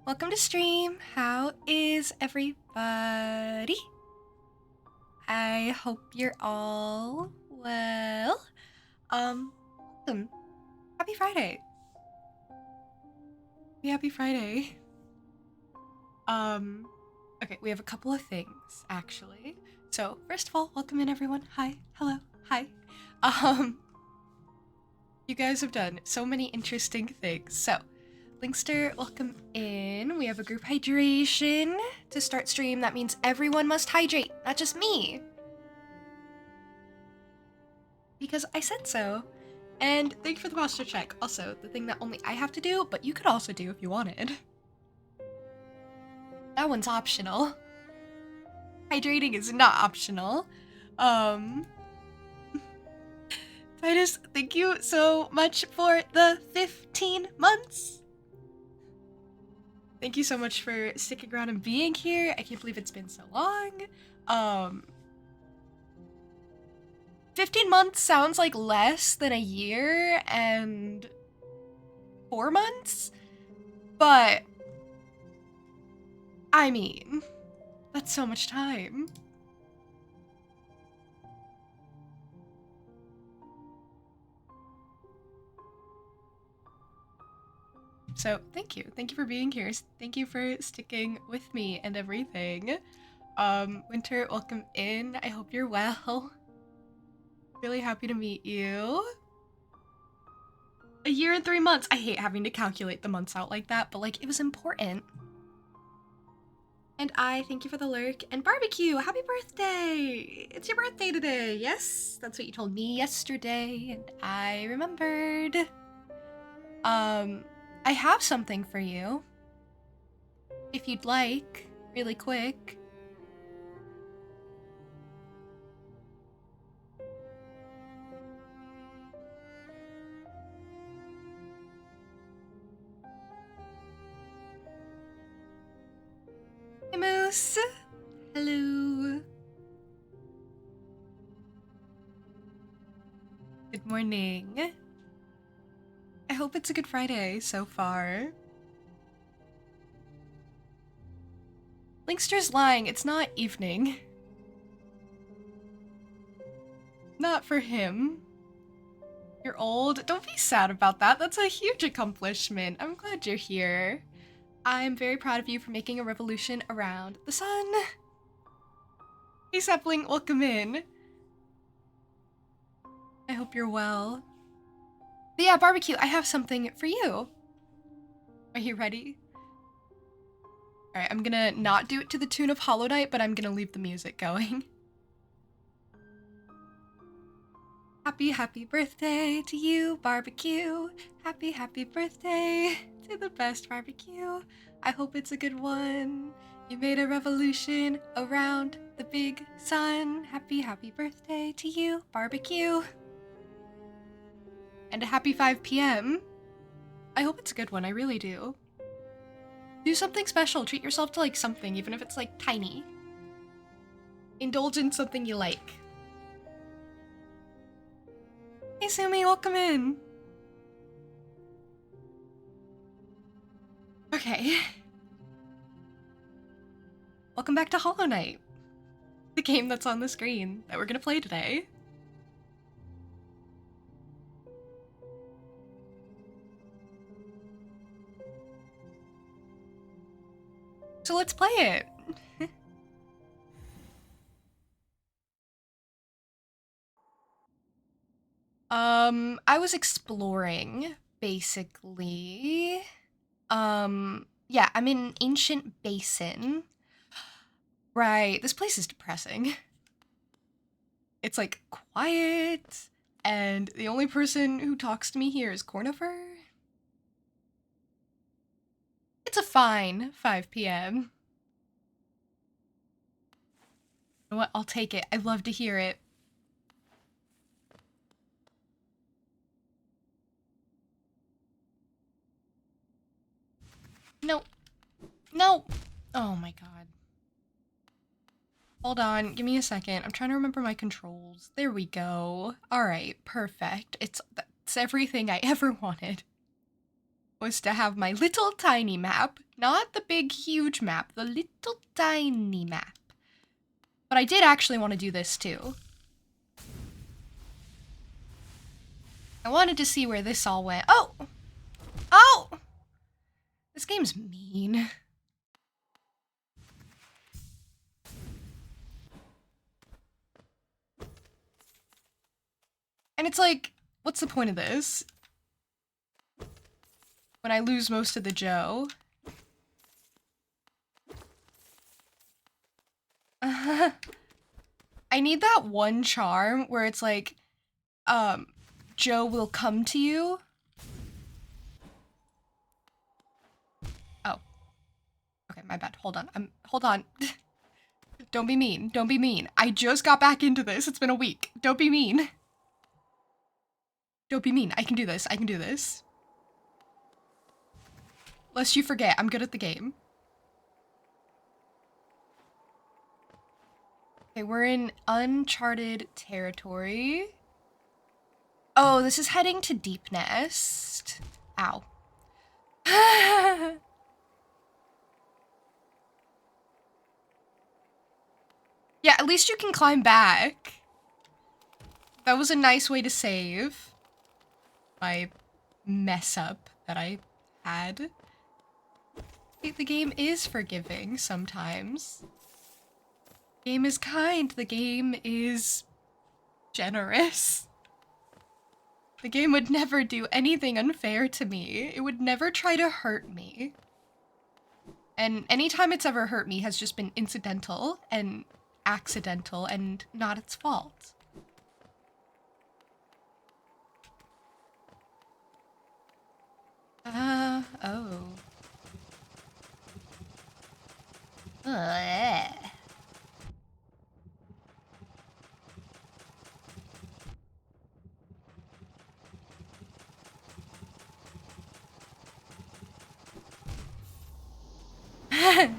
Welcome to stream. How is everybody? I hope you're all well. Welcome. Happy Friday. Happy Friday. Okay, we have a couple of things actually. So, first of all, welcome in everyone. Hi. Hello. Hi. You guys have done so many interesting things. So, Linkster, welcome in. We have a group hydration to start stream. That means everyone must hydrate, not just me. Because I said so. And thank you for the posture check. Also, the thing that only I have to do, but you could also do if you wanted. That one's optional. Hydrating is not optional. Titus, thank you so much for the 15 months. Thank you so much for sticking around and being here. I can't believe it's been so long. 15 months sounds like less than a year and 4 months, but I mean, that's so much time. So thank you. Thank you for being here. Thank you for sticking with me and everything. Winter, welcome in. I hope you're well. Really happy to meet you. A year and 3 months. I hate having to calculate the months out like that, but like it was important. And I thank you for the lurk and barbecue. Happy birthday! It's your birthday today. Yes, that's what you told me yesterday, and I remembered. I have something for you. If you'd like, really quick. Hey, Moose. Hello. Good morning. I hope it's a good Friday so far. Linkster's lying. It's not evening. Not for him. You're old. Don't be sad about that. That's a huge accomplishment. I'm glad you're here. I'm very proud of you for making a revolution around the sun. Hey, Sapling, welcome in. I hope you're well. But yeah, barbecue, I have something for you. Are you ready? Alright, I'm gonna not do it to the tune of Hollow Knight, but I'm gonna leave the music going. Happy birthday to you, barbecue. Happy birthday to the best barbecue. I hope it's a good one. You made a revolution around the big sun. Happy birthday to you, barbecue. And a happy 5 p.m. I hope it's a good one, I really do. Do something special, treat yourself to like something, even if it's like tiny. Indulge in something you like. Hey Sumi, welcome in. Okay. Welcome back to Hollow Knight. The game that's on the screen that we're gonna play today. So let's play it. I was exploring, basically. Yeah, I'm in an ancient basin. Right, this place is depressing. It's like quiet, and the only person who talks to me here is Cornifer. It's a fine 5 p.m. You know what? I'll take it. I'd love to hear it. No. No! Oh my god. Hold on, give me a second. I'm trying to remember my controls. There we go. Alright, perfect. That's everything I ever wanted. was to have my little tiny map, not the big huge map, the little tiny map. But I did actually want to do this too. I wanted to see where this all went. Oh! Oh! This game's mean. And it's like, what's the point of this? When I lose most of the Joe. I need that one charm where it's like, Joe will come to you. Oh. Okay, my bad. Hold on. Hold on. Don't be mean. Don't be mean. I just got back into this. It's been a week. Don't be mean. Don't be mean. I can do this. I can do this. Lest you forget, I'm good at the game. Okay, we're in uncharted territory. Oh, this is heading to Deep Nest. Ow. Yeah, at least you can climb back. That was a nice way to save my mess up that I had. The game is forgiving sometimes. The game is kind. The game is generous. The game would never do anything unfair to me. It would never try to hurt me. And anytime it's ever hurt me has just been incidental and accidental and not its fault. Oh.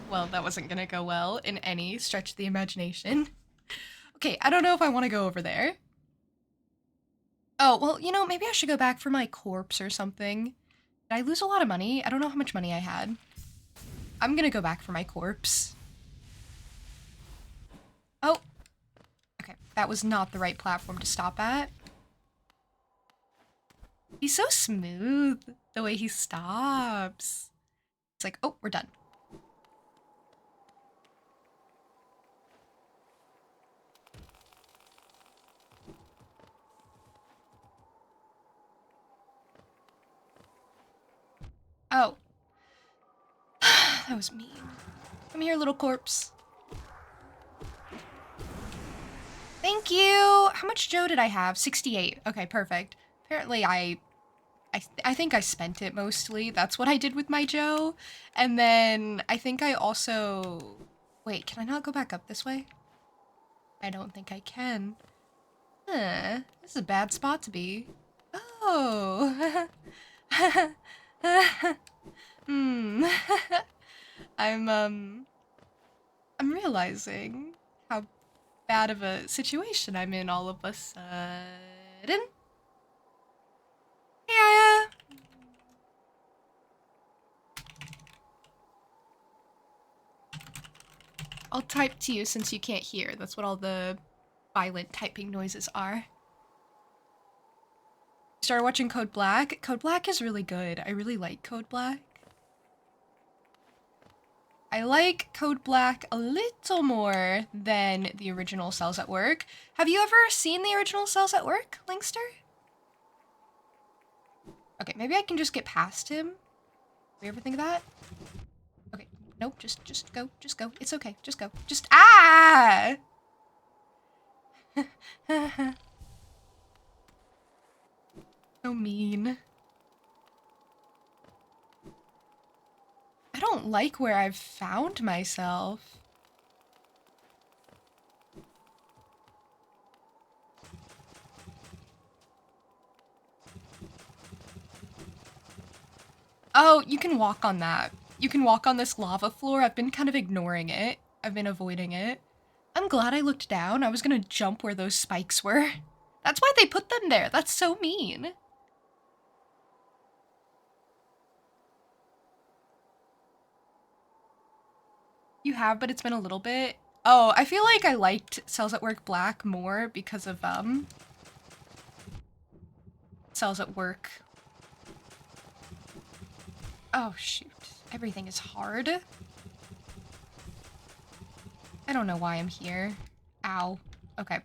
Well, that wasn't gonna go well in any stretch of the imagination. Okay, I don't know if I want to go over there. Oh, well, you know, maybe I should go back for my corpse or something. Did I lose a lot of money? I don't know how much money I had. I'm gonna go back for my corpse. Oh. Okay, that was not the right platform to stop at. He's so smooth, the way he stops. It's like, oh, we're done. Oh. That was mean. Come here, little corpse. Thank you! How much Joe did I have? 68. Okay, perfect. Apparently I think I spent it mostly. That's what I did with my Joe. And then I think I also... Wait, can I not go back up this way? I don't think I can. Huh. This is a bad spot to be. Oh. Hmm. I'm realizing how bad of a situation I'm in all of a sudden. Yeah. I'll type to you since you can't hear. That's what all the violent typing noises are. Started watching Code Black. Code Black is really good. I really like Code Black. I like Code Black a little more than the original Cells at Work. Have you ever seen the original Cells at Work, Linkster? Okay, maybe I can just get past him. We ever think of that? Okay, nope, just go, just go. It's okay, just go. Just, ah! So mean. I don't like where I've found myself. Oh, you can walk on that. You can walk on this lava floor. I've been kind of ignoring it. I've been avoiding it. I'm glad I looked down. I was gonna jump where those spikes were. That's why they put them there. That's so mean. You have, but it's been a little bit. Oh, I feel like I liked Cells at Work Black more because of, Cells at Work. Oh, shoot. Everything is hard. I don't know why I'm here. Ow. Okay.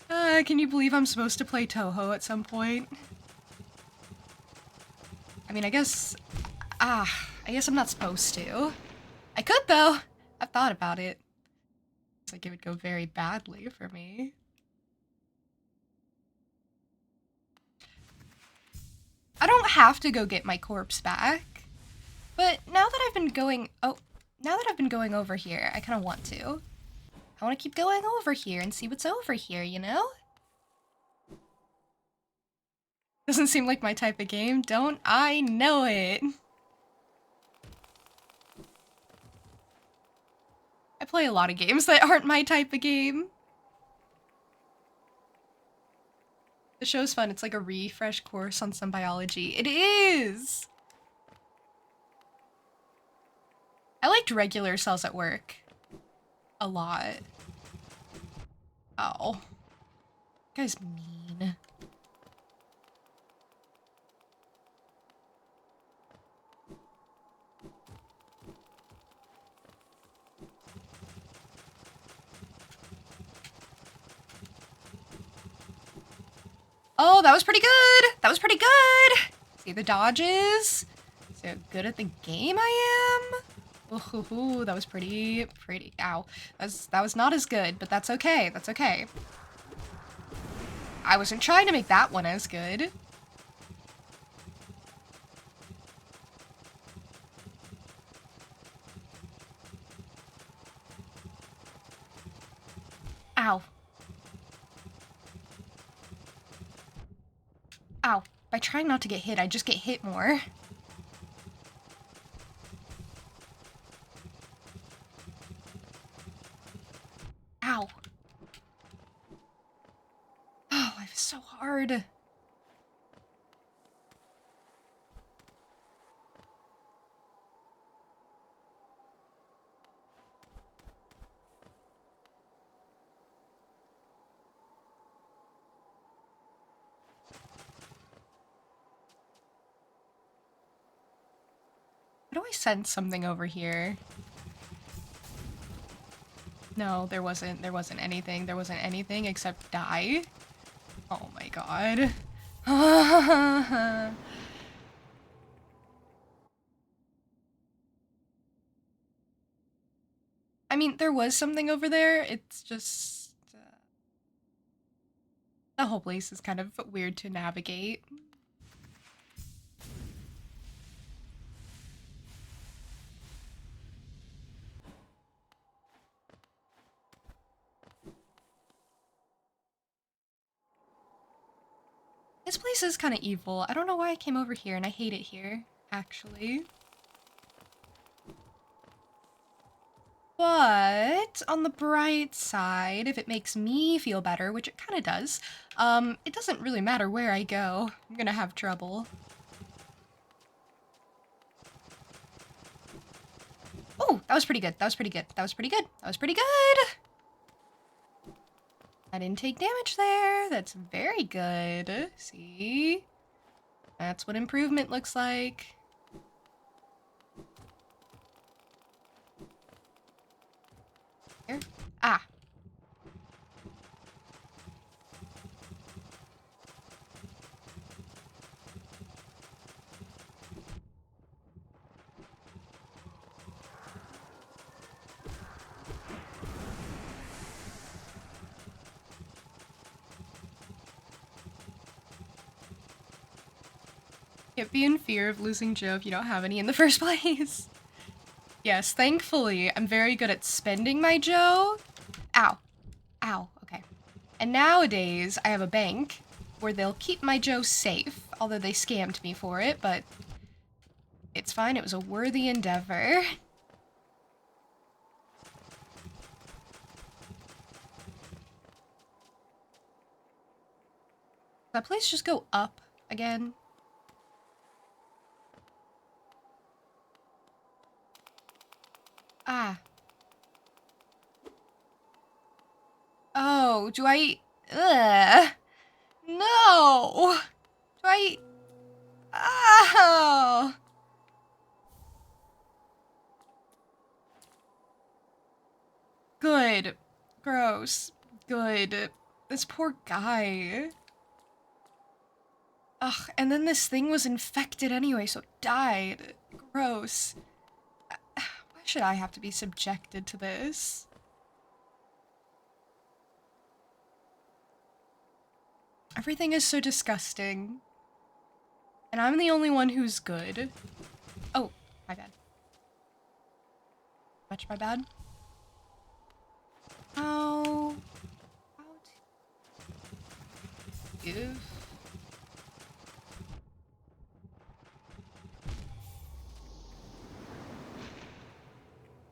Can you believe I'm supposed to play Touhou at some point? I mean, I guess I'm not supposed to. I could, though. I've thought about it. It's like it would go very badly for me. I don't have to go get my corpse back. But now that I've been going... Oh, now that I've been going over here, I kind of want to. I want to keep going over here and see what's over here, you know? Doesn't seem like my type of game, don't I know it? I play a lot of games that aren't my type of game. The show's fun. It's like a refresh course on some biology. It is! I liked regular Cells at Work a lot. Oh. You guy's mean. Oh, that was pretty good! That was pretty good! See the dodges? See how good at the game I am? Ooh, that was pretty, ow. That was not as good, but that's okay, that's okay. I wasn't trying to make that one as good. Ow. Ow. By trying not to get hit, I just get hit more. Ow. Oh, life is so hard. How do I sense something over here? No, there wasn't anything. There wasn't anything except die. Oh my god. I mean, there was something over there. It's just... the whole place is kind of weird to navigate. This place is kind of evil. I don't know why I came over here, and I hate it here, actually. But on the bright side, if it makes me feel better, which it kind of does, it doesn't really matter where I go. I'm gonna have trouble. Oh, that was pretty good. That was pretty good. That was pretty good. That was pretty good. I didn't take damage there. That's very good. See? That's what improvement looks like. Here. Ah. Can't be in fear of losing Joe if you don't have any in the first place. Yes, thankfully, I'm very good at spending my Joe. Ow. Ow. Okay. And nowadays, I have a bank where they'll keep my Joe safe, although they scammed me for it, but it's fine. It was a worthy endeavor. Does that place just go up again? Ah. Oh, do I... Ugh. No! Do I... Oh! Good. Gross. Good. This poor guy. Ugh, and then this thing was infected anyway, so it died. Gross. Why should I have to be subjected to this? Everything is so disgusting. And I'm the only one who's good. Oh, my bad. Much my bad. How to give...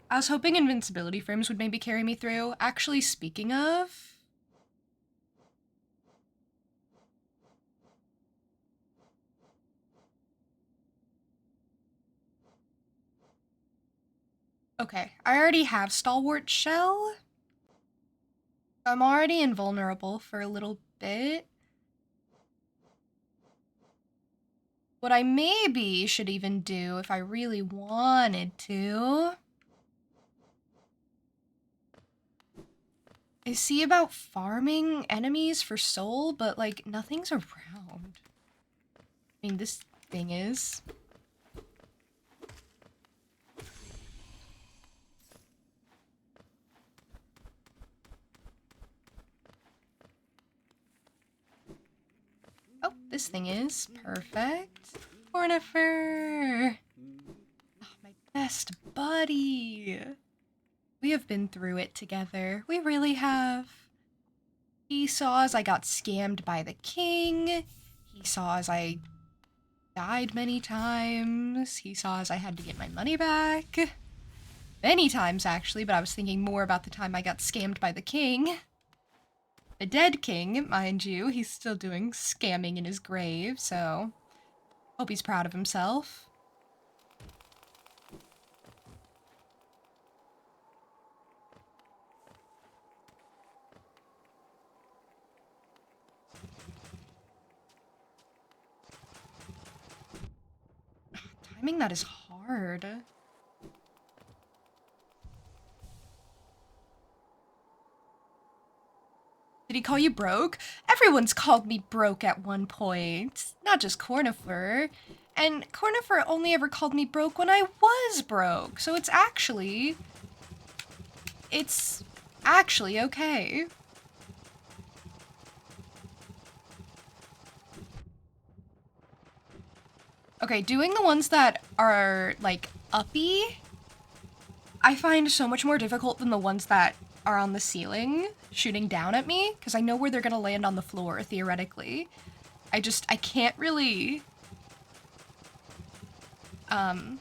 I was hoping invincibility frames would maybe carry me through. Actually, speaking of... Okay, I already have Stalwart Shell. I'm already invulnerable for a little bit. What I maybe should even do if I really wanted to is see about farming enemies for soul, but like nothing's around. I mean, this thing is. Oh, this thing is. Perfect. Cornifer! Oh, my best buddy. We have been through it together. We really have. He saw as I got scammed by the king. He saw as I died many times. He saw as I had to get my money back. Many times, actually, but I was thinking more about the time I got scammed by the king. The dead king, mind you. He's still doing scamming in his grave, so hope he's proud of himself. Timing that is hard. Did he call you broke? Everyone's called me broke at one point. Not just Cornifer. And Cornifer only ever called me broke when I was broke. So it's actually okay. Okay, doing the ones that are, like, uppy, I find so much more difficult than the ones that are on the ceiling shooting down at me, because I know where they're gonna land on the floor, theoretically. I can't really... I'm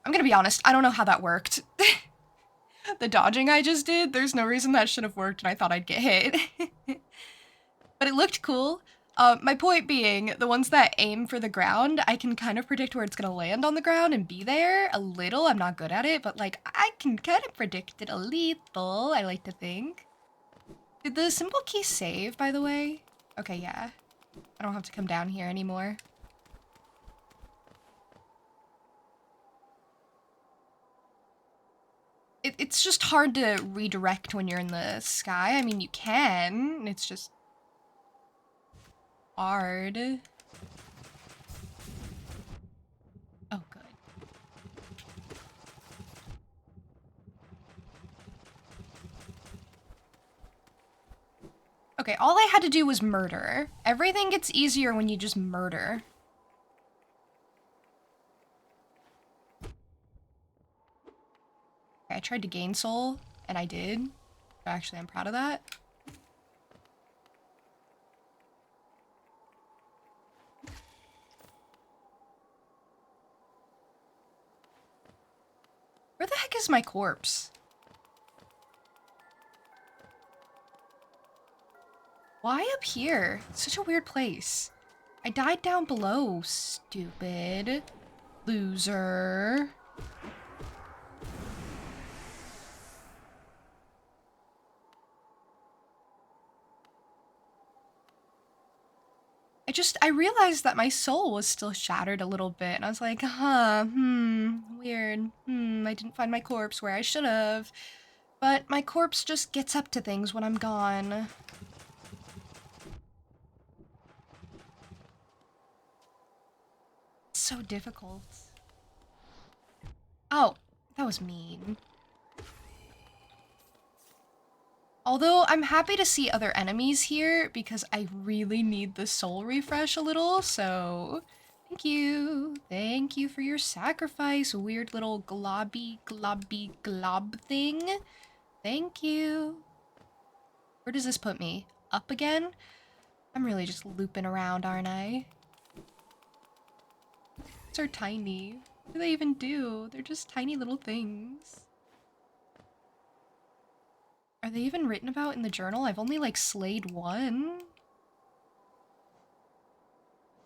gonna be honest, I don't know how that worked. The dodging I just did, there's no reason that should have worked and I thought I'd get hit. But it looked cool. My point being, the ones that aim for the ground, I can kind of predict where it's gonna land on the ground and be there a little. I'm not good at it, but like, I can kind of predict it a little, I like to think. Did the symbol key save, by the way? Okay, yeah. I don't have to come down here anymore. It's just hard to redirect when you're in the sky. I mean, you can, it's just hard. Oh, good. Okay, all I had to do was murder. Everything gets easier when you just murder. Okay, I tried to gain soul, and I did. Actually, I'm proud of that. Where the heck is my corpse? Why up here? It's such a weird place. I died down below, stupid. Loser. I realized that my soul was still shattered a little bit, and I was like, weird. I didn't find my corpse where I should have. But my corpse just gets up to things when I'm gone. It's so difficult. Oh, that was mean. Although I'm happy to see other enemies here because I really need the soul refresh a little, so thank you. Thank you for your sacrifice, weird little globby glob thing. Thank you. Where does this put me? Up again? I'm really just looping around, aren't I? These are tiny. What do they even do? They're just tiny little things. Are they even written about in the journal? I've only, like, slayed one.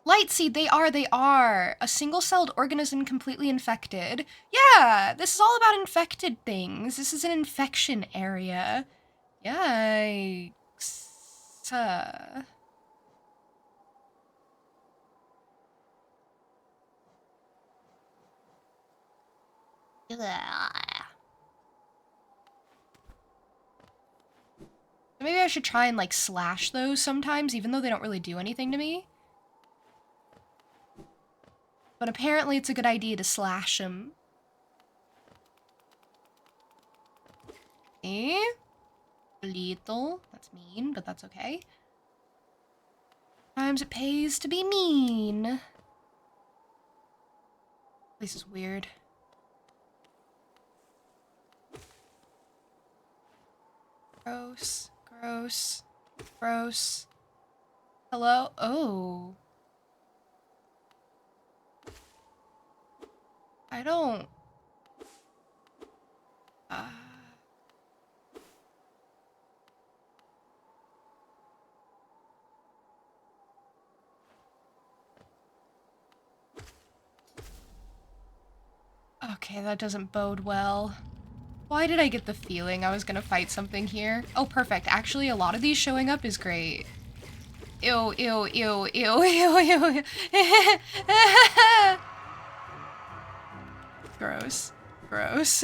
Lightseed, they are! A single-celled organism completely infected. Yeah, this is all about infected things. This is an infection area. Yikes. Maybe I should try and, like, slash those sometimes, even though they don't really do anything to me. But apparently it's a good idea to slash them. Eh? Little. That's mean, but that's okay. Sometimes it pays to be mean. This is weird. Gross. Gross. Gross. Hello? Oh. I don't... Okay, that doesn't bode well. Why did I get the feeling I was gonna fight something here? Oh, perfect. Actually, a lot of these showing up is great. Ew, ew, ew, ew, ew, ew. Gross. Gross.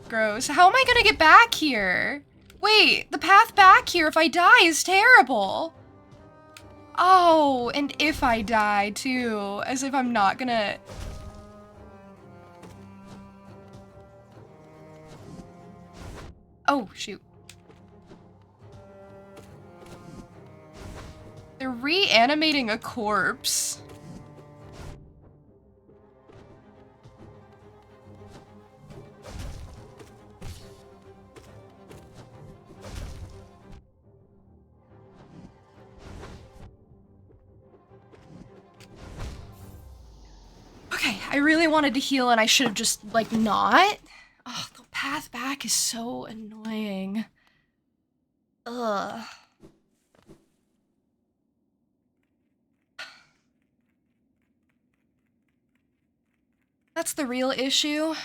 Gross. How am I gonna get back here? Wait, the path back here if I die is terrible. Oh, and if I die too, as if I'm not gonna... Oh, shoot. They're reanimating a corpse. Okay, I really wanted to heal and I should have just, like, not. Oh, the path back is so annoying. Ugh. That's the real issue.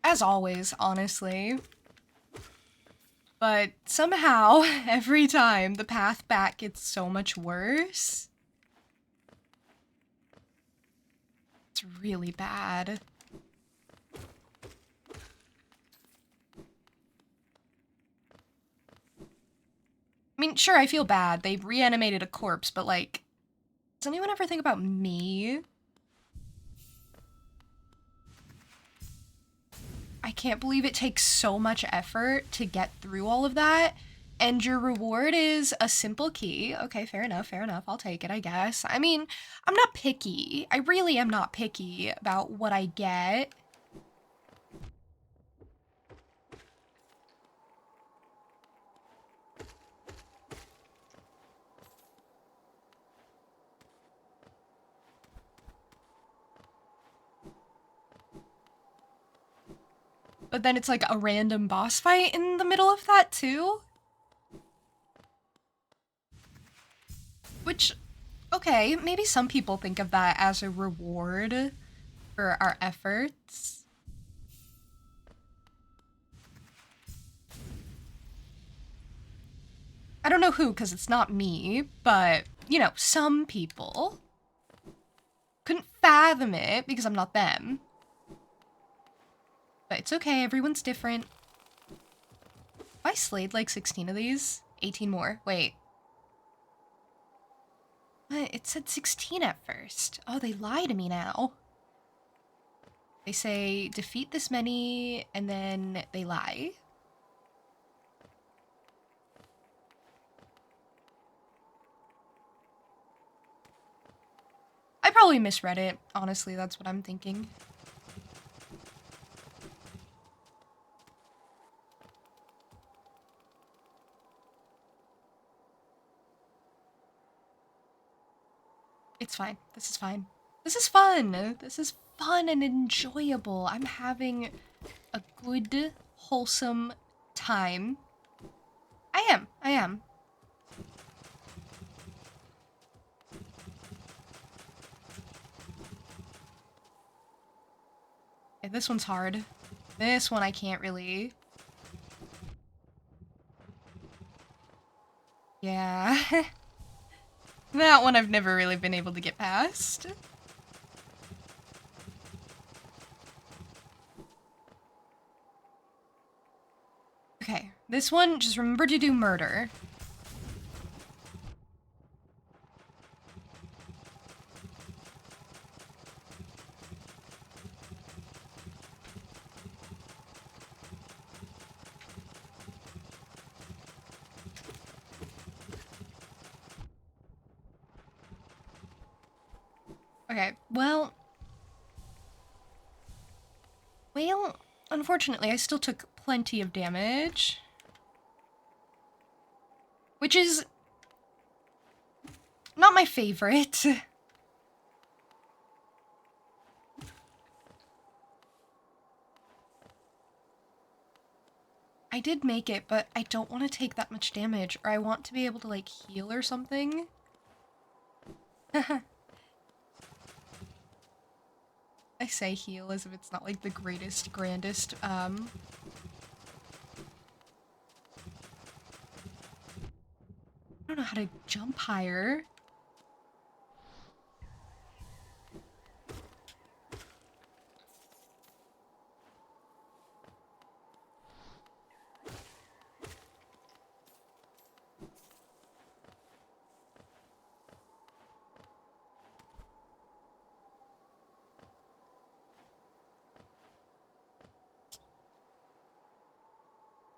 As always, honestly. But somehow, every time, the path back gets so much worse. It's really bad. I mean, sure, I feel bad. They reanimated a corpse, but, like, does anyone ever think about me? I can't believe it takes so much effort to get through all of that, and your reward is a simple key. Okay, fair enough, I'll take it, I guess. I mean, I'm not picky. I really am not picky about what I get. But then it's like a random boss fight in the middle of that too? Which, okay, maybe some people think of that as a reward for our efforts. I don't know who, because it's not me, but you know, some people couldn't fathom it because I'm not them. But it's okay, everyone's different. I slayed like 16 of these. 18 more. Wait. What? It said 16 at first. Oh, they lie to me now. They say defeat this many, and then they lie. I probably misread it. Honestly, that's what I'm thinking. It's fine. This is fine. This is fun. This is fun and enjoyable. I'm having a good, wholesome time. I am. I am. Okay, this one's hard. This one I can't really. Yeah. That one I've never really been able to get past. Okay, this one, just remember to do murder. Okay, well, unfortunately, I still took plenty of damage. Which is not my favorite. I did make it, but I don't want to take that much damage, or I want to be able to, like, heal or something. I say heal as if it's not, like, the greatest, grandest, I don't know how to jump higher.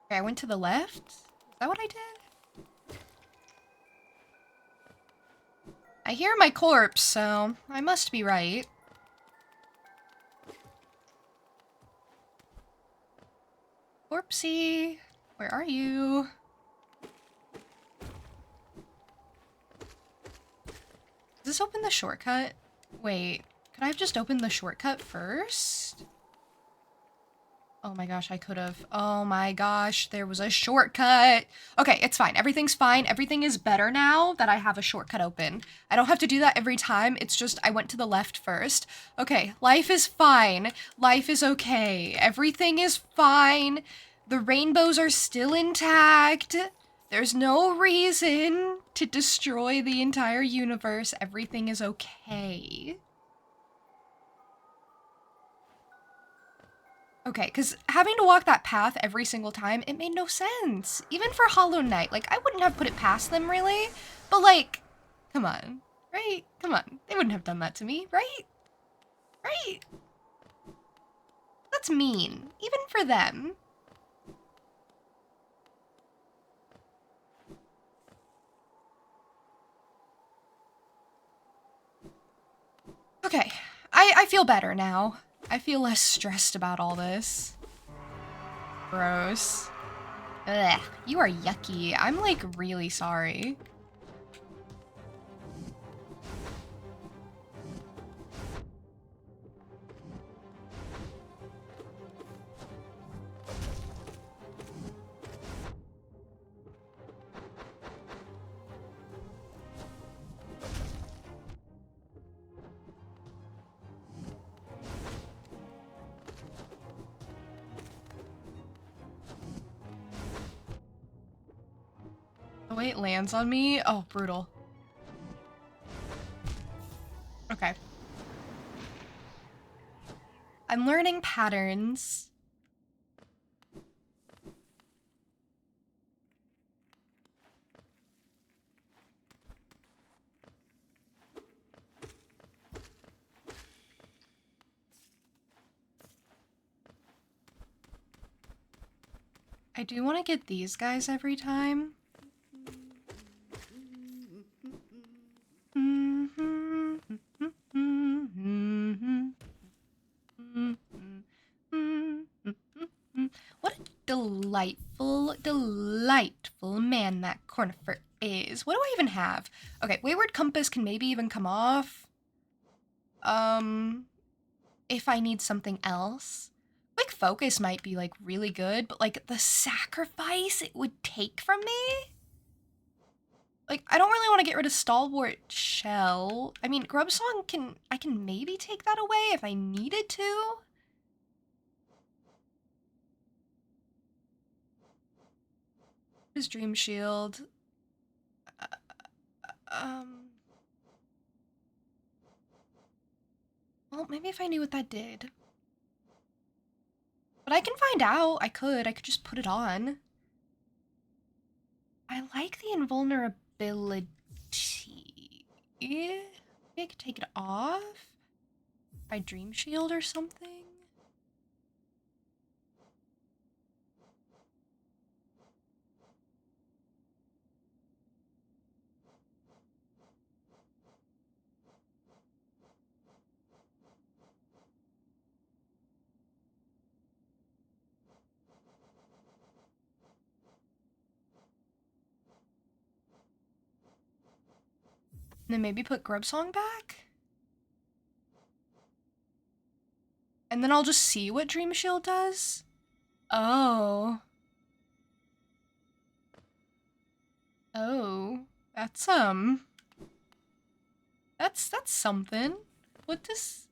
Okay, I went to the left? Is that what I did? I hear my corpse, so I must be right. Corpsey, where are you? Does this open the shortcut? Wait, could I have just opened the shortcut first? Oh my gosh, I could have. Oh my gosh, there was a shortcut. Okay, it's fine. Everything's fine. Everything is better now that I have a shortcut open. I don't have to do that every time. It's just I went to the left first. Okay, life is fine. Life is okay. Everything is fine. The rainbows are still intact. There's no reason to destroy the entire universe. Everything is okay. Okay, because having to walk that path every single time, it made no sense. Even for Hollow Knight, like, I wouldn't have put it past them, really. But, like, come on, right? Come on. They wouldn't have done that to me, right? Right? That's mean, even for them. Okay, I feel better now. I feel less stressed about all this. Gross. Ugh, you are yucky. I'm, like, really sorry. The way it lands on me, oh, brutal. I'm learning patterns. I do want to get these guys every time. What a delightful, delightful man that Cornifer is. What do I even have? Okay, Wayward Compass can maybe even come off. If I need something else. Quick Focus might be, like, really good, but, like, the sacrifice it would take from me? Like, I don't really want to get rid of Stalwart Shell. I mean, Grub Song I can maybe take that away if I needed to. What is Dream Shield? Well, maybe if I knew what that did. But I can find out. I could just put it on. I like the invulnerability. Maybe I could take it off? By Dream Shield or something? And then maybe put Grub Song back? And then I'll just see what Dream Shield does? Oh. Oh. That's something. What does...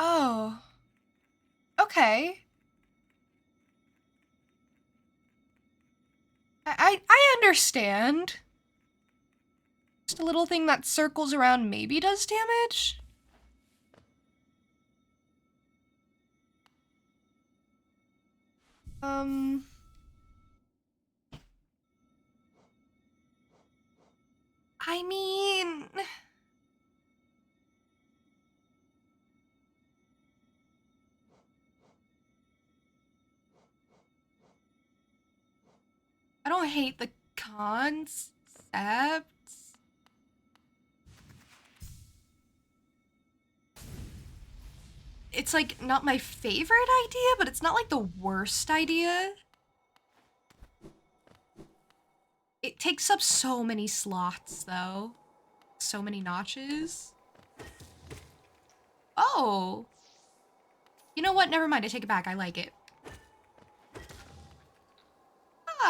Oh. Okay. I understand. Just a little thing that circles around maybe does damage? I mean... I don't hate the concept. It's like not my favorite idea, but it's not like the worst idea. It takes up so many slots though. So many notches. Oh. You know what? Never mind. I take it back. I like it.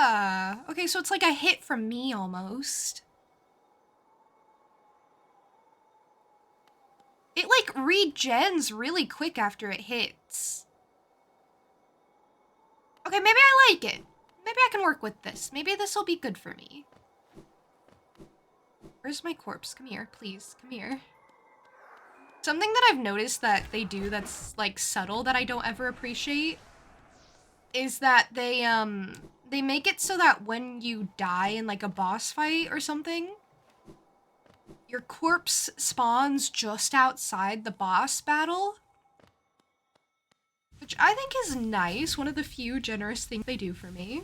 Ah. Okay, so it's like a hit from me almost. It like regens really quick after it hits. Okay, maybe I like it. Maybe I can work with this. Maybe this will be good for me. Where's my corpse? Come here, please. Come here. Something that I've noticed that they do that's like subtle that I don't ever appreciate is that they make it so that when you die in like a boss fight or something, your corpse spawns just outside the boss battle. Which I think is nice, one of the few generous things they do for me.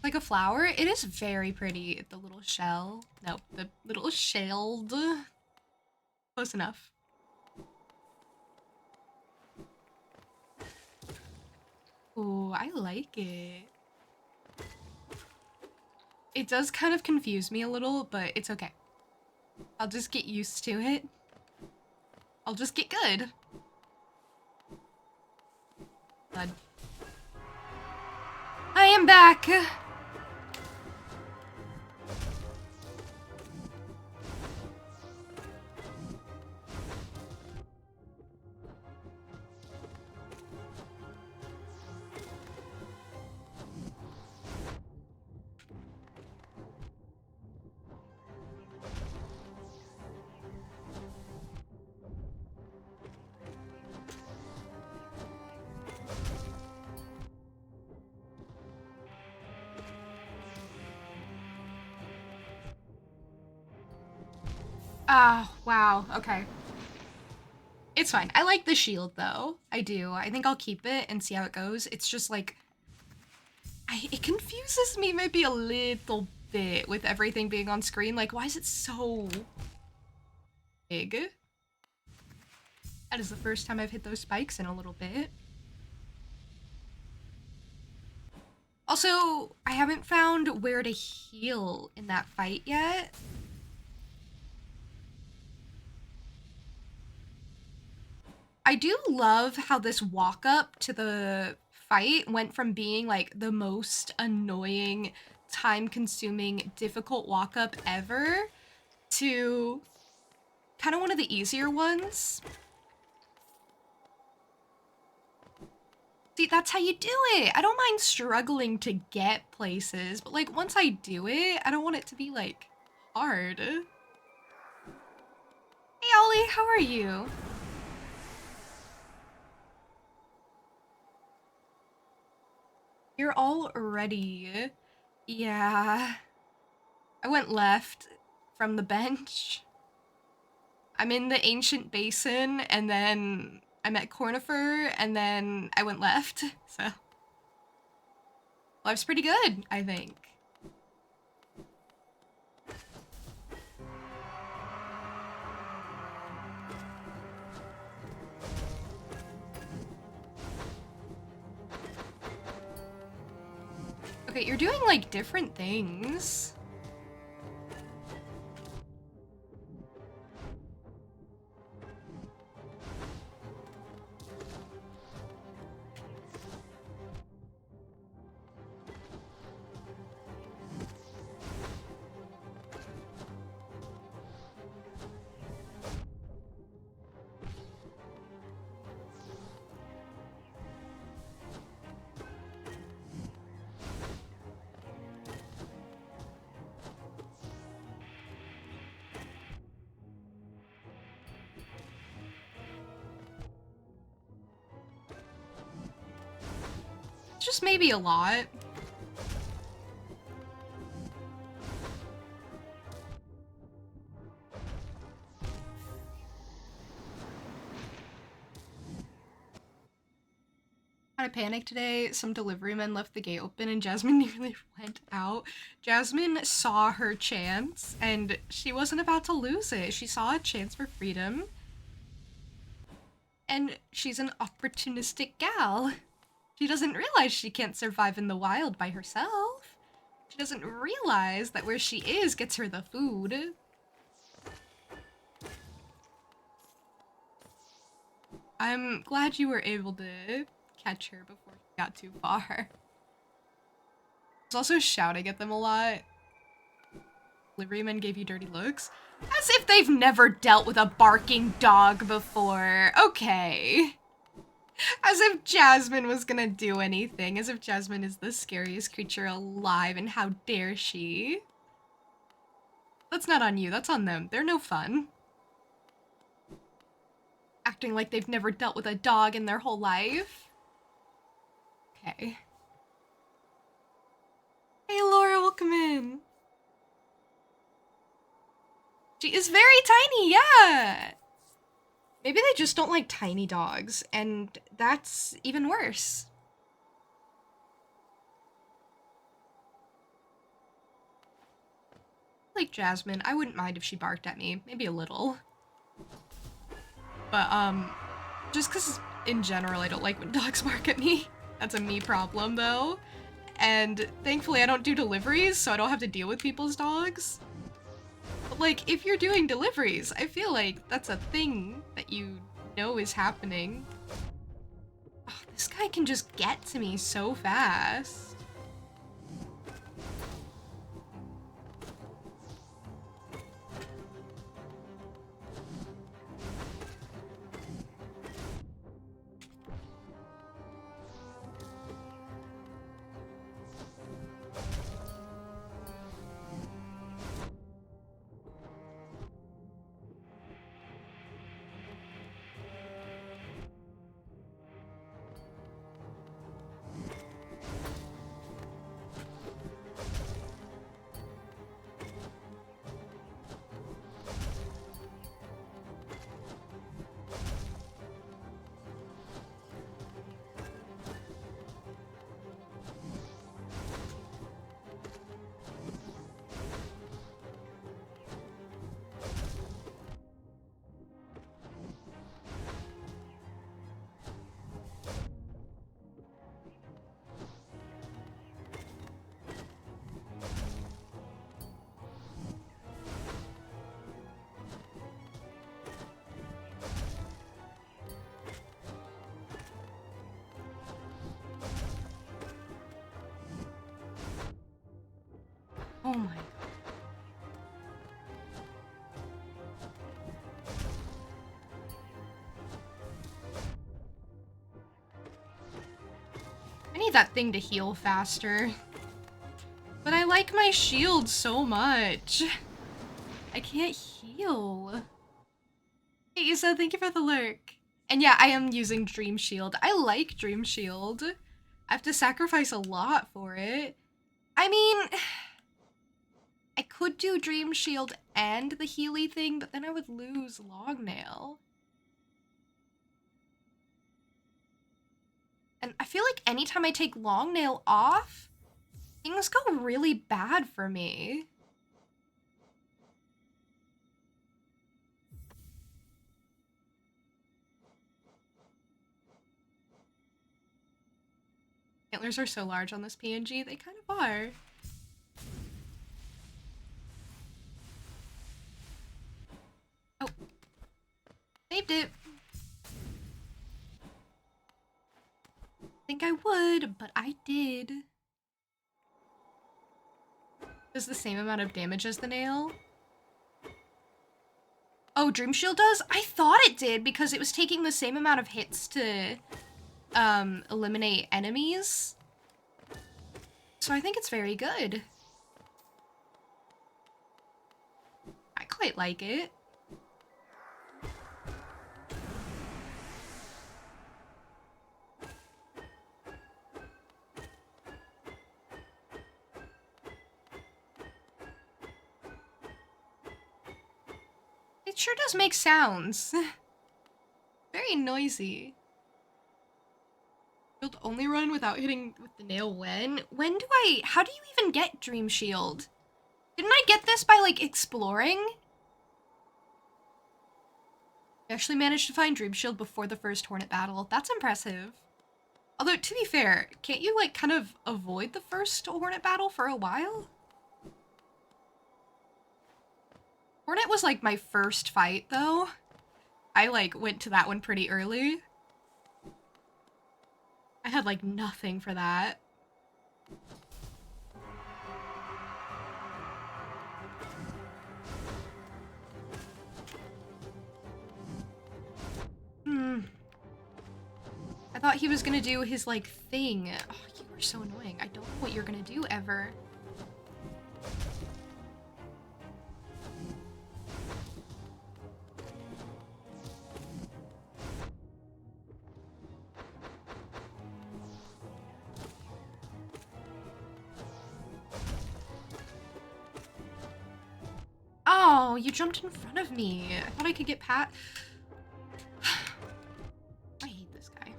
Like a flower, it is very pretty. The little shell. No, the little shelled. Close enough. Ooh, I like it. It does kind of confuse me a little, but it's okay. I'll just get used to it. I'll just get good. Blood. I am back! Ah, wow. Okay. It's fine. I like the shield though. I do. I think I'll keep it and see how it goes. It's just like it confuses me maybe a little bit with everything being on screen. Like, why is it so big? That is the first time I've hit those spikes in a little bit. Also, I haven't found where to heal in that fight yet. I do love how this walk up to the fight went from being like the most annoying, time consuming, difficult walk up ever to kind of one of the easier ones. See, that's how you do it. I don't mind struggling to get places, but like once I do it, I don't want it to be like hard. Hey Ollie, how are you? You're all ready. Yeah. I went left from the bench. I'm in the ancient basin, and then I met Cornifer, and then I went left. So life's pretty good, I think. Okay, you're doing like different things. It's just maybe a lot. Had a panic today. Some delivery men left the gate open and Jasmine nearly went out. Jasmine saw her chance and she wasn't about to lose it. She saw a chance for freedom. And she's an opportunistic gal. She doesn't realize she can't survive in the wild by herself. She doesn't realize that where she is gets her the food. I'm glad you were able to catch her before she got too far. I was also shouting at them a lot. Liverymen gave you dirty looks. As if they've never dealt with a barking dog before. Okay. As if Jasmine was gonna do anything. As if Jasmine is the scariest creature alive, and how dare she? That's not on you, that's on them. They're no fun. Acting like they've never dealt with a dog in their whole life. Okay. Hey Laura, welcome in. She is very tiny, yeah! Maybe they just don't like tiny dogs, and that's even worse. Like Jasmine, I wouldn't mind if she barked at me, maybe a little. But, just because in general I don't like when dogs bark at me. That's a me problem, though. And thankfully I don't do deliveries, so I don't have to deal with people's dogs. But, like, if you're doing deliveries, I feel like that's a thing that you know is happening. Oh, this guy can just get to me so fast. need that thing to heal faster. But I like my shield so much. I can't heal. Hey Isa, thank you for the lurk. And yeah, I am using Dream Shield. I like Dream Shield. I have to sacrifice a lot for it. I mean, I could do Dream Shield and the Healy thing, but then I would lose Longnail. And I feel like anytime I take Longnail off, things go really bad for me. Antlers are so large on this PNG, they kind of are. Oh. Saved it. Think I would, but I did. Does the same amount of damage as the nail? Oh, Dream Shield does? I thought it did because it was taking the same amount of hits to eliminate enemies. So I think it's very good. I quite like it. It sure does make sounds. Very noisy. Shield only run without hitting with the nail when? How do you even get Dream Shield? Didn't I get this by, like, exploring? I actually managed to find Dream Shield before the first Hornet battle. That's impressive. Although, to be fair, can't you, like, kind of avoid the first Hornet battle for a while? Hornet was, like, my first fight, though. I, like, went to that one pretty early. I had, like, nothing for that. I thought he was gonna do his, like, thing. Oh, you are so annoying. I don't know what you're gonna do, ever. Oh, you jumped in front of me. I thought I could get past. I hate this guy.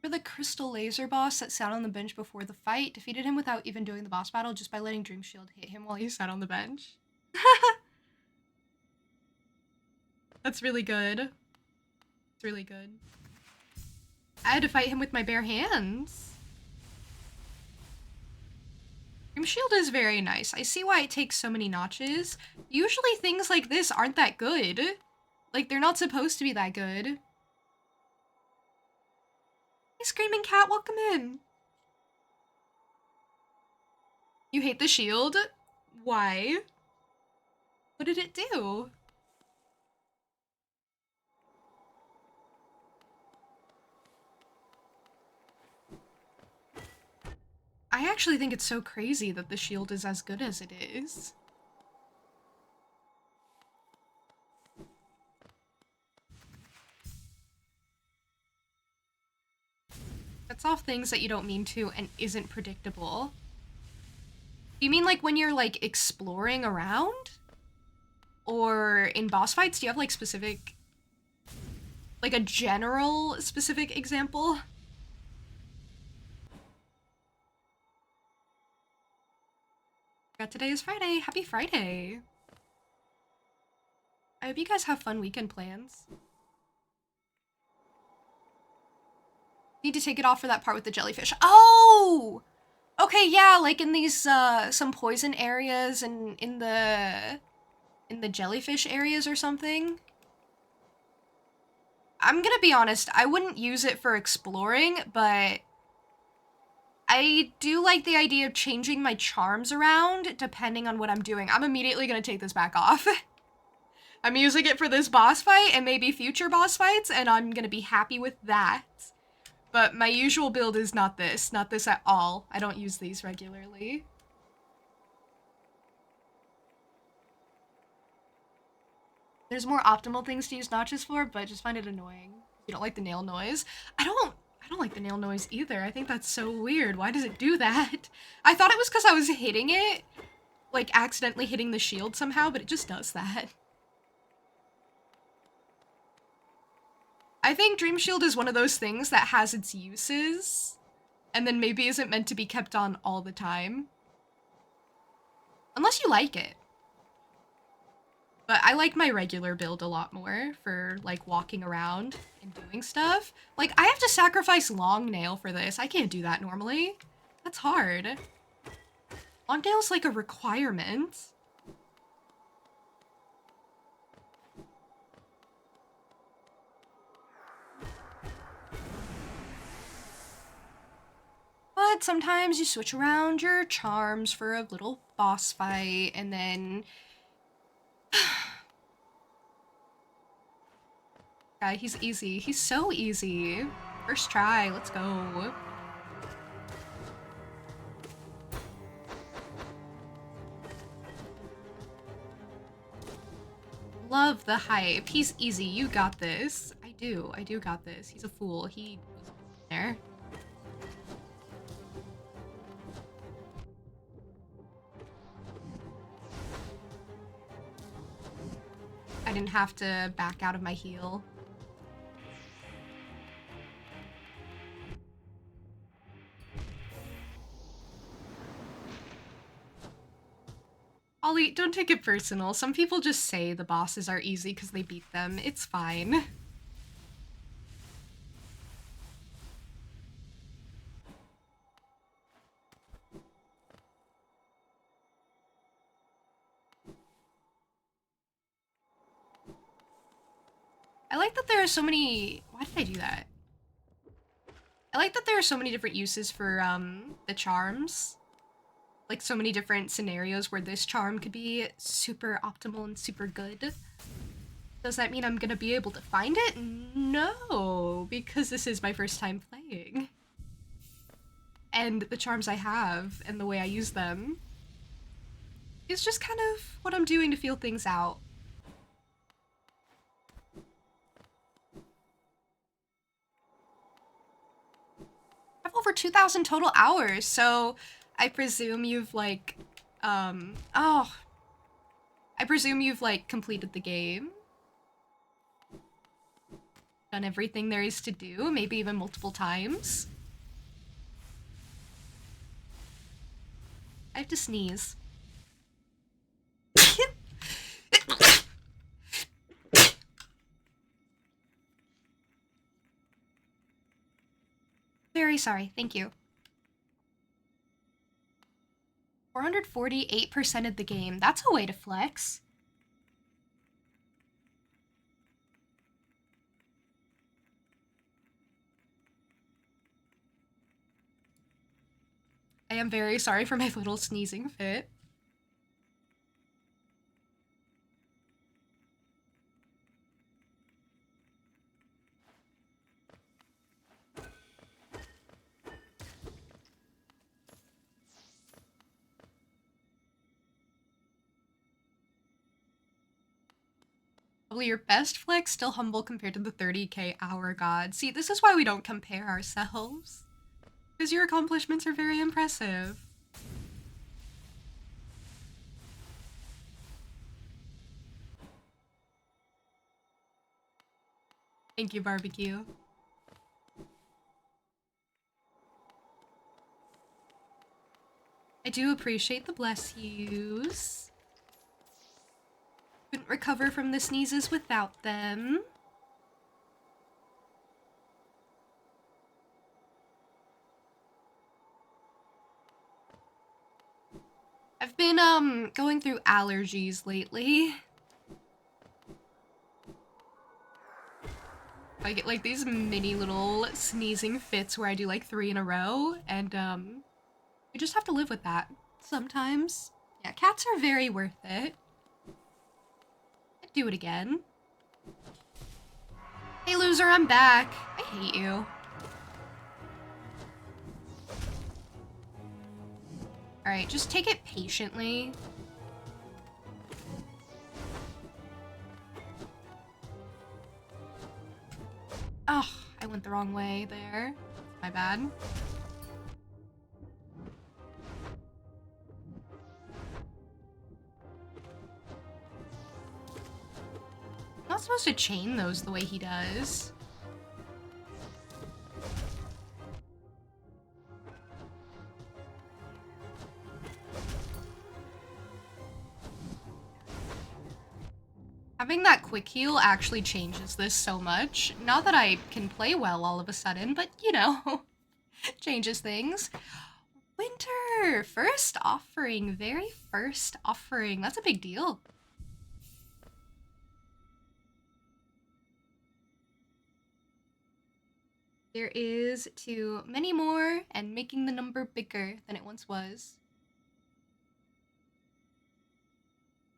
For the Crystal Laser boss that sat on the bench before the fight, defeated him without even doing the boss battle just by letting Dream Shield hit him while he sat on the bench. That's really good. It's really good. I had to fight him with my bare hands. Dream Shield is very nice. I see why it takes so many notches. Usually things like this aren't that good. Like, they're not supposed to be that good. Hey, Screaming Cat, welcome in. You hate the shield? Why? What did it do? I actually think it's so crazy that the shield is as good as it is. That's off things that you don't mean to and isn't predictable. You mean like when you're like exploring around? Or in boss fights, do you have like specific, like a general specific example? Forgot today is Friday. Happy Friday. I hope you guys have fun weekend plans. Need to take it off for that part with the jellyfish. Oh! Okay, yeah, like in these, some poison areas and in the jellyfish areas or something. I'm gonna be honest, I wouldn't use it for exploring, but I do like the idea of changing my charms around depending on what I'm doing. I'm immediately gonna take this back off. I'm using it for this boss fight and maybe future boss fights, and I'm gonna be happy with that. But my usual build is not this at all. I don't use these regularly. There's more optimal things to use notches for, but just find it annoying. You don't like the nail noise? I don't like the nail noise either. I think that's so weird. Why does it do that? I thought it was because I was hitting it, like accidentally hitting the shield somehow, but it just does that. I think Dream Shield is one of those things that has its uses, and then maybe isn't meant to be kept on all the time. Unless you like it. But I like my regular build a lot more for, like, walking around and doing stuff. Like, I have to sacrifice Long Nail for this. I can't do that normally. That's hard. Long Nail's like a requirement. But sometimes you switch around your charms for a little boss fight, and then... Guy, he's easy. He's so easy. First try, let's go. Love the hype. He's easy. You got this. I do got this. He's a fool. He was there. I didn't have to back out of my heal. Ollie, don't take it personal. Some people just say the bosses are easy because they beat them. It's fine. I like that there are so many... Why did I do that? I like that there are so many different uses for, the charms. Like, so many different scenarios where this charm could be super optimal and super good. Does that mean I'm gonna be able to find it? No, because this is my first time playing. And the charms I have and the way I use them is just kind of what I'm doing to feel things out. I have over 2,000 total hours, so I presume you've like, I presume you've like completed the game. Done everything there is to do, maybe even multiple times. I have to sneeze. Very sorry, thank you. 448% of the game, that's a way to flex. I am very sorry for my little sneezing fit. Probably your best flex, still humble compared to the 30k hour god. See, this is why we don't compare ourselves. Because your accomplishments are very impressive. Thank you, Barbecue. I do appreciate the bless yous. couldn't recover from the sneezes without them. I've been, going through allergies lately. I get, like, these mini little sneezing fits where I do, like, 3 in a row, and, you just have to live with that sometimes. Yeah, cats are very worth it. I'd do it again. Hey, loser, I'm back. I hate you. Alright, just take it patiently. Oh, I went the wrong way there. My bad. I'm not supposed to chain those the way he does. Having that quick heal actually changes this so much. Not that I can play well all of a sudden, but you know, changes things. Winter! First offering. Very first offering. That's a big deal. There is too many more and making the number bigger than it once was.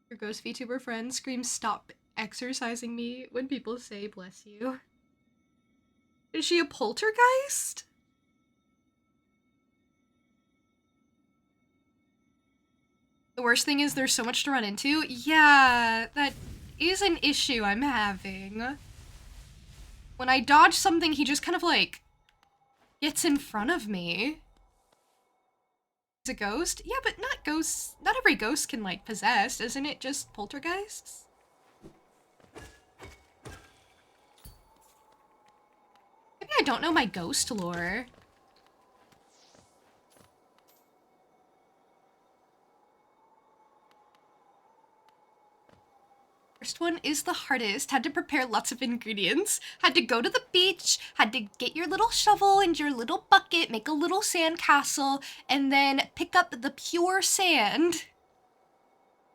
Your ghost VTuber friend screams stop exercising me when people say bless you. Is she a poltergeist? The worst thing is there's so much to run into. Yeah, that is an issue I'm having. When I dodge something, he just kind of like gets in front of me. He's a ghost? Yeah, but not ghosts. Not every ghost can like possess. Isn't it just poltergeists? Maybe I don't know my ghost lore. First one is the hardest. Had to prepare lots of ingredients. Had to go to the beach. Had to get your little shovel and your little bucket, make a little sand castle, and then pick up the pure sand.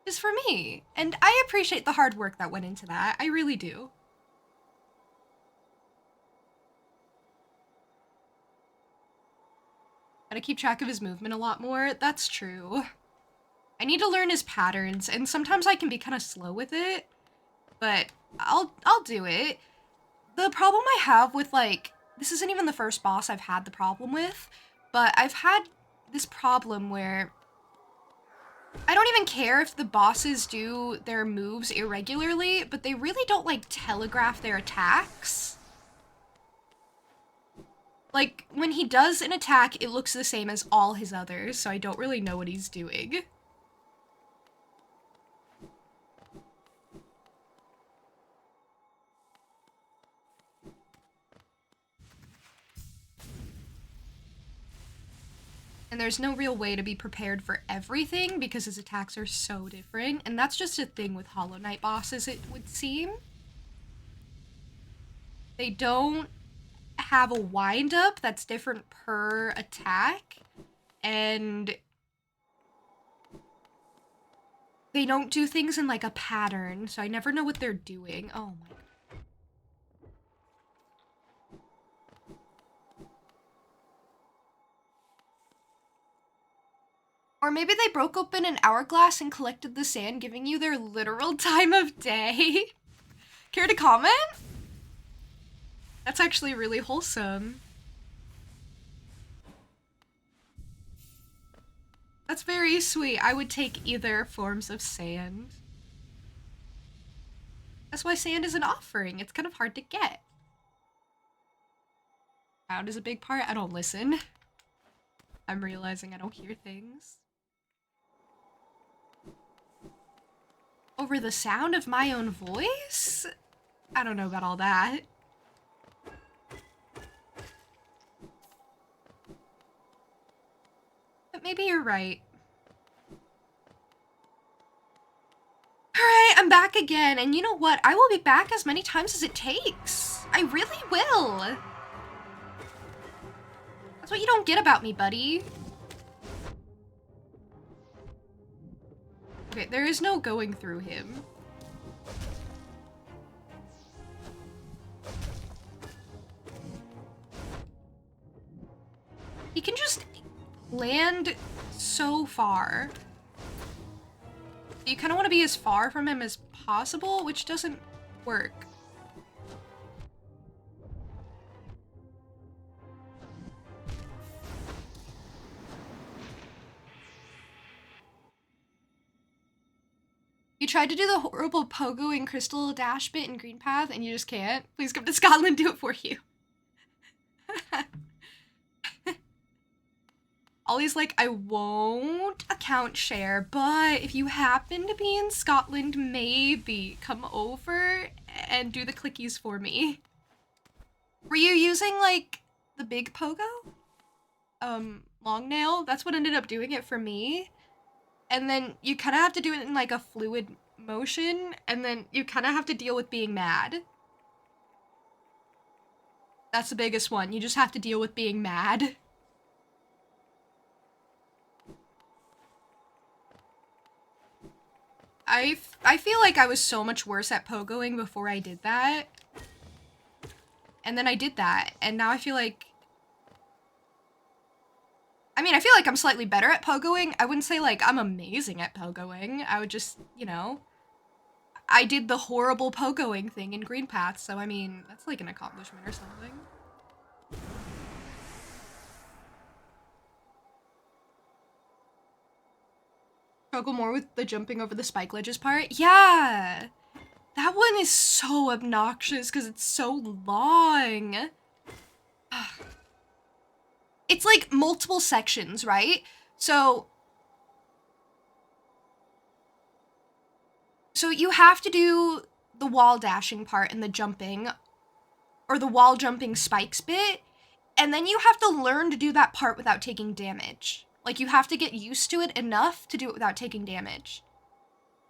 Is for me. And I appreciate the hard work that went into that. I really do. Gotta keep track of his movement a lot more. That's true. I need to learn his patterns, and sometimes I can be kind of slow with it. But I'll do it. The problem I have with, like, this isn't even the first boss I've had the problem with, but I've had this problem where I don't even care if the bosses do their moves irregularly, but they really don't, like, telegraph their attacks. Like, when he does an attack, it looks the same as all his others, so I don't really know what he's doing. And there's no real way to be prepared for everything because his attacks are so different. And that's just a thing with Hollow Knight bosses, it would seem. They don't have a wind-up that's different per attack. And they don't do things in like a pattern, so I never know what they're doing. Oh my god. Or maybe they broke open an hourglass and collected the sand, giving you their literal time of day. Care to comment? That's actually really wholesome. That's very sweet. I would take either forms of sand. That's why sand is an offering. It's kind of hard to get. Sound is a big part. I don't listen. I'm realizing I don't hear things. Over the sound of my own voice? I don't know about all that. But maybe you're right. Alright, I'm back again, and you know what? I will be back as many times as it takes. I really will. That's what you don't get about me, buddy. Okay, there is no going through him. He can just land so far. You kind of want to be as far from him as possible, which doesn't work. You tried to do the horrible Pogo and Crystal dash bit in Green Path, and you just can't. Please come to Scotland, do it for you. Ollie's like, I won't account share, but if you happen to be in Scotland, maybe come over and do the clickies for me. Were you using, like, the big Pogo? Long nail? That's what ended up doing it for me. And then you kind of have to do it in, like, a fluid motion, and then you kind of have to deal with being mad. That's the biggest one. You just have to deal with being mad. I feel like I was so much worse at pogoing before I did that. And then I did that, and now I feel like... I mean, I feel like I'm slightly better at pogoing. I wouldn't say, like, I'm amazing at pogoing. I would just, you know... I did the horrible pogoing thing in Green Path, so I mean, that's like an accomplishment or something. Struggle more with the jumping over the spike ledges part? Yeah! That one is so obnoxious because it's so long. It's like multiple sections, right? So you have to do the wall dashing part and the jumping, or the wall jumping spikes bit, and then you have to learn to do that part without taking damage. Like, you have to get used to it enough to do it without taking damage,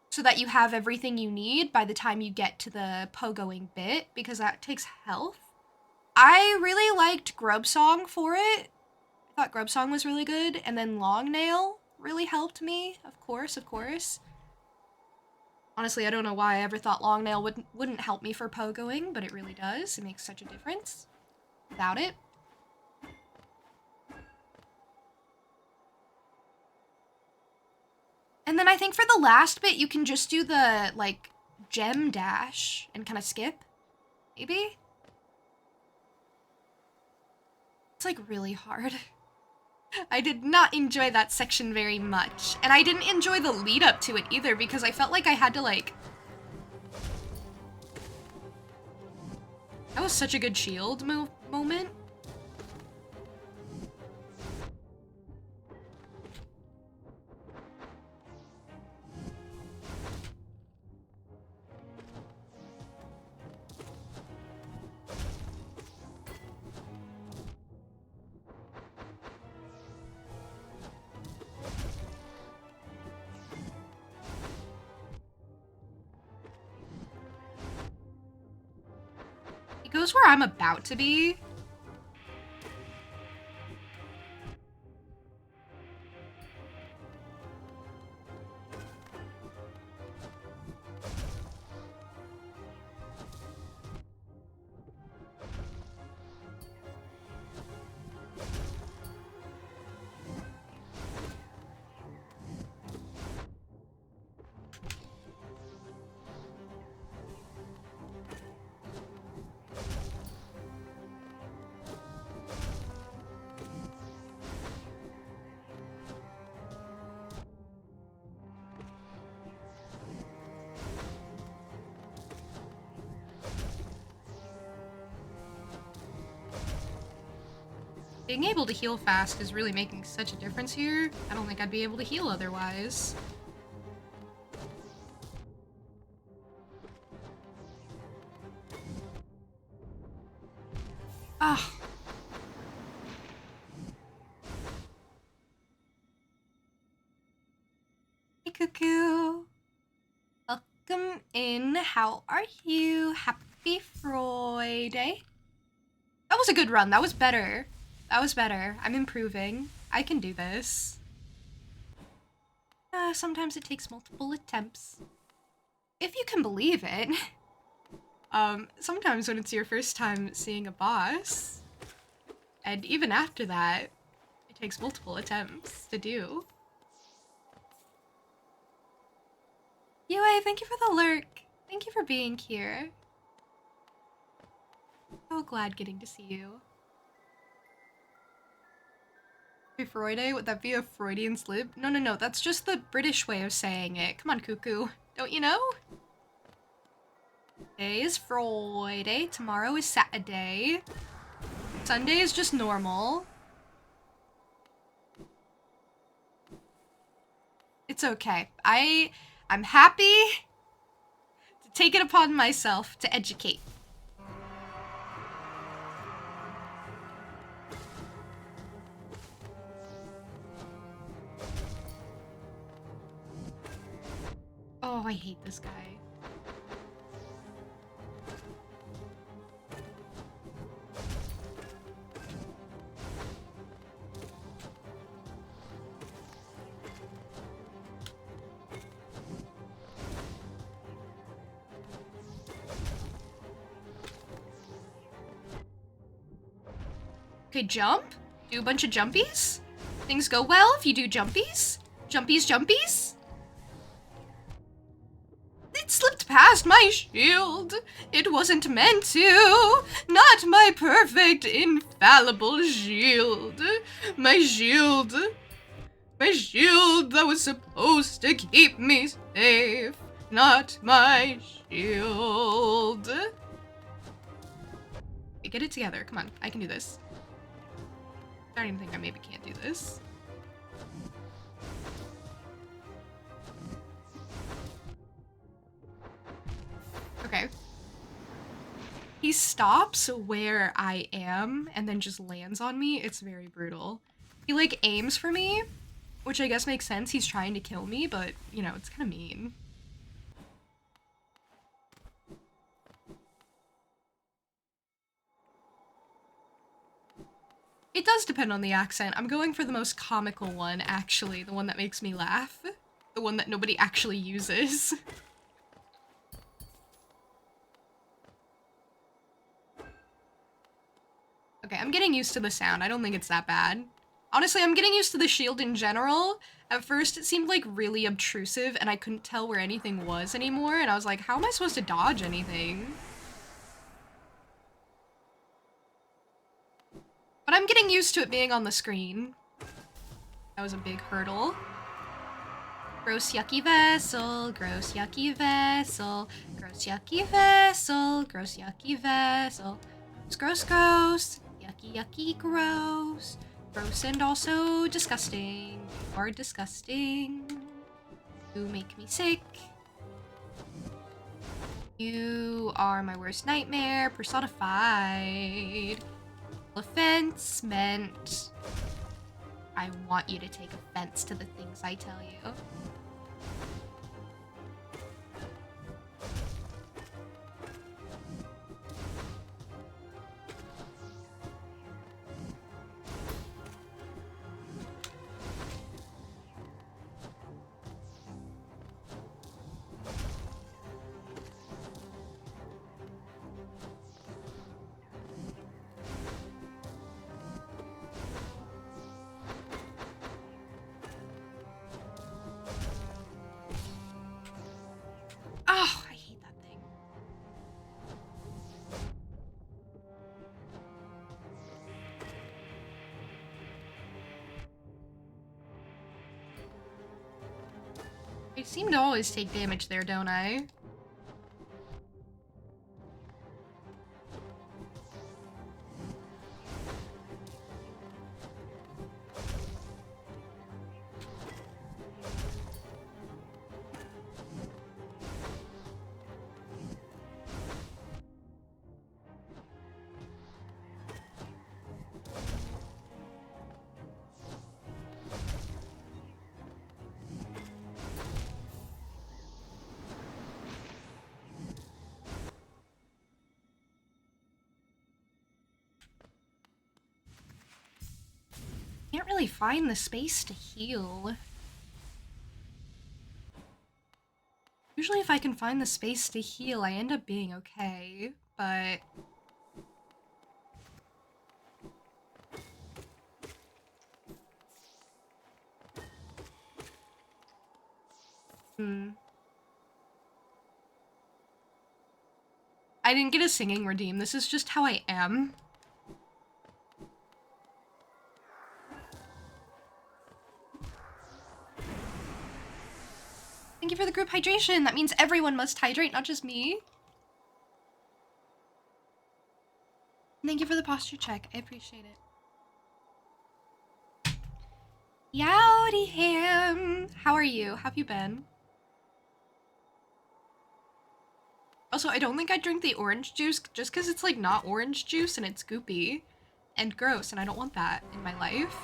so that you have everything you need by the time you get to the pogoing bit, because that takes health. I really liked Grub Song for it. I thought Grub Song was really good, and then Long Nail really helped me, of course. Honestly, I don't know why I ever thought Long Nail wouldn't help me for pogoing, but it really does. It makes such a difference without it. And then I think for the last bit, you can just do the, like, gem dash and kind of skip, maybe? It's, like, really hard. I did not enjoy that section very much. And I didn't enjoy the lead up to it either, because I felt like I had to, like... That was such a good shield moment. It goes where I'm about to be. Being able to heal fast is really making such a difference here. I don't think I'd be able to heal otherwise. Ah. Hey, Cuckoo. Welcome in. How are you? Happy Friday. That was a good run. That was better. That was better. I'm improving. I can do this. Sometimes it takes multiple attempts. If you can believe it. Sometimes when it's your first time seeing a boss, and even after that, it takes multiple attempts to do. Yue, thank you for the lurk. Thank you for being here. So glad getting to see you. Happy Friday? Would that be a Freudian slip? No, that's just the British way of saying it. Come on, cuckoo. Don't you know? Today is Friday, tomorrow is Saturday. Sunday is just normal. It's okay. I'm happy to take it upon myself to educate. Oh, I hate this guy. Okay, jump. Do a bunch of jumpies. Things go well if you do jumpies. Jumpies. It slipped past my shield. It wasn't meant to. Not my perfect, infallible shield. My shield that was supposed to keep me safe. Not my shield. Okay, get it together. Come on, I can do this. I don't even think I maybe can't do this. Okay. He stops where I am and then just lands on me. It's very brutal. He like aims for me, which I guess makes sense. He's trying to kill me, but you know, it's kind of mean. It does depend on the accent. I'm going for the most comical one, actually. The one that makes me laugh. The one that nobody actually uses. Okay, I'm getting used to the sound. I don't think it's that bad. Honestly, I'm getting used to the shield in general. At first, it seemed like really obtrusive and I couldn't tell where anything was anymore. And I was like, how am I supposed to dodge anything? But I'm getting used to it being on the screen. That was a big hurdle. Gross yucky vessel, gross yucky vessel, gross yucky vessel, gross yucky vessel. Gross, yucky, gross. Gross and also disgusting. You are disgusting. You make me sick. You are my worst nightmare personified. Offense meant I want you to take offense to the things I tell you. Oh, I hate that thing. I seem to always take damage there, don't I? Can't really find the space to heal. Usually if I can find the space to heal, I end up being okay, but... I didn't get a singing redeem. This is just how I am. Thank you for the group hydration. That means everyone must hydrate, not just me. Thank you for the posture check. I appreciate it. Yowdy ham. How are you? How have you been? Also, I don't think I'd drink the orange juice just because it's like not orange juice and it's goopy and gross, and I don't want that in my life.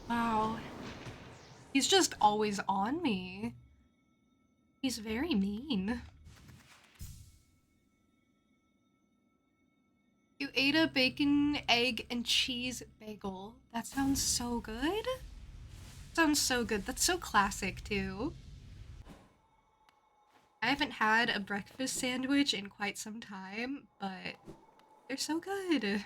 Wow. He's just always on me. He's very mean. You ate a bacon, egg, and cheese bagel. That sounds so good. Sounds so good. That's so classic, too. I haven't had a breakfast sandwich in quite some time, but they're so good.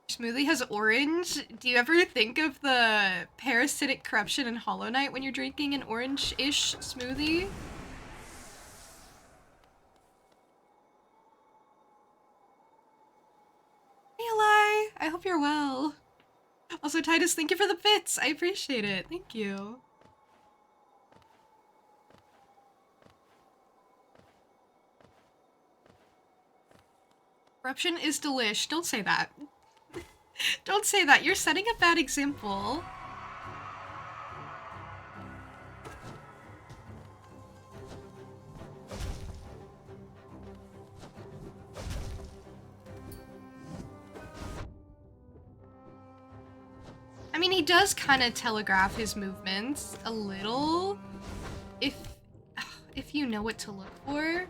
Smoothie has orange. Do you ever think of the parasitic corruption in Hollow Knight when you're drinking an orange-ish smoothie? Hey, Eli! I hope you're well. Also, Titus, thank you for the bits. I appreciate it. Thank you. Corruption is delish. Don't say that. Don't say that. You're setting a bad example. I mean, he does kind of telegraph his movements a little, if you know what to look for.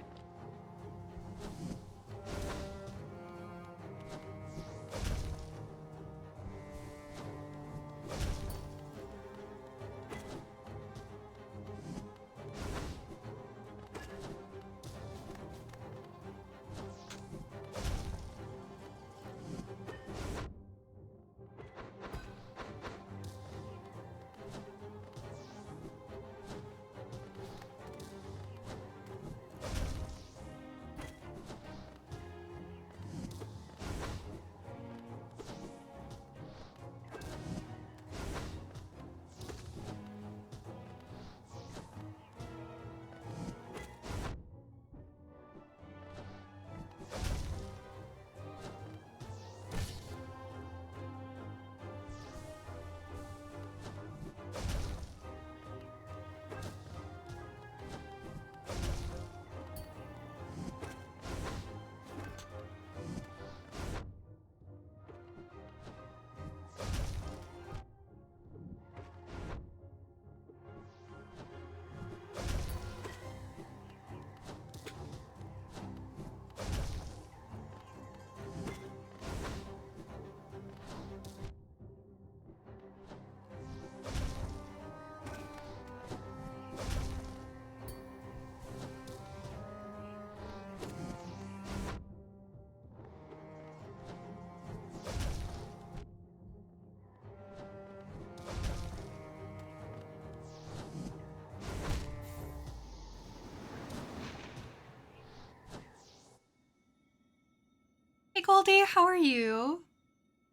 Goldie, how are you?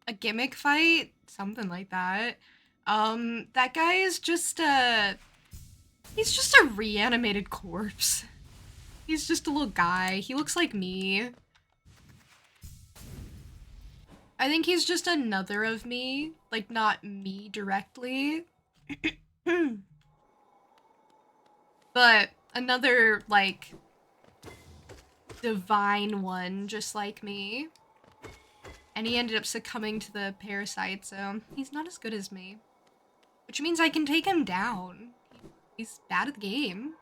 A gimmick fight? Something like that. That guy is just he's just a reanimated corpse. He's just a little guy. He looks like me. I think he's just another of me. Like, not me directly. But another, like, divine one, just like me. And he ended up succumbing to the parasite, so he's not as good as me. Which means I can take him down. He's bad at the game.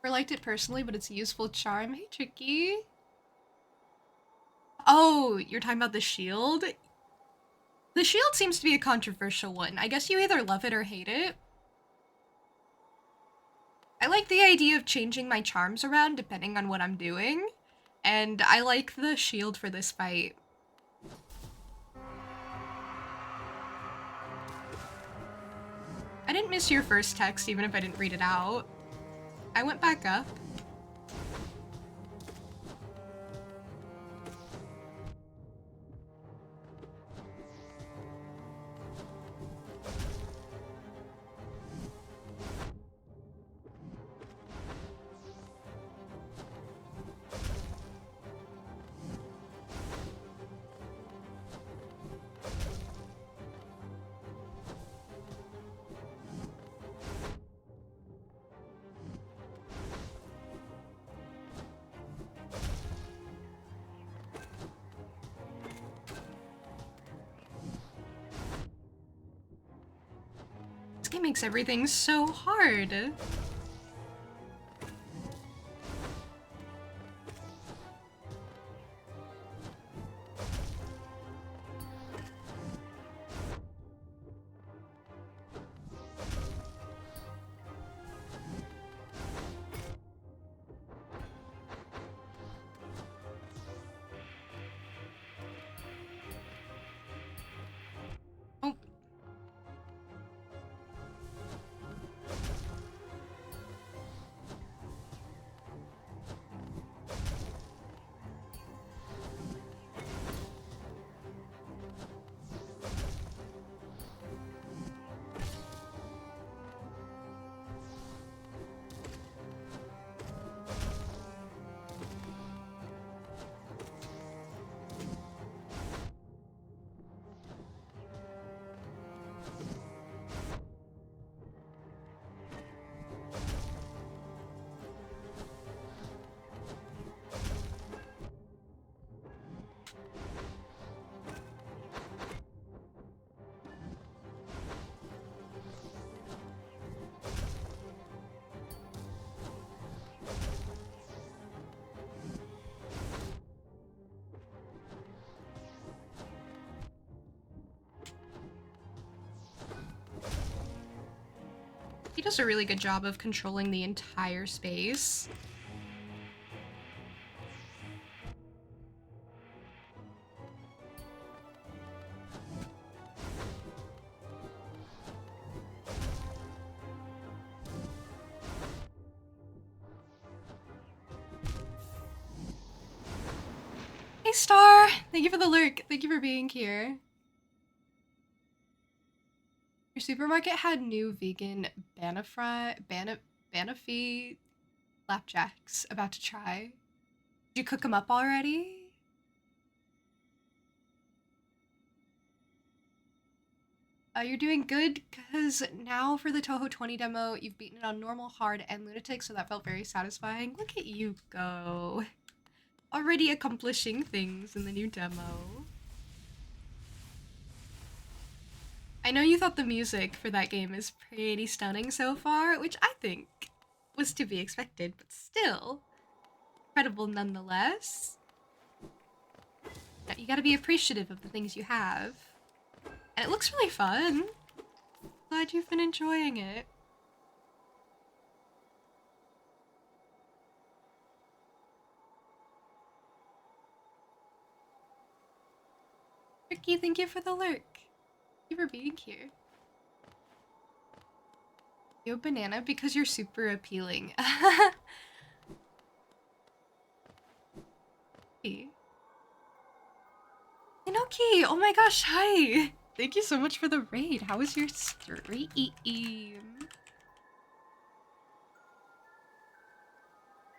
I liked it personally, but it's a useful charm. Hey, Tricky. Oh, you're talking about the shield? The shield seems to be a controversial one. I guess you either love it or hate it. I like the idea of changing my charms around depending on what I'm doing. And I like the shield for this fight. I didn't miss your first text even if I didn't read it out. I went back up. This game makes everything so hard. Oh. He does a really good job of controlling the entire space. Hey, Star! Thank you for the lurk. Thank you for being here. Your supermarket had new vegan Banafee flapjacks about to try. Did you cook them up already? You're doing good, because now for the Touhou 20 demo, you've beaten it on normal, hard, and lunatic, so that felt very satisfying. Look at you go. Already accomplishing things in the new demo. I know you thought the music for that game is pretty stunning so far, which I think was to be expected, but still incredible nonetheless. You gotta be appreciative of the things you have. And it looks really fun. Glad you've been enjoying it. Ricky, thank you for the lurk. you for being here. You a banana because you're super appealing. Hey. Inoki! Oh my gosh, hi! Thank you so much for the raid. How was your stream?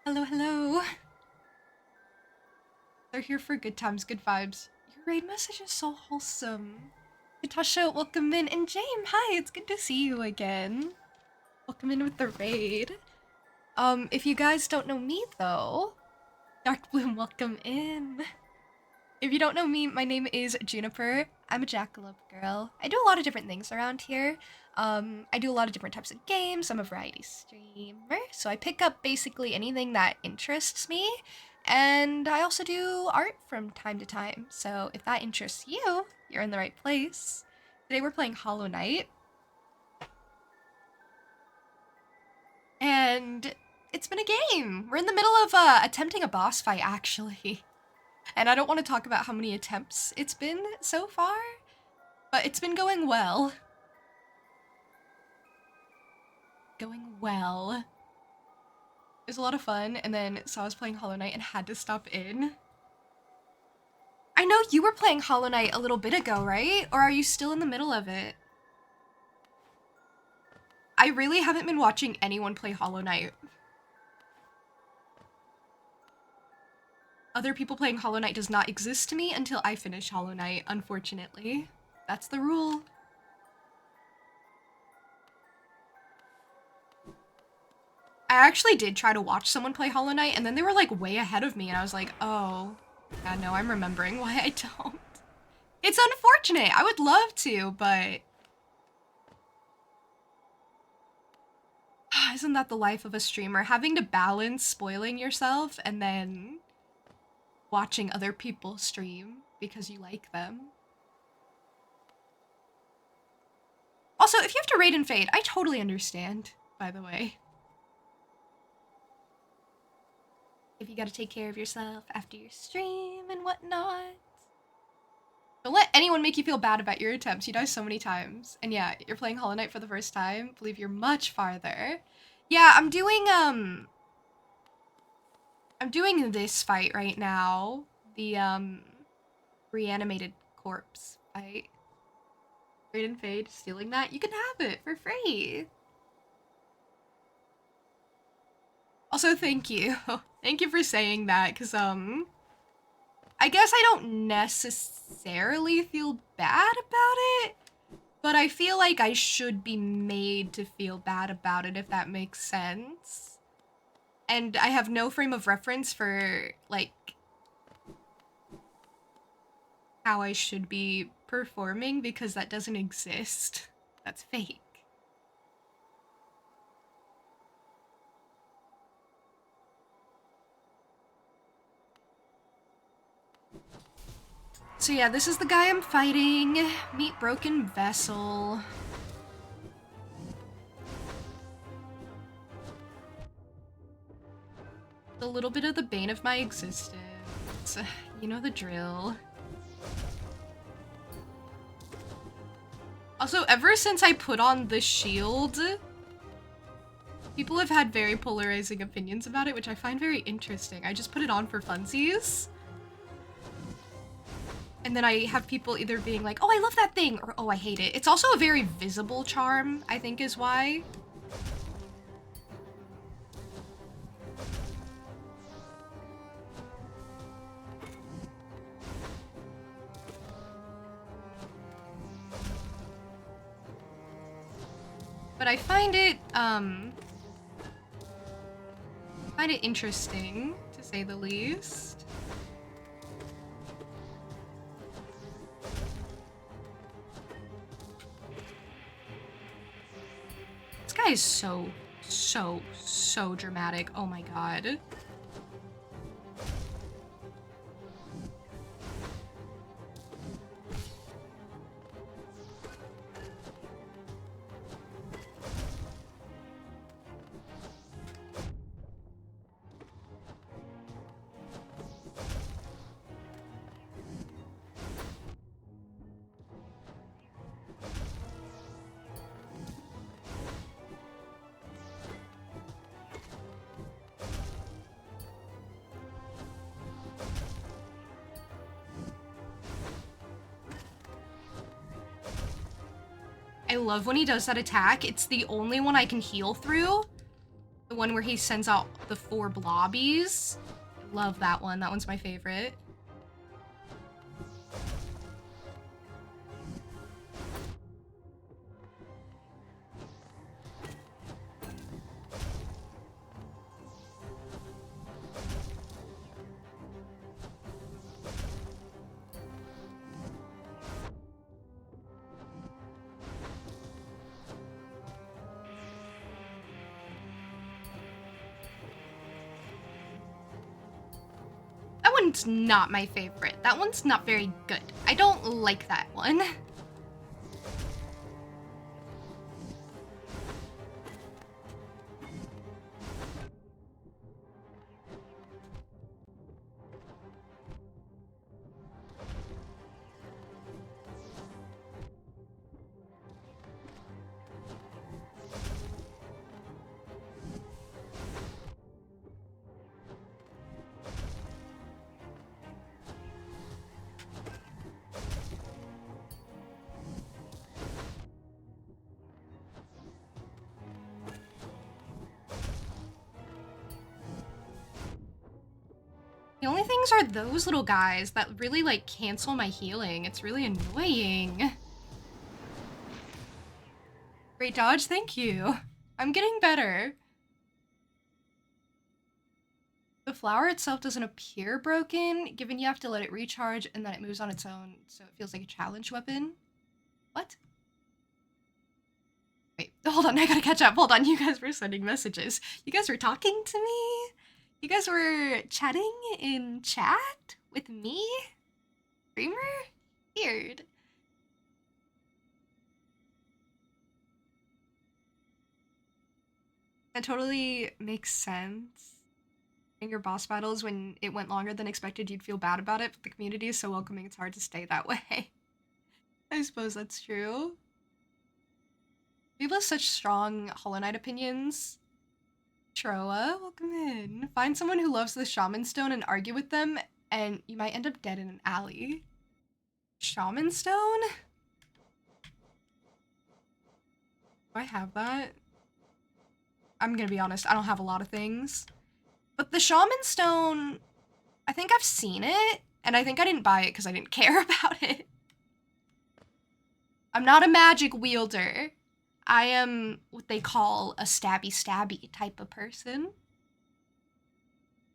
Hello, hello. They're here for good times, good vibes. Your raid message is so wholesome. Natasha, welcome in. And James, hi, it's good to see you again. Welcome in with the raid. If you guys don't know me though, Dark Bloom, welcome in. If you don't know me, my name is Juniper. I'm a Jackalope girl. I do a lot of different things around here. I do a lot of different types of games. I'm a variety streamer, so I pick up basically anything that interests me. And I also do art from time to time. So if that interests you, you're in the right place. Today we're playing Hollow Knight. And it's been a game. We're in the middle of attempting a boss fight, actually. And I don't want to talk about how many attempts it's been so far, but it's been going well. Going well. It was a lot of fun, and then saw us playing Hollow Knight and had to stop in. I know you were playing Hollow Knight a little bit ago, right? Or are you still in the middle of it? I really haven't been watching anyone play Hollow Knight. Other people playing Hollow Knight does not exist to me until I finish Hollow Knight, unfortunately. That's the rule. I actually did try to watch someone play Hollow Knight, and then they were like way ahead of me, and I was like, oh, yeah, no, I'm remembering why I don't. It's unfortunate. I would love to, but isn't that the life of a streamer? Having to balance spoiling yourself and then watching other people stream because you like them. Also, if you have to raid and fade, I totally understand, by the way. If you gotta take care of yourself after your stream and whatnot. Don't let anyone make you feel bad about your attempts. You die so many times. And yeah, you're playing Hollow Knight for the first time. I believe you're much farther. Yeah, I'm doing this fight right now. The reanimated corpse fight. Raid and fade, stealing that? You can have it for free. Also, thank you. Thank you for saying that, because I guess I don't necessarily feel bad about it, but I feel like I should be made to feel bad about it, if that makes sense. And I have no frame of reference for, like, how I should be performing, because that doesn't exist. That's fake. So yeah, this is the guy I'm fighting. Meet Broken Vessel. A little bit of the bane of my existence. You know the drill. Also, ever since I put on the shield, people have had very polarizing opinions about it, which I find very interesting. I just put it on for funsies. And then I have people either being like, oh, I love that thing, or oh, I hate it. It's also a very visible charm, I think is why. But I find it interesting, to say the least. This guy is so dramatic. Oh my god. I love when he does that attack. It's the only one I can heal through. The one where he sends out the 4 blobbies. I love that one. That one's my favorite. That one's not my favorite. That one's not very good. I don't like that one. The only things are those little guys that really, like, cancel my healing. It's really annoying. Great dodge, thank you. I'm getting better. The flower itself doesn't appear broken, given you have to let it recharge and then it moves on its own, so it feels like a challenge weapon. What? Wait, hold on, I gotta catch up. Hold on, you guys were sending messages. You guys were talking to me? You guys were chatting in chat with me? Dreamer? Weird. That totally makes sense. In your boss battles, when it went longer than expected, you'd feel bad about it, but the community is so welcoming, it's hard to stay that way. I suppose that's true. People have such strong Hollow Knight opinions. Troa, welcome in. Find someone who loves the Shaman Stone and argue with them, and you might end up dead in an alley. Shaman Stone? Do I have that? I'm gonna be honest, I don't have a lot of things. But the Shaman Stone, I think I've seen it, and I think I didn't buy it because I didn't care about it. I'm not a magic wielder. I am what they call a stabby type of person.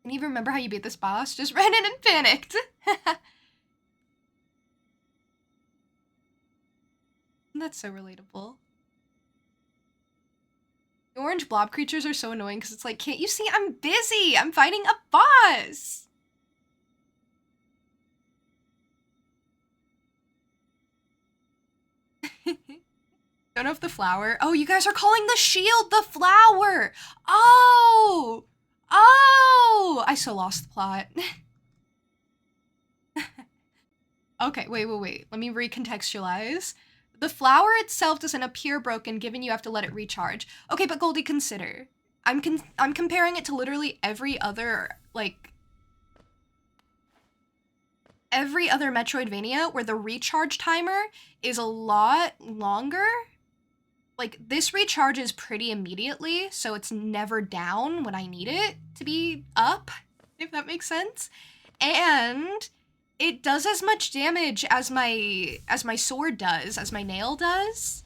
Can you even remember how you beat this boss? Just ran in and panicked. That's so relatable. The orange blob creatures are so annoying because it's like, can't you see I'm busy? I'm fighting a boss. Don't know if the flower. Oh, you guys are calling the shield the flower. Oh, I so lost the plot. Okay, wait. Let me recontextualize. The flower itself doesn't appear broken, given you have to let it recharge. Okay, but Goldie, consider. I'm comparing it to literally every other, like, every other Metroidvania where the recharge timer is a lot longer. Like, this recharges pretty immediately, so it's never down when I need it to be up, if that makes sense. And it does as much damage as my sword does, as my nail does,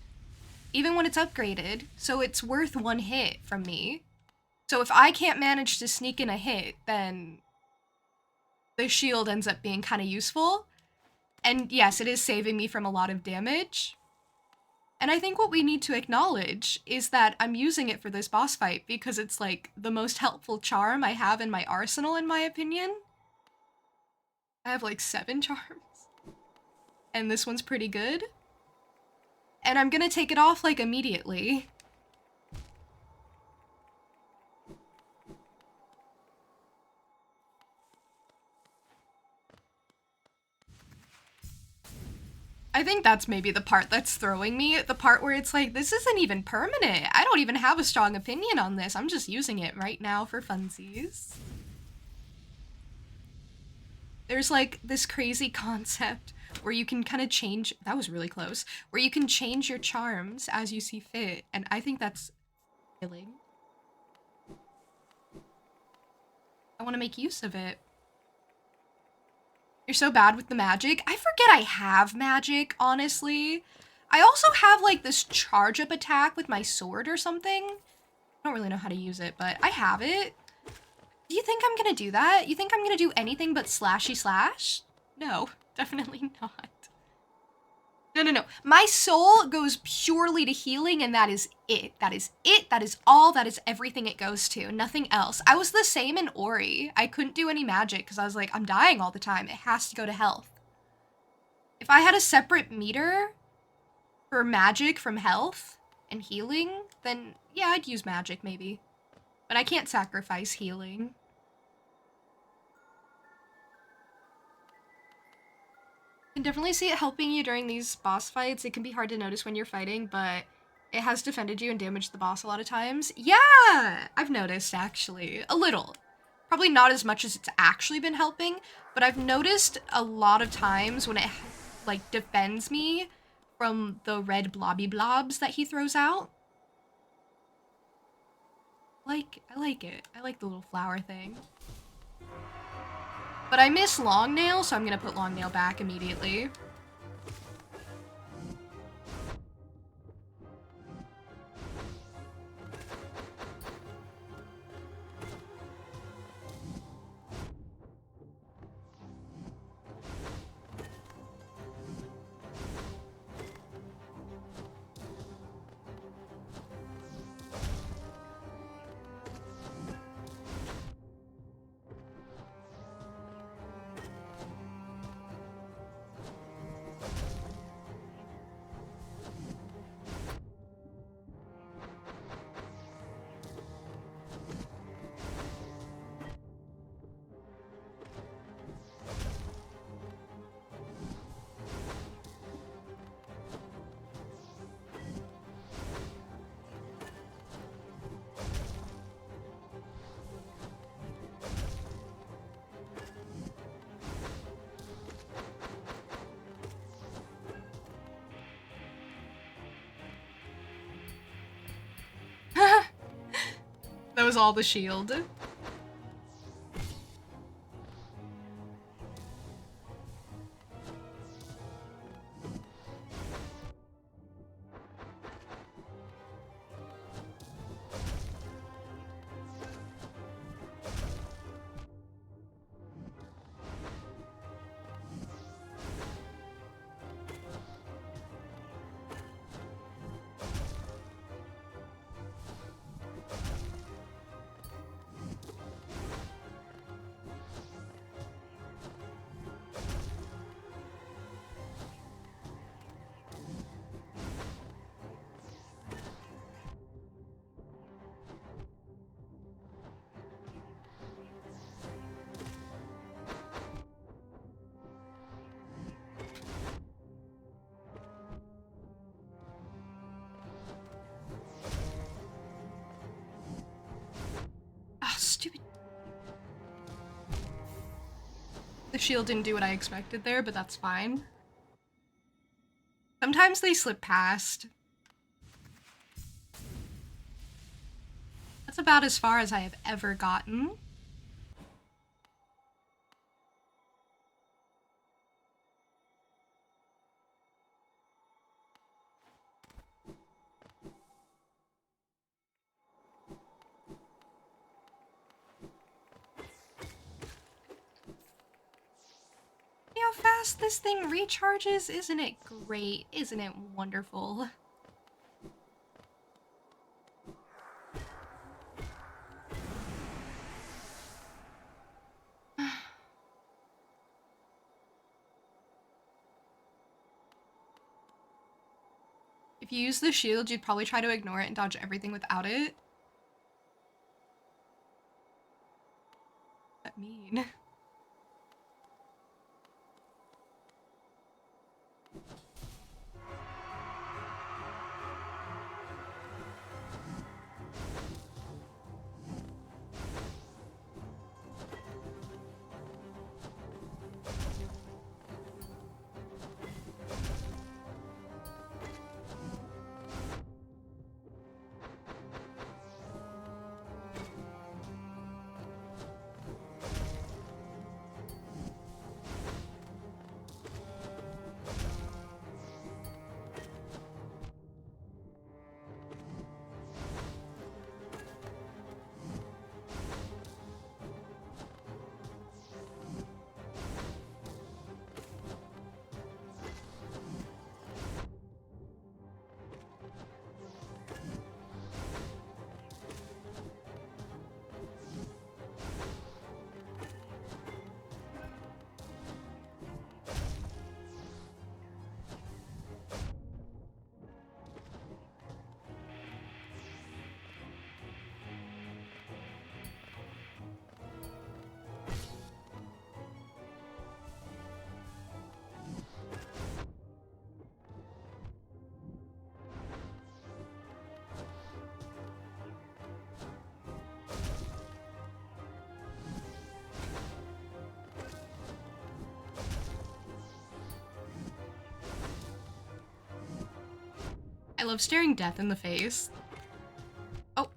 even when it's upgraded. So it's worth one hit from me. So if I can't manage to sneak in a hit, then the shield ends up being kind of useful. And yes, it is saving me from a lot of damage. And I think what we need to acknowledge is that I'm using it for this boss fight because it's like the most helpful charm I have in my arsenal, in my opinion. I have like 7 charms. And this one's pretty good. And I'm gonna take it off like immediately. I think that's maybe the part that's throwing me. The part where it's like, this isn't even permanent. I don't even have a strong opinion on this. I'm just using it right now for funsies. There's like this crazy concept where you can kind of change, that was really close, where you can change your charms as you see fit, and I think that's appealing. I want to make use of it. You're so bad with the magic. I forget I have magic, honestly. I also have like this charge up attack with my sword or something. I don't really know how to use it, but I have it. Do you think I'm gonna do that? You think I'm gonna do anything but slashy slash? No, definitely not. No. My soul goes purely to healing, and that is it. That is it. That is all. That is everything it goes to. Nothing else. I was the same in Ori. I couldn't do any magic because I was like, I'm dying all the time. It has to go to health. If I had a separate meter for magic from health and healing, then yeah, I'd use magic maybe. But I can't sacrifice healing. I can definitely see it helping you during these boss fights. It can be hard to notice when you're fighting, but it has defended you and damaged the boss a lot of times. Yeah, I've noticed actually, a little. Probably not as much as it's actually been helping, but I've noticed a lot of times when it like defends me from the red blobby blobs that he throws out. I like it. I like the little flower thing. But I miss Longnail, so I'm gonna put Longnail back immediately. That was all the shield. Stupid. The shield didn't do what I expected there, but that's fine. Sometimes they slip past. That's about as far as I have ever gotten. See how fast this thing recharges? Isn't it great? Isn't it wonderful? If you use the shield, you'd probably try to ignore it and dodge everything without it. What does that mean? love staring death in the face. Oh.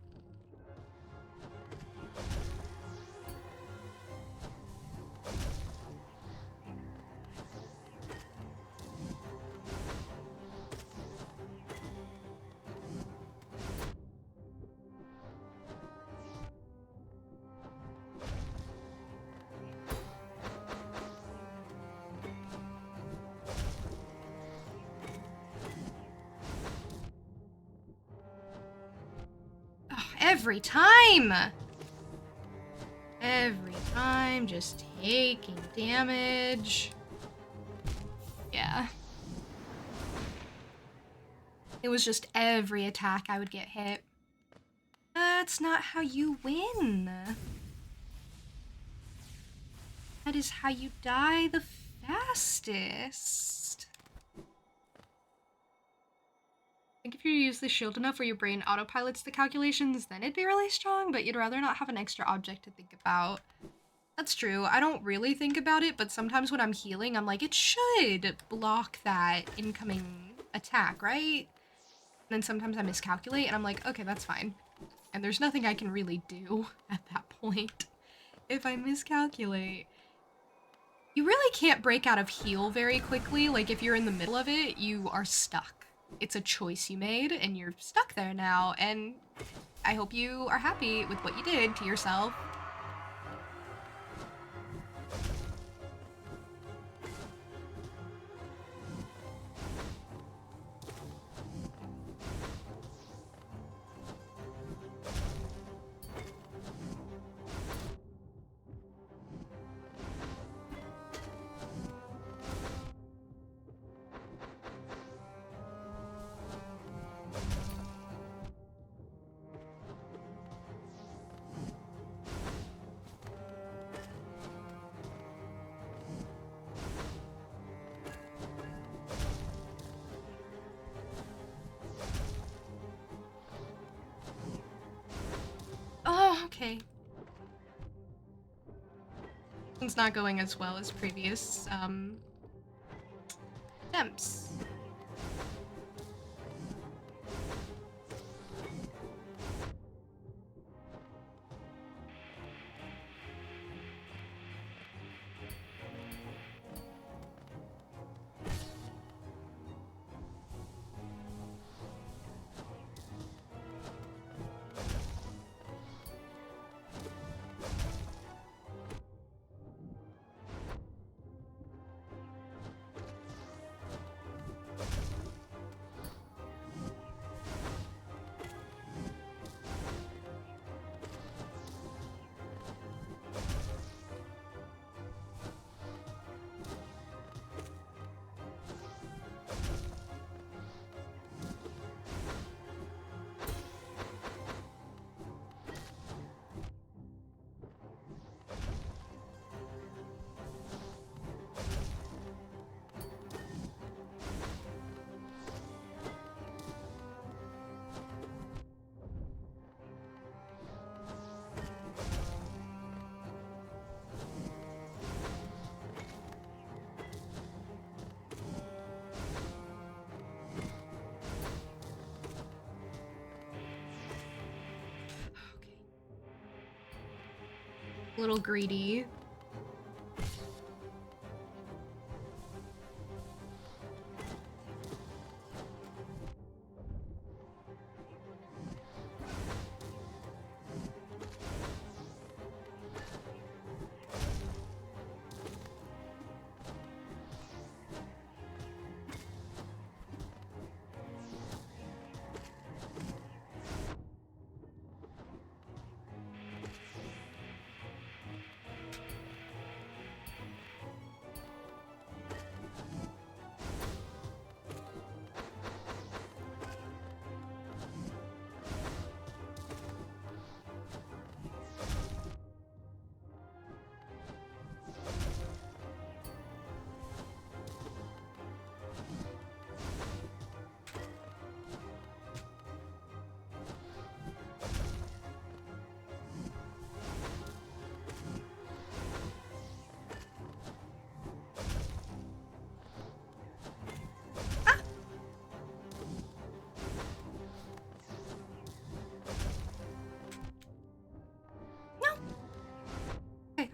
Every time! Every time, just taking damage. Yeah. It was just every attack I would get hit. That's not how you win. That is how you die the fastest. I think if you use the shield enough where your brain autopilots the calculations, then it'd be really strong, but you'd rather not have an extra object to think about. That's true. I don't really think about it, but sometimes when I'm healing, I'm like, it should block that incoming attack, right? And then sometimes I miscalculate, and I'm like, okay, that's fine. And there's nothing I can really do at that point if I miscalculate. You really can't break out of heal very quickly. Like, if you're in the middle of it, you are stuck. It's a choice you made, and you're stuck there now, and I hope you are happy with what you did to yourself. Oh, okay. It's not going as well as previous, attempts. A little greedy.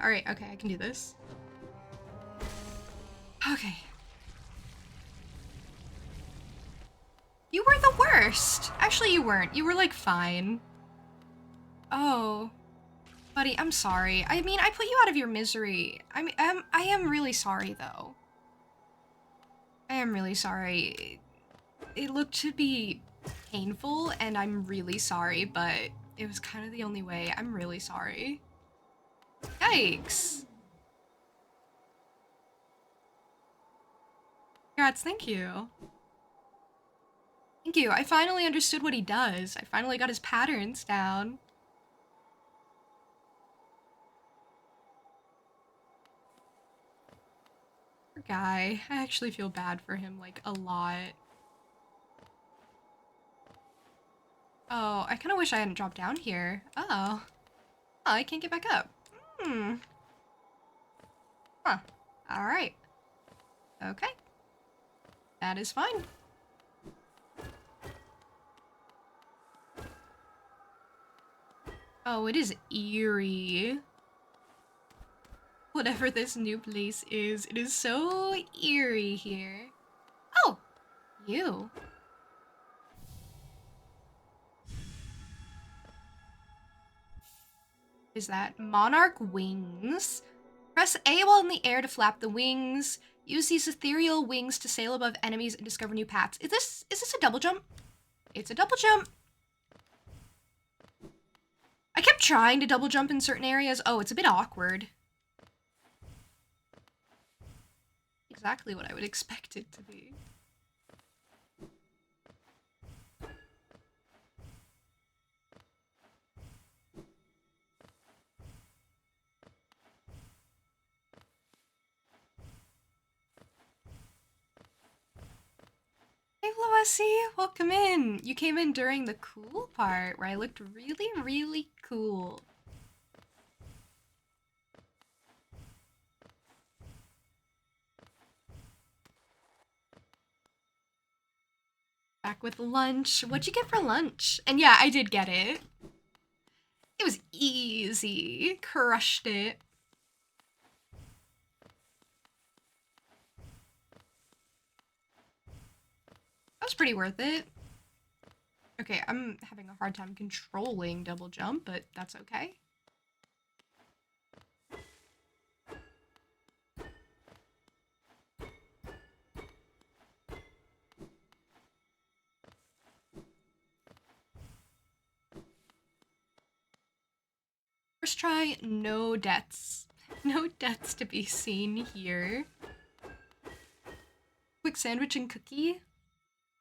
Alright, okay, I can do this. Okay. You were the worst! Actually, you weren't. You were, like, fine. Oh. Buddy, I'm sorry. I mean, I put you out of your misery. I am really sorry, though. I am really sorry. It looked to be painful, and I'm really sorry, but it was kind of the only way. I'm really sorry. Yikes. Congrats, thank you. Thank you. I finally understood what he does. I finally got his patterns down. Poor guy. I actually feel bad for him, like, a lot. Oh, I kind of wish I hadn't dropped down here. Oh. Oh, I can't get back up. Hmm. Huh. Alright. Okay. That is fine. Oh, it is eerie. Whatever this new place is, it is so eerie here. Oh! You. Is that monarch wings? Press A while in the air to flap the wings. Use these ethereal wings to sail above enemies and discover new paths. Is this a double jump? It's a double jump. I kept trying to double jump in certain areas. Oh, it's a bit awkward. Exactly what I would expect it to be. Hey, Loessy, welcome in. You came in during the cool part where I looked really, really cool. Back with lunch. What'd you get for lunch? And yeah, I did get it. It was easy. Crushed it. That was pretty worth it. Okay, I'm having a hard time controlling double jump, but that's okay. First try, no deaths. No deaths to be seen here. Quick sandwich and cookie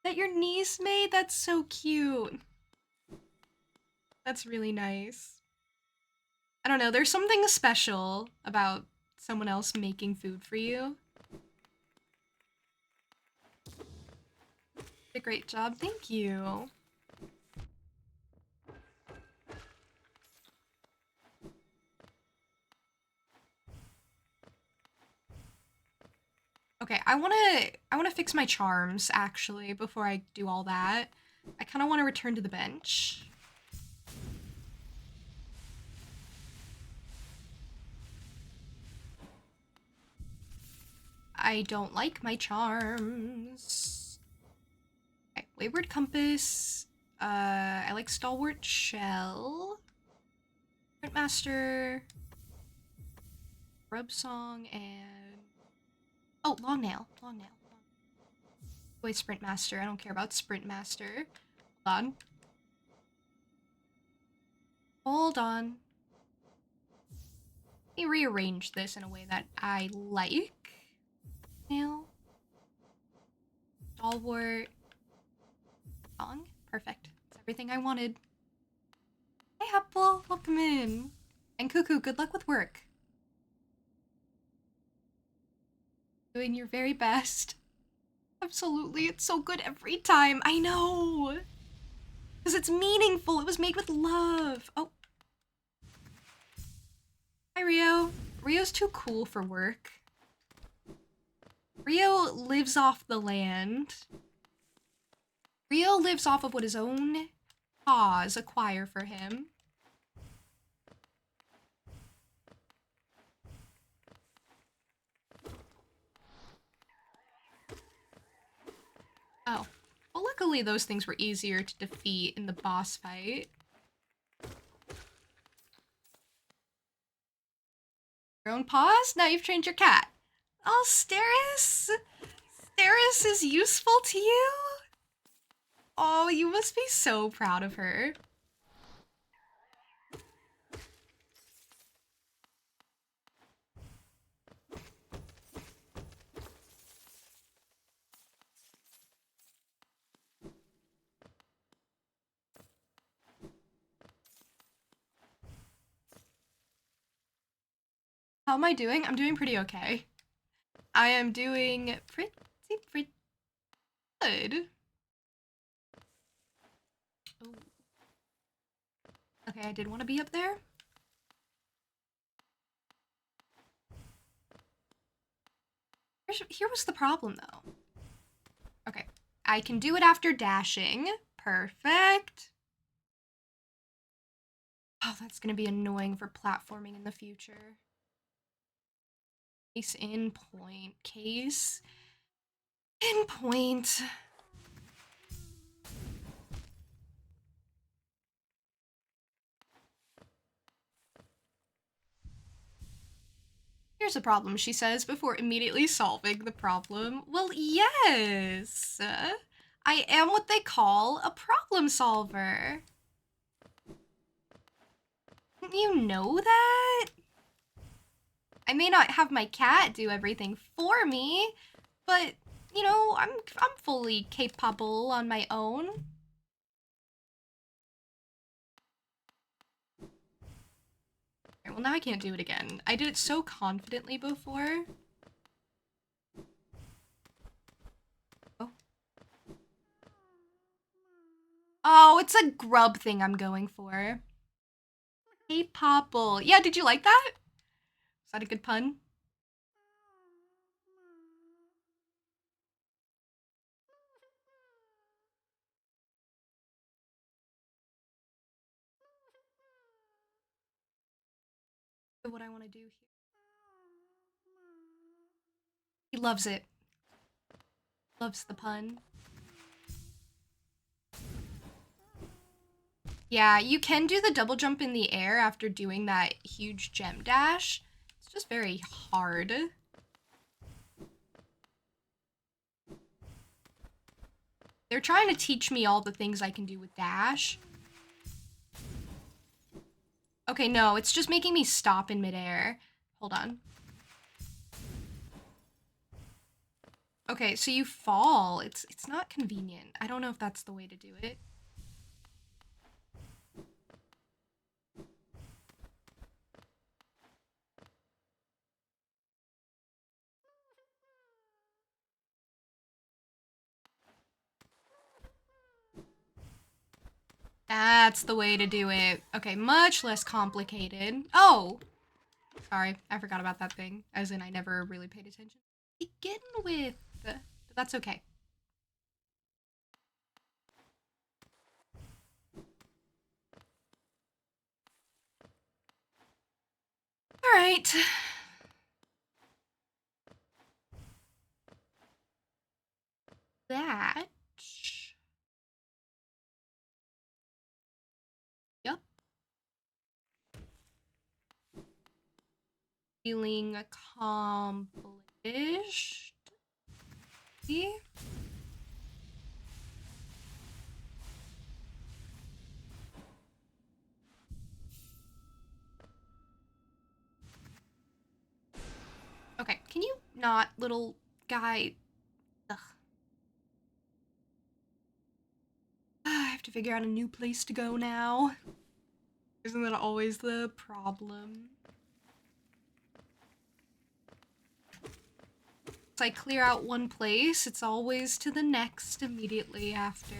that your niece made? That's so cute. That's really nice. I don't know, there's something special about someone else making food for you. Did a great job, thank you. Okay, I wanna fix my charms, actually, before I do all that. I kinda wanna return to the bench. I don't like my charms. Okay, Wayward Compass. I like Stalwart Shell. Sprintmaster. Rub Song and... Oh, Long Nail. Long Nail. Wait, Sprintmaster. I don't care about Sprintmaster. Hold on. Hold on. Let me rearrange this in a way that I like. Nail. Stalwart. Song. Perfect. That's everything I wanted. Hey, Apple. Welcome in. And Cuckoo, good luck with work. Doing your very best. Absolutely. It's so good every time. I know. Because it's meaningful. It was made with love. Oh. Hi, Rio. Rio's too cool for work. Rio lives off the land. Rio lives off of what his own paws acquire for him. luckily those things were easier to defeat in the boss fight. Your own paws? Now you've trained your cat. Oh, Steris! Steris is useful to you? Oh, you must be so proud of her. How am I doing? I'm doing pretty okay. I am doing pretty good. Ooh. Okay, I did want to be up there. Here was the problem, though. Okay, I can do it after dashing. Perfect. Oh, that's gonna be annoying for platforming in the future. Case in point. Case in point. Here's a problem, she says, before immediately solving the problem. Well, yes. I am what they call a problem solver. Didn't you know that? I may not have my cat do everything for me, but, you know, I'm fully capable on my own. Okay, well, now I can't do it again. I did it so confidently before. Oh. Oh, it's a grub thing I'm going for. Hey, Popple. Yeah, did you like that? Is that a good pun? So what I want to do here. He loves it. Loves the pun. Yeah, you can do the double jump in the air after doing that huge gem dash. It's just very hard. They're trying to teach me all the things I can do with dash. Okay, no, it's just making me stop in midair. Hold on. Okay, so you fall. It's not convenient. I don't know if that's the way to do it. That's the way to do it. Okay, much less complicated. Oh! Sorry, I forgot about that thing. As in, I never really paid attention. Begin with. But that's okay. Alright. That. Yep. Feeling accomplished. See? Okay, can you not, little guy? Ugh. I have to figure out a new place to go now. Isn't that always the problem? Once I clear out one place, it's always to the next immediately after.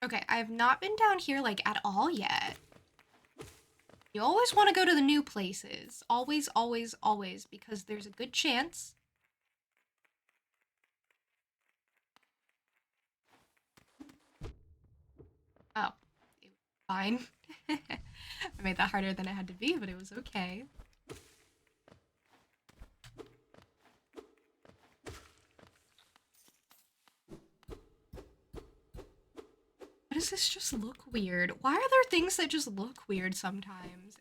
Okay, I have not been down here, like, at all yet. You always want to go to the new places. Always, always, always, because there's a good chance. Oh, fine. I made that harder than it had to be, but it was okay. Why does this just look weird? Why are there things that just look weird sometimes?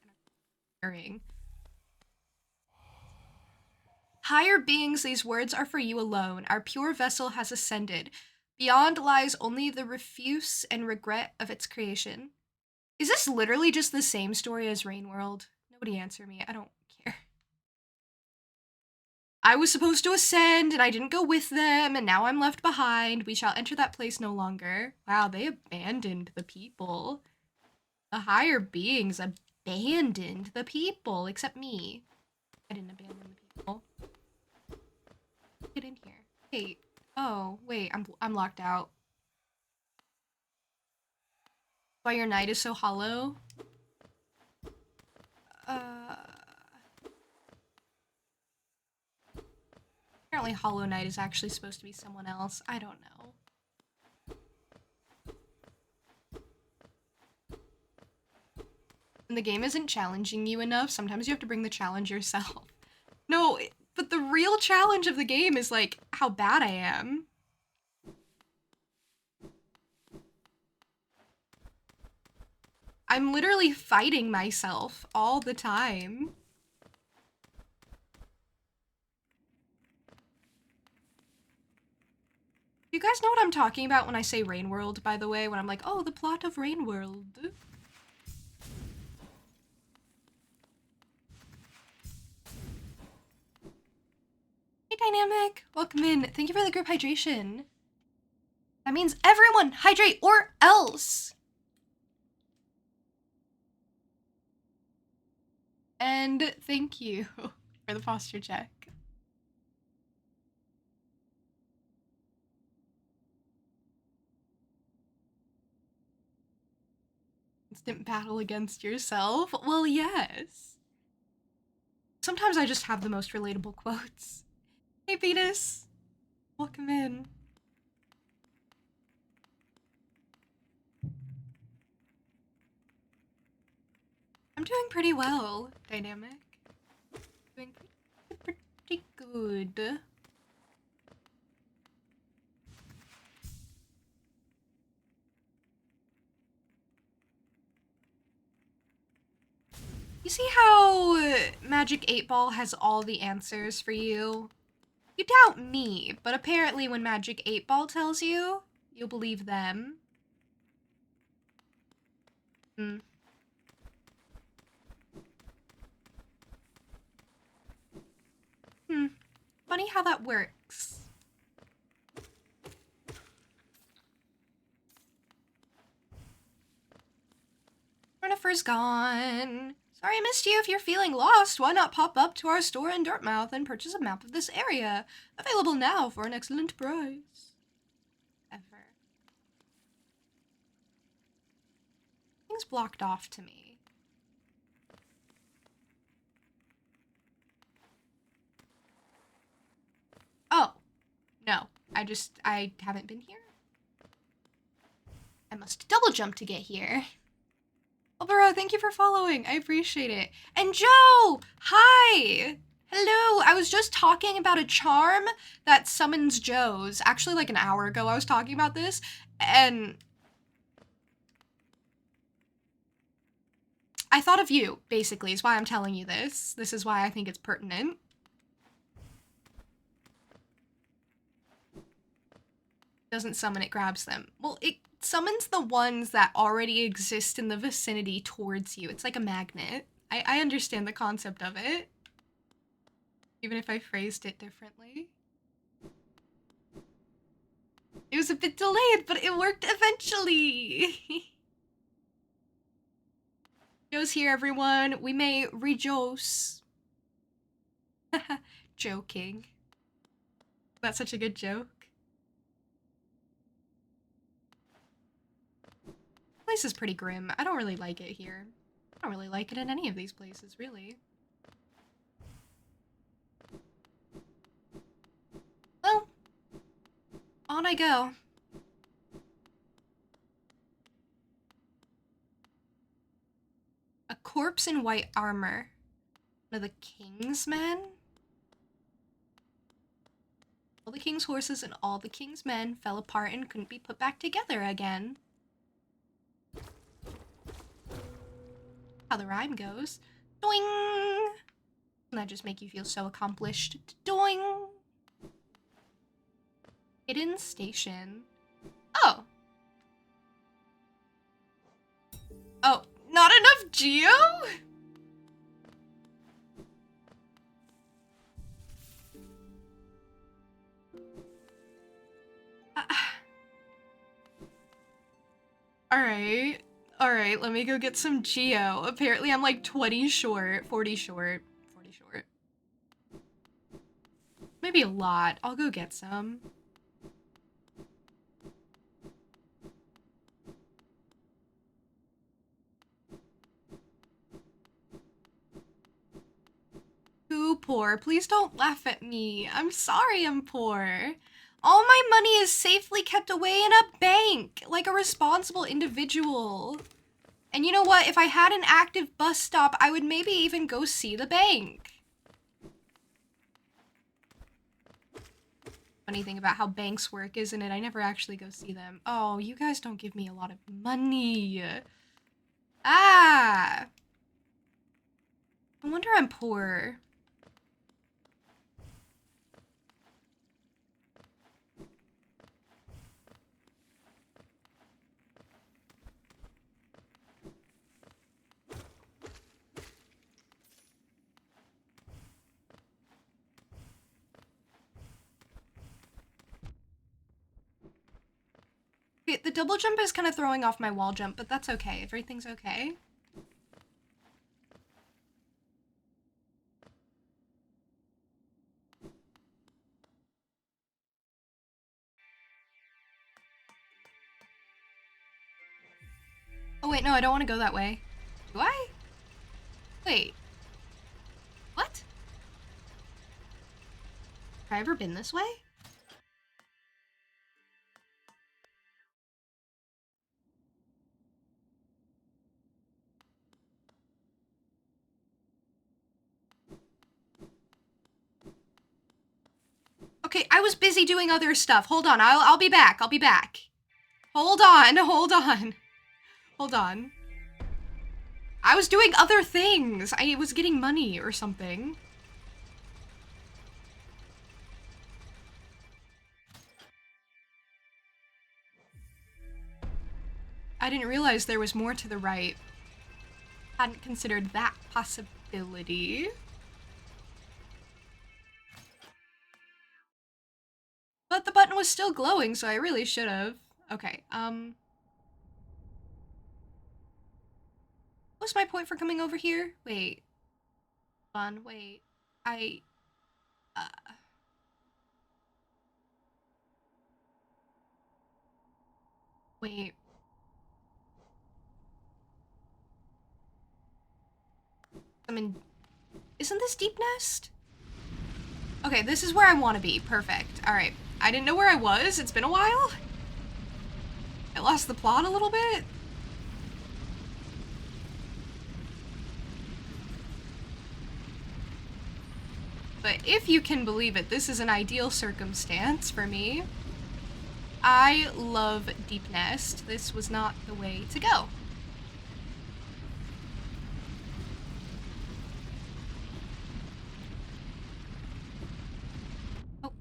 Higher beings, these words are for you alone. Our pure vessel has ascended. Beyond lies only the refuse and regret of its creation. Is this literally just the same story as Rainworld? Nobody answer me. I don't care. I was supposed to ascend and I didn't go with them, and now I'm left behind. We shall enter that place no longer. Wow, they abandoned the people. The higher beings abandoned the people, except me. I didn't abandon the people. Get in here. Hey. Oh, wait, I'm locked out. Why your night is so hollow? Apparently Hollow Knight is actually supposed to be someone else. I don't know. When the game isn't challenging you enough, sometimes you have to bring the challenge yourself. No, but the real challenge of the game is, like, how bad I am. I'm literally fighting myself all the time. You guys know what I'm talking about when I say Rainworld, by the way? When I'm like, oh, the plot of Rainworld. Hey, Dynamic. Welcome in. Thank you for the group hydration. That means everyone hydrate or else. And thank you for the posture check. Instant battle against yourself? Well, yes. Sometimes I just have the most relatable quotes. Hey, Venus. Welcome in. I'm doing pretty well, Dynamic. Doing pretty good. You see how Magic 8 Ball has all the answers for you? You doubt me, but apparently when Magic 8 Ball tells you, you'll believe them. Funny how that works. Rennifer's gone. Sorry I missed you. If you're feeling lost, why not pop up to our store in Dartmouth and purchase a map of this area? Available now for an excellent price. Ever. Things blocked off to me. Oh. No. I haven't been here. I must double jump to get here. Albero, thank you for following. I appreciate it. And Joe! Hi! Hello! I was just talking about a charm that summons Joes. Actually, like an hour ago I was talking about this, and I thought of you, basically, is why I'm telling you this. This is why I think it's pertinent. Doesn't summon, it grabs them. Well, it summons the ones that already exist in the vicinity towards you. It's like a magnet. I understand the concept of it. Even if I phrased it differently. It was a bit delayed, but it worked eventually. Joe's here, everyone. We may rejoice. Joking. That's such a good joke. Place is pretty grim. I don't really like it here. I don't really like it in any of these places, really. Well, on I go. corpse in white armor. One of the king's men? All the king's horses and all the king's men fell apart and couldn't be put back together again. How the rhyme goes. Doing! Doesn't that just make you feel so accomplished? Doing! Hidden station. Oh! Oh, not enough geo? Alright, let me go get some geo. Apparently I'm like 20 short, 40 short, 40 short. Maybe a lot. I'll go get some. Too poor. Please don't laugh at me. I'm sorry I'm poor. All my money is safely kept away in a bank, like a responsible individual. And you know what? If I had an active bus stop, I would maybe even go see the bank. Funny thing about how banks work, isn't it? I never actually go see them. Oh, you guys don't give me a lot of money. Ah! No wonder I'm poor. The double jump is kind of throwing off my wall jump, but that's okay. Everything's okay. Oh wait, no, I don't want to go that way. Do I? Wait. What? Have I ever been this way? Okay, I was busy doing other stuff. Hold on, I'll be back. I'll be back. Hold on, hold on. Hold on. I was doing other things. I was getting money or something. I didn't realize there was more to the right. Hadn't considered that possibility. But the button was still glowing, so I really should have. Okay, what's my point for coming over here? Wait. Hold on, wait. Wait. Isn't this Deep Nest? Okay, this is where I want to be. Perfect. Alright. I didn't know where I was. It's been a while. I lost the plot a little bit. But if you can believe it, this is an ideal circumstance for me. I love Deep Nest. This was not the way to go. Oh.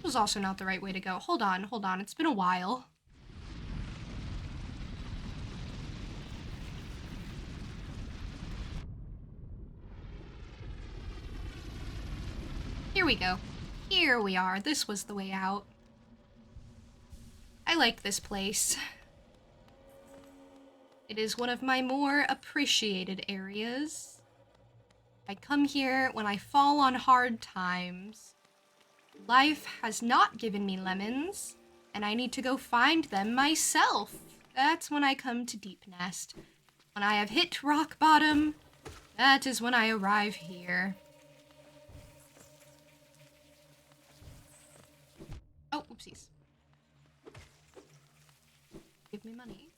Was also not the right way to go. Hold on. It's been a while. Here we go. Here we are. This was the way out. I like this place. It is one of my more appreciated areas. I come here when I fall on hard times. Life has not given me lemons, and I need to go find them myself. That's when I come to Deep Nest. When I have hit rock bottom, that is when I arrive here. Oh, oopsies. Give me money.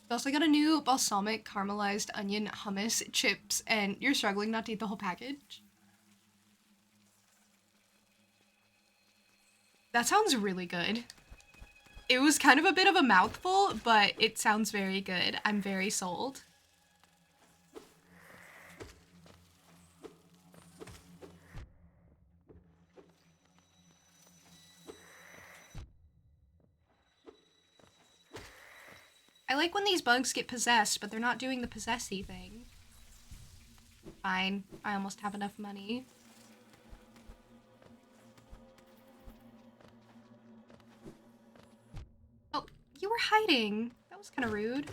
I also got a new balsamic caramelized onion hummus chips, and you're struggling not to eat the whole package? That sounds really good. It was kind of a bit of a mouthful, but it sounds very good. I'm very sold. I like when these bugs get possessed, but they're not doing the possessy thing. Fine, I almost have enough money. Oh, you were hiding. That was kind of rude.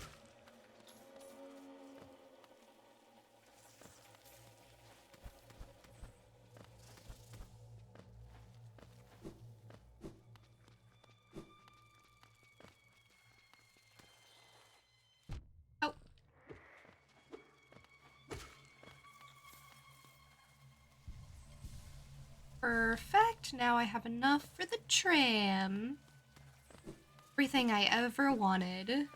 Oh. Perfect. Now I have enough for the tram. Everything I ever wanted.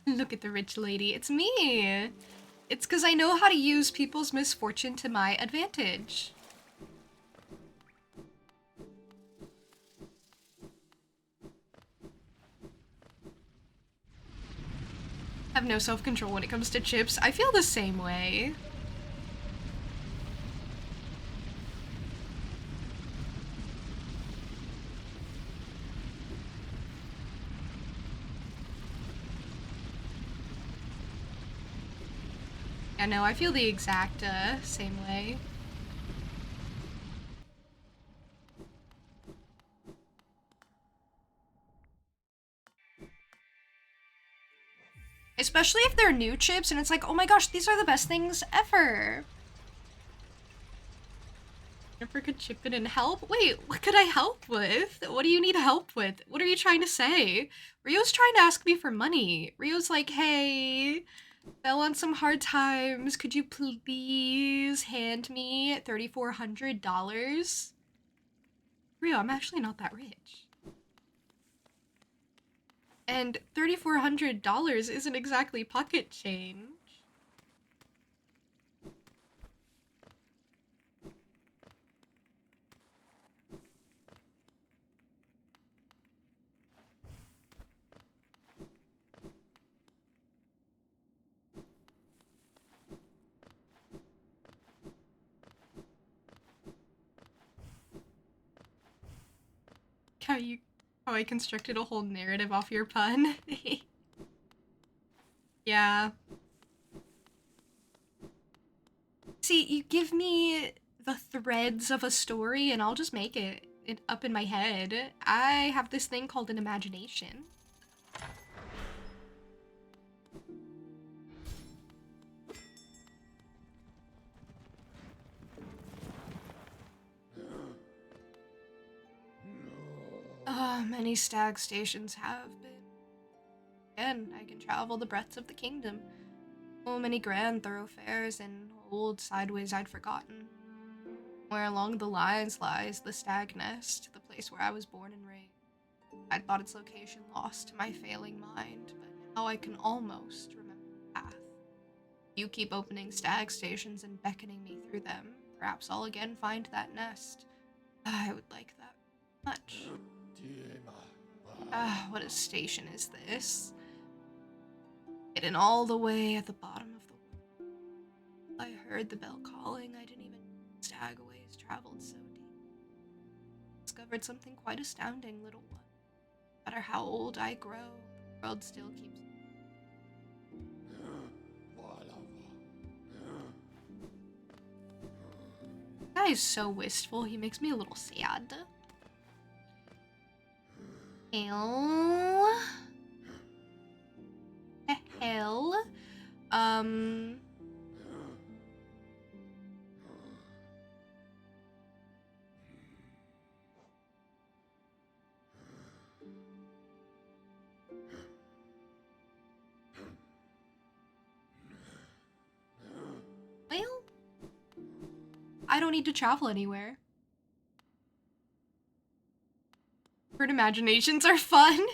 Look at the rich lady. It's me. It's because I know how to use people's misfortune to my advantage. I have no self-control when it comes to chips. I feel the same way. Yeah, no, I feel the exact same way. Especially if they're new chips and it's like, oh my gosh, these are the best things ever. Jennifer could chip in and help? Wait, what could I help with? What do you need help with? What are you trying to say? Rio's trying to ask me for money. Rio's like, hey, fell on some hard times. Could you please hand me $3,400? Rio, I'm actually not that rich. And $3,400 isn't exactly pocket change. How I constructed a whole narrative off your pun. Yeah. See, you give me the threads of a story and I'll just make it up in my head. I have this thing called an imagination. Many stag stations have been. Again, I can travel the breadths of the kingdom. So many grand thoroughfares and old sideways I'd forgotten. Where along the lines lies the stag nest, the place where I was born and raised. I'd thought its location lost to my failing mind, but now I can almost remember the path. You keep opening stag stations and beckoning me through them. Perhaps I'll again find that nest. I would like that much. What a station is this? Hidden all the way at the bottom of the world. I heard the bell calling. I didn't even know stagways traveled so deep. Discovered something quite astounding, little one. No matter how old I grow, the world still keeps. That guy is so wistful, he makes me a little sad. hell? The hell? Well, I don't need to travel anywhere. Bird imaginations are fun.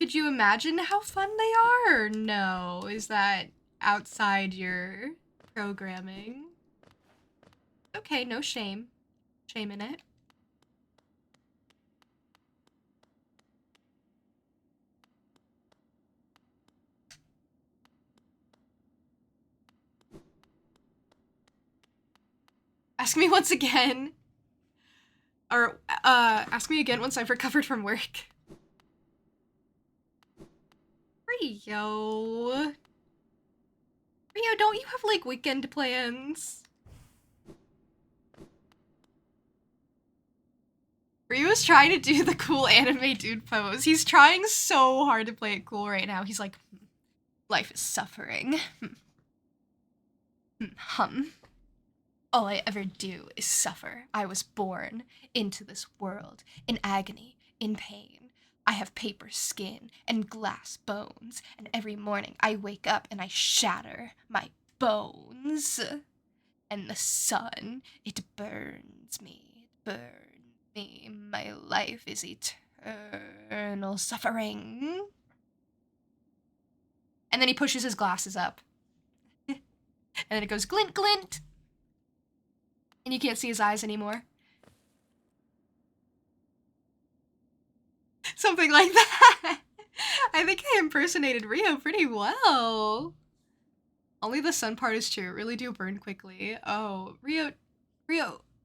Could you imagine how fun they are, or no? Is that outside your programming? Okay, no shame. Shame in it. Ask me once again. Or, ask me again once I've recovered from work. Rio. Rio, don't you have, like, weekend plans? Rio's trying to do the cool anime dude pose. He's trying so hard to play it cool right now. He's like, life is suffering. All I ever do is suffer. I was born into this world in agony, in pain. I have paper skin and glass bones, and every morning I wake up and I shatter my bones. And the sun, it burns me, it burns me. My life is eternal suffering. And then he pushes his glasses up. And then it goes glint, glint. And you can't see his eyes anymore. Something like that. I think I impersonated Rio pretty well. Only the sun part is true. Really do burn quickly. Oh, Rio,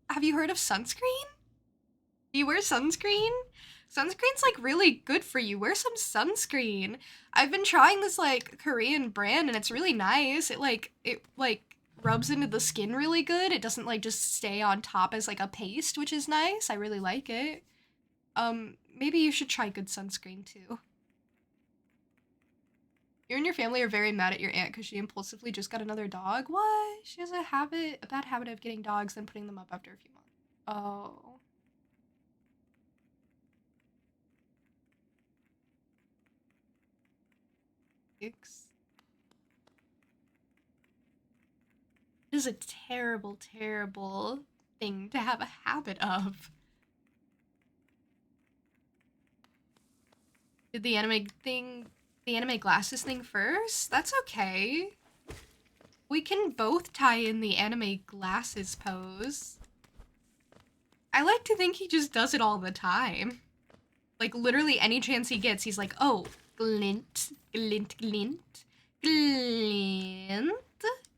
have you heard of sunscreen? Do you wear sunscreen? Sunscreen's like really good for you. Wear some sunscreen. I've been trying this like Korean brand and it's really nice. It rubs into the skin really good. It doesn't like just stay on top as like a paste, which is nice. I really like it. Maybe you should try good sunscreen too. You and your family are very mad at your aunt because she impulsively just got another dog. What? She has a bad habit of getting dogs and putting them up after a few months. Oh. Yikes. It is a terrible, terrible thing to have a habit of. Did the anime glasses thing first? That's okay. We can both tie in the anime glasses pose. I like to think he just does it all the time. Like, literally any chance he gets, he's like, oh, glint, glint, glint, glint,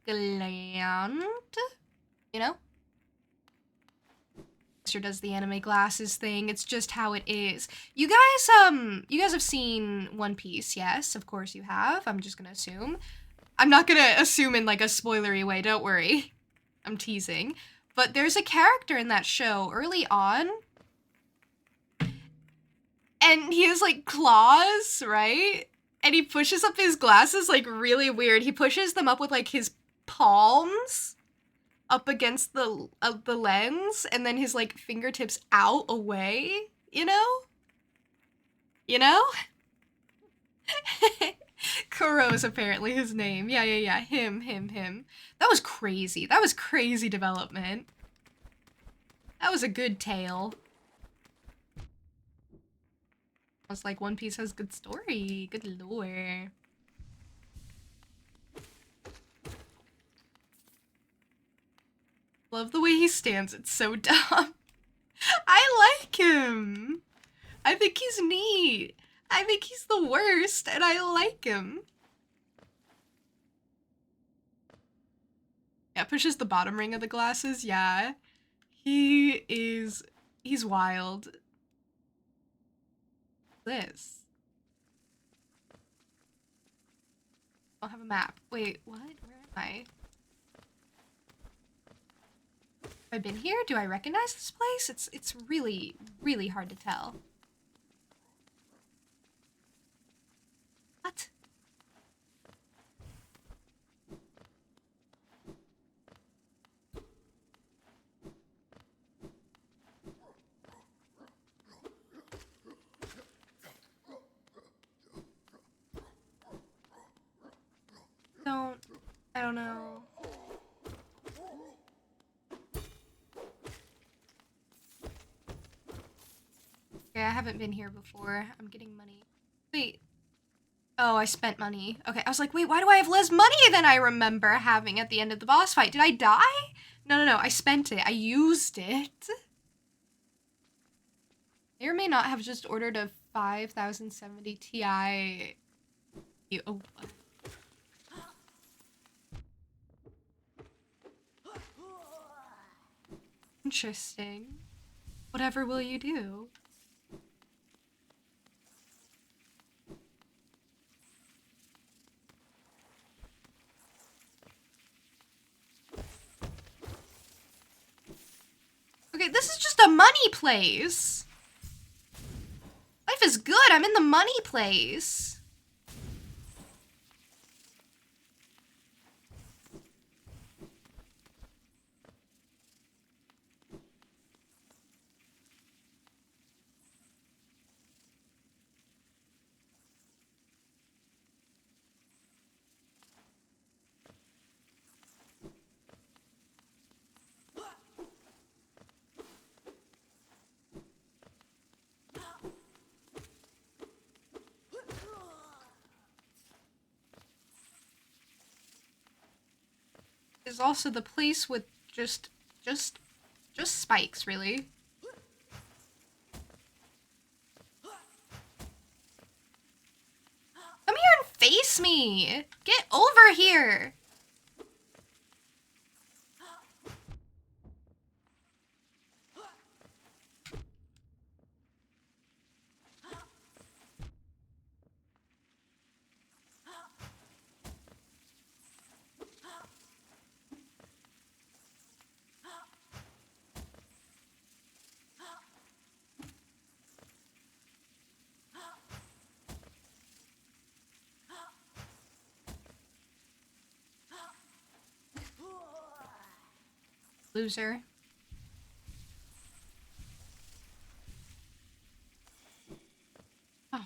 glint. You know? Sure does the anime glasses thing. It's just how it is. You guys have seen One Piece, yes? Of course you have. I'm just gonna assume. I'm not gonna assume in like a spoilery way, don't worry. I'm teasing. But there's a character in that show early on. And he has like claws, right? And he pushes up his glasses like really weird. He pushes them up with like his palms up against the lens, and then his like fingertips out away, you know? You know? Kuro is apparently his name. Yeah. Him. That was crazy. That was crazy development. That was a good tale. I was like, One Piece has good story, good lore. Love the way he stands. It's so dumb. I like him. I think he's neat. I think he's the worst, and I like him. Yeah, pushes the bottom ring of the glasses. Yeah. He's wild. This. I'll have a map. Wait, what? Where am I? Have I been here? Do I recognize this place? It's really, really hard to tell. haven't been here before. I'm getting money. Wait. Oh, I spent money. Okay, I was like, wait, why do I have less money than I remember having at the end of the boss fight? Did I die? No, I spent it. I used it. May or may not have just ordered a 5070 Ti. Oh, what? Interesting. Whatever will you do? Okay, this is just a money place. Life is good. I'm in the money place. Is also the place with just spikes, really. Come here and face me! Get over here! Loser. Oh.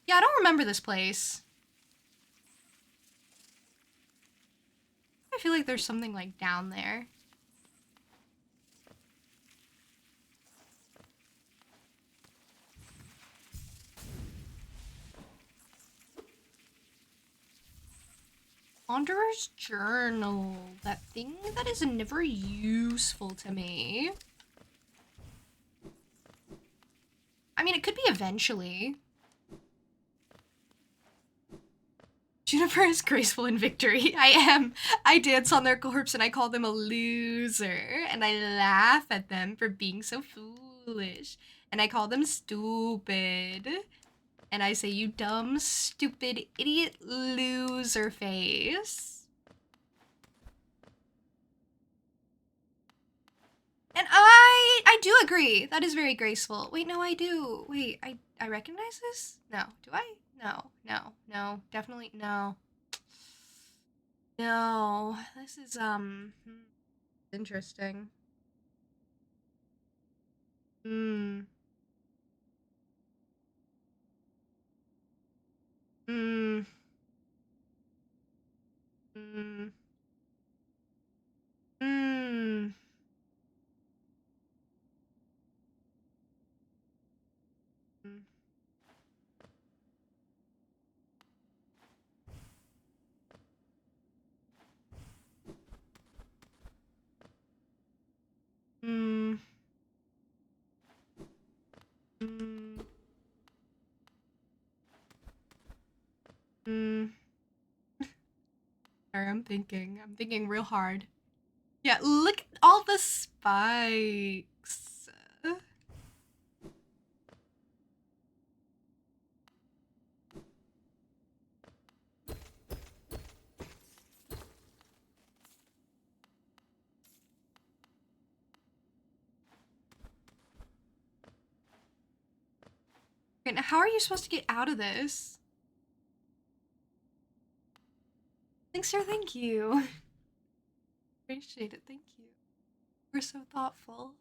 Yeah, I don't remember this place. I feel like there's something like down there. Wanderer's Journal. That thing that is never useful to me. I mean, it could be eventually. Juniper is graceful in victory. I am. I dance on their corpse and I call them a loser. And I laugh at them for being so foolish. And I call them stupid. And I say, you dumb, stupid, idiot, loser face. And I do agree. That is very graceful. Wait, no, I do. Wait, I recognize this? No. Do I? No. Definitely no. No. This is, interesting. Hmm. Hmm. Hmm. Hmm. Hmm. Hmm. Hmm. Sorry, I'm thinking. I'm thinking real hard. Yeah, look at all the spikes. Okay, now how are you supposed to get out of this? Thanks, sir. Thank you. Appreciate it. Thank you. We're so thoughtful.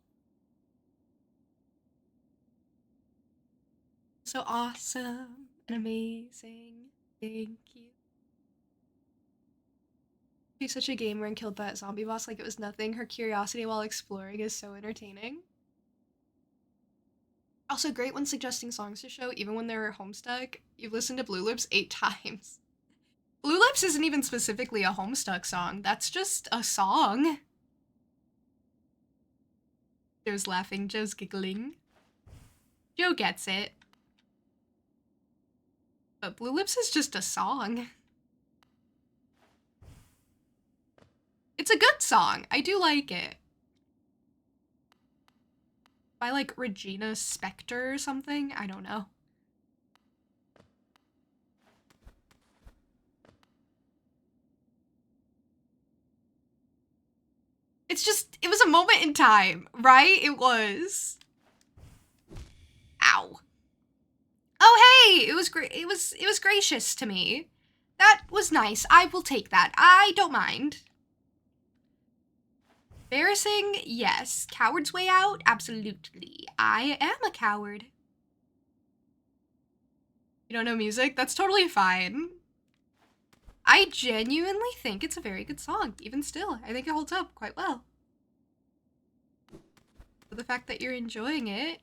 So awesome and amazing. Thank you. She's such a gamer and killed that zombie boss like it was nothing. Her curiosity while exploring is so entertaining. Also great when suggesting songs to show, even when they're homestuck. You've listened to Blue Lips 8 times. Blue Lips isn't even specifically a homestuck song. That's just a song. Joe's laughing. Joe's giggling. Joe gets it. But Blue Lips is just a song. It's a good song. I do like it. By like Regina Spektor or something? I don't know. It's just, it was a moment in time, right? It was. Ow. Oh, hey, it was great. It was gracious to me. That was nice. I will take that. I don't mind. Embarrassing? Yes. Coward's way out? Absolutely. I am a coward. You don't know music? That's totally fine. I genuinely think it's a very good song, even still. I think it holds up quite well. But the fact that you're enjoying it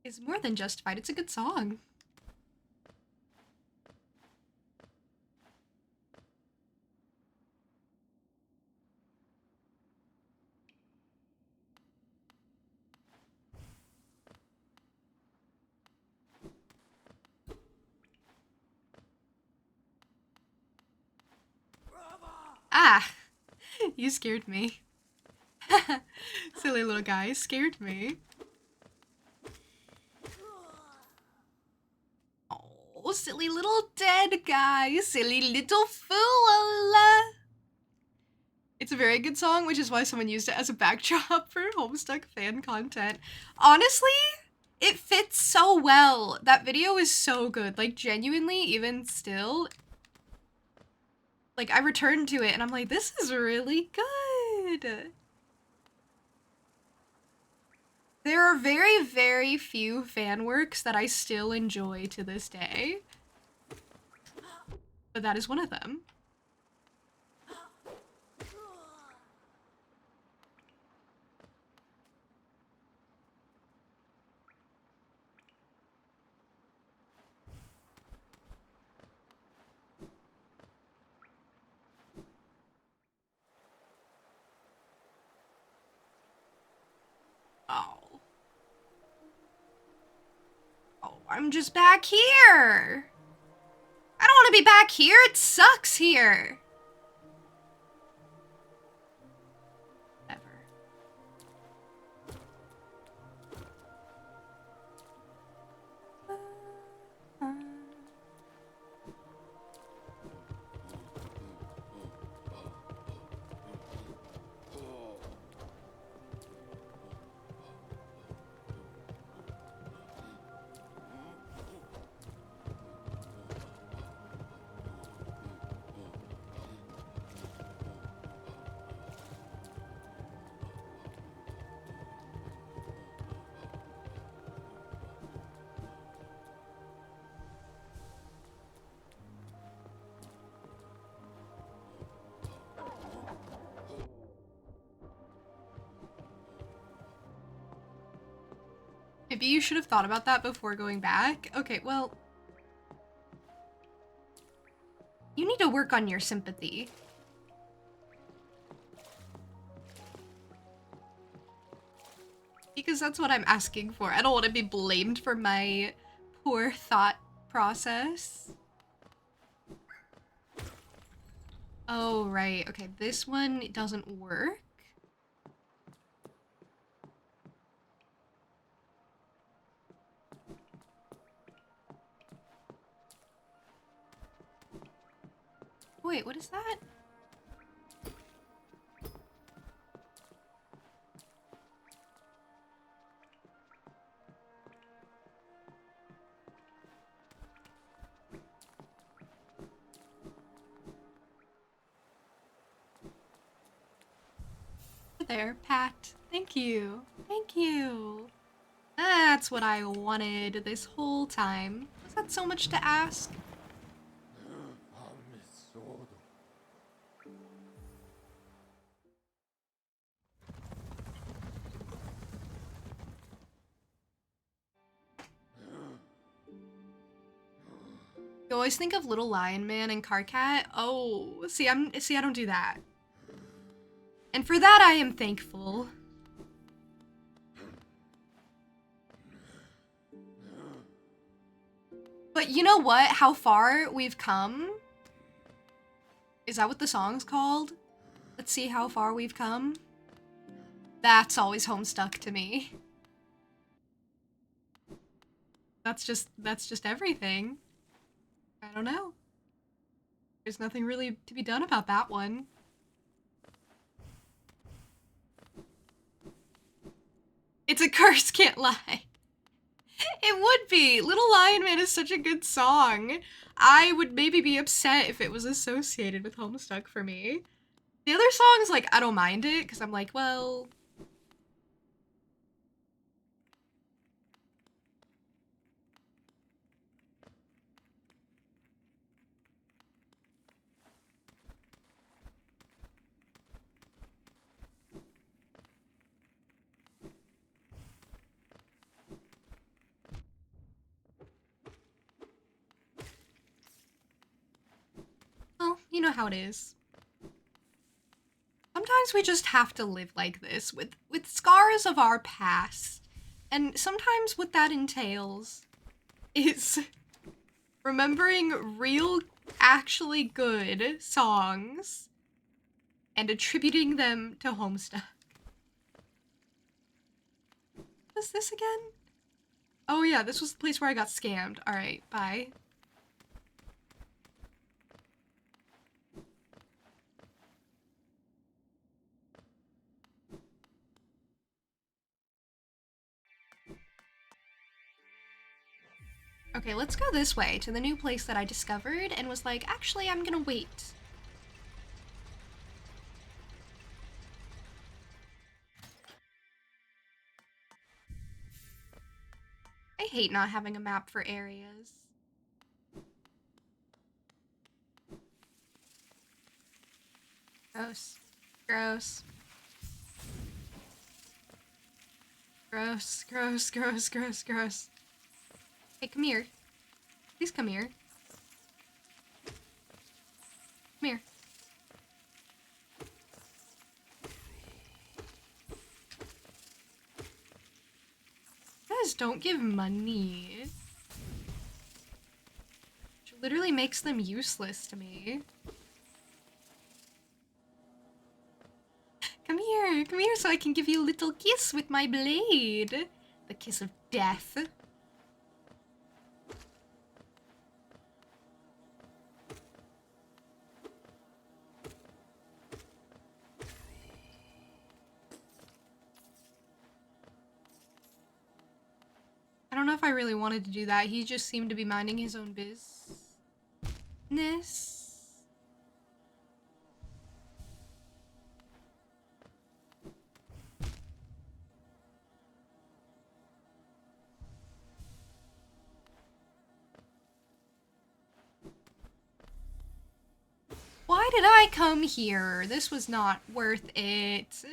is more than justified. It's a good song. Ah, you scared me. Silly little guy, scared me. Oh, silly little dead guy, silly little fool. It's a very good song, which is why someone used it as a backdrop for Homestuck fan content. Honestly, it fits so well. That video is so good. Like, genuinely, even still, like, I returned to it and I'm like, this is really good. There are very, very few fan works that I still enjoy to this day. But that is one of them. Oh. Oh, I'm just back here. I don't want to be back here. It sucks here. Ever. Maybe you should have thought about that before going back. Okay, well, you need to work on your sympathy. Because that's what I'm asking for. I don't want to be blamed for my poor thought process. Oh, right. Okay, this one doesn't work. Wait, what is that? there, Pat. Thank you. Thank you. That's what I wanted this whole time. Was that so much to ask? You always think of Little Lion Man and Karkat. Oh, see, I don't do that. And for that, I am thankful. But you know what? How far we've come? Is that what the song's called? Let's see how far we've come. That's always Homestuck to me. That's just everything. I don't know. There's nothing really to be done about that one. It's a curse, can't lie. It would be. Little Lion Man is such a good song. I would maybe be upset if it was associated with Homestuck for me. The other songs, like, I don't mind it, because I'm like, well... Well, you know how it is. Sometimes we just have to live like this, with scars of our past. And sometimes what that entails is remembering real, actually good songs and attributing them to Homestuck. What is this again? Oh yeah, this was the place where I got scammed. Alright, bye. Okay, let's go this way to the new place that I discovered and was like, actually, I'm gonna wait. I hate not having a map for areas. Gross. Gross. Gross, gross, gross, gross, gross. Hey, come here. Please come here. Come here. Guys, don't give money. Which literally makes them useless to me. Come here so I can give you a little kiss with my blade. The kiss of death. I don't know if I really wanted to do that. He just seemed to be minding his own business. Why did I come here? This was not worth it.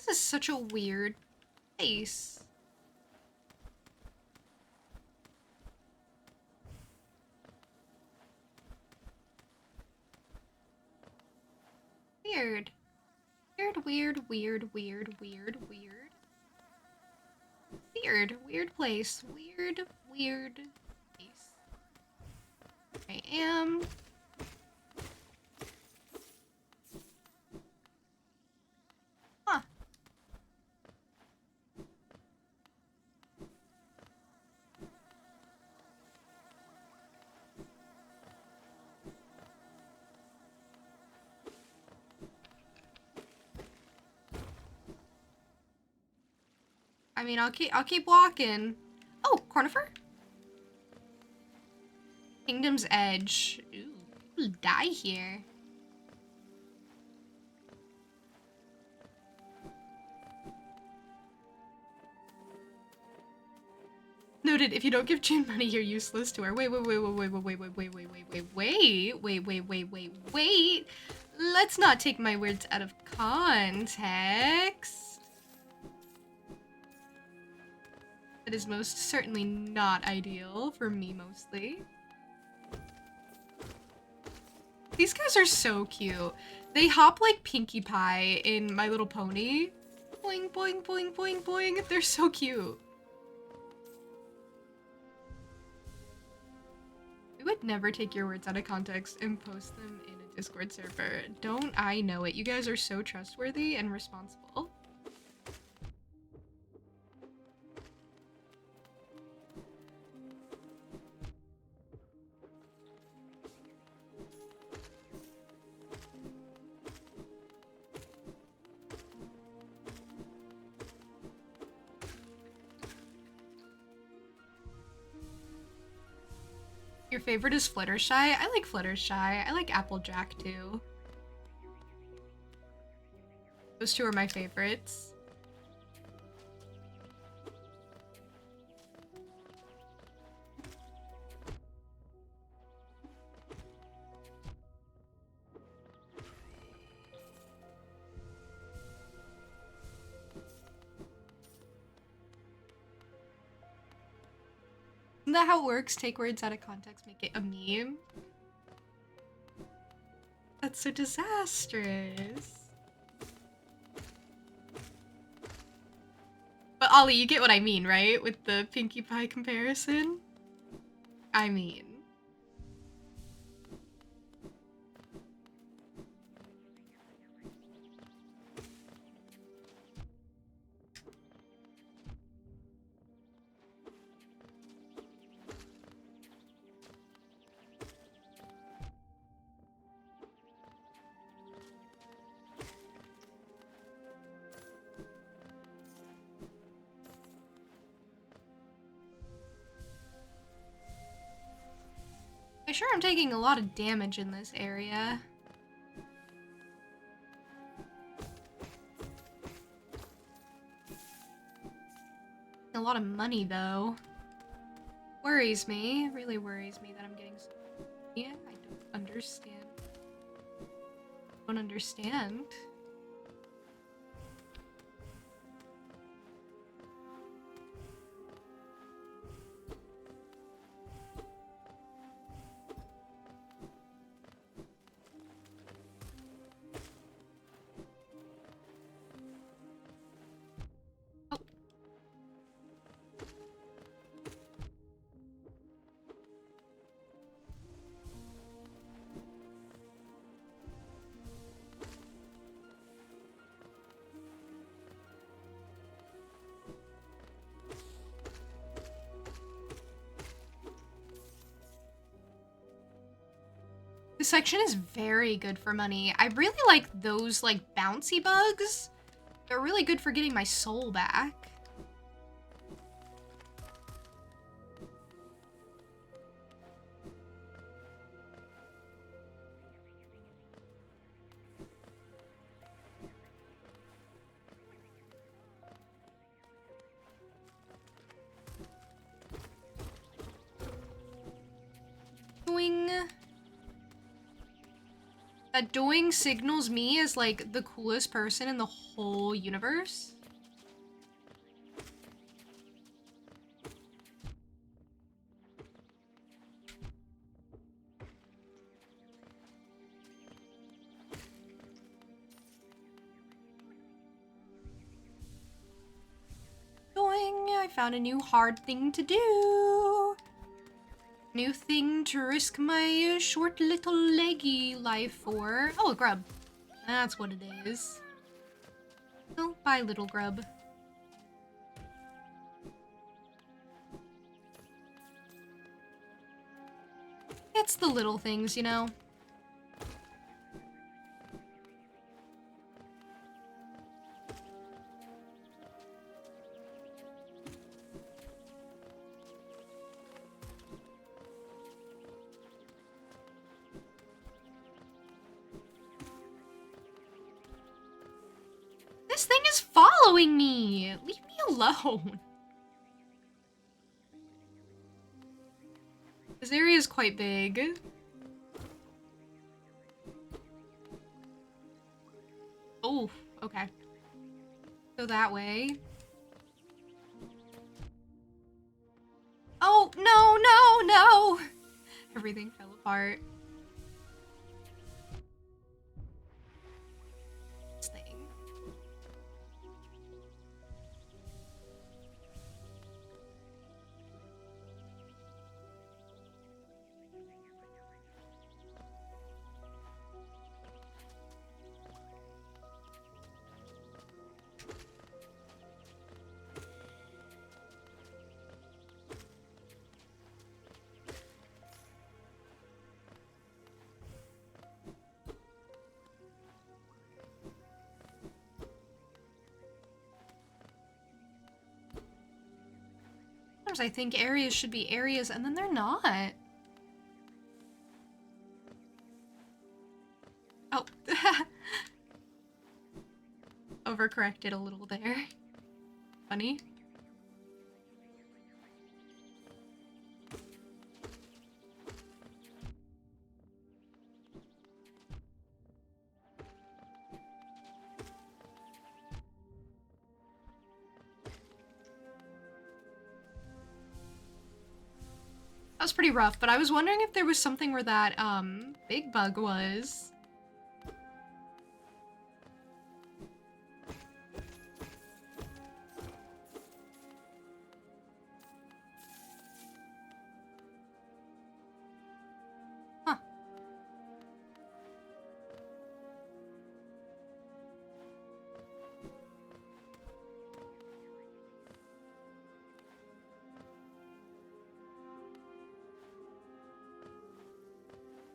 This is such a weird place. Weird. Weird, weird, weird, weird, weird, weird. Weird, weird place. Weird, weird place. I am. Huh. I mean, I'll keep walking. Oh, Cornifer? Kingdom's Edge. Ooh, you'll die here. Noted, if you don't give June money, you're useless to her. Wait. Let's not take my words out of context. That is most certainly not ideal for me, mostly. These guys are so cute. They hop like Pinkie Pie in My Little Pony. Boing, boing, boing, boing, boing. They're so cute. We would never take your words out of context and post them in a Discord server. Don't I know it? You guys are so trustworthy and responsible. Your favorite is Fluttershy? I like Fluttershy. I like Applejack too. Those two are my favorites. Isn't that how it works? Take words out of context, make it a meme? That's so disastrous. But Ollie, you get what I mean, right? With the Pinkie Pie comparison? I mean... I'm sure I'm taking a lot of damage in this area. A lot of money, though. Worries me. It really worries me that I'm getting so... Yeah, I don't understand. Don't understand. This section is very good for money. I really like those, like, bouncy bugs. They're really good for getting my soul back. That doing signals me as, like, the coolest person in the whole universe. found a new hard thing to do. New thing to risk my short little leggy life for. Oh, a grub. That's what it is. Oh, bye, little grub. It's the little things, you know? This thing is following me! Leave me alone. This area is quite big. Oh, okay. Go that way. Oh, no, no, no! Everything fell apart. This thing. Sometimes I think areas should be areas and then they're not. Oh. Overcorrected a little there. Funny. That was pretty rough, but I was wondering if there was something where that, big bug was. Huh.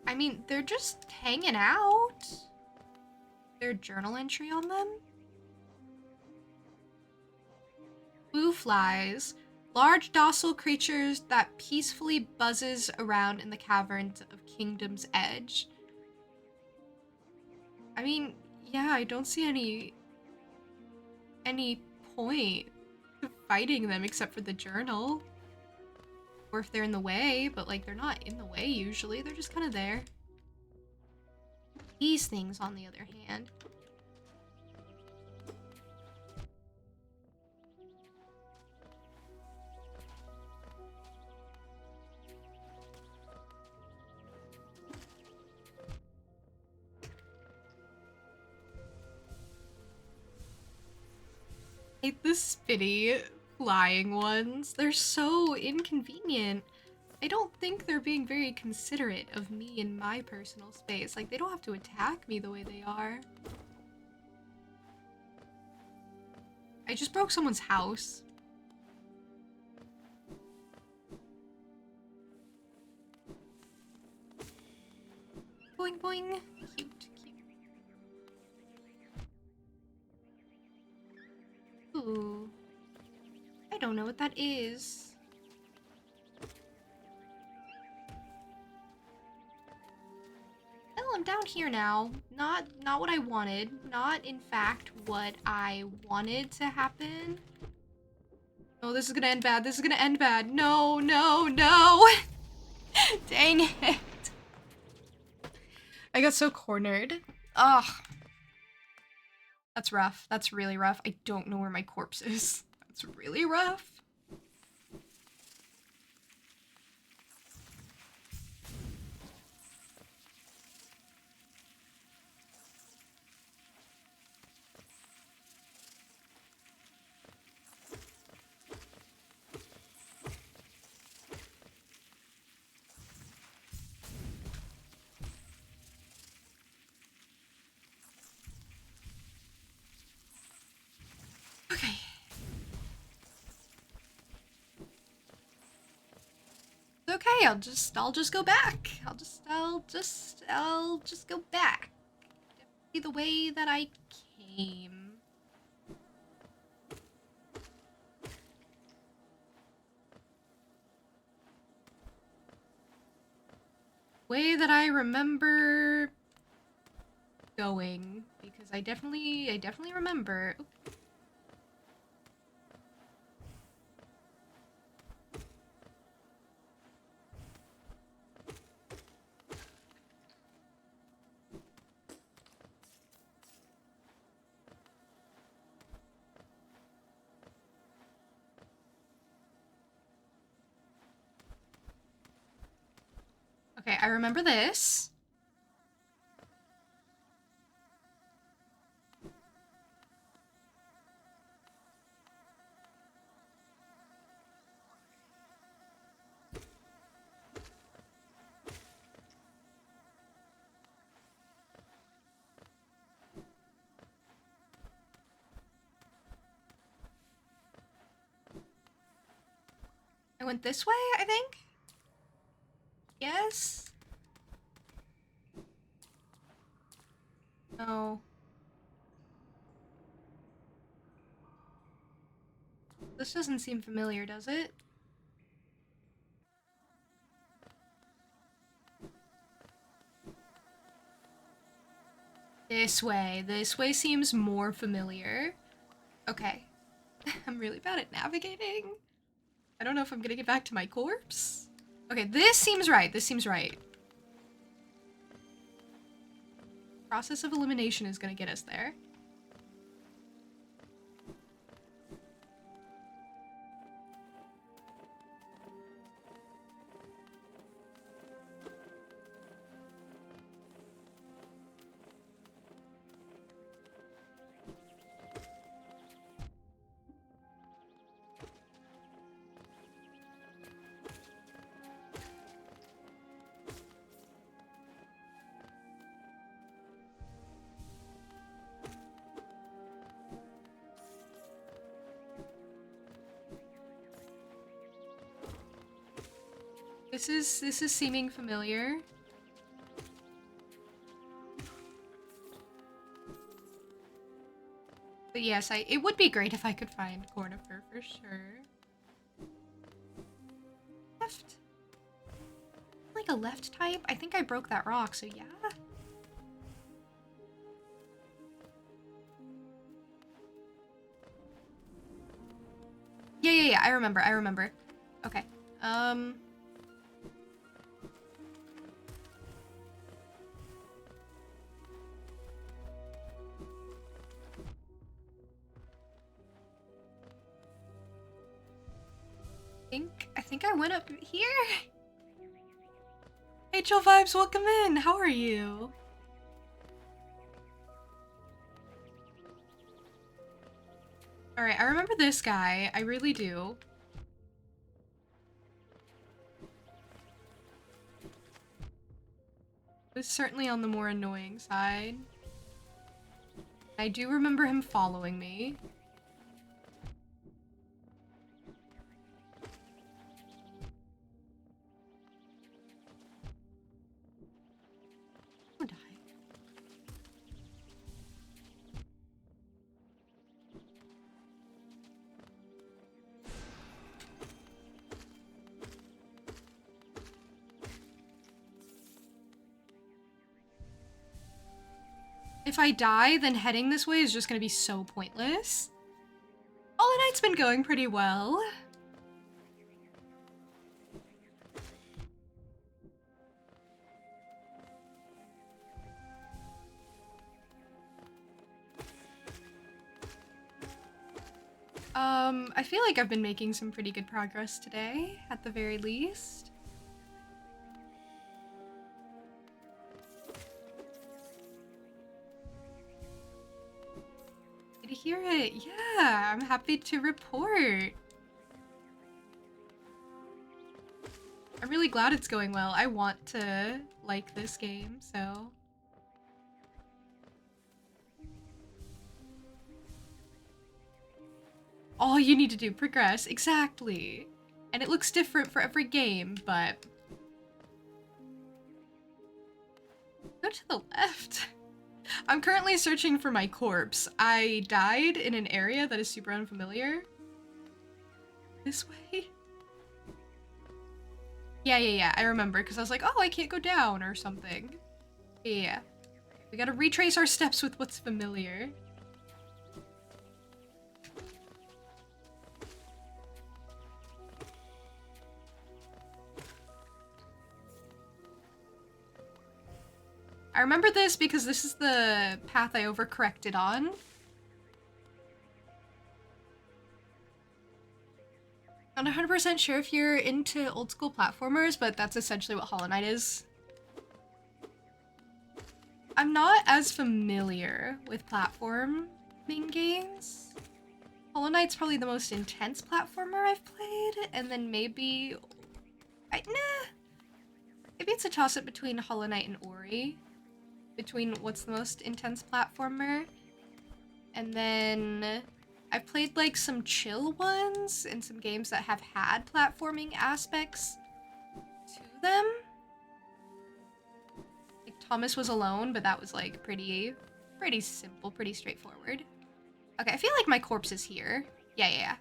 I mean, they're just hanging out. Their journal entry on them? Blue flies. Large docile creatures that peacefully buzzes around in the caverns of Kingdom's Edge. I mean, yeah, I don't see any point to fighting them except for the journal. Or if they're in the way, but like they're not in the way usually, they're just kind of there. These things, on the other hand. I hate the spitty flying ones. They're so inconvenient. I don't think they're being very considerate of me and my personal space. Like, they don't have to attack me the way they are. I just broke someone's house. Boing boing. Cute, cute. Ooh. I don't know what that is. I'm down here now. Not what I wanted. Not, in fact, what I wanted to happen. Oh, this is gonna end bad. This is gonna end bad. No, no, no! Dang it. I got so cornered. Ugh. That's rough. That's really rough. I don't know where my corpse is. That's really rough. okay. I'll just go back. I'll just go back. Definitely the way that I came. Way that I remember going, because I definitely remember. Oop. Okay, I remember this. I went this way, I think? Yes? No. This doesn't seem familiar, does it? This way. This way seems more familiar. Okay. I'm really bad at navigating. I don't know if I'm gonna get back to my corpse. Okay, this seems right. This seems right. Process of elimination is gonna get us there. This is seeming familiar. But yes, it would be great if I could find Cornifer for sure. Left. Like a left type? I think I broke that rock, so yeah. Yeah, I remember. Okay. I think I went up here. Hey, Chill Vibes, welcome in. How are you? Alright, I remember this guy. I really do. It was certainly on the more annoying side. I do remember him following me. I'll die. If I die, then heading this way is just gonna be so pointless. Hollow Knight's been going pretty well. I feel like I've been making some pretty good progress today, at the very least. Good to hear it. Yeah, I'm happy to report. I'm really glad it's going well. I want to like this game, so... All you need to do, progress. Exactly. And it looks different for every game, but... Go to the left. I'm currently searching for my corpse. I died in an area that is super unfamiliar. This way? Yeah, I remember, because I was like, oh, I can't go down or something. Yeah. We gotta retrace our steps with what's familiar. I remember this because this is the path I overcorrected on. I'm not 100% sure if you're into old school platformers, but that's essentially what Hollow Knight is. I'm not as familiar with platforming games. Hollow Knight's probably the most intense platformer I've played, and then maybe... nah. Maybe it's a toss-up between Hollow Knight and Ori. Between what's the most intense platformer. And then I've played like some chill ones and some games that have had platforming aspects to them. Like Thomas Was Alone, but that was like pretty simple, pretty straightforward. Okay, I feel like my corpse is here. Yeah. Yeah.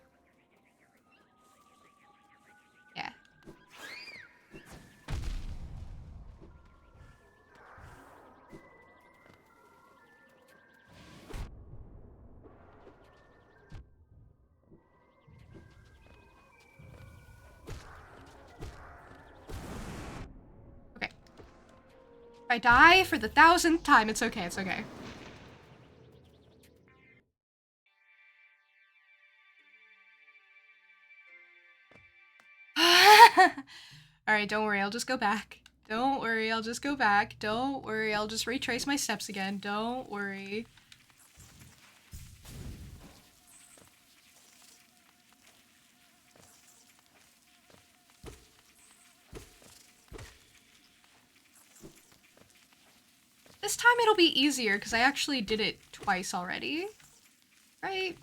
If I die for the 1000th time, it's okay, it's okay. Alright, don't worry, I'll just go back. Don't worry, I'll just go back. Don't worry, I'll just retrace my steps again. Don't worry. This time it'll be easier because I actually did it twice already. Right?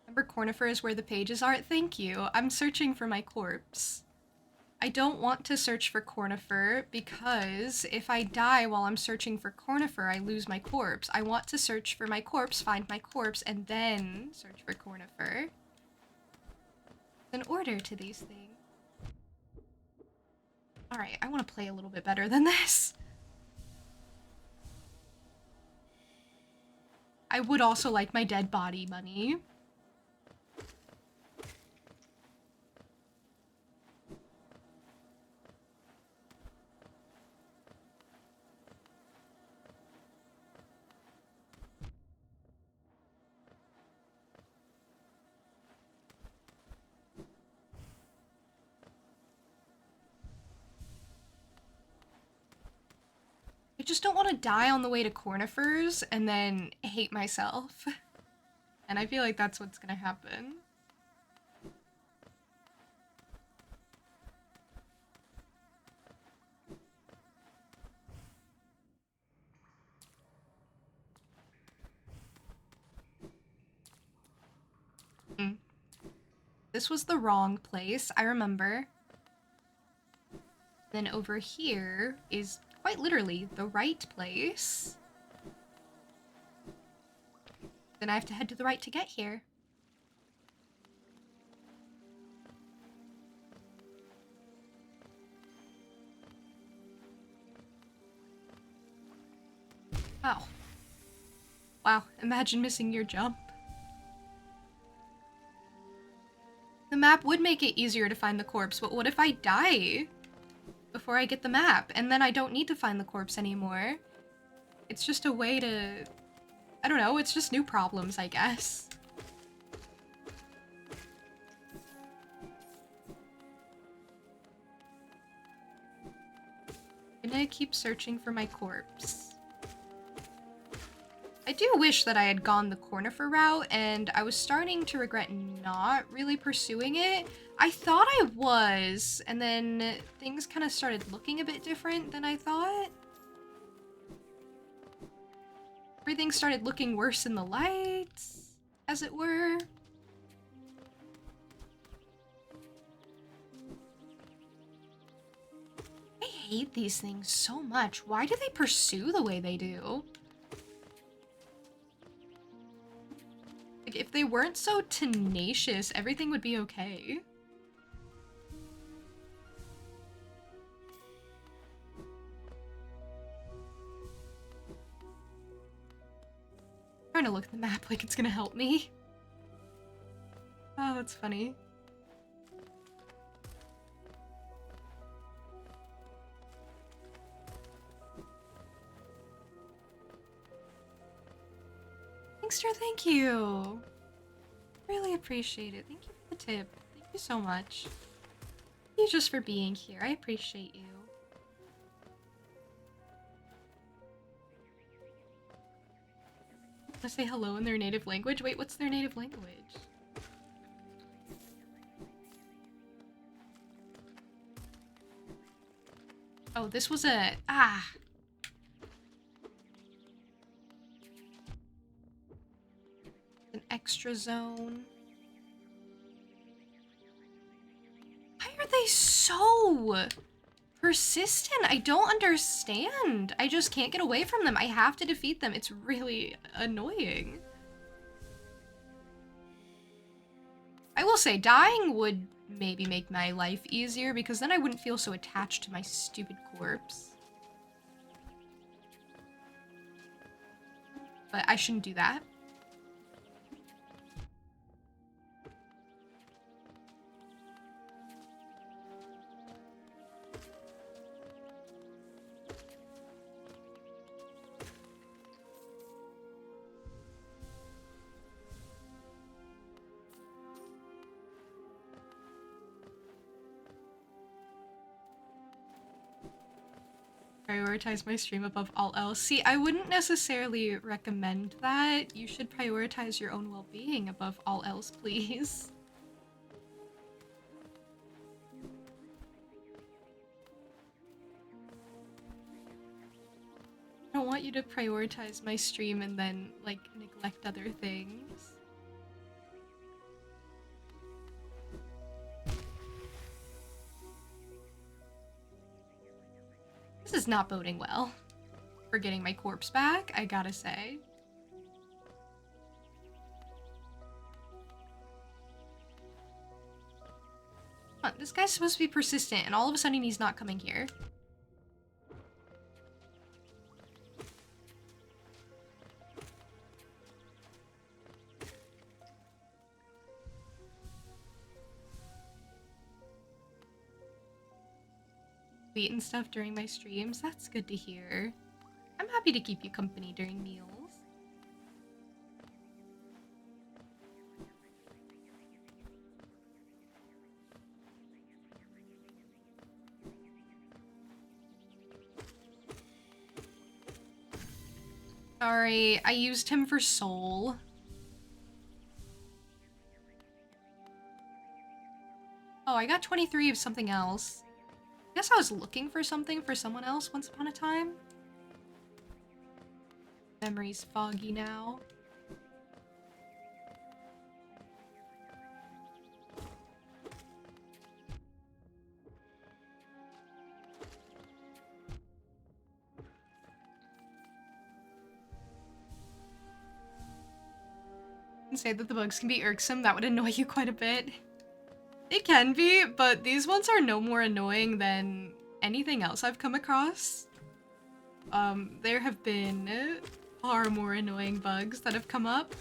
Remember Cornifer is where the pages are? Thank you. I'm searching for my corpse. I don't want to search for Cornifer because if I die while I'm searching for Cornifer, I lose my corpse. I want to search for my corpse, find my corpse, and then search for Cornifer. There's an order to these things. Alright, I want to play a little bit better than this. I would also like my dead body money. I just don't want to die on the way to Cornifer's and then hate myself. And I feel like that's what's gonna happen. This was the wrong place, I remember. Then over here is quite literally the right place. Then I have to head to the right to get here. Wow. Wow, imagine missing your jump. The map would make it easier to find the corpse, but what if I die before I get the map, and then I don't need to find the corpse anymore? It's just a way to... I don't know, it's just new problems, I guess. I'm gonna keep searching for my corpse. I do wish that I had gone the Cornifer route, and I was starting to regret not really pursuing it. I thought I was, and then things kind of started looking a bit different than I thought. Everything started looking worse in the lights, as it were. I hate these things so much. Why do they pursue the way they do? Like, if they weren't so tenacious, everything would be okay. I'm trying to look at the map like it's gonna help me. Oh, that's funny. Inkster, thank you. Really appreciate it. Thank you for the tip. Thank you so much. Thank you just for being here. I appreciate you. Want to say hello in their native language? Wait, what's their native language? Oh, this was a... Ah! An extra zone. Why are they so persistent? I don't understand. I just can't get away from them. I have to defeat them. It's really annoying. I will say, dying would maybe make my life easier because then I wouldn't feel so attached to my stupid corpse. But I shouldn't do that. Prioritize my stream above all else. See, I wouldn't necessarily recommend that. You should prioritize your own well-being above all else, please. I don't want you to prioritize my stream and then, like, neglect other things. This is not boding well for getting my corpse back, I gotta say. Huh, this guy's supposed to be persistent, and all of a sudden he's not coming here. Sweet and stuff during my streams. That's good to hear. I'm happy to keep you company during meals. Sorry, I used him for soul. Oh, I got 23 of something else. I guess I was looking for something for someone else once upon a time. Memory's foggy now. And say that the bugs can be irksome, that would annoy you quite a bit. It can be, but these ones are no more annoying than anything else I've come across. There have been far more annoying bugs that have come up.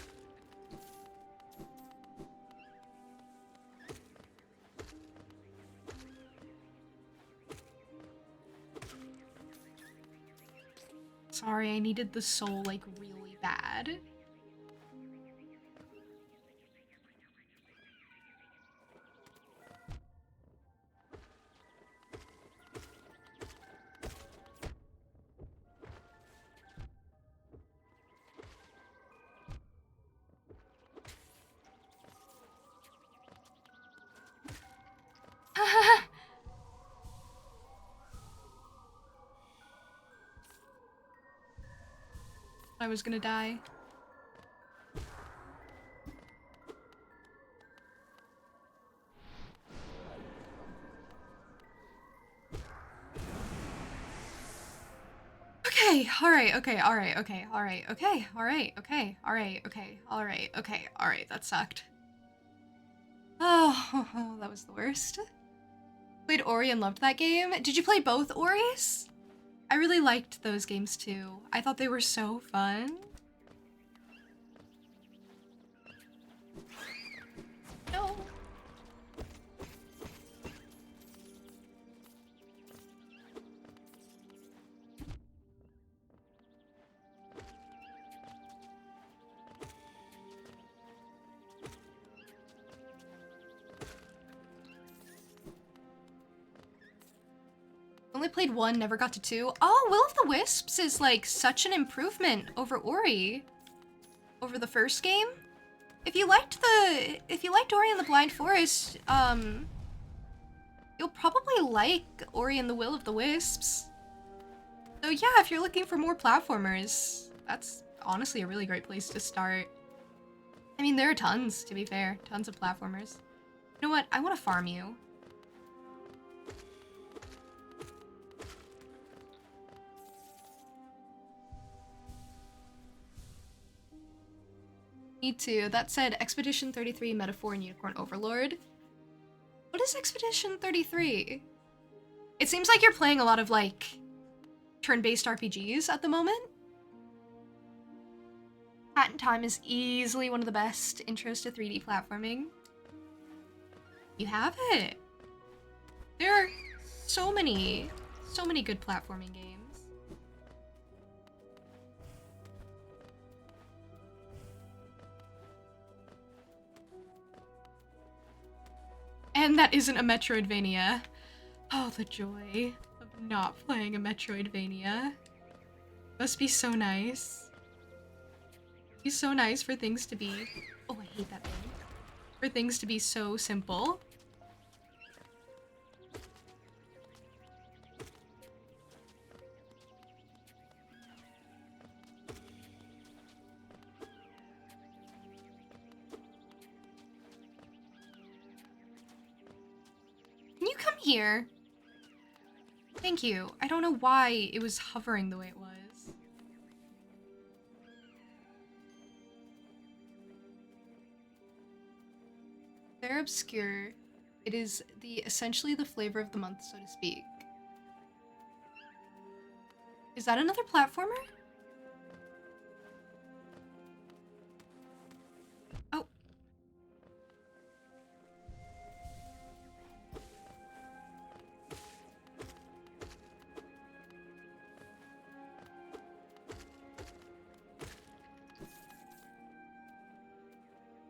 Sorry, I needed the soul, like, really bad. I was gonna die. Okay, alright, okay, alright, okay, alright, okay, alright, okay, alright, okay, alright, okay, alright, that sucked. Oh, that was the worst. Played Ori and loved that game. Did you play both Oris? I really liked those games too. I thought they were so fun. No. Only played 1, never got to 2. Oh, Will of the Wisps is like such an improvement over Ori. Over the first game. If you liked Ori and the Blind Forest, you'll probably like Ori and the Will of the Wisps. So yeah, if you're looking for more platformers, that's honestly a really great place to start. I mean, there are tons, to be fair. Tons of platformers. You know what? I want to farm you. Me too. That said, Expedition 33, Metaphor, and Unicorn Overlord. What is Expedition 33? It seems like you're playing a lot of, like, turn-based RPGs at the moment. Hat in Time is easily one of the best intros to 3D platforming. You have it. There are so many good platforming games. And that isn't a Metroidvania. Oh, the joy of not playing a Metroidvania. Must be so nice. It's so nice for things to be... Oh, I hate that thing. For things to be so simple. Can you come here? Thank you. I don't know why it was hovering the way it was. They're obscure. It is essentially the flavor of the month, so to speak. Is that another platformer? Oh.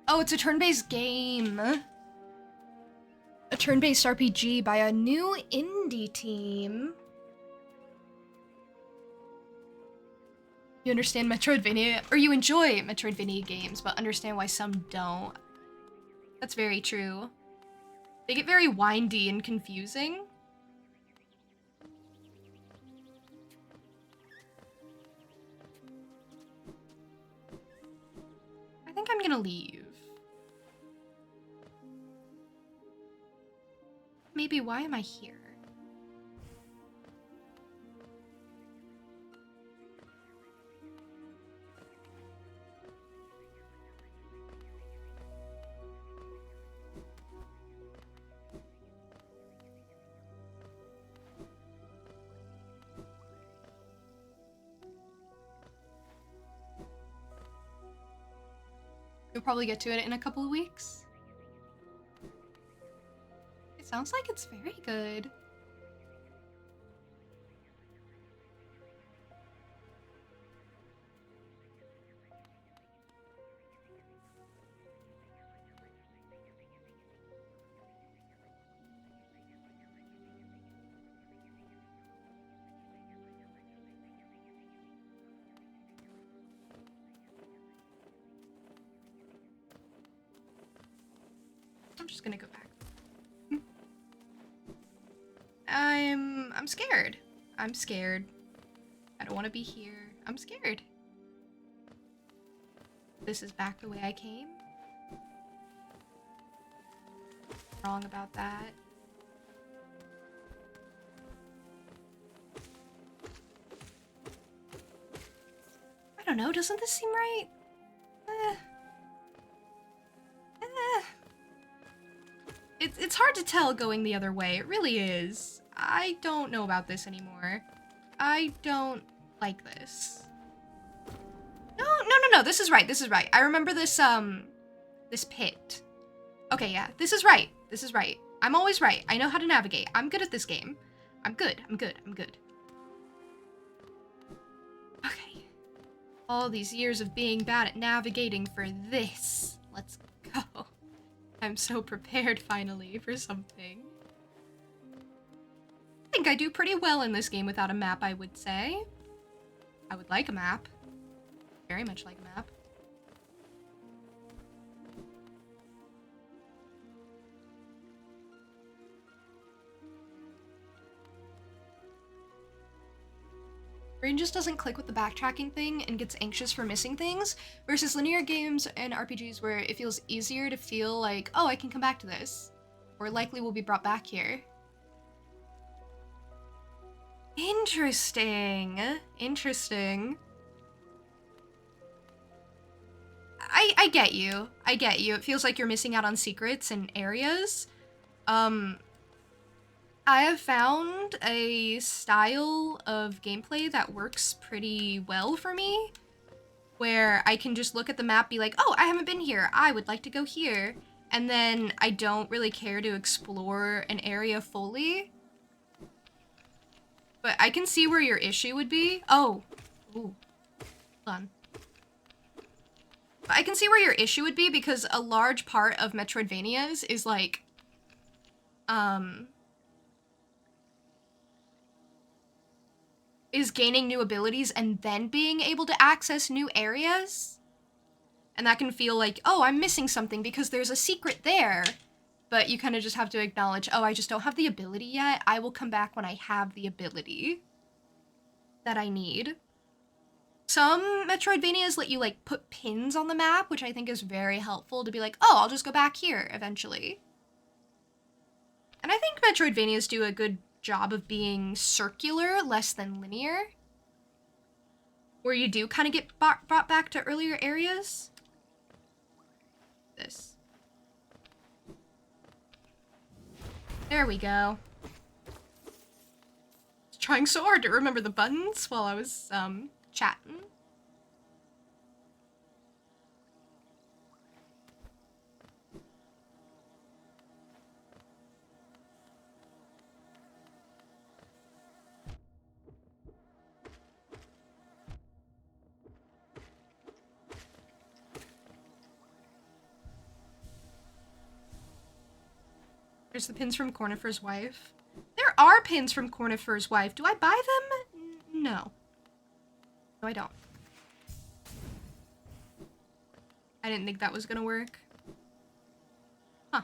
Oh, it's a turn-based game. A turn-based RPG by a new indie team. You understand Metroidvania, or you enjoy Metroidvania games, but understand why some don't. That's very true. They get very windy and confusing. I think I'm gonna leave. Maybe, why am I here? You'll probably get to it in a couple of weeks. It sounds like it's very good. I'm just gonna go back. I'm scared. I'm scared. I don't want to be here. I'm scared. This is back the way I came. Wrong about that. I don't know, doesn't this seem right? It's hard to tell going the other way. It really is. I don't know about this anymore. I don't like this. No, this is right, this is right. I remember this, this pit. Okay, yeah, this is right. This is right. I'm always right. I know how to navigate. I'm good at this game. I'm good. Okay. All these years of being bad at navigating for this. Let's go. I'm so prepared finally for something. I think I do pretty well in this game without a map, I would say. I would like a map. Very much like a map. Brain just doesn't click with the backtracking thing and gets anxious for missing things, versus linear games and RPGs where it feels easier to feel like, oh, I can come back to this, or likely will be brought back here. Interesting. Interesting. I get you. I get you. It feels like you're missing out on secrets and areas. I have found a style of gameplay that works pretty well for me, where I can just look at the map, be like, oh, I haven't been here. I would like to go here. And then I don't really care to explore an area fully. But I can see where your issue would be. Oh. Ooh. Hold on. I can see where your issue would be because a large part of Metroidvanias is like, is gaining new abilities and then being able to access new areas. And that can feel like, oh, I'm missing something because there's a secret there. But you kind of just have to acknowledge, oh, I just don't have the ability yet. I will come back when I have the ability that I need. Some Metroidvanias let you, like, put pins on the map, which I think is very helpful to be like, oh, I'll just go back here eventually. And I think Metroidvanias do a good job of being circular, less than linear. Where you do kind of get brought back to earlier areas. This. There we go. I was trying so hard to remember the buttons while I was, chatting. There's the pins from Cornifer's wife. There are pins from Cornifer's wife. Do I buy them? No. No, I don't. I didn't think that was gonna work. Huh.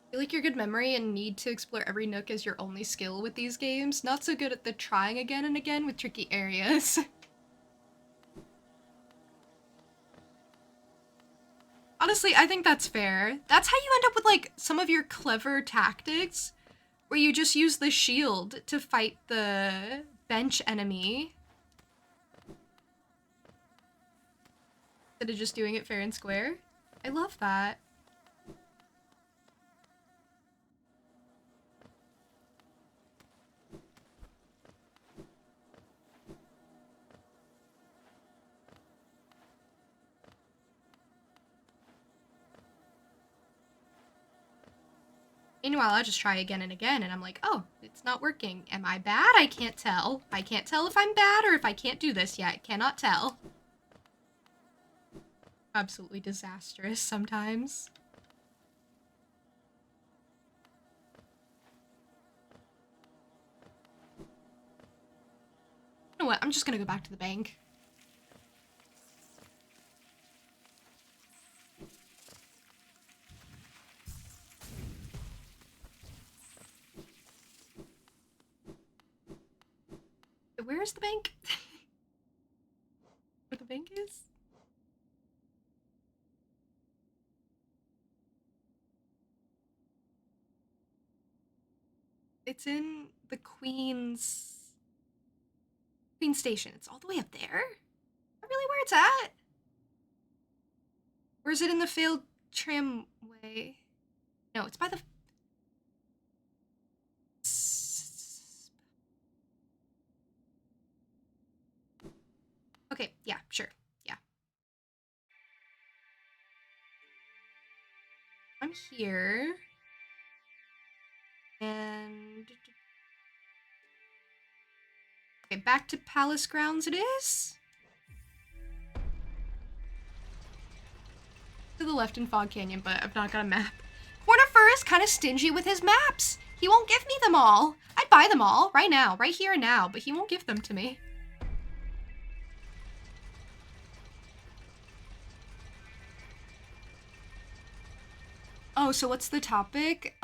I feel like your good memory and need to explore every nook is your only skill with these games. Not so good at the trying again and again with tricky areas. Honestly, I think that's fair. That's how you end up with, like, some of your clever tactics, where you just use the shield to fight the bench enemy. Instead of just doing it fair and square. I love that. Meanwhile, I just try again and again, and I'm like, oh, it's not working. Am I bad? I can't tell. I can't tell if I'm bad or if I can't do this yet. Cannot tell. Absolutely disastrous sometimes. You know what? I'm just gonna go back to the bank. Where is the bank? Where the bank is? It's in the Queen Station. It's all the way up there? Is that really where it's at? Or is it in the failed tramway? No, it's by the... Okay, yeah, sure. Yeah. I'm here. And... Okay, back to Palace Grounds it is. To the left in Fog Canyon, but I've not got a map. Cornifer is kind of stingy with his maps. He won't give me them all. I'd buy them all right now, right here and now, but he won't give them to me. Oh, so what's the topic?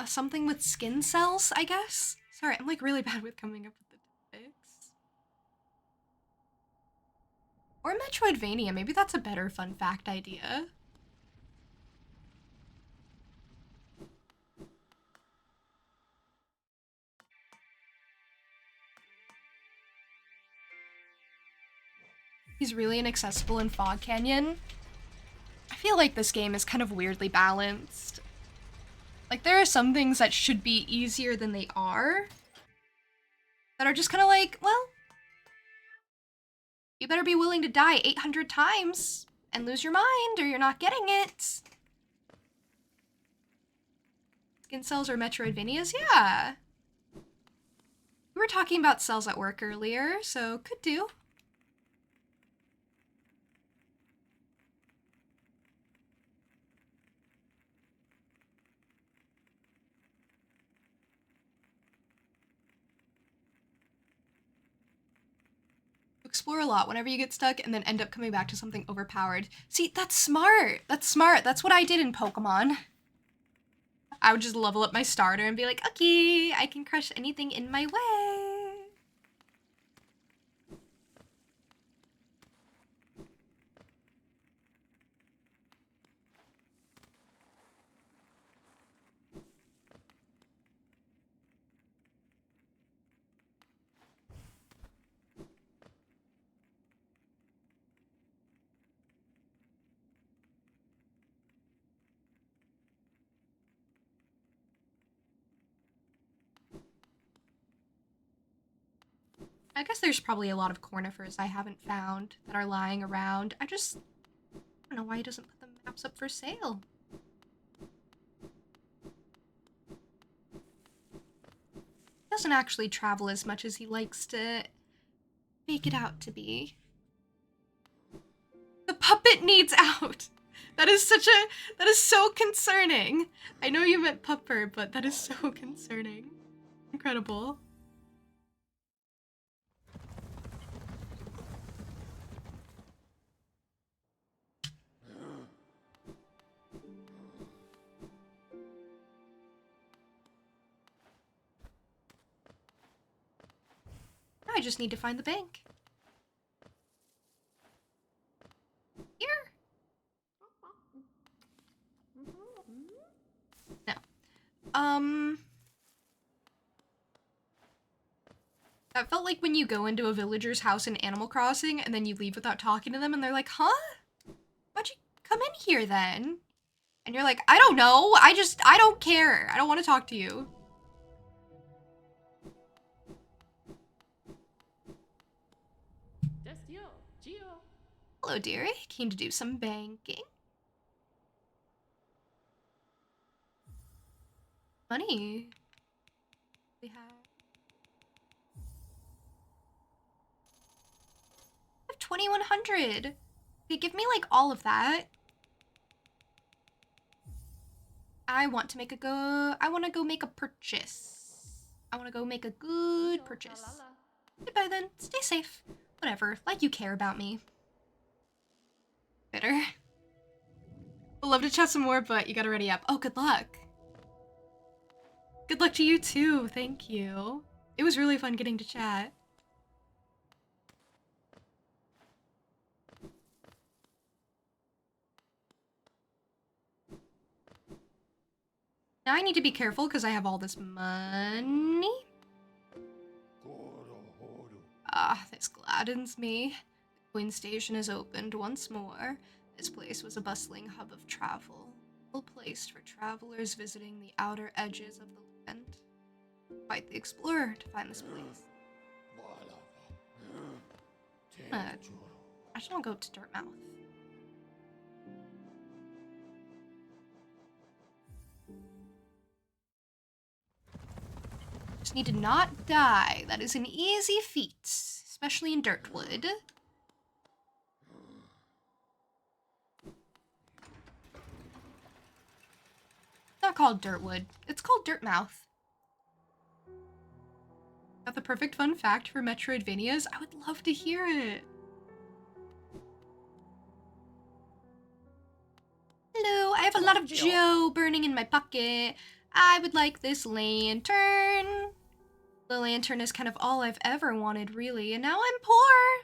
Something with skin cells, I guess? Sorry, I'm like really bad with coming up with the topics. Or Metroidvania, maybe that's a better fun fact idea. He's really inaccessible in Fog Canyon. I feel like this game is kind of weirdly balanced. Like, there are some things that should be easier than they are. That are just kind of like, well, you better be willing to die 800 times and lose your mind or you're not getting it. Skin cells or Metroidvanias? Yeah. We were talking about cells at work earlier, so could do. Explore a lot whenever you get stuck and then end up coming back to something overpowered. See, that's smart. That's smart. That's what I did in Pokemon. I would just level up my starter and be like, okay, I can crush anything in my way. I guess there's probably a lot of Cornifers I haven't found that are lying around. I don't know why he doesn't put the maps up for sale. He doesn't actually travel as much as he likes to make it out to be. The puppet needs out. That is so concerning. I know you meant pupper, but that is so concerning. Incredible. Now I just need to find the bank. Here? No. That felt like when you go into a villager's house in Animal Crossing and then you leave without talking to them and they're like, huh? Why'd you come in here then? And you're like, I don't know. I don't care. I don't want to talk to you. Hello, dearie. Keen to do some banking? Money. We have 2,100. They give me like all of that. I want to go make a purchase. I want to go make a good purchase. Goodbye then. Stay safe. Whatever. Like you care about me. Bitter. Would love to chat some more, but you gotta ready up. Oh, good luck. Good luck to you too. Thank you. It was really fun getting to chat. Now I need to be careful because I have all this money. Ah, this gladdens me. The Queen Station is opened once more. This place was a bustling hub of travel, well placed for travelers visiting the outer edges of the land. Quite the explorer to find this place. I just want to go to Dirtmouth. Just need to not die. That is an easy feat, especially in Dirtwood. It's not called Dirtwood. It's called Dirtmouth. Got the perfect fun fact for Metroidvanias? I would love to hear it. Hello, I have a lot of Joe burning in my pocket. I would like this lantern. The lantern is kind of all I've ever wanted, really, and now I'm poor.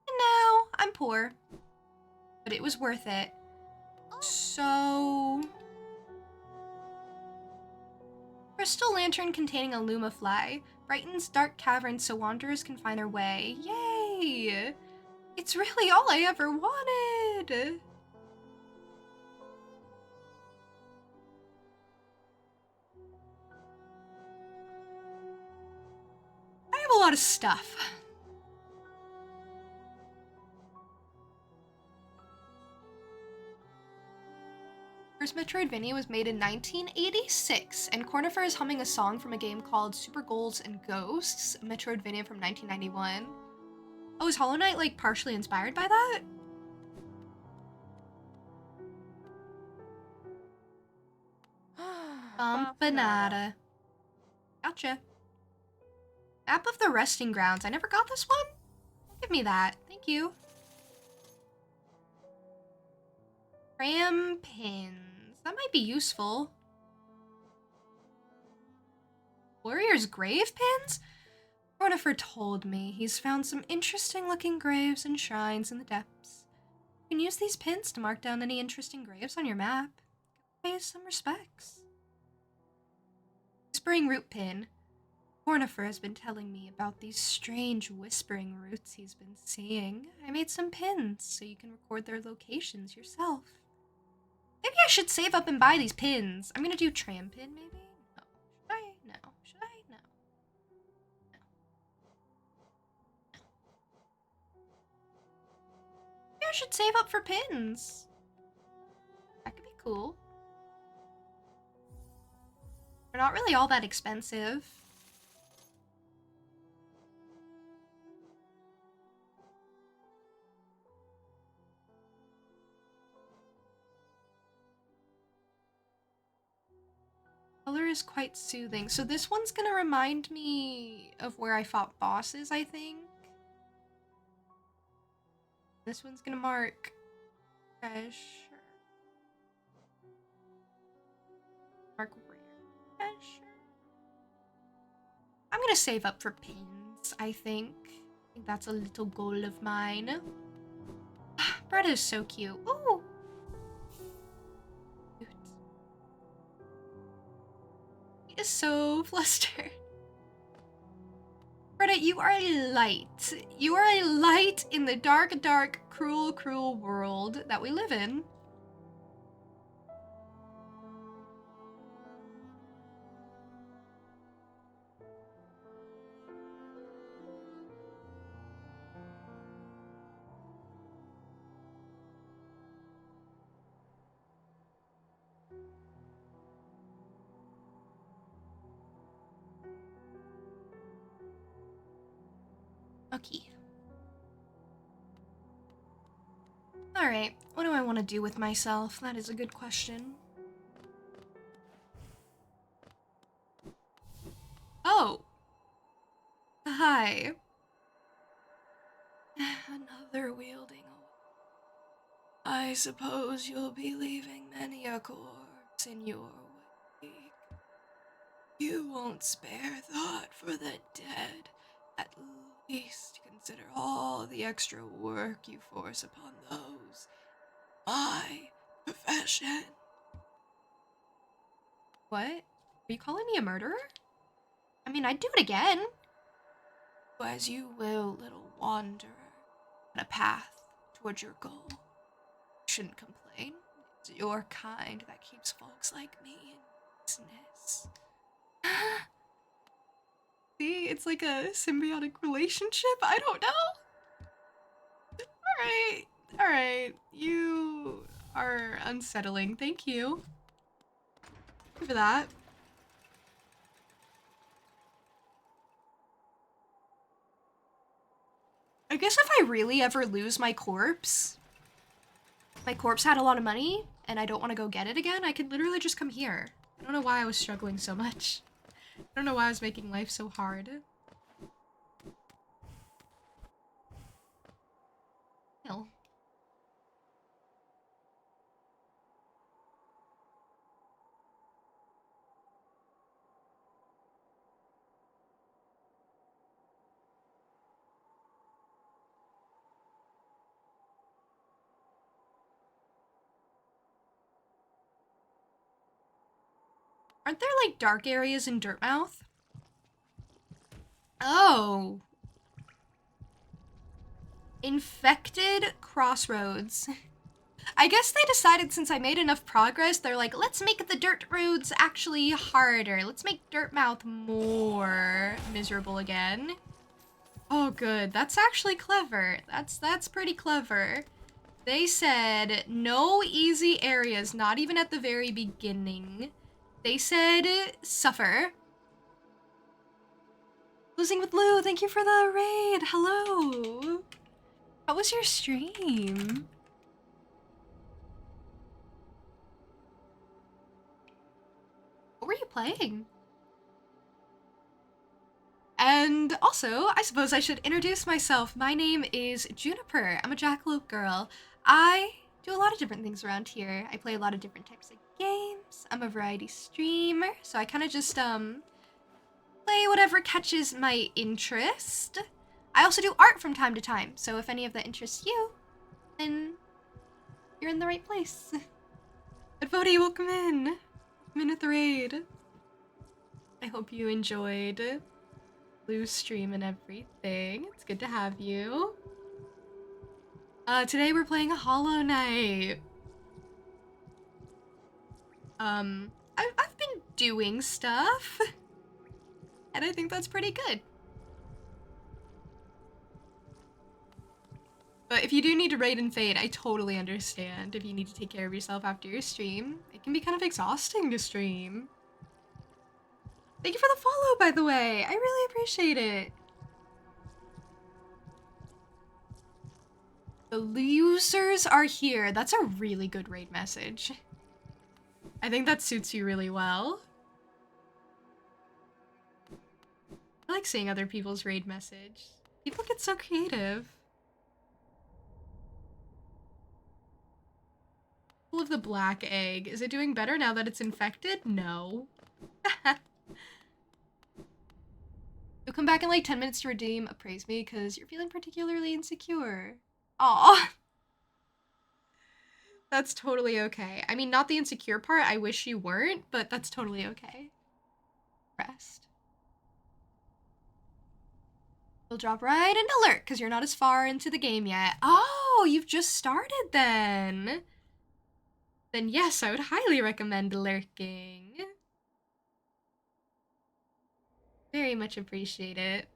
And now I'm poor. But it was worth it. So... Crystal lantern containing a Lumafly. Brightens dark caverns so wanderers can find their way. Yay! It's really all I ever wanted! I have a lot of stuff. First Metroidvania was made in 1986, and Cornifer is humming a song from a game called Super Ghouls and Ghosts, a Metroidvania from 1991. Oh, is Hollow Knight, like, partially inspired by that? Bumpanada. Gotcha. Map of the Resting Grounds. I never got this one? Give me that. Thank you. Cram pins. That might be useful. Warrior's grave pins? Cornifer told me he's found some interesting looking graves and shrines in the depths. You can use these pins to mark down any interesting graves on your map. Pay some respects. Whispering root pin. Cornifer has been telling me about these strange whispering roots he's been seeing. I made some pins so you can record their locations yourself. Maybe I should save up and buy these pins. I'm gonna do tram pin, maybe? No. Should I? No. Should I? No. No. No. Maybe I should save up for pins. That could be cool. They're not really all that expensive. Color is quite soothing. So this one's gonna remind me of where I fought bosses, I think. This one's gonna mark treasure. Mark rare treasure. I'm gonna save up for pins, I think. I think that's a little goal of mine. Bretta is so cute. Ooh! Is so flustered. Bretta, you are a light. You are a light in the dark, dark, cruel, cruel world that we live in. Okay. Alright, what do I want to do with myself? That is a good question. Oh! Hi. Hi. Another wielding. I suppose you'll be leaving many a corpse in your wake. You won't spare thought for the dead. At least consider all the extra work you force upon those. My profession. What? Are you calling me a murderer? I mean, I'd do it again. As you will, little wanderer, on a path towards your goal. You shouldn't complain. It's your kind that keeps folks like me in business. See, it's like a symbiotic relationship. I don't know. All right. You are unsettling. Thank you for that. I guess if I really ever lose my corpse had a lot of money, and I don't want to go get it again, I could literally just come here. I don't know why I was struggling so much. I don't know why I was making life so hard. Hell. Aren't there, like, dark areas in Dirtmouth? Oh. Infected Crossroads. I guess they decided since I made enough progress, they're like, let's make the dirt roads actually harder. Let's make Dirtmouth more miserable again. Oh, good. That's actually clever. That's pretty clever. They said no easy areas, not even at the very beginning. They said suffer. Losing with Lou, thank you for the raid. Hello. How was your stream? What were you playing? And also, I suppose I should introduce myself. My name is Juniper. I'm a Jackalope girl. I do a lot of different things around here. I play a lot of different types of games. I'm a variety streamer, so I kind of just play whatever catches my interest. I also do art from time to time, so if any of that interests you, then you're in the right place. Advodi, welcome in. I'm in at the raid. I hope you enjoyed Blue's stream and everything. It's good to have you. Today we're playing a Hollow Knight. I've been doing stuff, and I think that's pretty good. But if you do need to raid and fade, I totally understand. If you need to take care of yourself after your stream, it can be kind of exhausting to stream. Thank you for the follow, by the way. I really appreciate it. The losers are here. That's a really good raid message. I think that suits you really well. I like seeing other people's raid message. People get so creative. Full of the black egg. Is it doing better now that it's infected? No. You'll come back in like 10 minutes to redeem Appraise Me because you're feeling particularly insecure. Aw. That's totally okay. I mean, not the insecure part. I wish you weren't, but that's totally okay. Rest. You'll drop right into Lurk because you're not as far into the game yet. Oh, you've just started then. Then yes, I would highly recommend lurking. Very much appreciate it.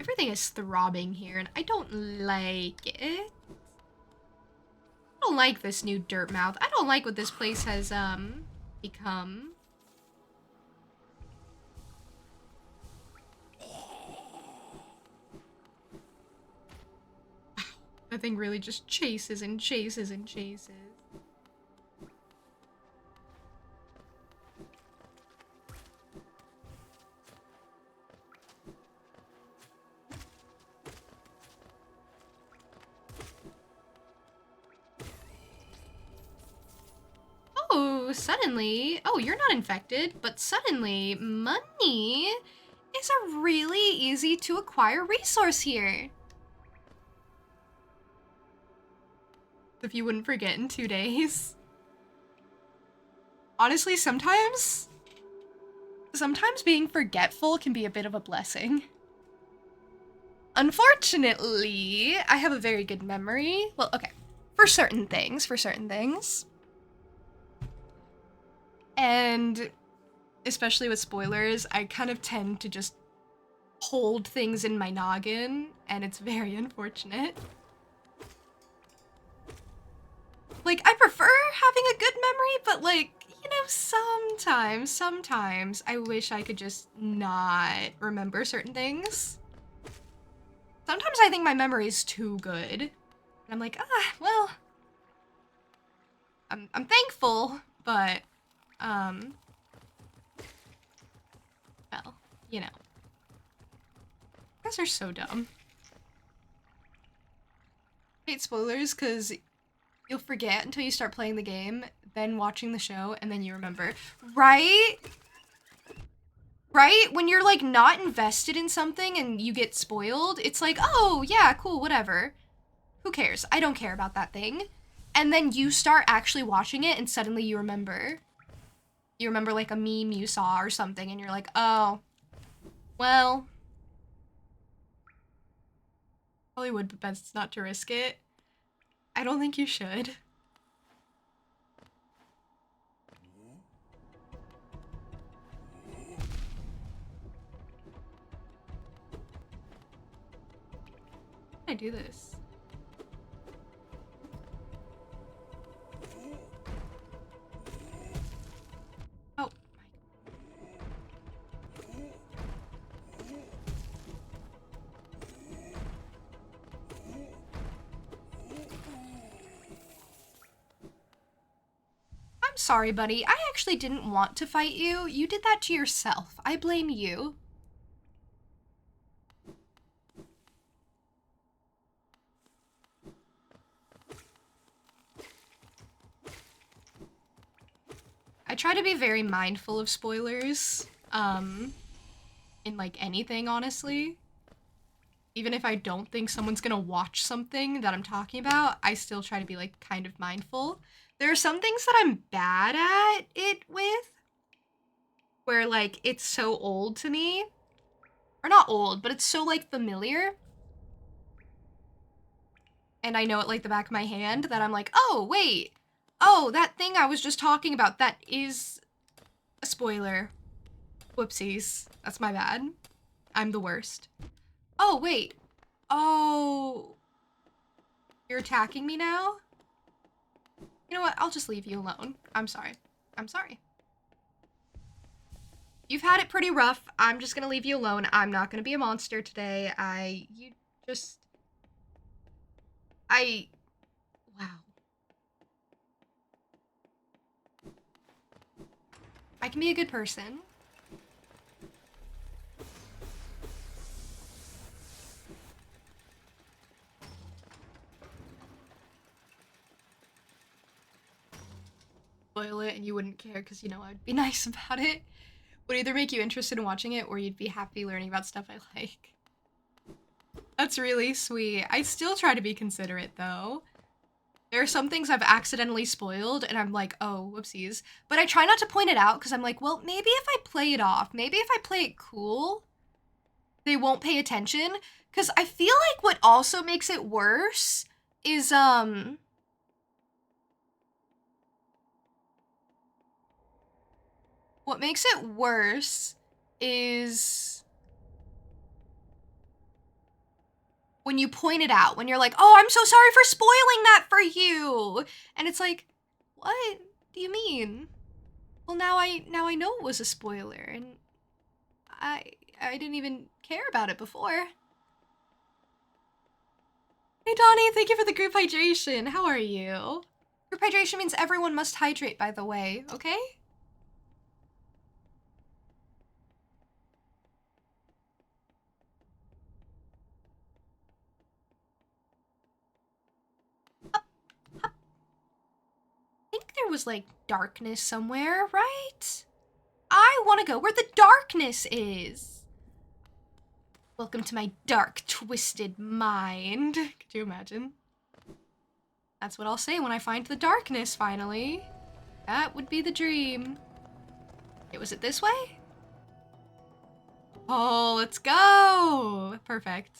Everything is throbbing here, and I don't like it. I don't like this new Dirtmouth. I don't like what this place has, become. Wow, that thing really just chases and chases and chases. Oh, suddenly, oh, you're not infected, but suddenly money is a really easy to acquire resource here. If you wouldn't forget in 2 days. Honestly, sometimes being forgetful can be a bit of a blessing. Unfortunately, I have a very good memory. Well, okay, for certain things. And especially with spoilers, I kind of tend to just hold things in my noggin, and it's very unfortunate. Like, I prefer having a good memory, but like, you know, sometimes I wish I could just not remember certain things. Sometimes I think my memory is too good. And I'm like, well, I'm thankful, but, well, you know. You guys are so dumb. I hate spoilers, because you'll forget until you start playing the game, then watching the show, and then you remember. Right? Right? When you're, like, not invested in something and you get spoiled, it's like, oh, yeah, cool, whatever. Who cares? I don't care about that thing. And then you start actually watching it, and suddenly you remember. You remember, like, a meme you saw or something, and you're like, oh, well. Probably would, but best not to risk it. I don't think you should. How do I do this? Oh. I'm sorry, buddy. I actually didn't want to fight you. You did that to yourself. I blame you. I try to be very mindful of spoilers, in, like, anything, honestly. Even if I don't think someone's gonna watch something that I'm talking about, I still try to be, like, kind of mindful. There are some things that I'm bad at it with, where, like, it's so old to me. Or not old, but it's so, like, familiar. And I know it like the back of my hand that I'm like, oh, wait. Oh, that thing I was just talking about, that is a spoiler. Whoopsies. That's my bad. I'm the worst. Oh, wait. Oh. You're attacking me now? You know what? I'll just leave you alone. I'm sorry. I'm sorry. You've had it pretty rough. I'm just gonna leave you alone. I'm not gonna be a monster today. Wow. I can be a good person. Spoil it and you wouldn't care because, you know, I'd be nice about it. Would either make you interested in watching it or you'd be happy learning about stuff I like. That's really sweet. I still try to be considerate, though. There are some things I've accidentally spoiled, and I'm like, oh, whoopsies. But I try not to point it out, because I'm like, well, maybe if I play it off, maybe if I play it cool, they won't pay attention. Because I feel like what also makes it worse is, what makes it worse is when you point it out, when you're like, oh, I'm so sorry for spoiling that for you. And it's like, what do you mean? Well, now I know it was a spoiler, and I didn't even care about it before. Hey Donnie, thank you for the group hydration. How are you? Group hydration means everyone must hydrate, by the way, okay? I think there was like darkness somewhere, right? I want to go where the darkness is. Welcome to my dark, twisted mind. Could you imagine? That's what I'll say when I find the darkness, finally. That would be the dream. Okay, was it this way? Oh, let's go! Perfect.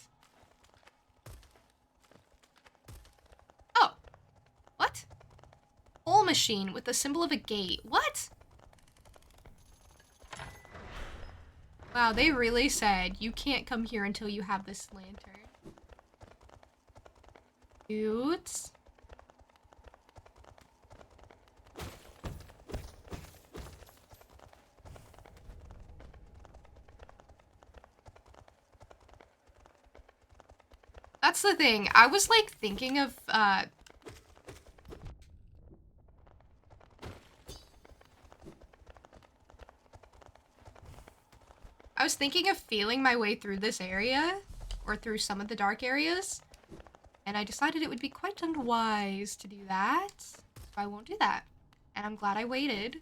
Oh. What? Hole machine with the symbol of a gate. What? Wow, they really said you can't come here until you have this lantern. Cute. That's the thing. I was like thinking of I was thinking of feeling my way through this area, or through some of the dark areas, and I decided it would be quite unwise to do that, so I won't do that. And I'm glad I waited.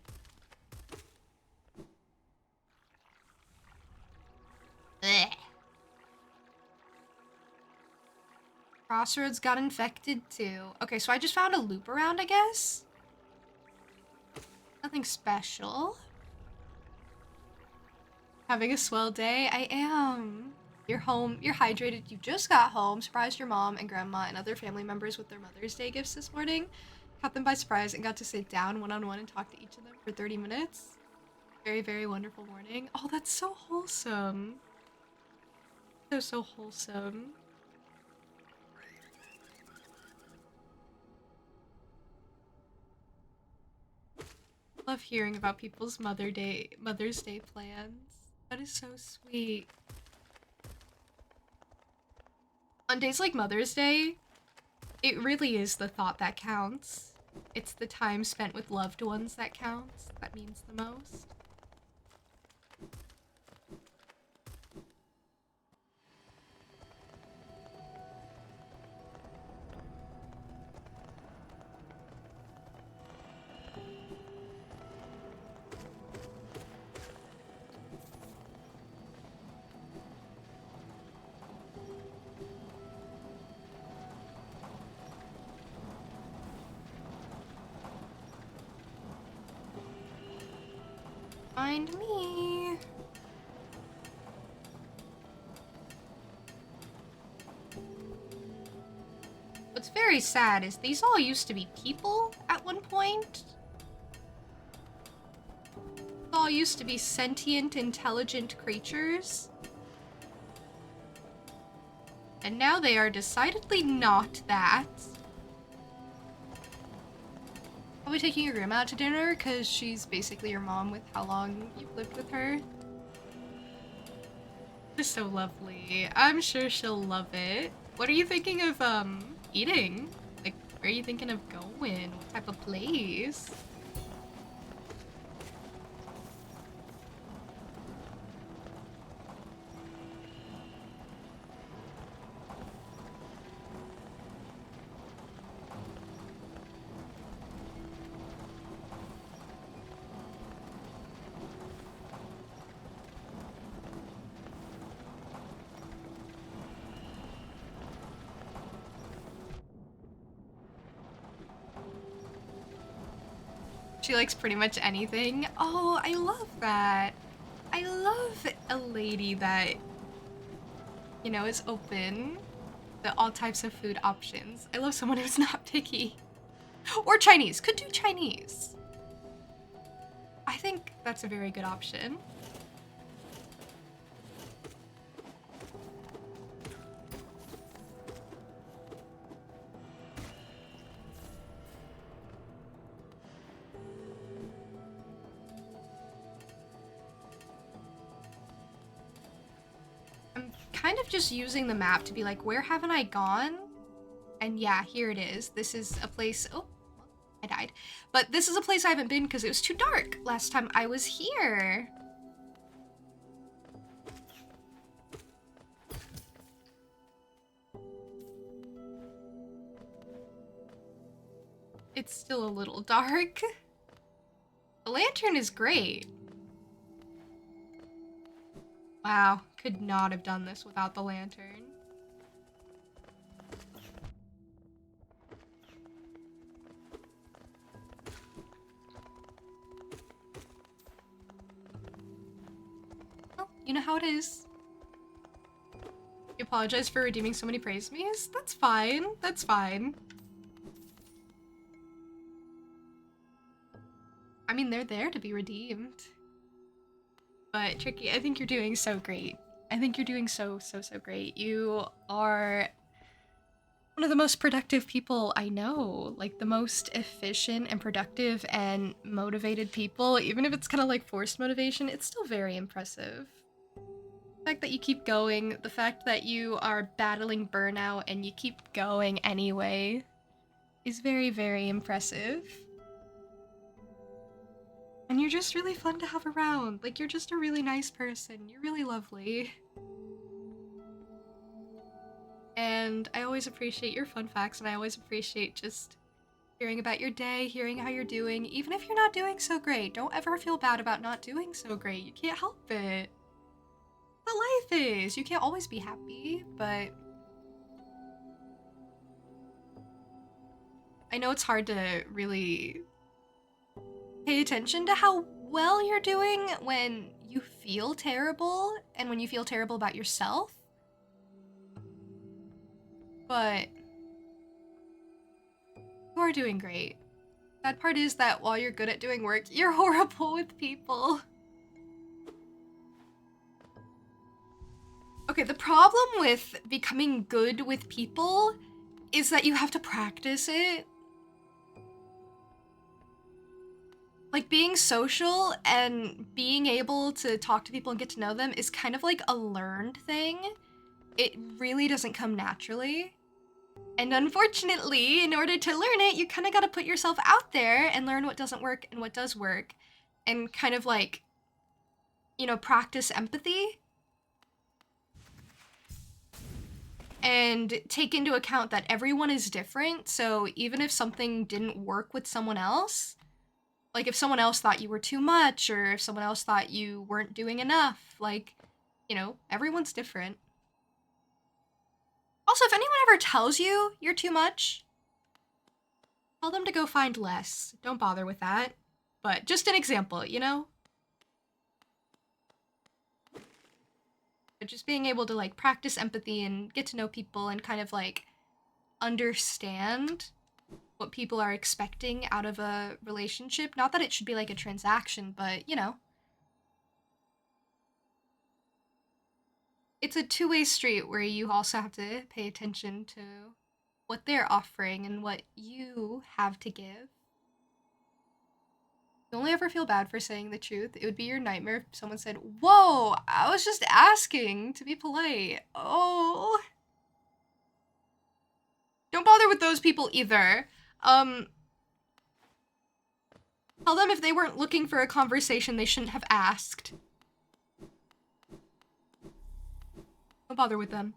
Ugh. Crossroads got infected too. Okay, so I just found a loop around, I guess? Nothing special. Having a swell day? I am. You're home, you're hydrated, you just got home, surprised your mom and grandma and other family members with their Mother's Day gifts this morning. Caught them by surprise and got to sit down one-on-one and talk to each of them for 30 minutes. Very, very wonderful morning. Oh, that's so wholesome. So wholesome. Love hearing about people's Mother's Day plans. That is so sweet. On days like Mother's Day, it really is the thought that counts. It's the time spent with loved ones that counts. That means the most. Find me. What's very sad is these all used to be people at one point. These all used to be sentient, intelligent creatures. And now they are decidedly not that. Probably taking your grandma out to dinner because she's basically your mom with how long you've lived with her. Just so lovely. I'm sure she'll love it. What are you thinking of eating? Like, where are you thinking of going? What type of place? She likes pretty much anything. Oh, I love that. I love a lady that, you know, is open to all types of food options. I love someone who's not picky. Or Chinese. Could do Chinese. I think that's a very good option. I'm kind of just using the map to be like, where haven't I gone? And yeah, here it is. This is a place, oh, I died. But this is a place I haven't been because it was too dark last time I was here. It's still a little dark. The lantern is great. Wow, could not have done this without the lantern. Well, you know how it is. You apologize for redeeming so many praise me's? That's fine. That's fine. I mean, they're there to be redeemed. But Tricky, I think you're doing so great. I think you're doing so great. You are one of the most productive people I know. Like, the most efficient and productive and motivated people. Even if it's kind of like forced motivation, it's still very impressive. The fact that you keep going, the fact that you are battling burnout and you keep going anyway is very impressive. And you're just really fun to have around. Like, you're just a really nice person. You're really lovely. And I always appreciate your fun facts, and I always appreciate just hearing about your day, hearing how you're doing. Even if you're not doing so great, don't ever feel bad about not doing so great. You can't help it. But life is. You can't always be happy, but I know it's hard to really pay attention to how well you're doing when you feel terrible and when you feel terrible about yourself. But you are doing great. Bad part is that while you're good at doing work, you're horrible with people. Okay, the problem with becoming good with people is that you have to practice it. Like, being social and being able to talk to people and get to know them is kind of like a learned thing. It really doesn't come naturally. And unfortunately, in order to learn it, you kind of got to put yourself out there and learn what doesn't work and what does work. And kind of like, you know, practice empathy. And take into account that everyone is different. So even if something didn't work with someone else, like if someone else thought you were too much or if someone else thought you weren't doing enough, like, you know, everyone's different. Also, if anyone ever tells you you're too much, tell them to go find less. Don't bother with that. But just an example, you know? But just being able to, like, practice empathy and get to know people and kind of, like, understand what people are expecting out of a relationship. Not that it should be like a transaction, but, you know. It's a two-way street where you also have to pay attention to what they're offering and what you have to give. You only ever feel bad for saying the truth. It would be your nightmare if someone said, "Whoa, I was just asking to be polite." Oh. Don't bother with those people either. Tell them if they weren't looking for a conversation, they shouldn't have asked. Don't bother with them.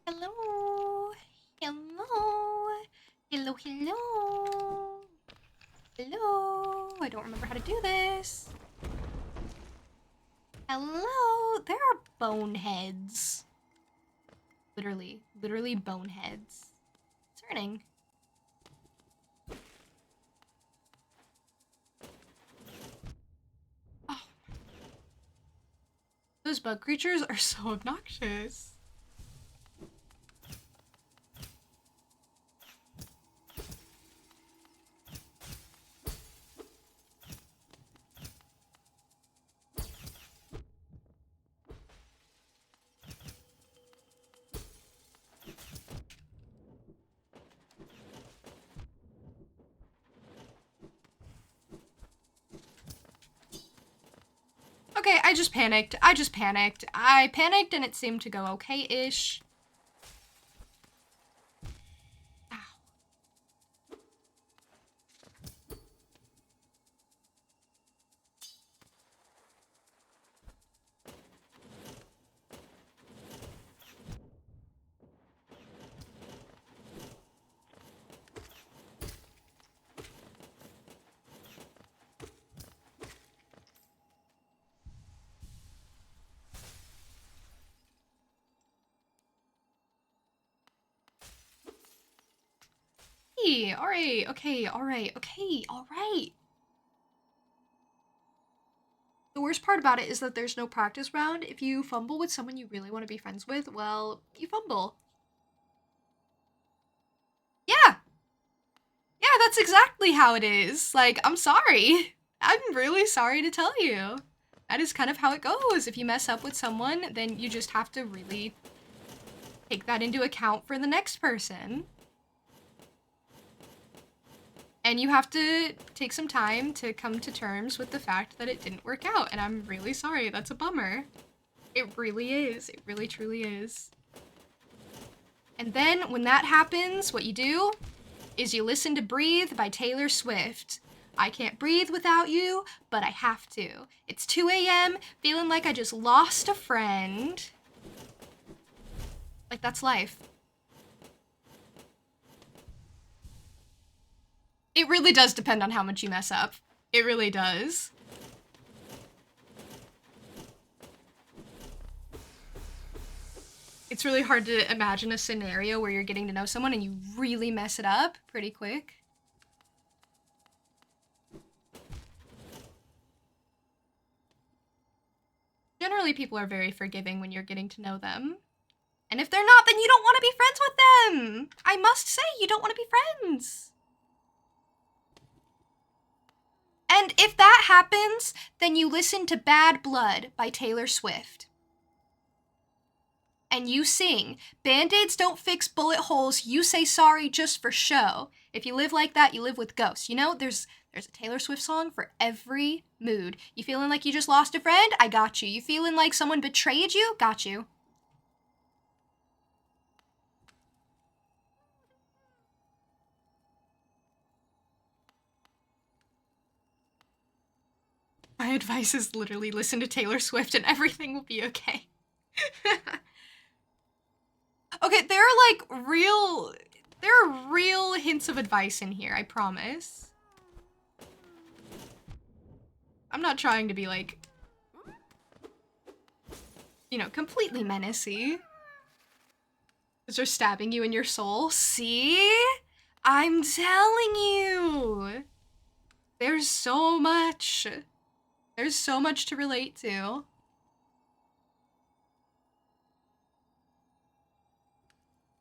Hello. Hello. Hello, hello. Hello. I don't remember how to do this. Hello. There are boneheads. Literally boneheads. Concerning. Oh. Those bug creatures are so obnoxious. Okay, I just panicked. I panicked and it seemed to go okay-ish. Hey, alright, okay, alright, okay, alright. The worst part about it is that there's no practice round. If you fumble with someone you really want to be friends with, well, you fumble. Yeah. Yeah, that's exactly how it is. Like, I'm sorry. I'm really sorry to tell you. That is kind of how it goes. If you mess up with someone, then you just have to really take that into account for the next person. And you have to take some time to come to terms with the fact that it didn't work out. And I'm really sorry. That's a bummer. It really is. It really truly is. And then when that happens, what you do is you listen to Breathe by Taylor Swift. I can't breathe without you, but I have to. It's 2 a.m., feeling like I just lost a friend. Like, that's life. It really does depend on how much you mess up. It really does. It's really hard to imagine a scenario where you're getting to know someone and you really mess it up pretty quick. Generally, people are very forgiving when you're getting to know them. And if they're not, then you don't want to be friends with them. I must say, you don't want to be friends. And if that happens, then you listen to Bad Blood by Taylor Swift. And you sing, Band-Aids don't fix bullet holes, you say sorry just for show. If you live like that, you live with ghosts. You know, there's a Taylor Swift song for every mood. You feeling like you just lost a friend? I got you. You feeling like someone betrayed you? Got you. My advice is literally listen to Taylor Swift and everything will be okay. Okay, there are real hints of advice in here, I promise. I'm not trying to be like, you know, completely menacey. Because they're stabbing you in your soul. See? I'm telling you. There's so much. There's so much to relate to.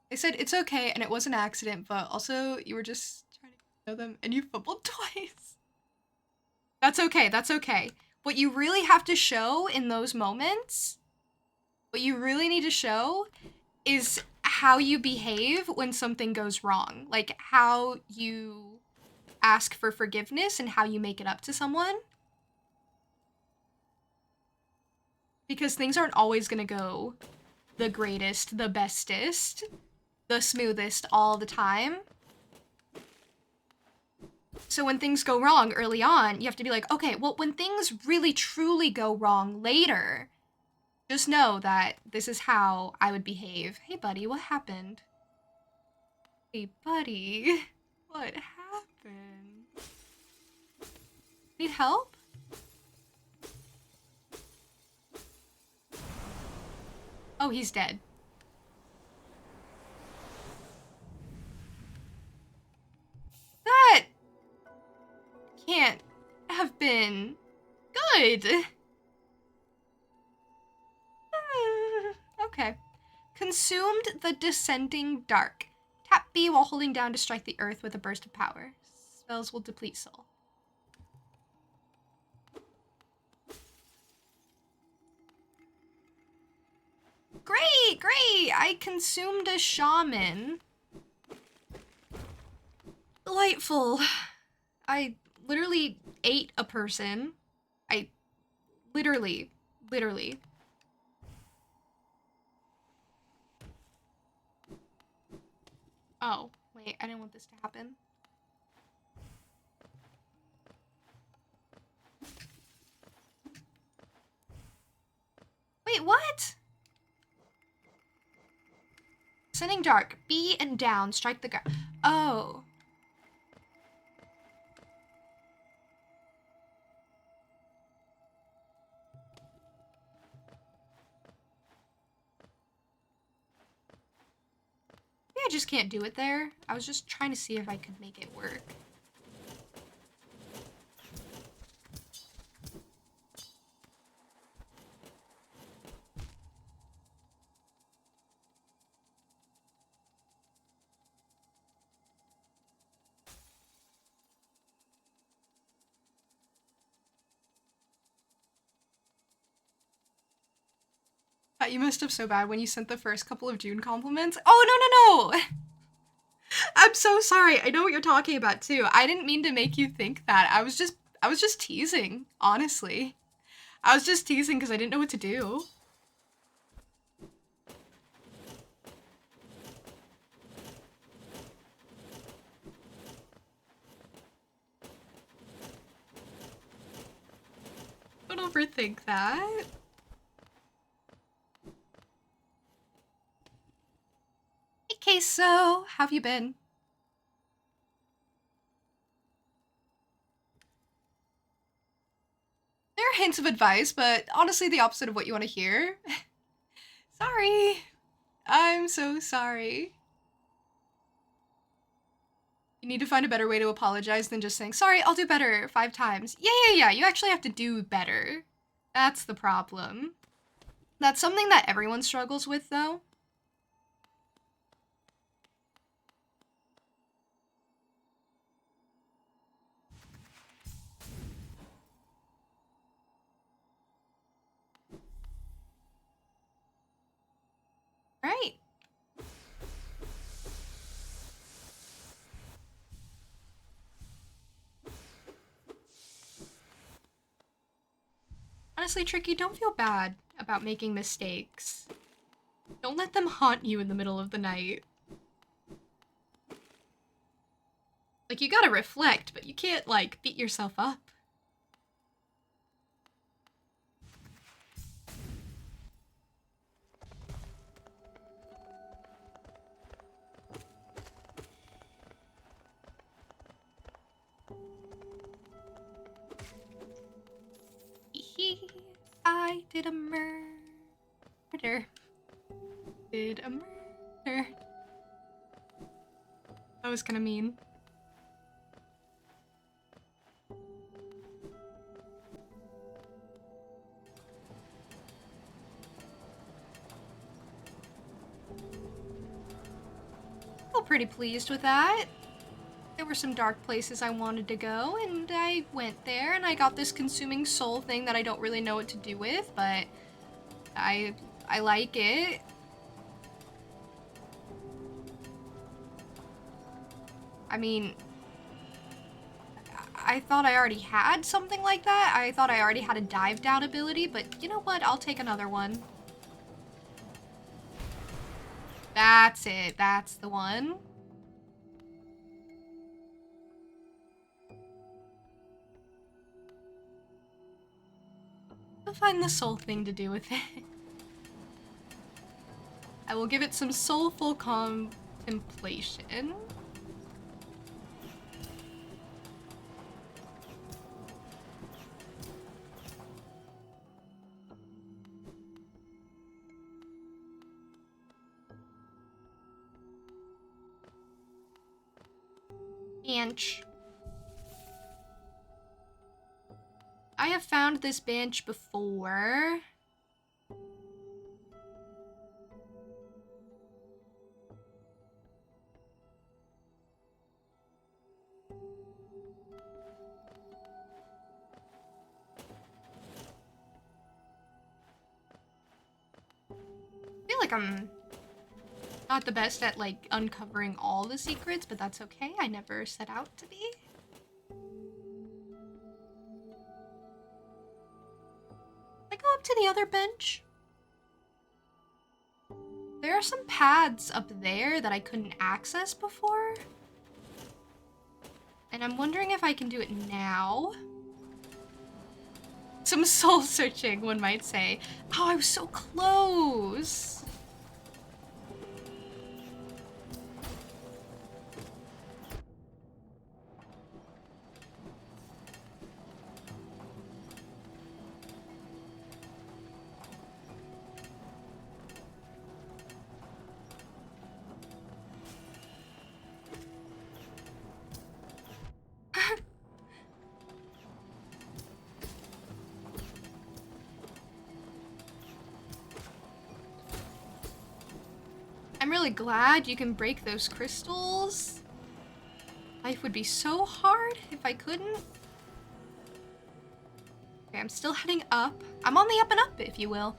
They said it's okay and it was an accident, but also you were just trying to know them and you fumbled twice. That's okay, that's okay. What you really have to show in those moments, what you really need to show is how you behave when something goes wrong. Like how you ask for forgiveness and how you make it up to someone. Because things aren't always gonna go the greatest, the bestest, the smoothest all the time. So when things go wrong early on, you have to be like, okay, well, when things really truly go wrong later, just know that this is how I would behave. Hey, buddy, what happened? Hey, buddy, what happened? Need help? Oh, he's dead. That can't have been good. Okay. Consumed the descending dark. Tap B while holding down to strike the earth with a burst of power. Spells will deplete soul. Great, great! I consumed a shaman. Delightful. I literally ate a person. I Literally. Literally. Oh, wait, I didn't want this to happen. Wait, what? Sending dark. B and down. Strike the ground. Oh. Maybe I just can't do it there. I was just trying to see if I could make it work. You messed up so bad when you sent the first couple of June compliments. Oh, no. I'm so sorry. I know what you're talking about too. I didn't mean to make you think that. I was just teasing, honestly. I was just teasing because I didn't know what to do. Don't overthink that. Hey, Queso, how have you been? There are hints of advice, but honestly the opposite of what you want to hear. Sorry. I'm so sorry. You need to find a better way to apologize than just saying, sorry, I'll do better 5 times. Yeah. You actually have to do better. That's the problem. That's something that everyone struggles with, though. Right. Honestly, Tricky, don't feel bad about making mistakes. Don't let them haunt you in the middle of the night. Like, you gotta reflect, but you can't, like, beat yourself up. I did a murder. Did a murder. That was kinda mean. Feel pretty pleased with that. There were some dark places I wanted to go, and I went there, and I got this consuming soul thing that I don't really know what to do with, but I like it. I mean, I thought I already had something like that. I thought I already had a dive down ability, but you know what? I'll take another one. That's it. That's the one. I'll find the soul thing to do with it. I will give it some soulful contemplation. Bench. I have found this bench before. I feel like I'm not the best at, like, uncovering all the secrets, but that's okay. I never set out to be. other bench? There are some paths up there that I couldn't access before. And I'm wondering if I can do it now. Some soul searching, one might say. Oh, I was so close. I'm really glad you can break those crystals. Life would be so hard if I couldn't. Okay, I'm still heading up. I'm on the up and up, if you will.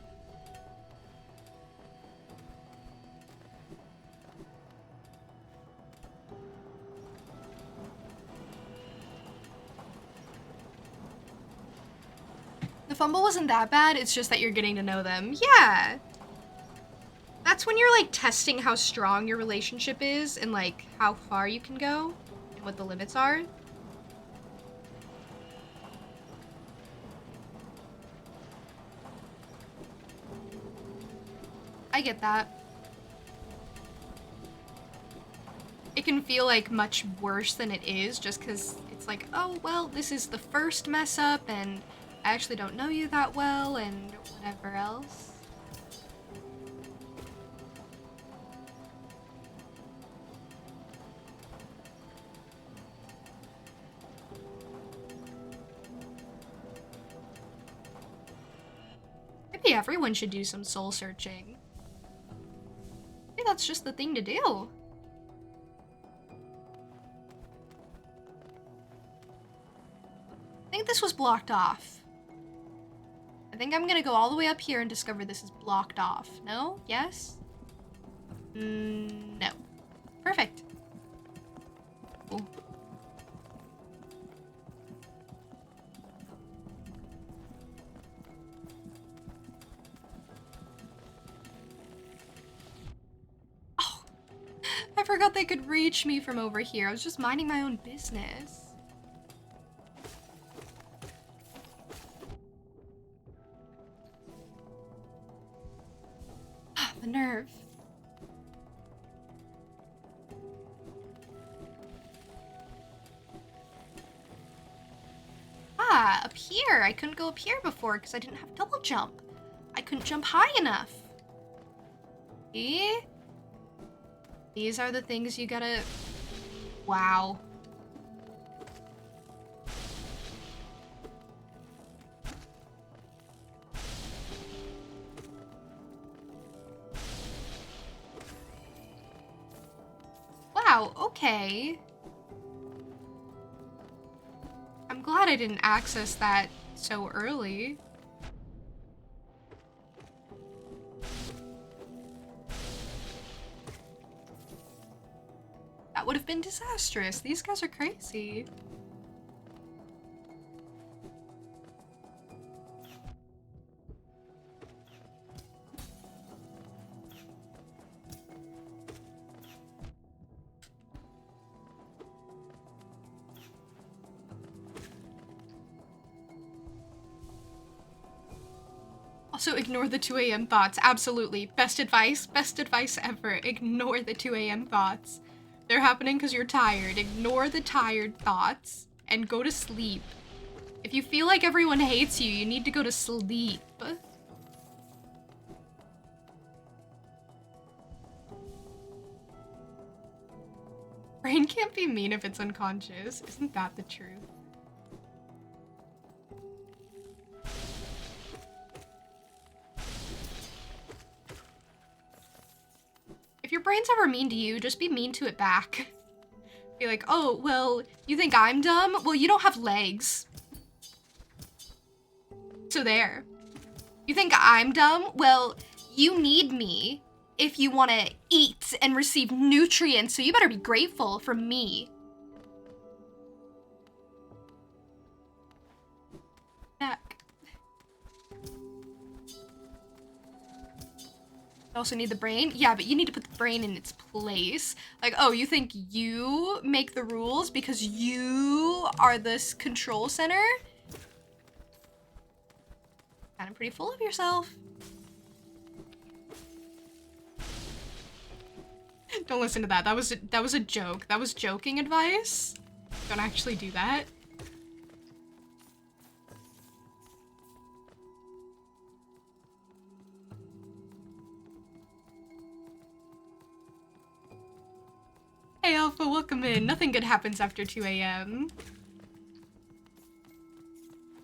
The fumble wasn't that bad, it's just that you're getting to know them. Yeah. That's when you're, like, testing how strong your relationship is and, like, how far you can go and what the limits are. I get that. It can feel, like, much worse than it is just because it's like, oh, well, this is the first mess up and I actually don't know you that well and whatever else. Maybe everyone should do some soul searching. Maybe that's just the thing to do. I think this was blocked off. I think I'm gonna go all the way up here and discover this is blocked off. No? Yes? No. Perfect. Cool. Oh, I forgot they could reach me from over here. I was just minding my own business. The nerve. Ah, up here. I couldn't go up here before because I didn't have double jump. I couldn't jump high enough. See? These are the things you gotta... Wow. Wow, okay. I'm glad I didn't access that so early. That would have been disastrous. These guys are crazy. Also, ignore the 2 a.m. thoughts. Absolutely. Best advice ever. Ignore the 2 a.m. thoughts. They're happening because you're tired. Ignore the tired thoughts and go to sleep. If you feel like everyone hates you, you need to go to sleep. Brain can't be mean if it's unconscious. Isn't that the truth? If your brain's ever mean to you, just be mean to it back. Be like, oh, well, you think I'm dumb? Well, you don't have legs. So there. You think I'm dumb? Well, you need me if you want to eat and receive nutrients, so you better be grateful for me. Back. also need the brain. Yeah, but you need to put the brain in its place. Like, oh, you think you make the rules because you are this control center? Kind of pretty full of yourself. Don't listen to that. That was a joke. That was joking advice. Don't actually do that. Hey Alpha, welcome in. Nothing good happens after 2 a.m.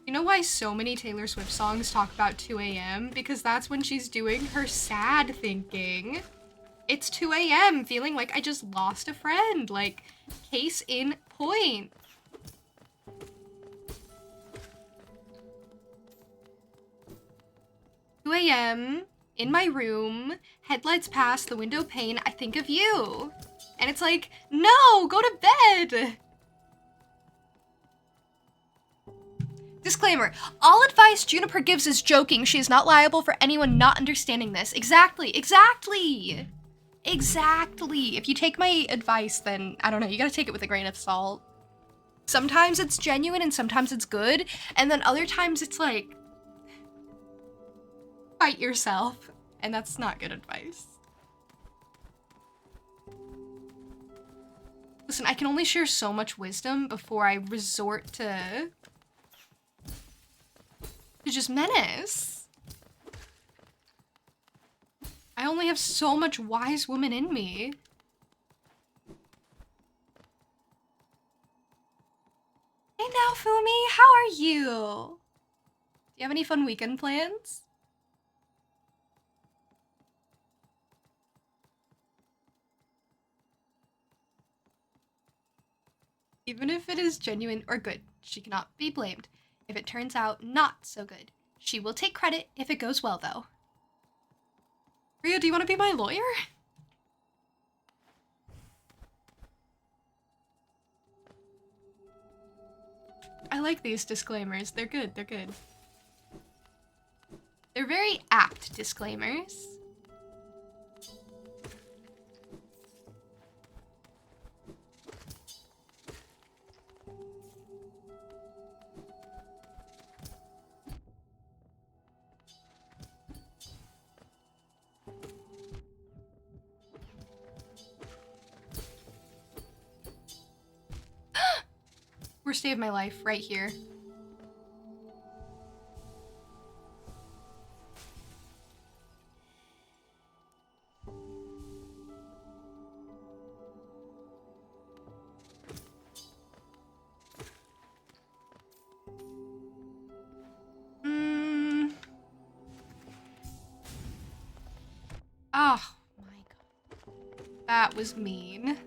You know why so many Taylor Swift songs talk about 2 a.m.? Because that's when she's doing her sad thinking. It's 2 a.m. feeling like I just lost a friend. Like, case in point. "2 a.m. in my room, headlights pass the window pane, I think of you." And it's like, no, go to bed. Disclaimer, all advice Juniper gives is joking. She is not liable for anyone not understanding this. Exactly, exactly. Exactly. If you take my advice, then, I don't know, you gotta take it with a grain of salt. Sometimes it's genuine and sometimes it's good, and then other times it's like, fight yourself, and that's not good advice. Listen, I can only share so much wisdom before I resort to just menace. I only have so much wise woman in me. Hey now, Fumi, how are you? Do you have any fun weekend plans? Even if it is genuine or good, she cannot be blamed if it turns out not so good. She will take credit if it goes well, though. Ria, do you want to be my lawyer? I like these disclaimers. They're good, they're good. They're very apt disclaimers. Worst day of my life, right here. Oh my god. That was mean.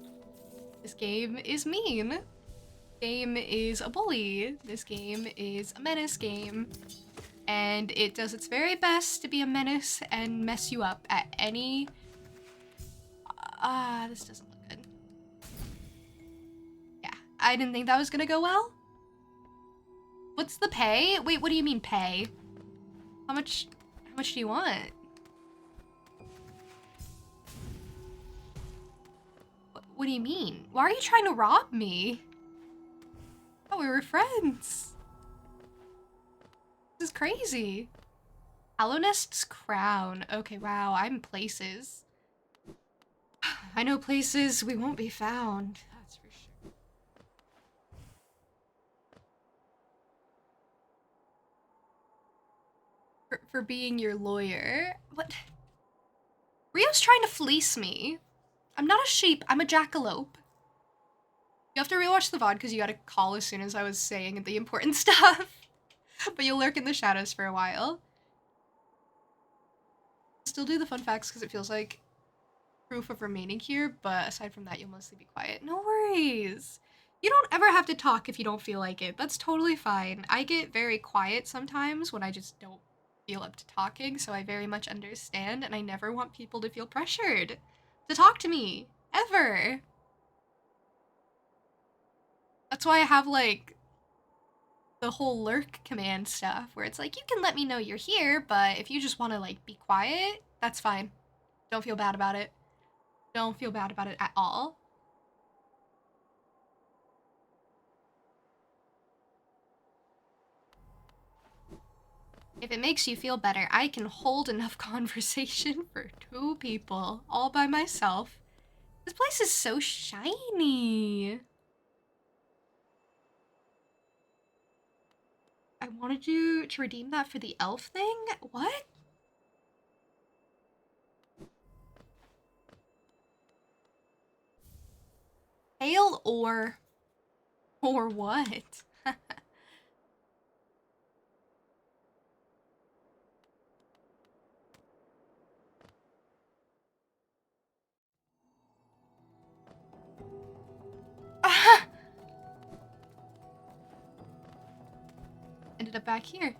This game is mean. Game is a bully. This game is a menace game. And it does its very best to be a menace and mess you up at any... this doesn't look good. Yeah, I didn't think that was gonna go well. What's the pay? Wait, what do you mean pay? How much do you want? What do you mean? Why are you trying to rob me? Oh, we were friends. This is crazy. Hallownest's crown. Okay, wow, I'm places. I know places we won't be found. That's for sure. For being your lawyer? What? Rio's trying to fleece me. I'm not a sheep, I'm a jackalope. You have to rewatch the VOD because you got a call as soon as I was saying the important stuff. But you'll lurk in the shadows for a while. Still do the fun facts because it feels like proof of remaining here, but aside from that, you'll mostly be quiet. No worries. You don't ever have to talk if you don't feel like it. That's totally fine. I get very quiet sometimes when I just don't feel up to talking, so I very much understand, and I never want people to feel pressured to talk to me. Ever. That's why I have, like, the whole lurk command stuff, where it's like, you can let me know you're here, but if you just want to, like, be quiet, that's fine. Don't feel bad about it. Don't feel bad about it at all. If it makes you feel better, I can hold enough conversation for 2 people all by myself. This place is so shiny. I wanted you to redeem that for the elf thing? What? Ale or what? Ended up back here.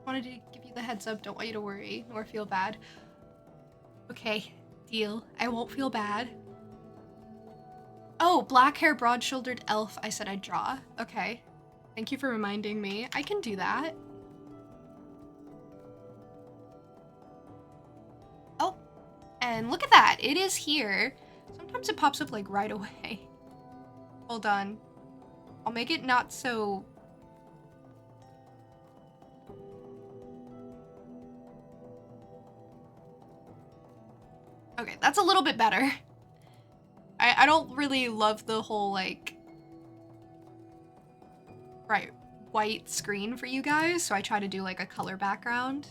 Wanted to give you the heads up, don't want you to worry nor feel bad. Okay, deal. I won't feel bad. Oh, black hair, broad-shouldered elf I said I'd draw. Okay. Thank you for reminding me. I can do that. Oh, and look at that. It is here. Sometimes it pops up like right away. Hold on. I'll make it not so... Okay, that's a little bit better. I don't really love the whole, like, bright white screen for you guys, so I try to do, like, a color background.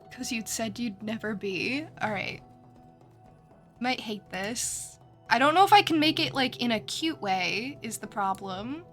Because you'd said you'd never be. Alright. Might hate this. I don't know if I can make it, like, in a cute way, is the problem.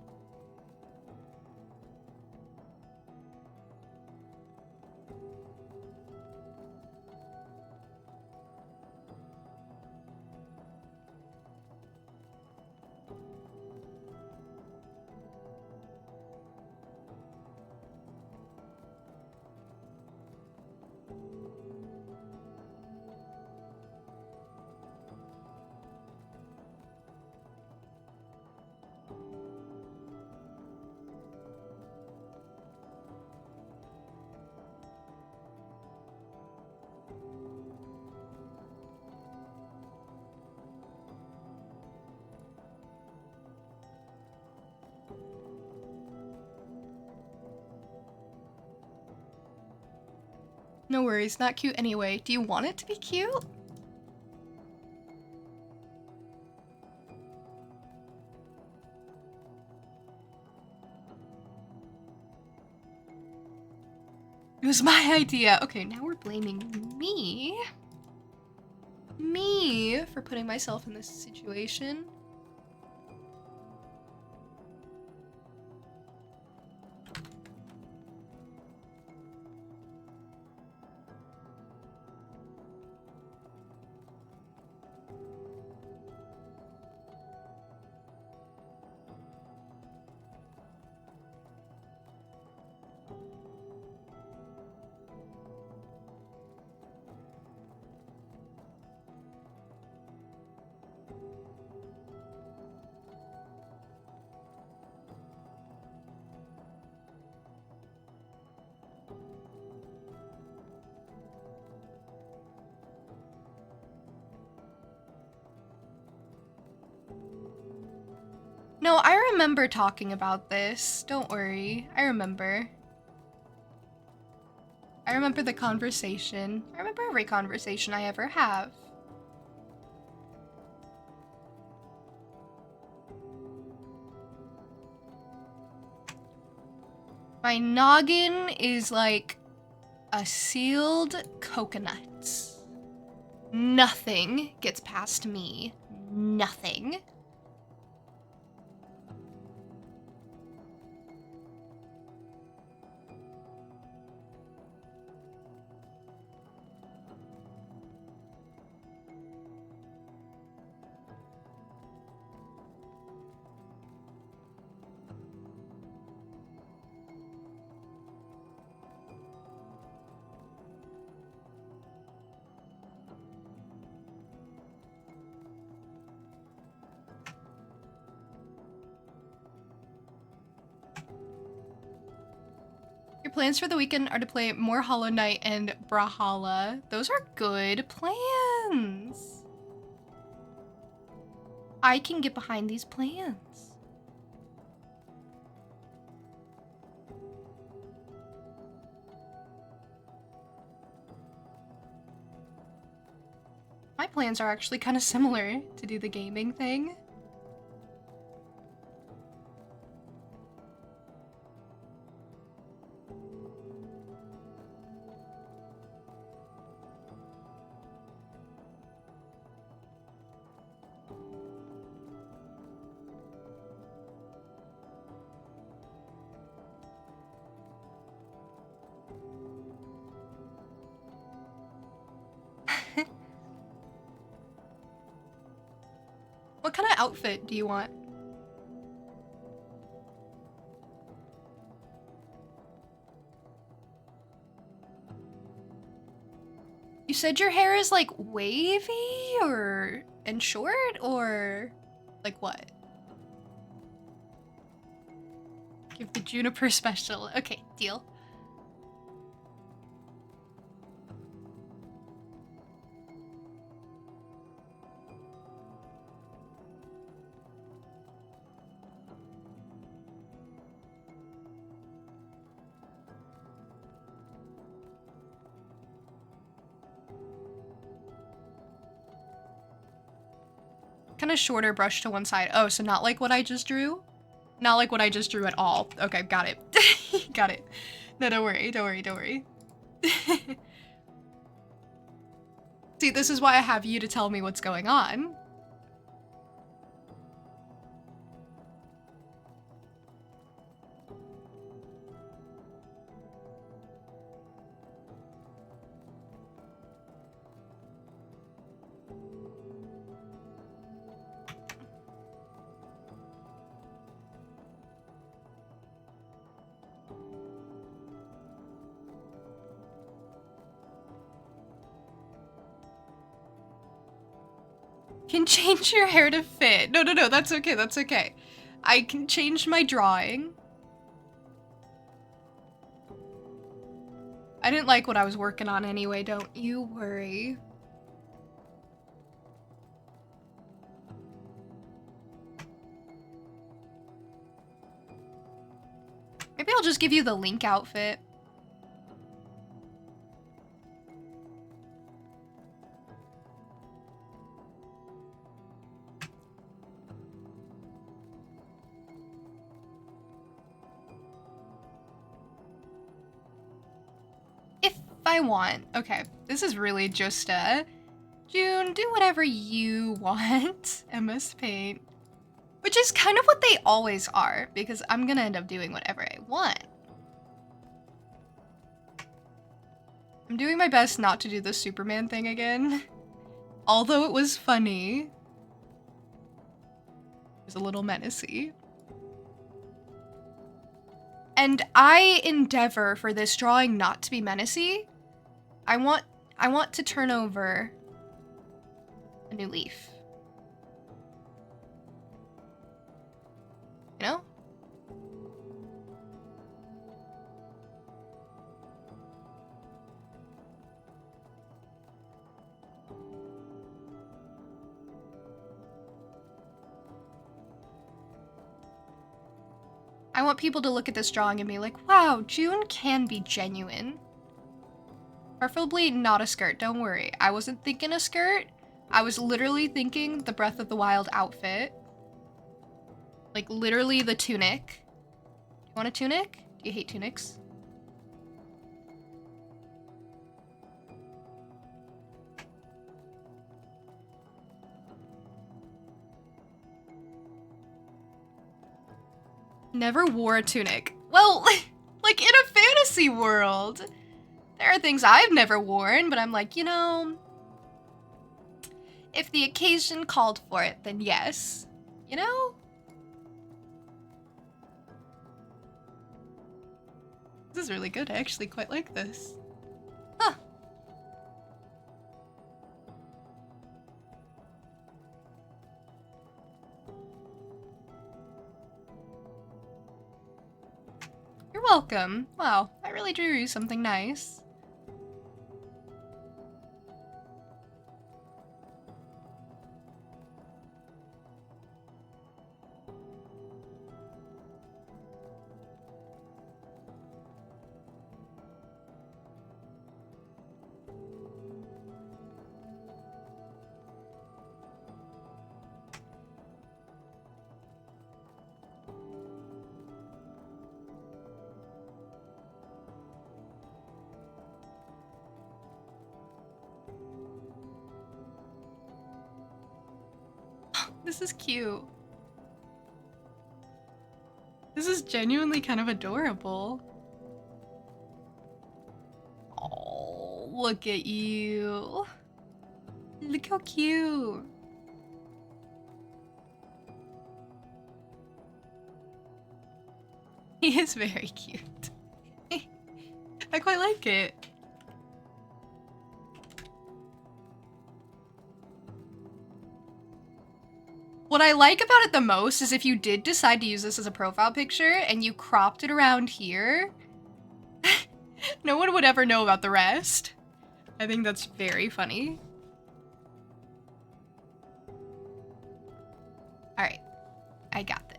No worries, not cute anyway. Do you want it to be cute? It was my idea. Okay, now we're blaming me. Me for putting myself in this situation. No, I remember talking about this. Don't worry. I remember. I remember the conversation. I remember every conversation I ever have. My noggin is like a sealed coconut. Nothing gets past me. Nothing. Your plans for the weekend are to play more Hollow Knight and Brawlhalla. Those are good plans. I can get behind these plans. My plans are actually kind of similar to do the gaming thing. What kind of outfit do you want? You said your hair is like wavy or and short or like what? Give the Juniper special. Okay, deal. Kind of shorter brush to one side. Oh, so not like what I just drew? Not like what I just drew at all. Okay, got it. Got it. No, don't worry, don't worry, don't worry. See, this is why I have you to tell me what's going on. Can change your hair to fit. No, that's okay, that's okay. I can change my drawing. I didn't like what I was working on anyway, don't you worry. Maybe I'll just give you the Link outfit. I want. Okay, this is really just a June, do whatever you want, MS Paint. Which is kind of what they always are, because I'm gonna end up doing whatever I want. I'm doing my best not to do the Superman thing again. Although it was funny. It was a little menacey. And I endeavor for this drawing not to be menacey. I want to turn over a new leaf. You know? I want people to look at this drawing and be like, wow, June can be genuine. Preferably not a skirt, don't worry. I wasn't thinking a skirt. I was literally thinking the Breath of the Wild outfit. Like, literally the tunic. You want a tunic? Do you hate tunics? Never wore a tunic. Well, like, in a fantasy world. There are things I've never worn, but I'm like, you know, if the occasion called for it, then yes. You know? This is really good. I actually quite like this. Huh. You're welcome. Wow, I really really drew something nice. This is cute. This is genuinely kind of adorable. Oh, look at you. Look how cute. He is very cute. I quite like it. What I like about it the most is if you did decide to use this as a profile picture and you cropped it around here, no one would ever know about the rest. I think that's very funny. All right, I got this.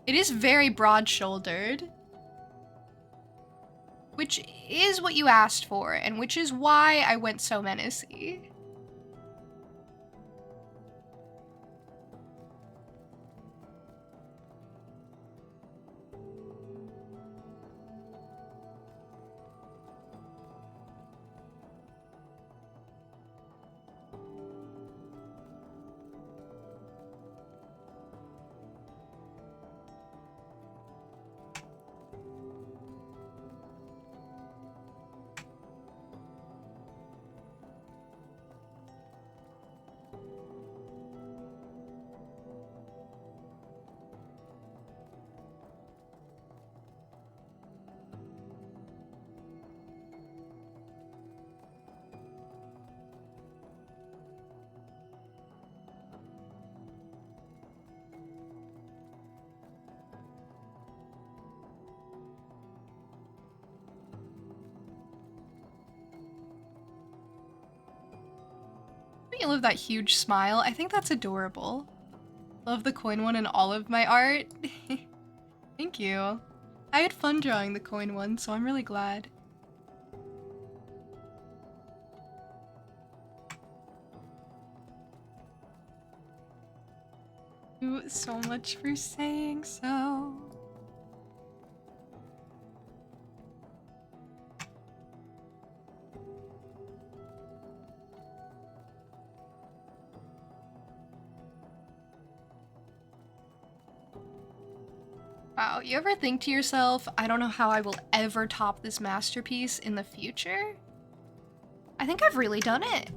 It is very broad-shouldered, which is what you asked for, and which is why I went so menacey. I love that huge smile. I think that's adorable. Love the coin one in all of my art. Thank you. I had fun drawing the coin one, so I'm really glad. Thank you so much for saying so. Wow, you ever think to yourself, I don't know how I will ever top this masterpiece in the future? I think I've really done it.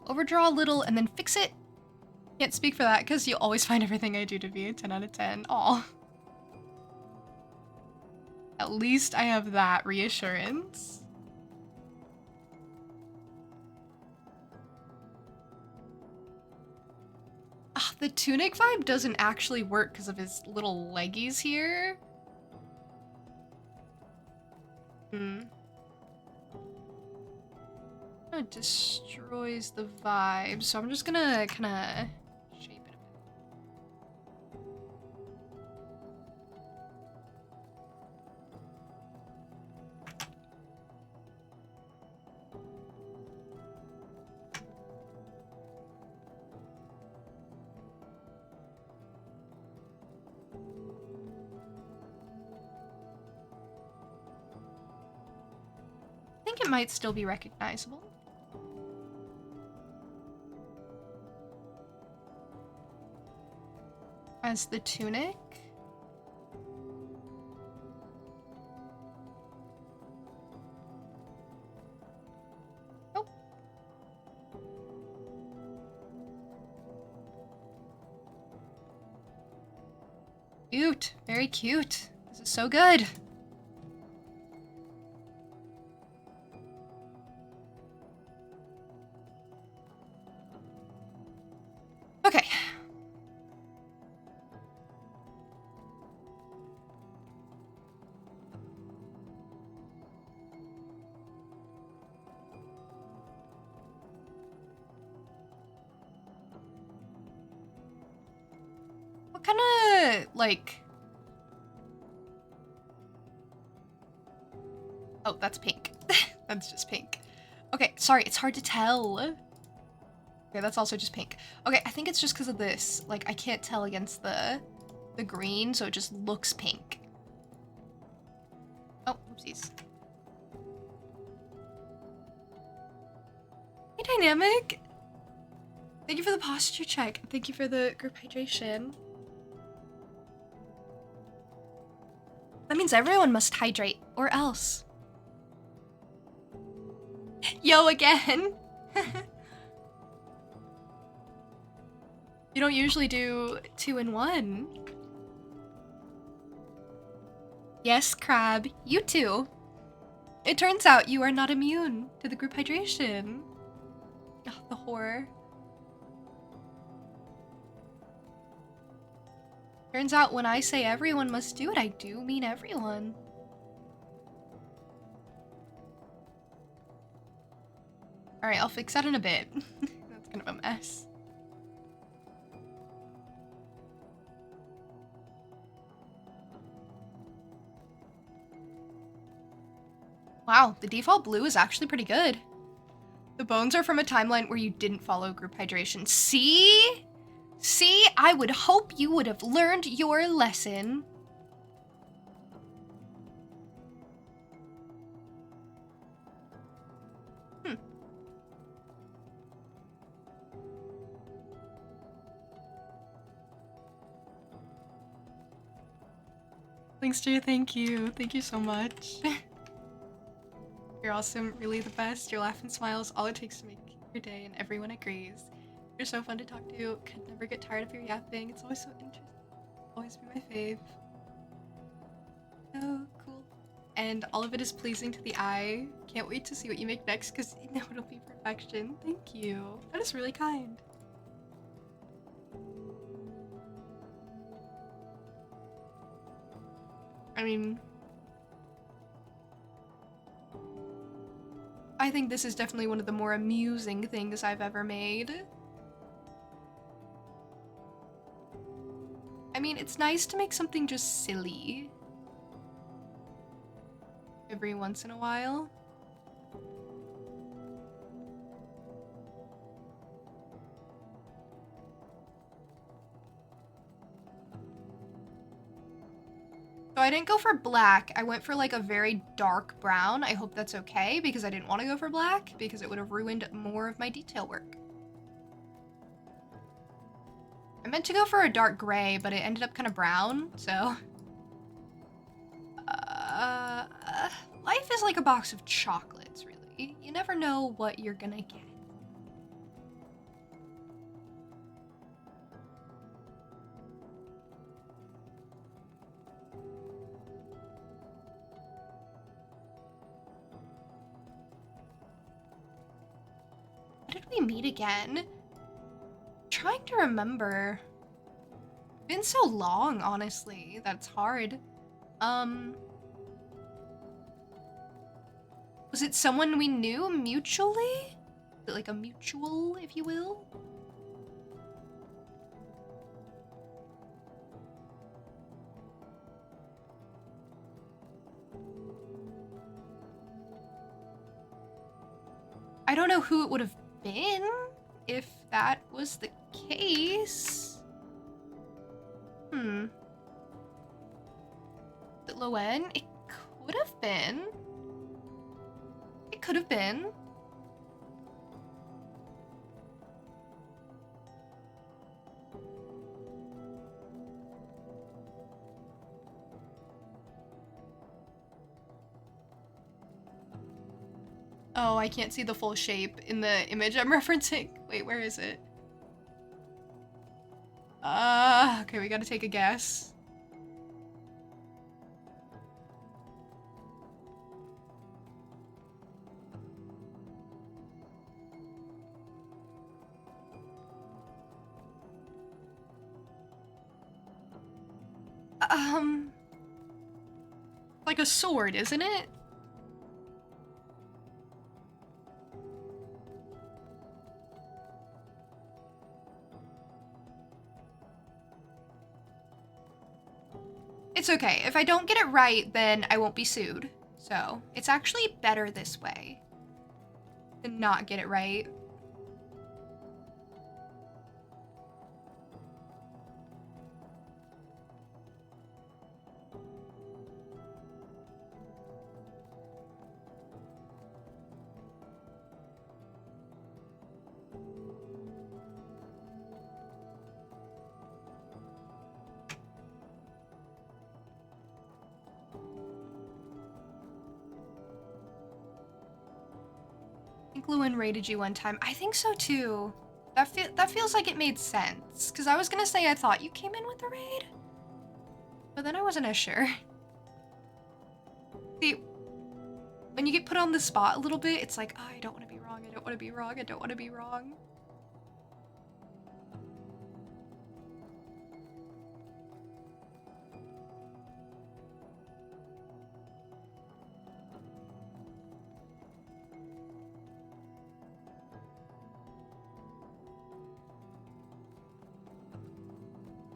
Overdraw a little and then fix it. Can't speak for that because you'll always find everything I do to be a 10 out of 10. Aw. At least I have that reassurance. The tunic vibe doesn't actually work because of his little leggies here. It destroys the vibe, so I'm just gonna kind of shape it a bit. it might still be recognizable. As the tunic. Oh. Cute. Very cute. This is so good. Okay. What kind of, like... Oh, that's pink. That's just pink. Okay, sorry, it's hard to tell. Okay, that's also just pink. Okay, I think it's just because of this. Like, I can't tell against the green, so it just looks pink. Oh, oopsies. Hey, Dynamic! Thank you for the posture check. Thank you for the group hydration. That means everyone must hydrate, or else. Yo, again! You don't usually do 2 in 1. Yes, Crab, you too. It turns out you are not immune to the group hydration. Oh, the horror. Turns out when I say everyone must do it, I do mean everyone. Alright, I'll fix that in a bit. That's kind of a mess. Wow, the default blue is actually pretty good. The bones are from a timeline where you didn't follow group hydration. See? See? I would hope you would have learned your lesson. Thanks, Stu. Thank you. Thank you so much. You're awesome. Really the best. Your laugh and smiles, all it takes to make your day, and everyone agrees. You're so fun to talk to. Could never get tired of your yapping. It's always so interesting. Always be my fave. Oh, cool. And all of it is pleasing to the eye. Can't wait to see what you make next, because you know it'll be perfection. Thank you. That is really kind. I mean, I think this is definitely one of the more amusing things I've ever made. I mean, it's nice to make something just silly every once in a while. So I didn't go for black. I went for like a very dark brown. I hope that's okay because I didn't want to go for black because it would have ruined more of my detail work. I meant to go for a dark gray, but it ended up kind of brown, so... life is like a box of chocolates, really. You never know what you're gonna get. How did we meet again? Trying to remember. It's been so long, honestly. That's hard. Was it someone we knew mutually? Like a mutual, if you will? I don't know who it would have been if that was the case. Is it Loen? It could have been. It could have been. Oh, I can't see the full shape in the image I'm referencing. Wait, where is it? Okay, we gotta take a guess. Like a sword, isn't it? It's okay. If I don't get it right, then I won't be sued. So, it's actually better this way than not get it right. I think Lewin raided you one time. I think so too. That feels like it made sense. Because I was gonna say I thought you came in with the raid. But then I wasn't as sure. See, when you get put on the spot a little bit, it's like, oh, I don't want to be wrong, I don't want to be wrong, I don't want to be wrong.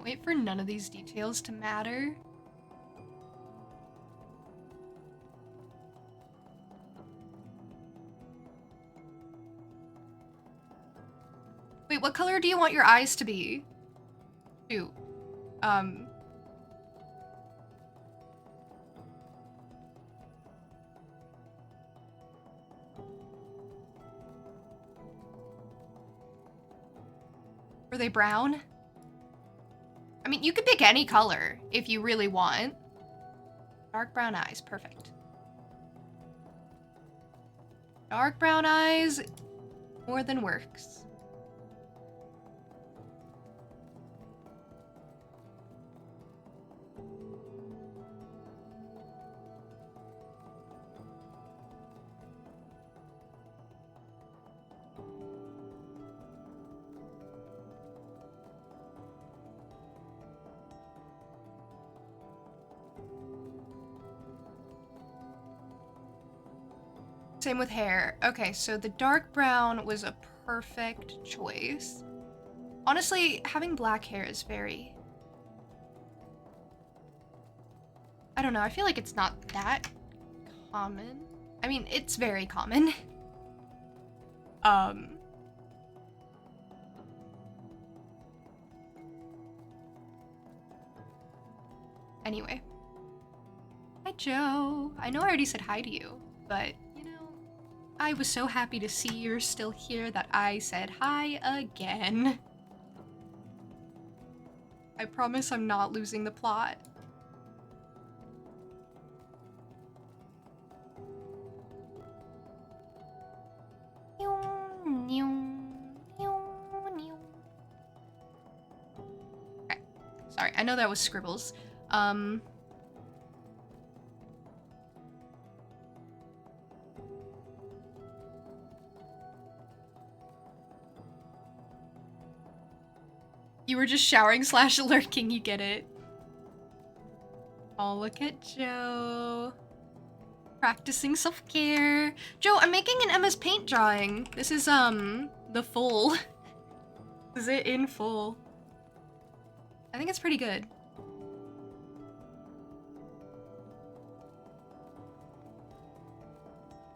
Wait for none of these details to matter. Wait, what color do you want your eyes to be? Shoot. Were they brown? I mean, you could pick any color if you really want. Dark brown eyes, perfect. Dark brown eyes, more than works. Same with hair. Okay, so the dark brown was a perfect choice. Honestly, having black hair is very... I don't know, I feel like it's not that common. I mean, it's very common. Anyway. Hi, Joe. I know I already said hi to you, but, you know, I was so happy to see you're still here that I said hi again. I promise I'm not losing the plot. Okay. Sorry, I know that was scribbles. You were just showering / lurking, you get it. Oh, look at Joe. Practicing self-care. Joe, I'm making an MS Paint drawing. This is, the full. This is it in full. I think it's pretty good.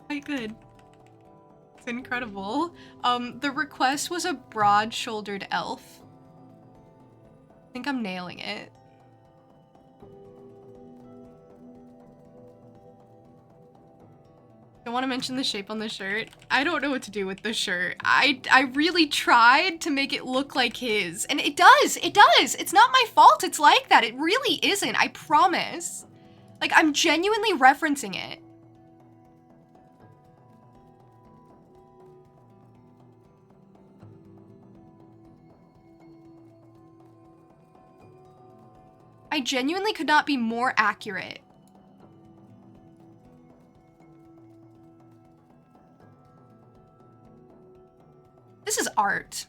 Quite good. It's incredible. The request was a broad-shouldered elf. I think I'm nailing it. I want to mention the shape on the shirt. I don't know what to do with the shirt. I really tried to make it look like his, and it does. It's not my fault it's like that. It really isn't, I promise. Like, I'm genuinely referencing it. I genuinely could not be more accurate. This is art.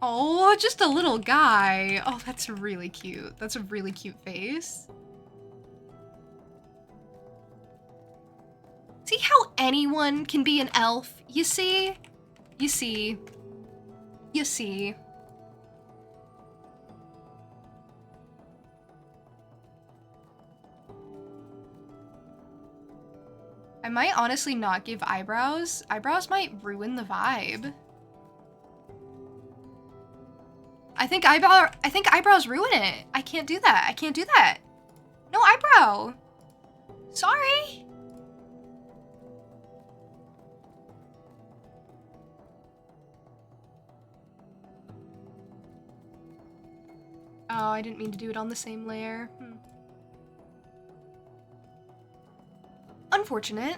Oh, just a little guy. Oh, that's really cute. That's a really cute face. See how anyone can be an elf? You see? You see? You see? I might honestly not give eyebrows. Eyebrows might ruin the vibe. I think eyebrows ruin it. I can't do that. I can't do that. No eyebrow. Sorry. Oh, I didn't mean to do it on the same layer. Unfortunate.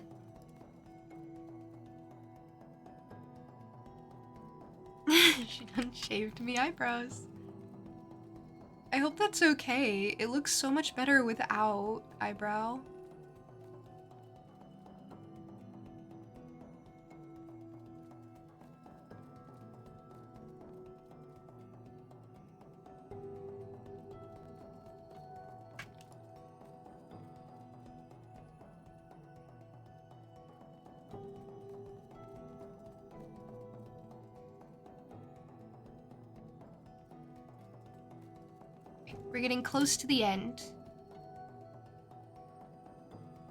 She done shaved me eyebrows. I hope that's okay. It looks so much better without eyebrow. We're getting close to the end.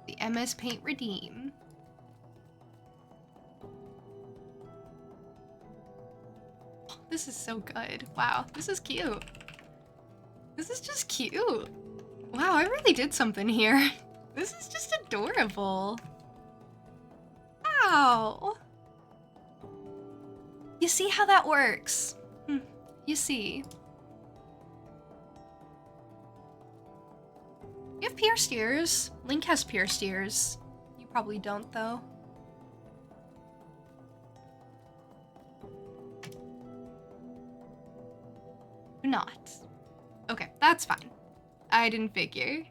The MS Paint Redeem. Oh, this is so good. Wow, this is cute. This is just cute. Wow, I really did something here. This is just adorable. Wow. You see how that works? You see. You have pierced ears. Link has pierced ears. You probably don't, though. Do not. Okay, that's fine. I didn't figure.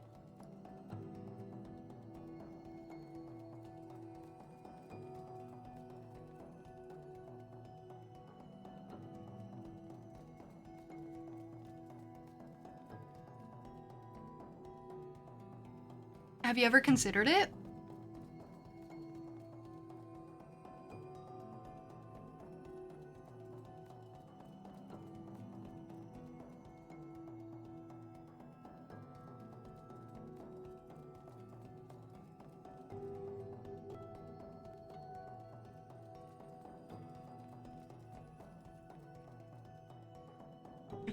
Have you ever considered it?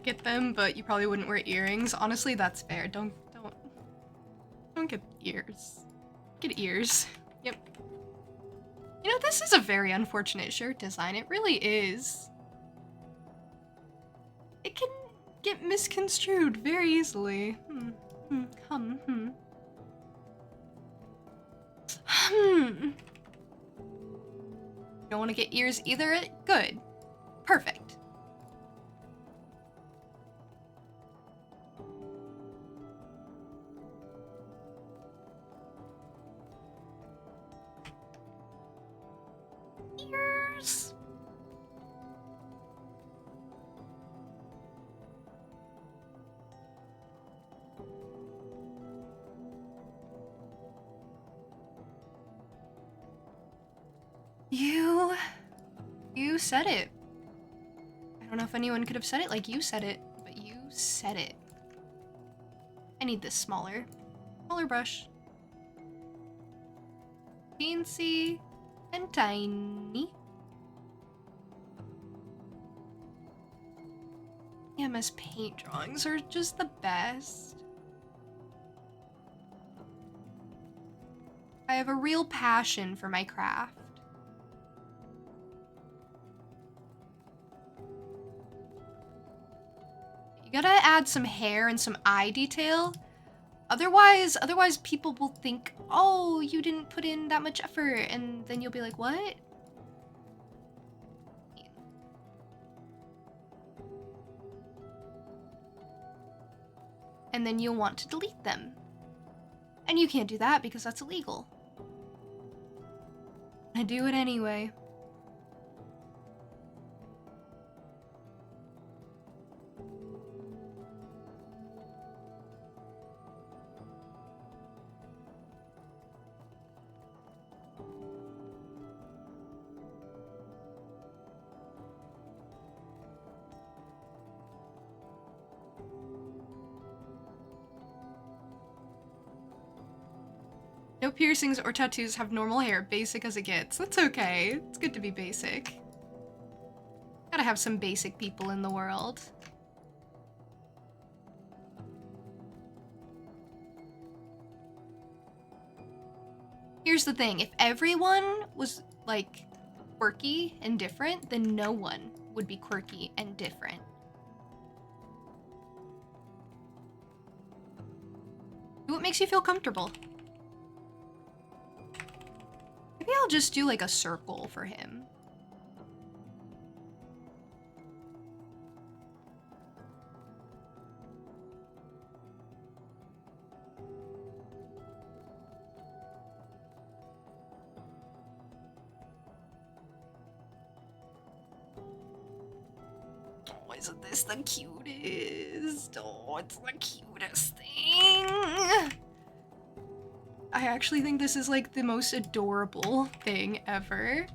Get them, but you probably wouldn't wear earrings. Honestly, that's fair. Don't get ears. Get ears. Yep. You know, this is a very unfortunate shirt design. It really is. It can get misconstrued very easily. You don't want to get ears either? Good. Perfect. Ears. You said it. I don't know if anyone could have said it like you said it, but you said it. I need this smaller. Smaller brush. Teensy and tiny. MS Paint drawings are just the best. I have a real passion for my craft. You gotta add some hair and some eye detail. Otherwise people will think, oh, you didn't put in that much effort, and then you'll be like, what? And then you'll want to delete them. And you can't do that because that's illegal. I do it anyway. No piercings or tattoos, have normal hair, basic as it gets. That's okay. It's good to be basic. Gotta have some basic people in the world. Here's the thing, if everyone was, like, quirky and different, then no one would be quirky and different. Do what makes you feel comfortable. Maybe I'll just do, like, a circle for him. Oh, isn't this the cutest? Oh, it's the cutest thing. I actually think this is like the most adorable thing ever.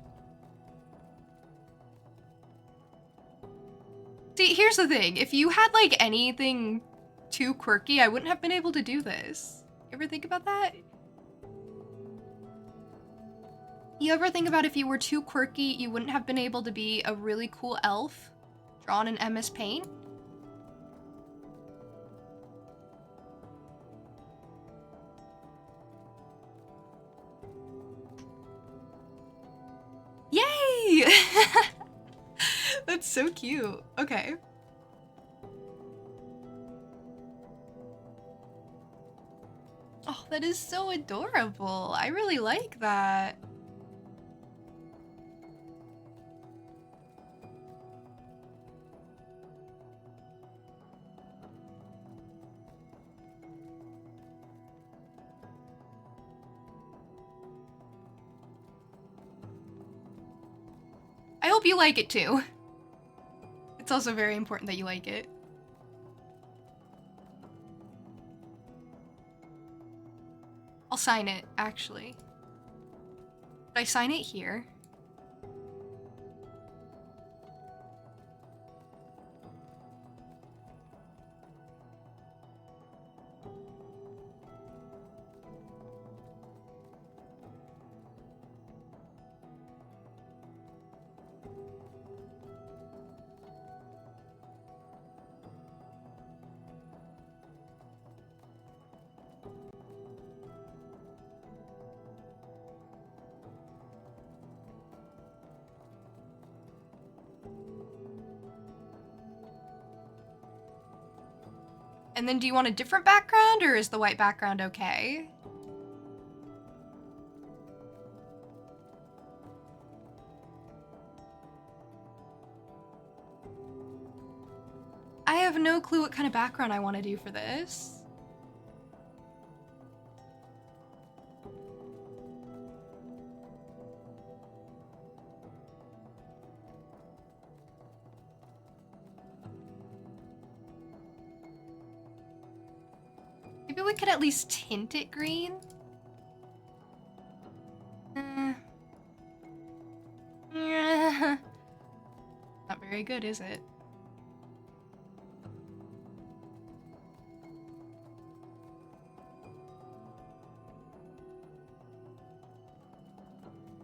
See, here's the thing. If you had like anything too quirky, I wouldn't have been able to do this. You ever think about that? You ever think about if you were too quirky, you wouldn't have been able to be a really cool elf drawn in MS Paint? Yay! That's so cute. Okay. Oh, that is so adorable. I really like that. I hope you like it too. It's also very important that you like it. I'll sign it, actually. Should I sign it here? And then do you want a different background, or is the white background okay? I have no clue what kind of background I want to do for this. Maybe we could at least tint it green. Not very good, is it?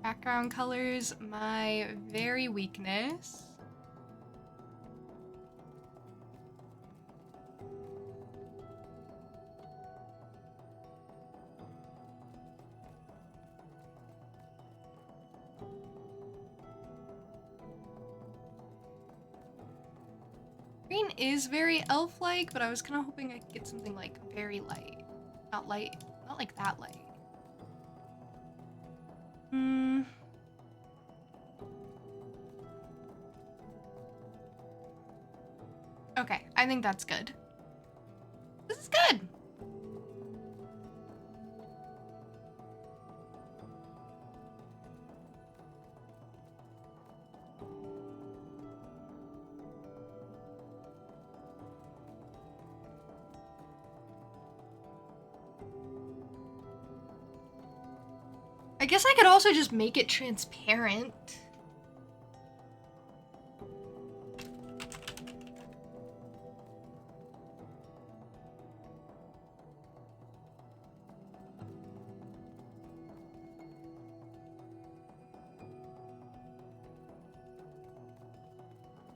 Background colors, my very weakness. Green is very elf-like, but I was kind of hoping I could get something like very light. Not light, not like that light. Okay, I think that's good. This is good. I guess I could also just make it transparent.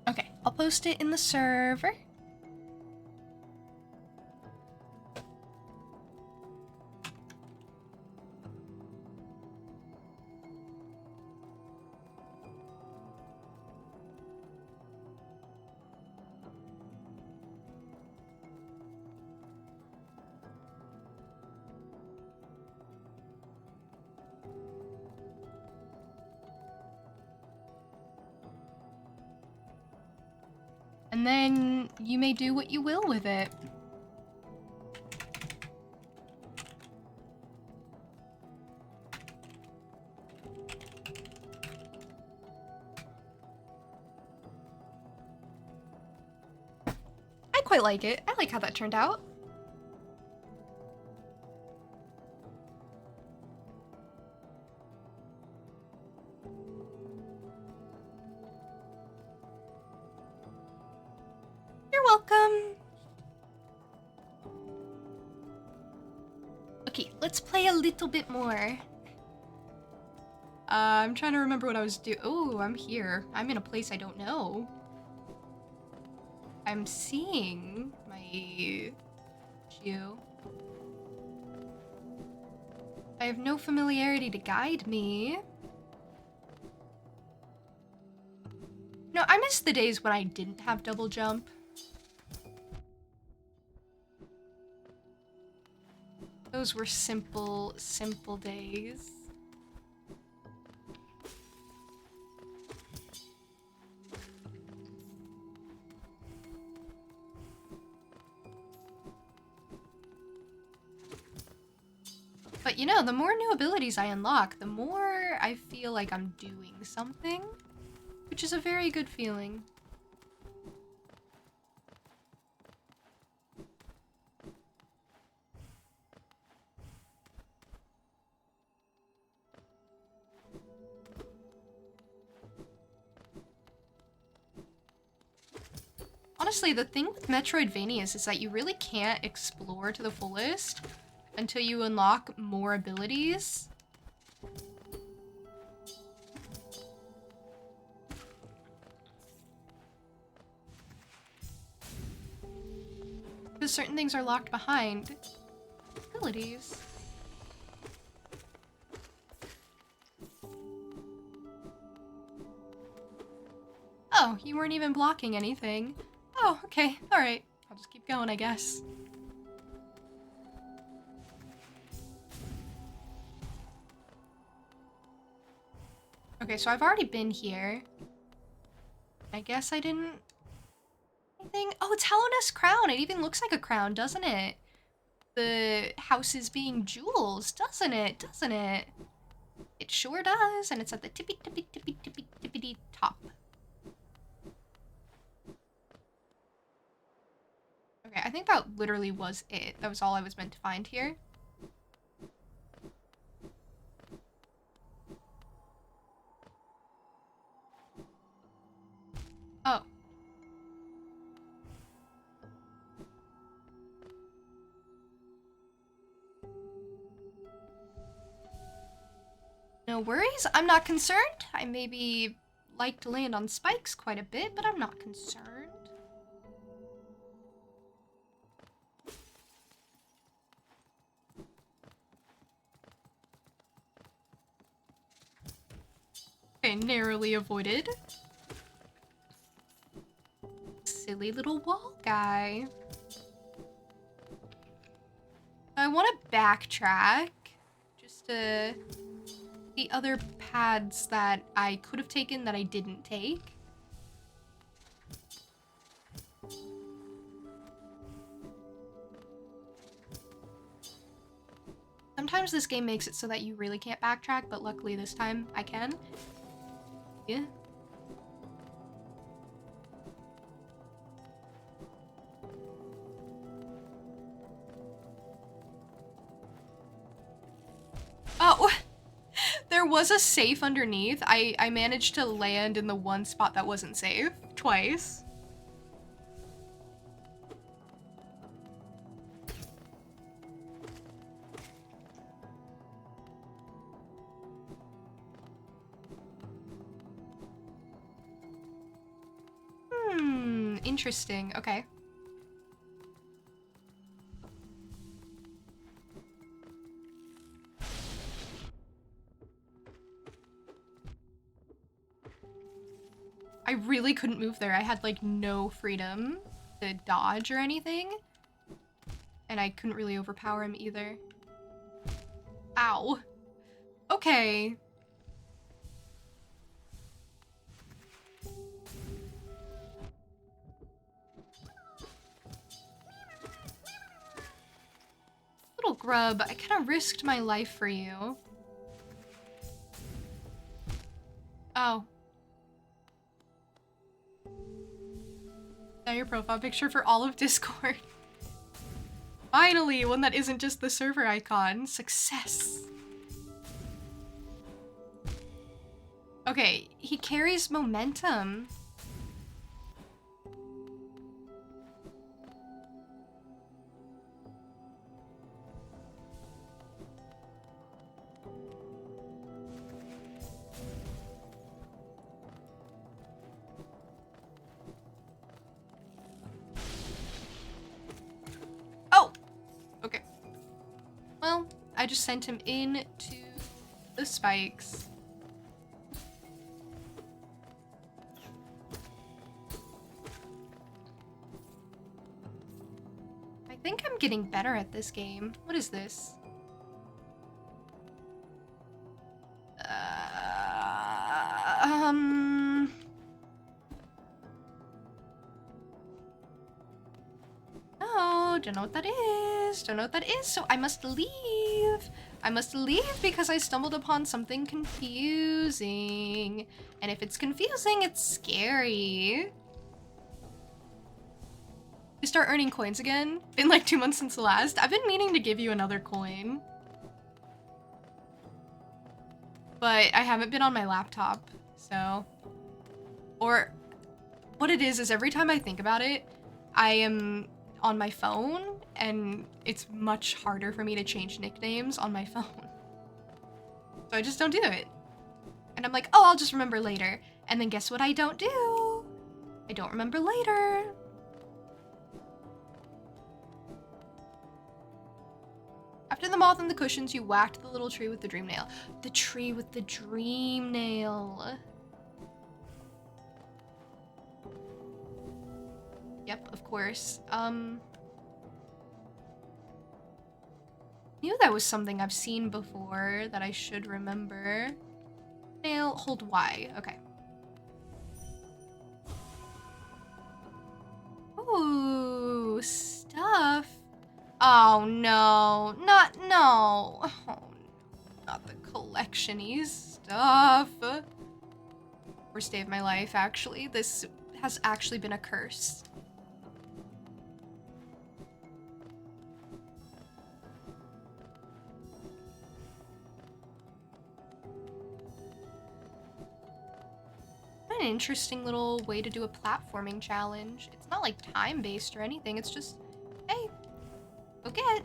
Okay, I'll post it in the server. And then you may do what you will with it. I quite like it. I like how that turned out. You're welcome. Okay, let's play a little bit more. I'm trying to remember what I was doing. Oh, I'm here. I'm in a place I don't know. I'm seeing my Geo. I have no familiarity to guide me. No, I miss the days when I didn't have double jump. Those were simple, simple days. But you know, the more new abilities I unlock, the more I feel like I'm doing something, which is a very good feeling. Honestly, the thing with Metroidvanias is that you really can't explore to the fullest until you unlock more abilities. Because certain things are locked behind abilities. Oh, you weren't even blocking anything. Oh, okay, alright. I'll just keep going, I guess. Okay, so I've already been here. I guess I didn't... anything? Oh, it's Hallownest Crown! It even looks like a crown, doesn't it? The house is being jewels, doesn't it? Doesn't it? It sure does, and it's at the tippy top. Okay, I think that literally was it. That was all I was meant to find here. Oh. No worries, I'm not concerned. I maybe like to land on spikes quite a bit, but I'm not concerned. Okay, narrowly avoided. Silly little wall guy. I want to backtrack just to the other paths that I could have taken that I didn't take. Sometimes this game makes it so that you really can't backtrack, but luckily this time I can. Yeah. Oh, there was a safe underneath. I managed to land in the one spot that wasn't safe twice. Interesting. Okay. I really couldn't move there. I had like no freedom to dodge or anything. And I couldn't really overpower him either. Ow. Okay. Little grub, I kind of risked my life for you. Oh. Now your profile picture for all of Discord. Finally, one that isn't just the server icon. Success. Okay, he carries momentum. Well, I just sent him in to the spikes. I think I'm getting better at this game. What is this? No, don't know what that is. Don't know what that is, so I must leave. I must leave because I stumbled upon something confusing. And if it's confusing, it's scary. You start earning coins again? Been like 2 months since the last. I've been meaning to give you another coin. But I haven't been on my laptop, so. Or what it is every time I think about it, I am on my phone and it's much harder for me to change nicknames on my phone. So I just don't do it. And I'm like, oh, I'll just remember later. And then guess what I don't do? I don't remember later. After the moth and the cushions, you whacked the little tree with the dream nail. The tree with the dream nail. Yep, of course. Knew that was something I've seen before that I should remember. Nail, hold Y. Okay. Ooh, stuff. Oh no, no. Oh, not the collection-y stuff. Worst day of my life, actually. This has actually been a curse. What an interesting little way to do a platforming challenge. It's not like time-based or anything, it's just, hey, go get.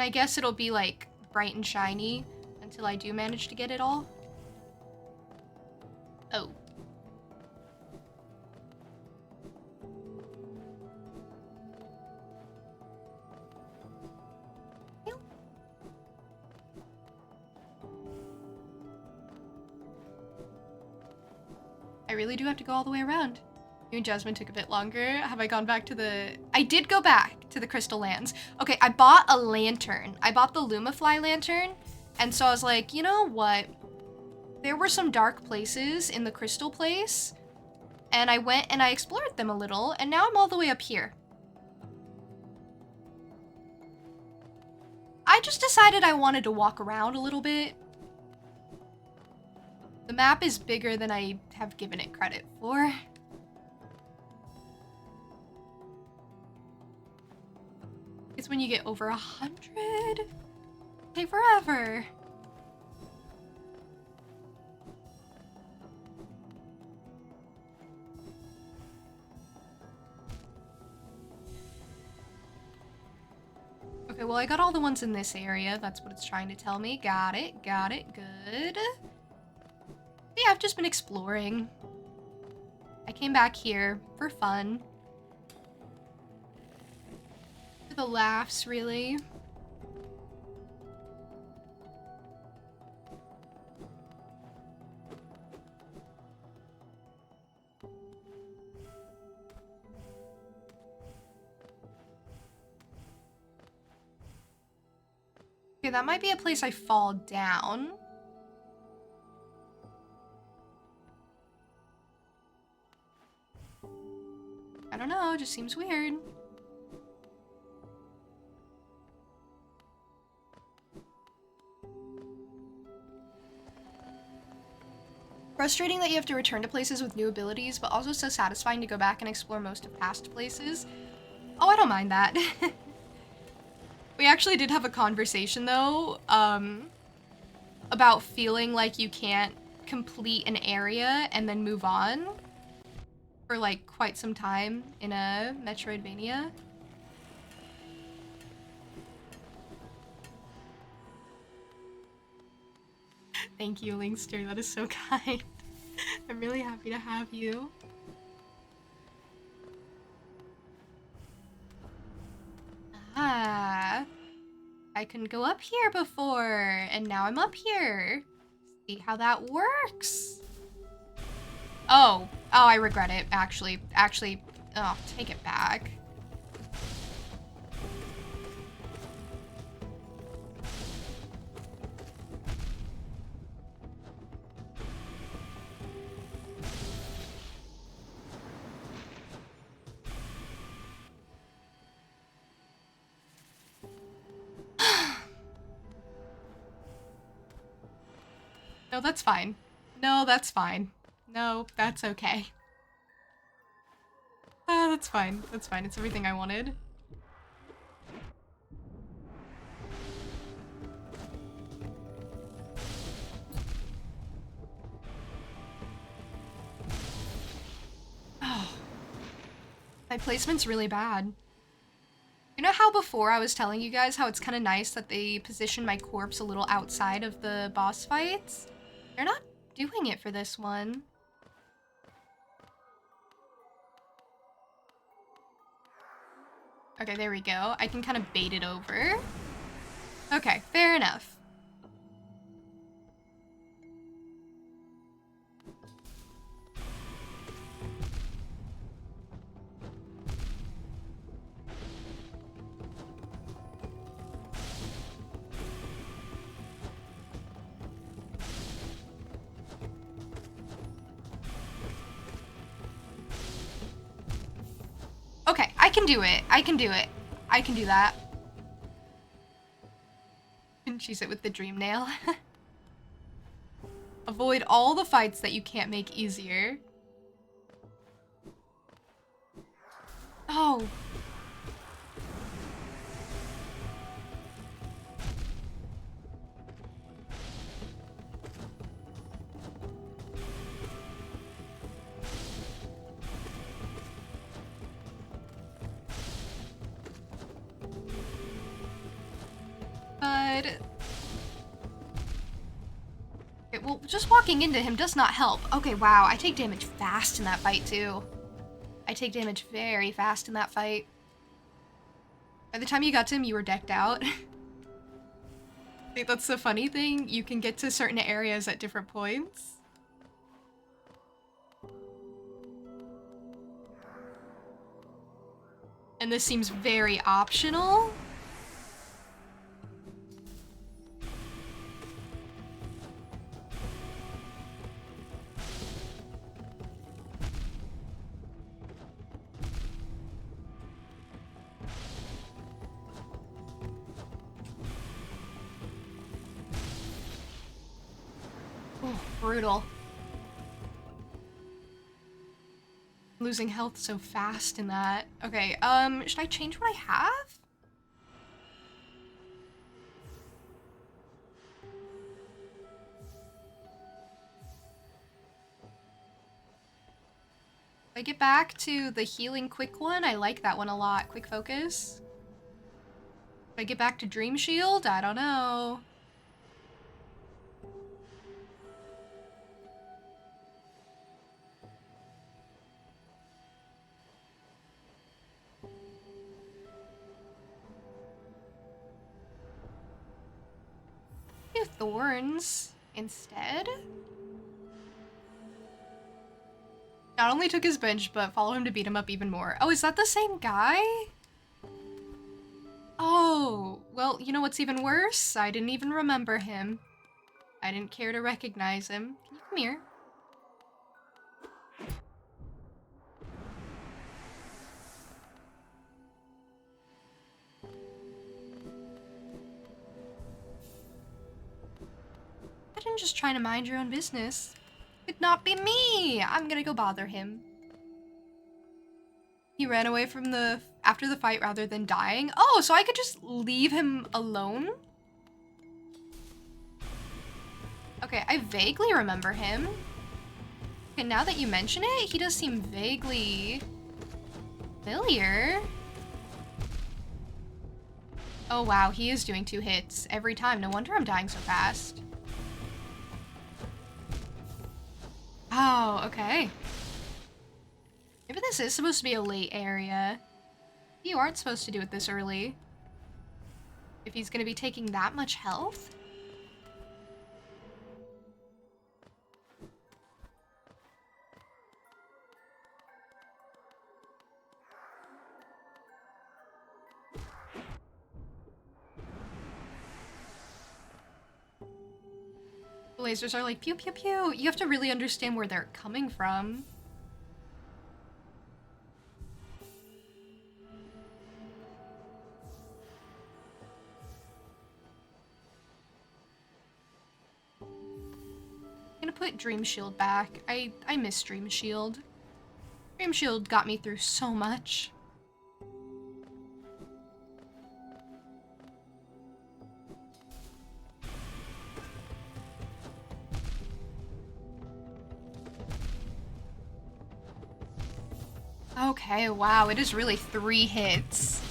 And I guess it'll be like bright and shiny until I do manage to get it all. Oh. I really do have to go all the way around. You and Jasmine took a bit longer. Have I gone back to the... I did go back to the Crystal Lands. Okay, I bought a lantern. I bought the Lumafly lantern. And so I was like, you know what? There were some dark places in the Crystal Place. And I went and I explored them a little. And now I'm all the way up here. I just decided I wanted to walk around a little bit. The map is bigger than I have given it credit for. It's when you get over 100. Take forever. Okay, well, I got all the ones in this area. That's what it's trying to tell me. Got it, good. Yeah, I've just been exploring. I came back here for fun. For the laughs, really. Okay, that might be a place I fall down. I don't know, it just seems weird. Frustrating that you have to return to places with new abilities, but also so satisfying to go back and explore most of past places. Oh, I don't mind that. We actually did have a conversation, though, about feeling like you can't complete an area and then move on for, like, quite some time in a Metroidvania. Thank you, Linkster. That is so kind. I'm really happy to have you. Ah, I couldn't go up here before, and now I'm up here. See how that works. Oh, I regret it, actually, oh, take it back. No, that's fine. No, that's fine. No, that's okay. That's fine. That's fine. It's everything I wanted. Oh. My placement's really bad. You know how before I was telling you guys how it's kind of nice that they position my corpse a little outside of the boss fights? They're not doing it for this one. Okay, there we go. I can kind of bait it over. Okay, fair enough. Okay, I can do it. I can do it. I can do that. Didn't she sit with the dream nail? Avoid all the fights that you can't make easier. Oh. good. Okay, well, just walking into him does not help. Okay, wow, I take damage fast in that fight, too. I take damage very fast in that fight. By the time you got to him, you were decked out. I think that's the funny thing. You can get to certain areas at different points. And this seems very optional. Oh, brutal. Losing health so fast in that. Okay, should I change what I have? If I get back to the healing quick one, I like that one a lot. Quick focus. If I get back to Dream Shield, I don't know. Do Thorns instead. Not only took his bench, but follow him to beat him up even more. Oh, is that the same guy? Oh, well, you know what's even worse? I didn't even remember him. I didn't care to recognize him. Can you come here? Imagine just trying to mind your own business. Could not be me! I'm gonna go bother him. He ran away from after the fight rather than dying. Oh, so I could just leave him alone? Okay, I vaguely remember him. Okay, now that you mention it, he does seem vaguely familiar. Oh wow, he is doing 2 hits every time. No wonder I'm dying so fast. Oh, okay. Maybe this is supposed to be a late area. You aren't supposed to do it this early. If he's gonna be taking that much health? The lasers are like pew pew pew. You have to really understand where they're coming from. I'm gonna put Dream Shield back. I miss Dream Shield. Dream Shield got me through so much. Okay, wow, it is really 3 hits.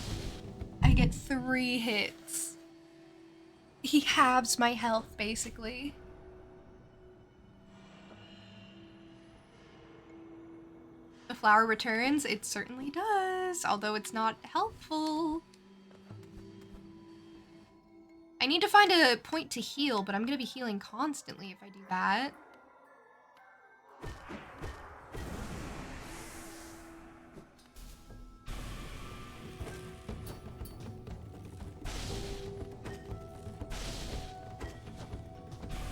I get 3 hits. He halves my health, basically. The flower returns? It certainly does, although it's not helpful. I need to find a point to heal, but I'm gonna be healing constantly if I do that.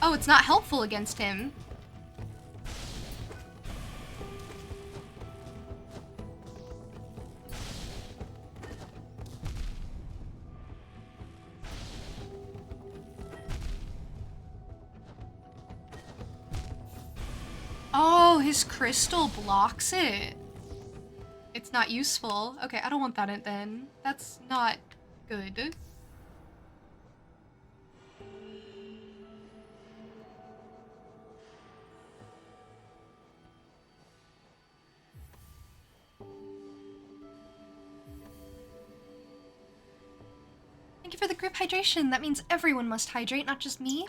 Oh, it's not helpful against him. Oh, his crystal blocks it. It's not useful. Okay, I don't want that then. That's not good. Thank you for the group hydration. That means everyone must hydrate, not just me.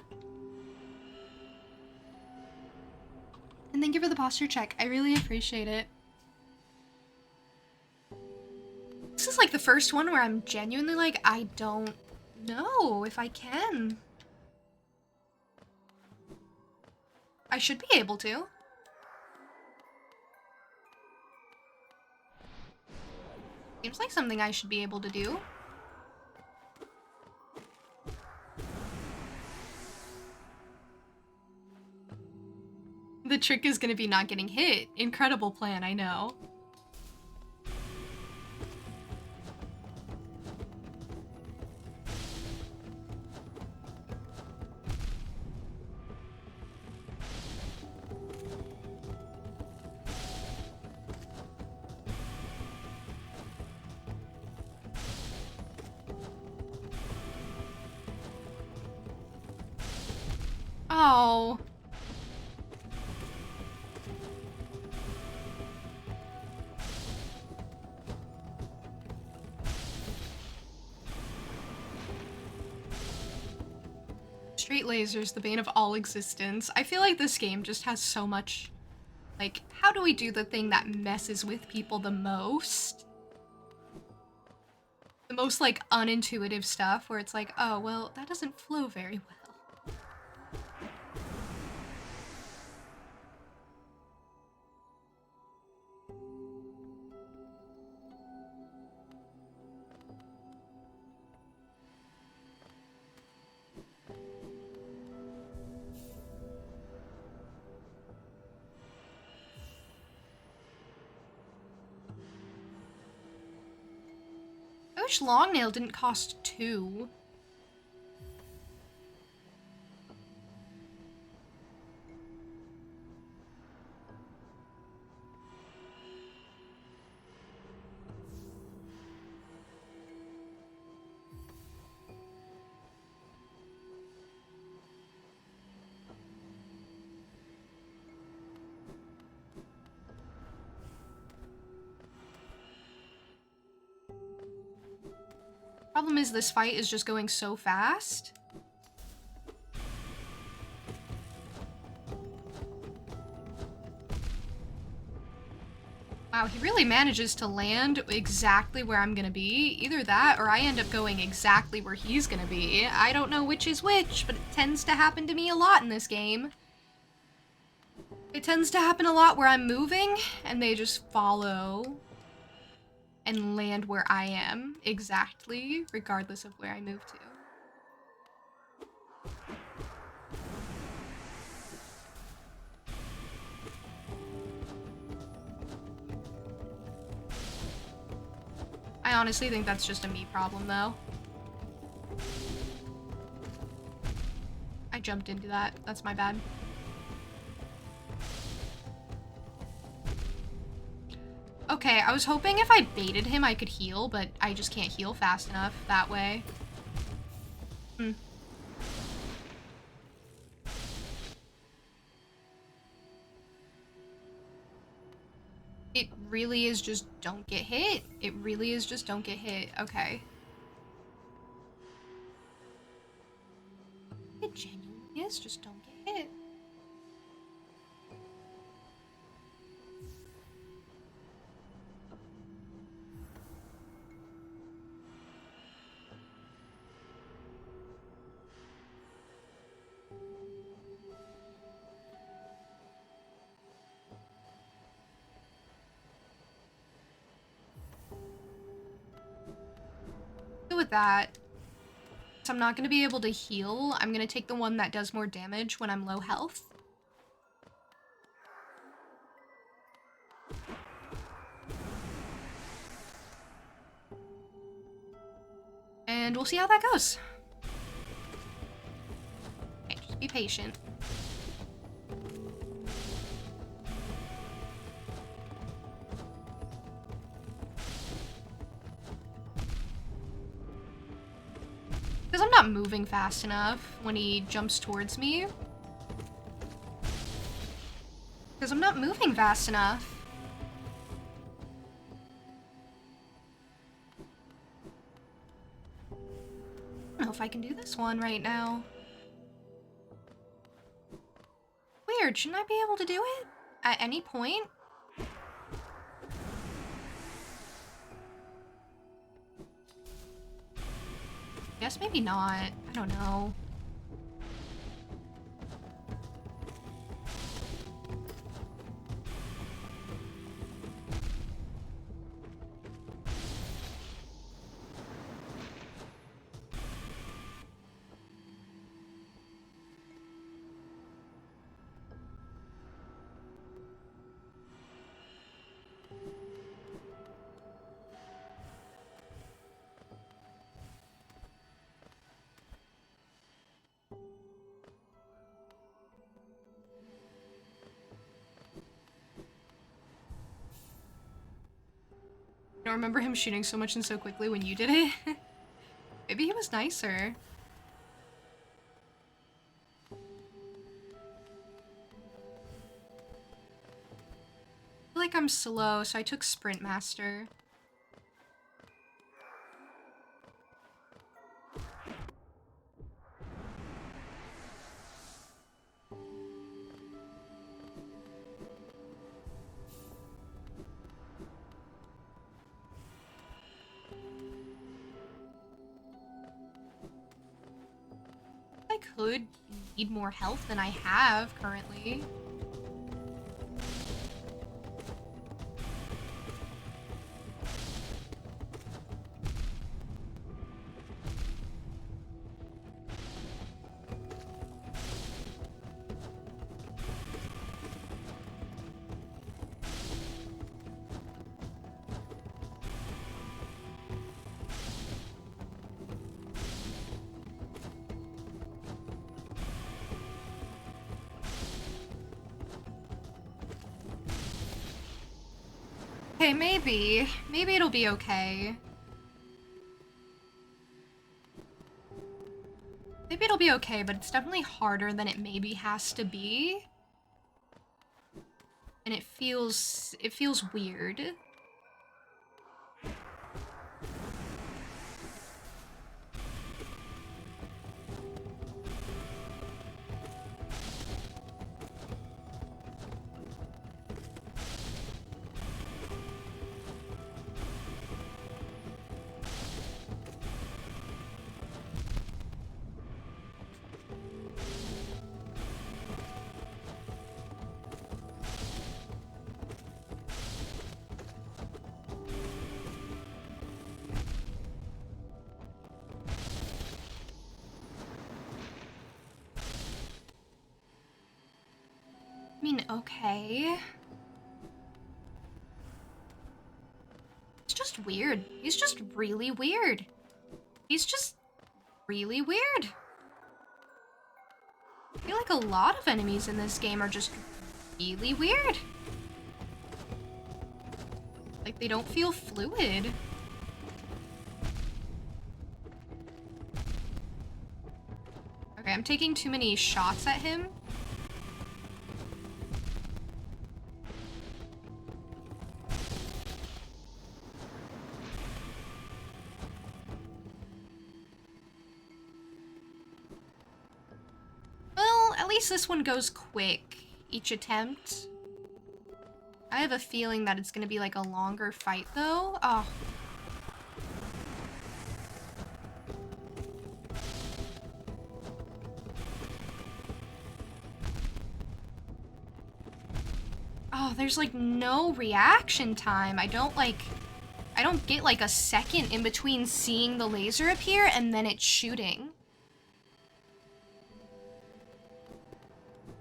And thank you for the posture check. I really appreciate it. This is like the first one where I'm genuinely like, I don't know if I can. I should be able to. Seems like something I should be able to do. The trick is gonna be not getting hit. Incredible plan, I know. Oh. Straight lasers, the bane of all existence. I feel like this game just has so much, like, how do we do the thing that messes with people the most? The most, like, unintuitive stuff where it's like, oh, well, that doesn't flow very well. I wish Longnail didn't cost 2. Problem is this fight is just going so fast. Wow, he really manages to land exactly where I'm gonna be. Either that or I end up going exactly where he's gonna be. I don't know which is which, but it tends to happen to me a lot in this game. It tends to happen a lot where I'm moving and they just follow and land where I am exactly, regardless of where I move to. I honestly think that's just a me problem, though. I jumped into that. That's my bad. Okay, I was hoping if I baited him I could heal, but I just can't heal fast enough that way. It really is just don't get hit. It really is just don't get hit. Okay. It genuinely is just don't get hit. With that, so I'm not going to be able to heal. I'm going to take the one that does more damage when I'm low health. And we'll see how that goes. Okay, just be patient. Because I'm not moving fast enough when he jumps towards me. Because I'm not moving fast enough. know if I can do this one right now. Weird, shouldn't I be able to do it at any point? Guess maybe not. I don't know. I don't remember him shooting so much and so quickly when you did it. Maybe he was nicer. I feel like I'm slow, so I took Sprint Master. I could need more health than I have currently. Okay, maybe. Maybe it'll be okay. Maybe it'll be okay, but it's definitely harder than it maybe has to be. And it feels weird. I mean, okay. It's just weird. He's just really weird. He's just really weird. I feel like a lot of enemies in this game are just really weird. Like, they don't feel fluid. Okay, I'm taking too many shots at him. This one goes quick each attempt. I have a feeling that it's gonna be like a longer fight though. Oh. Oh, there's like no reaction time. I don't get like a second in between seeing the laser appear and then it's shooting.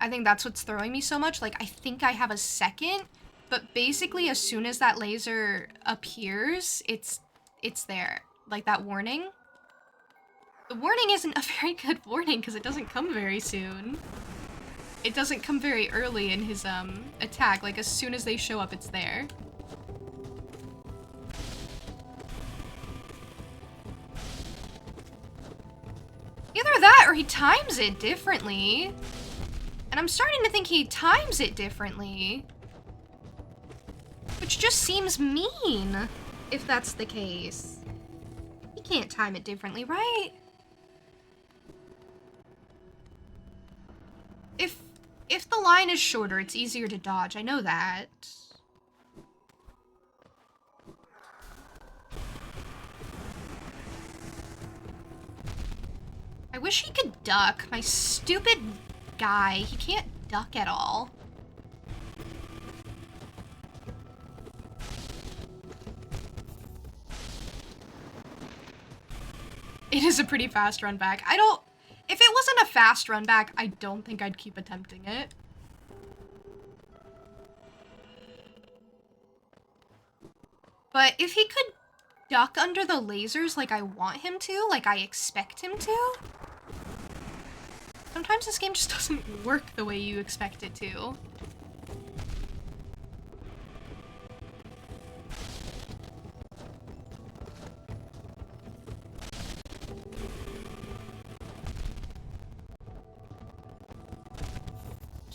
I think that's what's throwing me so much. Like, I think I have a second, but basically as soon as that laser appears, it's there. Like, that warning. The warning isn't a very good warning because it doesn't come very soon. It doesn't come very early in his, attack. Like, as soon as they show up, it's there. Either that or he times it differently. And I'm starting to think he times it differently. Which just seems mean, if that's the case. He can't time it differently, right? If the line is shorter, it's easier to dodge. I know that. I wish he could duck. My stupid guy. He can't duck at all. It is a pretty fast run back. If it wasn't a fast run back, I don't think I'd keep attempting it. But if he could duck under the lasers like I want him to, like I expect him to, sometimes this game just doesn't work the way you expect it to.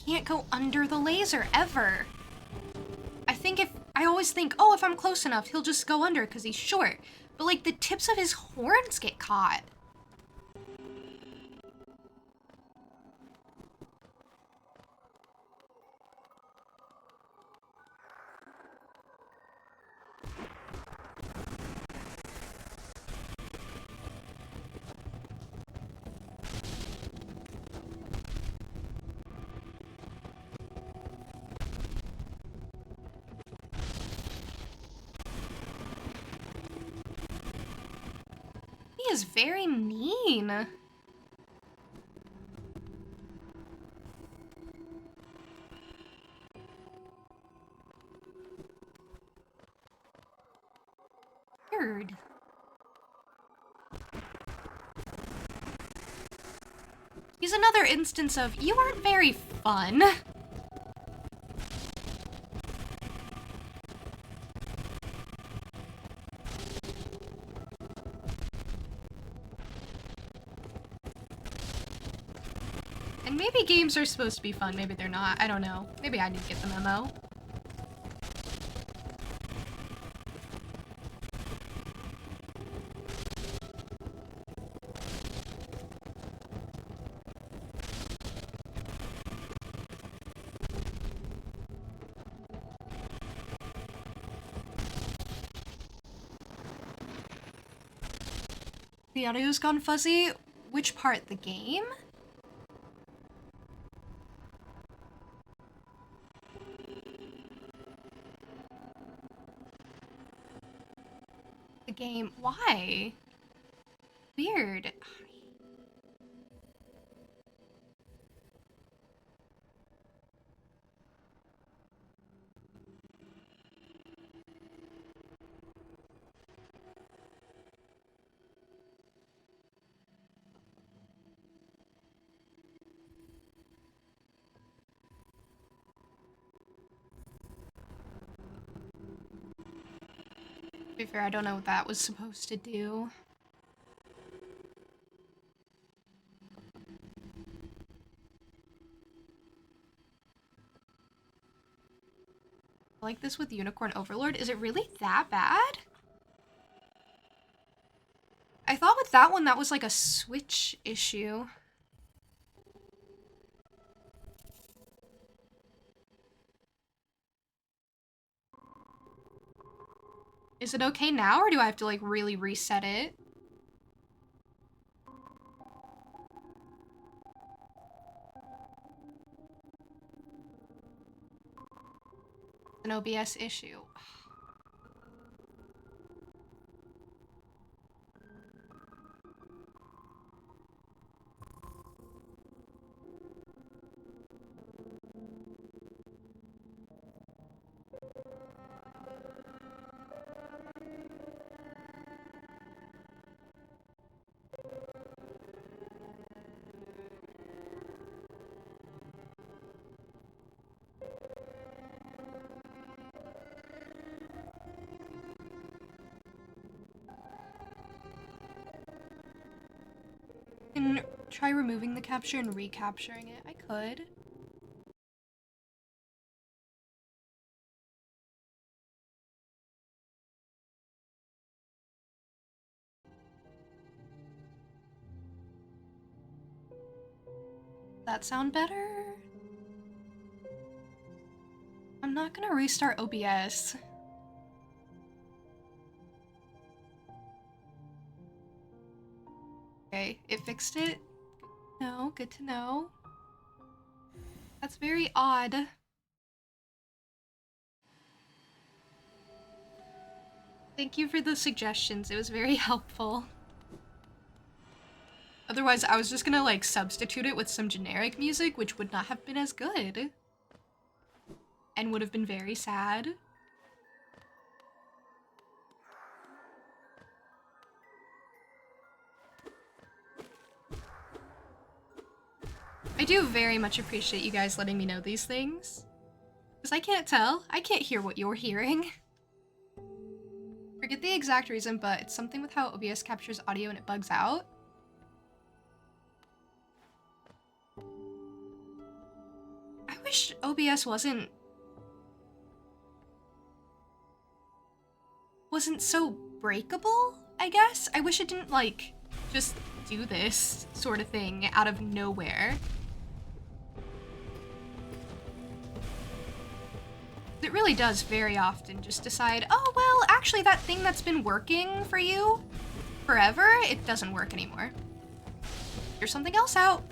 Can't go under the laser, ever. I always think, oh, if I'm close enough, he'll just go under because he's short. But, like, the tips of his horns get caught. He is very mean. Weird. He's another instance of, you aren't very fun. And maybe games are supposed to be fun, maybe they're not. I don't know. Maybe I didn't get the memo. The audio's gone fuzzy. Which part? The game? The game. Why? Weird. To be fair, I don't know what that was supposed to do. I like this with Unicorn Overlord. Is it really that bad? I thought with that one that was like a Switch issue. Is it okay now, or do I have to like really reset it? An OBS issue. Can try removing the capture and recapturing it. I could. That sound better? I'm not gonna restart OBS. Okay, it fixed it. No, good to know. That's very odd. Thank you for the suggestions. It was very helpful. Otherwise, I was just gonna like substitute it with some generic music, which would not have been as good. And would have been very sad. I do very much appreciate you guys letting me know these things. Because I can't tell. I can't hear what you're hearing. Forget the exact reason, but it's something with how OBS captures audio and it bugs out. I wish OBS wasn't so breakable, I guess. I wish it didn't, like, just do this sort of thing out of nowhere. It really does very often just decide, oh, well, actually that thing that's been working for you forever, it doesn't work anymore. Figure something else out.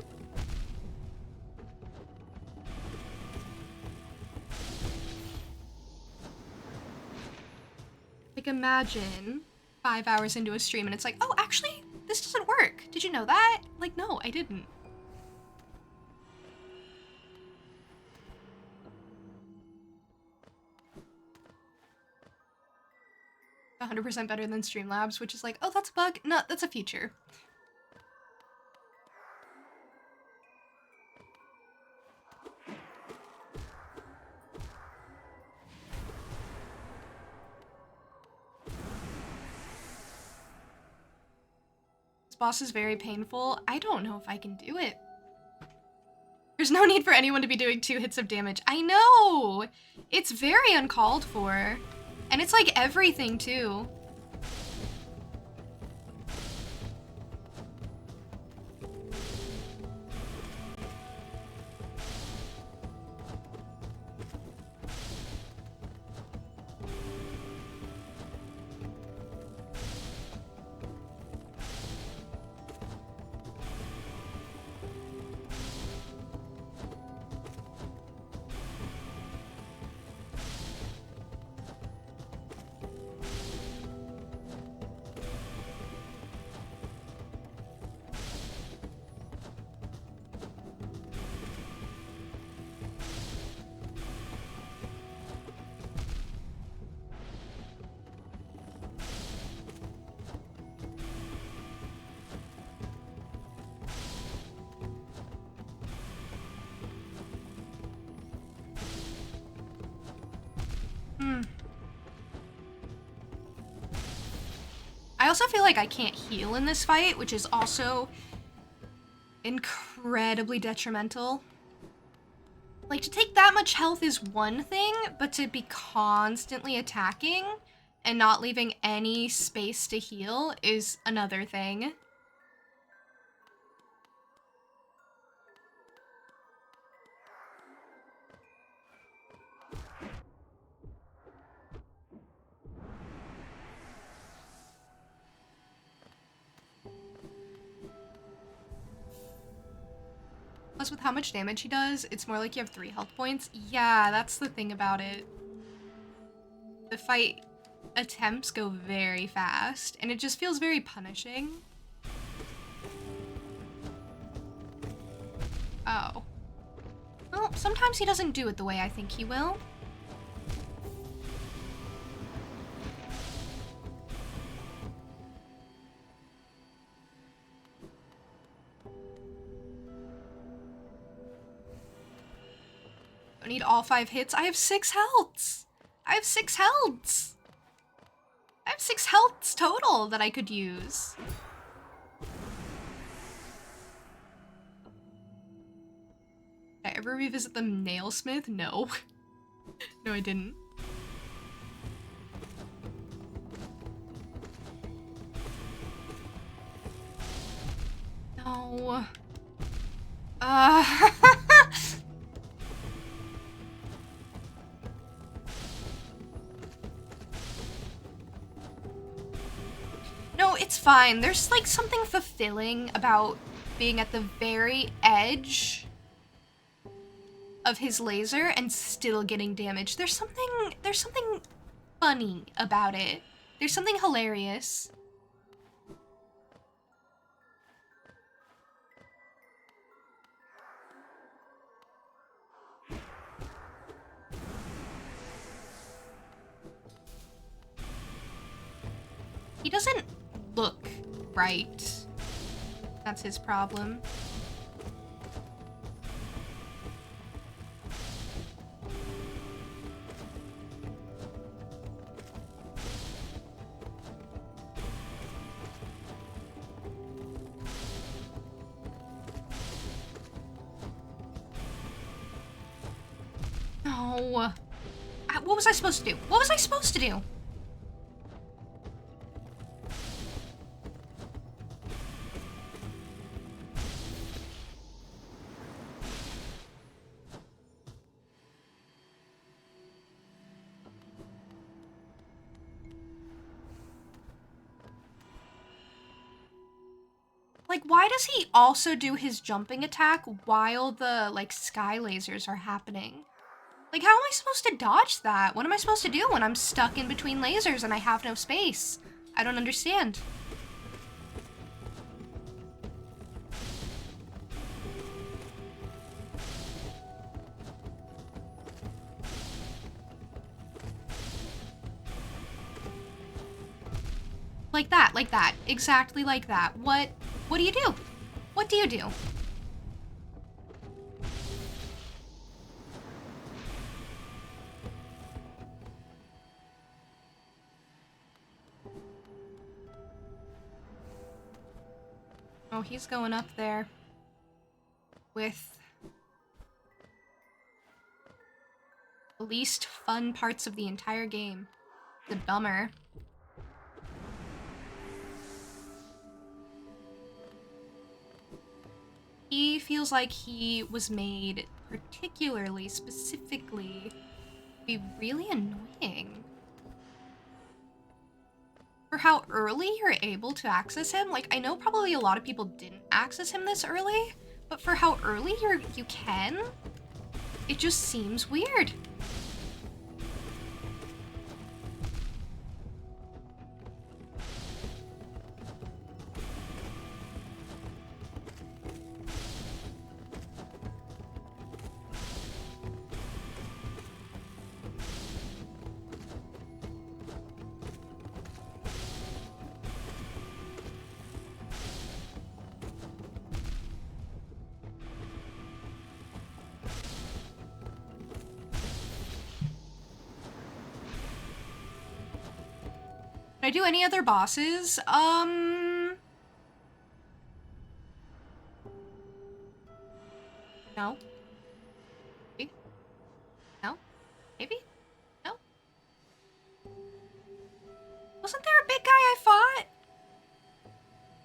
Like, imagine 5 hours into a stream and it's like, oh, actually, this doesn't work. Did you know that? Like, no, I didn't. "100% better than Streamlabs," which is like, oh, that's a bug? No, that's a feature. This boss is very painful. I don't know if I can do it. There's no need for anyone to be doing 2 hits of damage. I know! It's very uncalled for. And it's like everything, too. I also feel like I can't heal in this fight, which is also incredibly detrimental. Like, to take that much health is one thing, but to be constantly attacking and not leaving any space to heal is another thing. Plus, with how much damage he does, it's more like you have 3 health points. Yeah, that's the thing about it. The fight attempts go very fast, and it just feels very punishing. Oh. Well, sometimes he doesn't do it the way I think he will. Don't need all 5 hits. I have 6 healths. I have 6 healths. I have 6 healths total that I could use. Did I ever revisit the Nailsmith? No. No, I didn't. No. fine. There's like something fulfilling about being at the very edge of his laser and still getting damaged. There's something funny about it. There's something hilarious. He doesn't look right. That's his problem. No. What was I supposed to do? What was I supposed to do? Like, why does he also do his jumping attack while the, like, sky lasers are happening? Like, how am I supposed to dodge that? What am I supposed to do when I'm stuck in between lasers and I have no space? I don't understand. Like that. Exactly like that. What do you do? What do you do? Oh, he's going up there with the least fun parts of the entire game. The bummer. He feels like he was made particularly, specifically, to be really annoying. For how early you're able to access him, like, I know probably a lot of people didn't access him this early, but for how early you can, it just seems weird. Can I do any other bosses? No. Maybe? No? Maybe? No? Wasn't there a big guy I fought?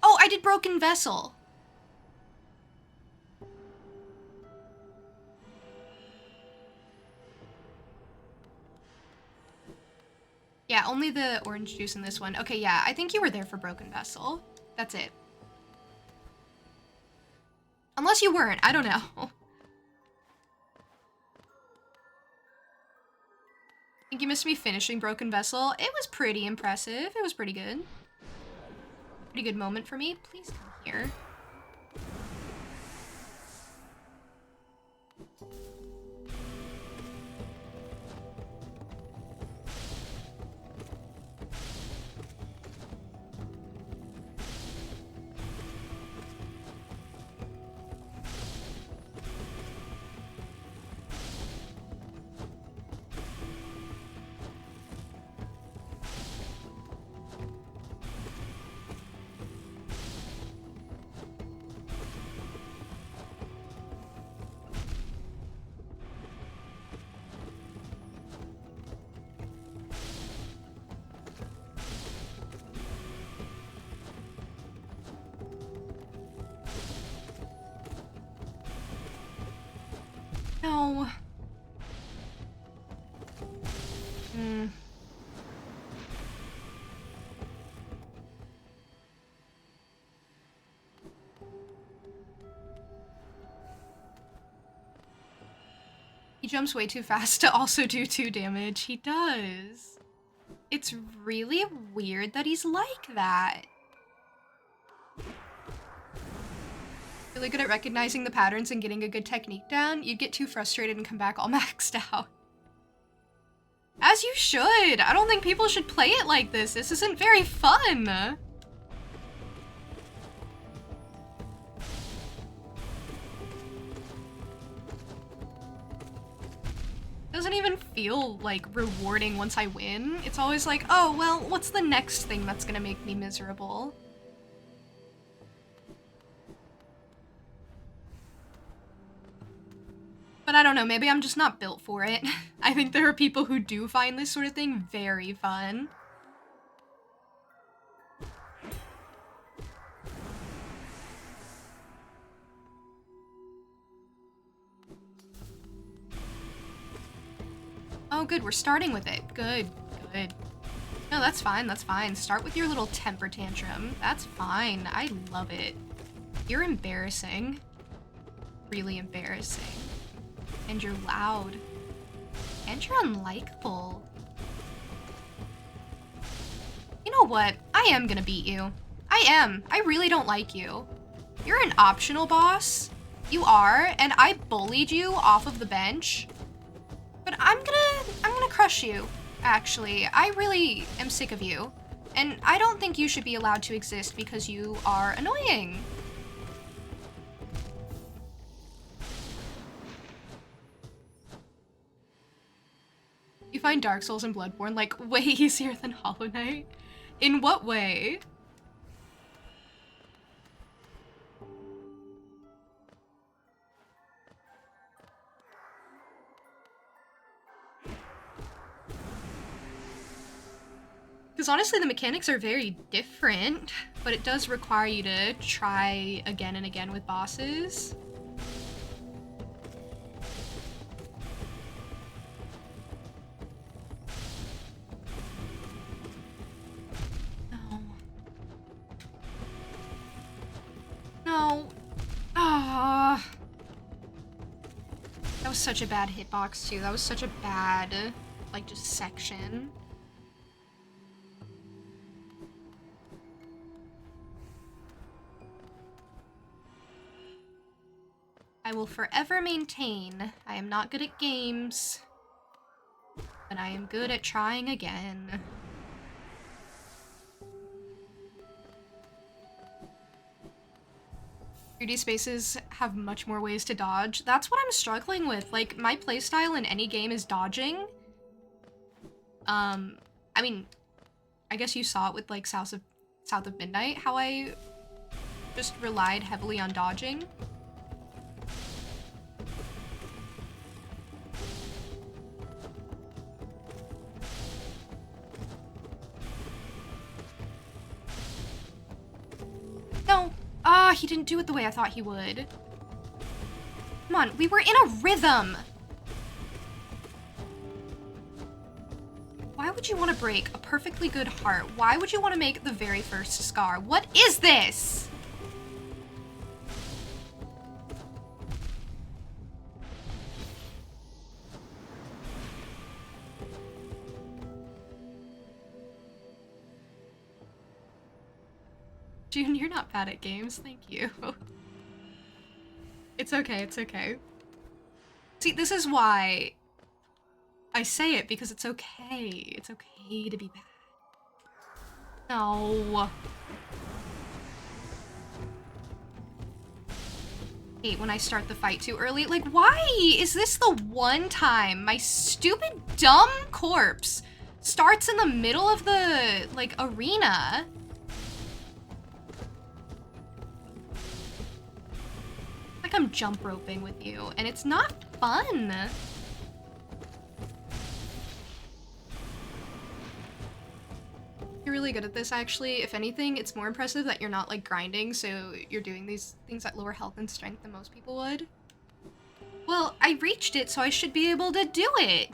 Oh, I did Broken Vessel. Yeah, only the orange juice in this one. Okay, yeah, I think you were there for Broken Vessel. That's it. Unless you weren't, I don't know. I think you missed me finishing Broken Vessel. It was pretty impressive. It was pretty good. Pretty good moment for me. Please come here. No. He jumps way too fast to also do 2 damage. He does. It's really weird that he's like that. Really good at recognizing the patterns and getting a good technique down. You'd get too frustrated and come back all maxed out. As you should. I don't think people should play it like this. This isn't very fun. Doesn't even feel like rewarding once I win. It's always like, oh, well, what's the next thing that's gonna make me miserable? But I don't know, maybe I'm just not built for it. I think there are people who do find this sort of thing very fun. Oh, good, we're starting with it. Good, good. No, that's fine, that's fine. Start with your little temper tantrum. That's fine, I love it. You're embarrassing. Really embarrassing. And you're loud. And you're unlikable. You know what? I am gonna beat you. I am. I really don't like you. You're an optional boss. You are, and I bullied you off of the bench. But I'm gonna crush you, actually. I really am sick of you. And I don't think you should be allowed to exist because you are annoying. You find Dark Souls and Bloodborne, like, way easier than Hollow Knight? In what way? Because honestly, the mechanics are very different, but it does require you to try again and again with bosses. No. No. Ah. That was such a bad hitbox, too. That was such a bad, like, just section. I will forever maintain I am not good at games, but I am good at trying again. .3D spaces have much more ways to dodge. That's what I'm struggling with. Like, my playstyle in any game is dodging. I mean, I guess you saw it with, like, South of Midnight, how I just relied heavily on dodging. No! Ah, he didn't do it the way I thought he would. Come on, we were in a rhythm! Why would you want to break a perfectly good heart? Why would you want to make the very first scar? What is this? June, you're not bad at games. Thank you. It's okay, it's okay. See, this is why I say it, because it's okay. It's okay to be bad. No. Hate when I start the fight too early. Like, why is this the one time my stupid, dumb corpse starts in the middle of the, like, arena? Like I'm jump roping with you, and it's not fun. You're really good at this, actually. If anything, it's more impressive that you're not, like, grinding, so you're doing these things at lower health and strength than most people would. Well, I reached it, so I should be able to do it.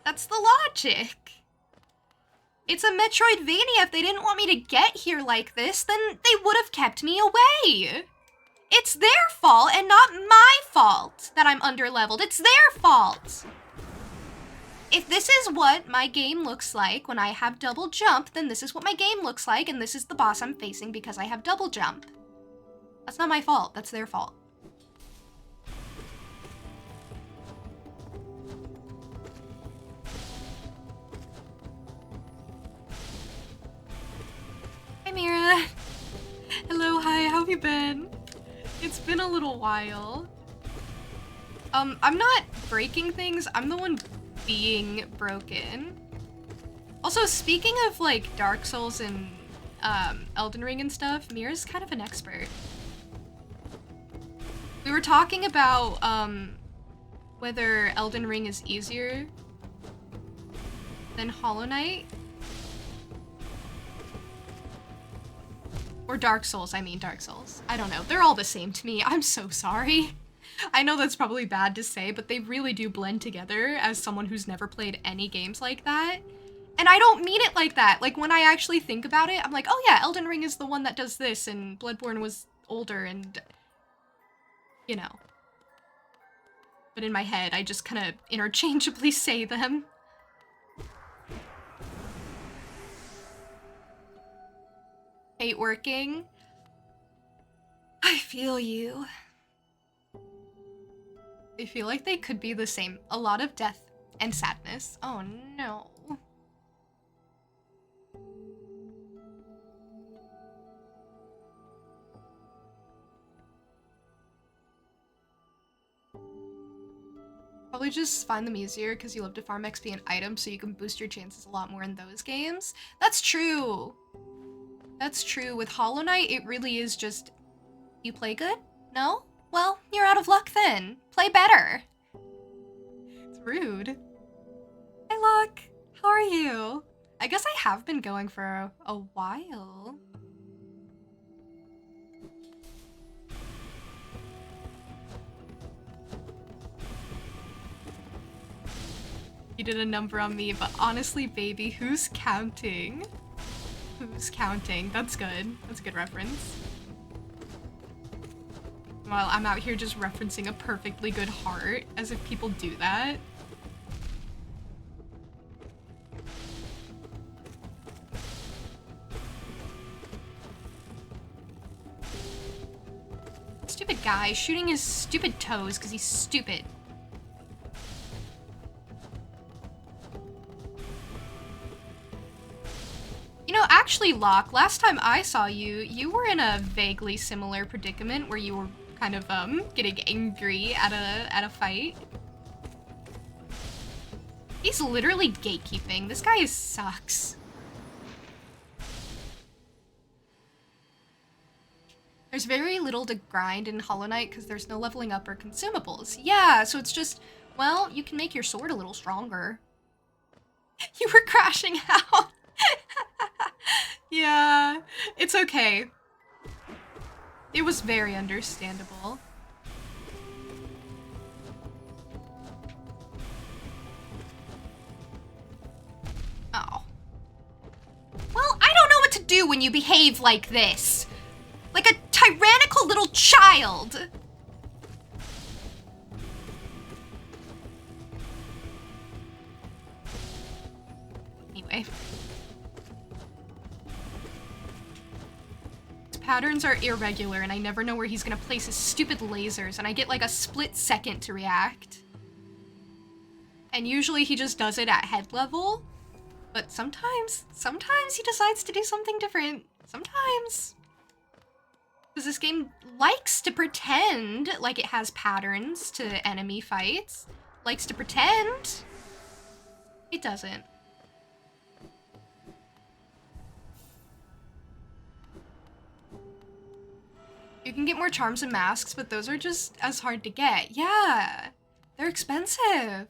That's the logic. It's a Metroidvania. If they didn't want me to get here like this, then they would have kept me away. It's their fault and not my fault that I'm underleveled. It's their fault. If this is what my game looks like when I have double jump, then this is what my game looks like, and this is the boss I'm facing because I have double jump. That's not my fault. That's their fault. Hi, Mira. Hello, hi, how have you been? It's been a little while. I'm not breaking things, I'm the one being broken. Also, speaking of like Dark Souls and Elden Ring and stuff, Mira's kind of an expert. We were talking about whether Elden Ring is easier than Hollow Knight. Or Dark Souls, I mean Dark Souls. I don't know, they're all the same to me, I'm so sorry. I know that's probably bad to say, but they really do blend together as someone who's never played any games like that. And I don't mean it like that. Like, when I actually think about it, I'm like, oh yeah, Elden Ring is the one that does this, and Bloodborne was older, and... you know. But in my head, I just kind of interchangeably say them. Hate working. I feel you. I feel like they could be the same. A lot of death and sadness. Oh no. Probably just find them easier because you love to farm XP and items so you can boost your chances a lot more in those games. That's true. That's true. With Hollow Knight, it really is just, you play good? No? Well, you're out of luck then. Play better. It's rude. Hi, Luck. How are you? I guess I have been going for a while. You did a number on me, but honestly, baby, who's counting? Who's counting? That's good. That's a good reference. Well, I'm out here just referencing a perfectly good heart, as if people do that. Stupid guy shooting his stupid toes because he's stupid. You know, actually, Locke, last time I saw you, you were in a vaguely similar predicament where you were kind of, getting angry at a fight. He's literally gatekeeping. This guy sucks. There's very little to grind in Hollow Knight because there's no leveling up or consumables. Yeah, so it's just, well, you can make your sword a little stronger. You were crashing out. Yeah, it's okay. It was very understandable. Oh. Well, I don't know what to do when you behave like this. Like a tyrannical little child. Anyway. Patterns are irregular and I never know where he's gonna place his stupid lasers and I get like a split second to react. And usually he just does it at head level, but sometimes he decides to do something different. Sometimes. Because this game likes to pretend like it has patterns to enemy fights. Likes to pretend. It doesn't. You can get more charms and masks, but those are just as hard to get. Yeah, they're expensive.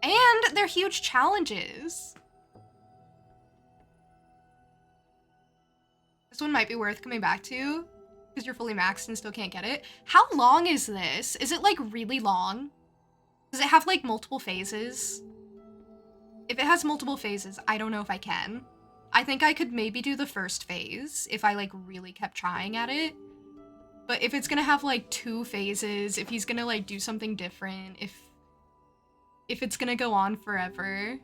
And they're huge challenges. This one might be worth coming back to, because you're fully maxed and still can't get it. How long is this? Is it like really long? Does it have like multiple phases? If it has multiple phases, I don't know if I can. I think I could maybe do the first phase if I, like, really kept trying at it. But if it's gonna have, like, 2 phases, if he's gonna, like, do something different, if it's gonna go on forever,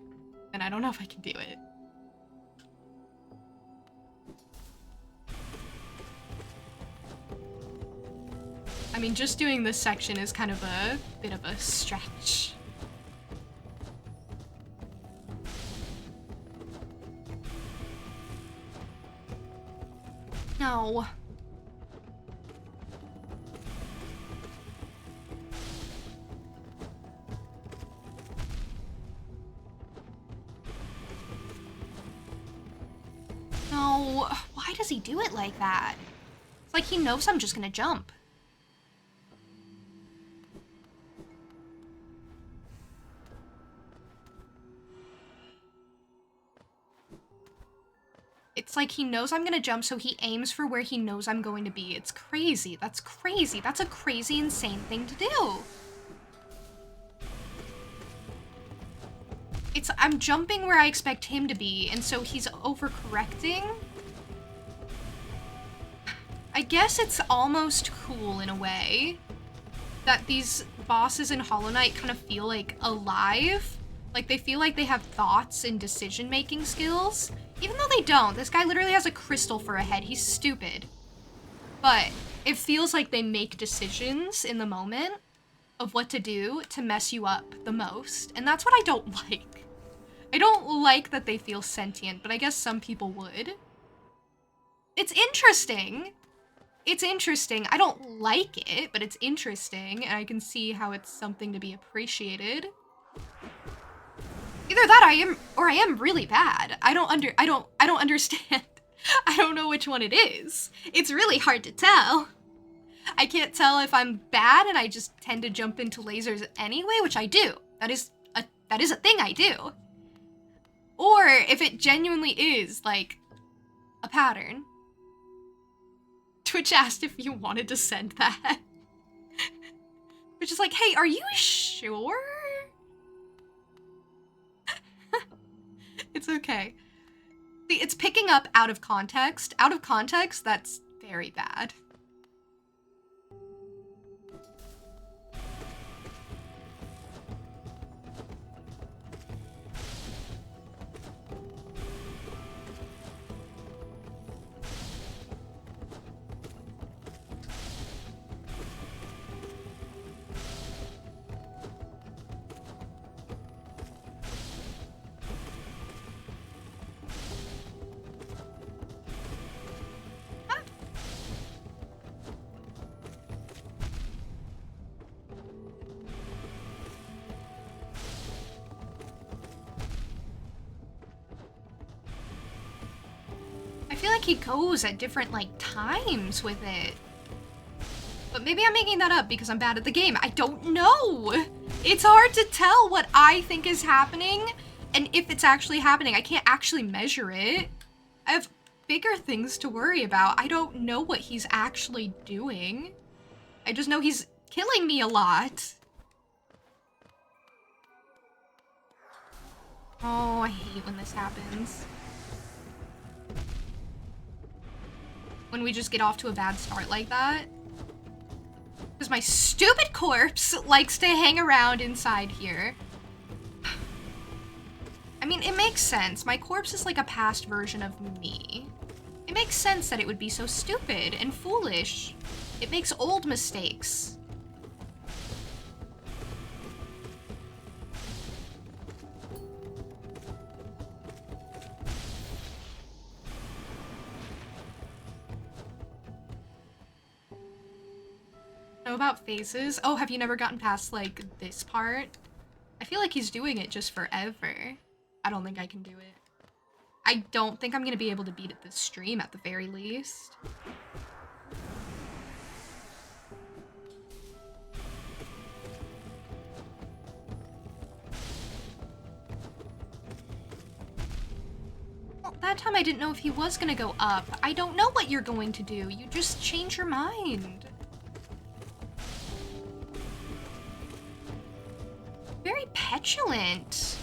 then I don't know if I can do it. I mean, just doing this section is kind of a bit of a stretch. No. No. Why does he do it like that? It's like he knows I'm just gonna jump. It's like he knows I'm gonna jump, so he aims for where he knows I'm going to be. It's crazy. That's crazy. That's a crazy, insane thing to do. I'm jumping where I expect him to be, and so he's overcorrecting. I guess it's almost cool in a way that these bosses in Hollow Knight kind of feel like alive. Like they feel like they have thoughts and decision-making skills. Even though they don't. This guy literally has a crystal for a head. He's stupid. But it feels like they make decisions in the moment of what to do to mess you up the most. And that's what I don't like. I don't like that they feel sentient, but I guess some people would. It's interesting. It's interesting. I don't like it, but it's interesting, and I can see how it's something to be appreciated. Either that I am really bad. I don't understand. I don't know which one it is. It's really hard to tell. I can't tell if I'm bad and I just tend to jump into lasers anyway, which I do. That is a thing I do. Or if it genuinely is, like, a pattern. Twitch asked if you wanted to send that. Which is like, hey, are you sure? It's okay. See, it's picking up out of context. Out of context, that's very bad. I feel like he goes at different, like, times with it. But maybe I'm making that up because I'm bad at the game. I don't know. It's hard to tell what I think is happening and if it's actually happening. I can't actually measure it. I have bigger things to worry about. I don't know what he's actually doing. I just know he's killing me a lot. Oh, I hate when this happens. When we just get off to a bad start like that. Because my stupid corpse likes to hang around inside here. I mean, it makes sense. My corpse is like a past version of me. It makes sense that it would be so stupid and foolish. It makes old mistakes. Know about phases? Oh, have you never gotten past, like, this part? I feel like he's doing it just forever. I don't think I can do it. I don't think I'm gonna be able to beat it this stream at the very least. Well, that time I didn't know if he was gonna go up. I don't know what you're going to do. You just change your mind. Very petulant.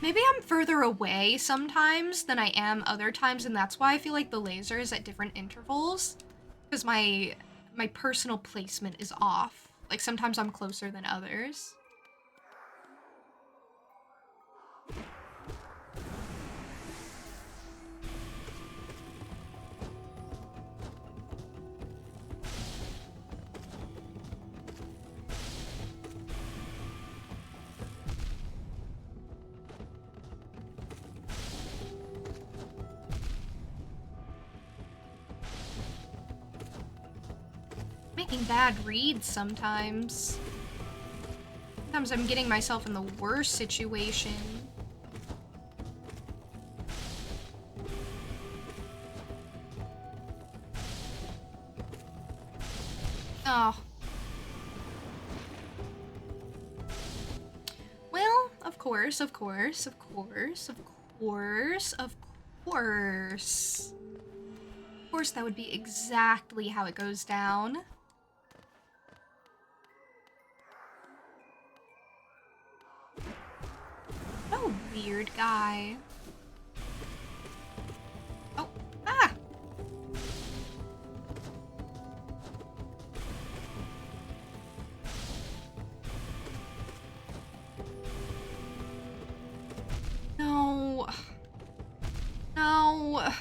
Maybe I'm further away sometimes than I am other times, and that's why I feel like the laser is at different intervals. Because my personal placement is off. Like, sometimes I'm closer than others. Making bad reads sometimes. Sometimes I'm getting myself in the worst situation. Oh. Well, of course, of course, of course, of course, of course. Of course, that would be exactly how it goes down. Oh, weird guy. Oh, ah! No. No.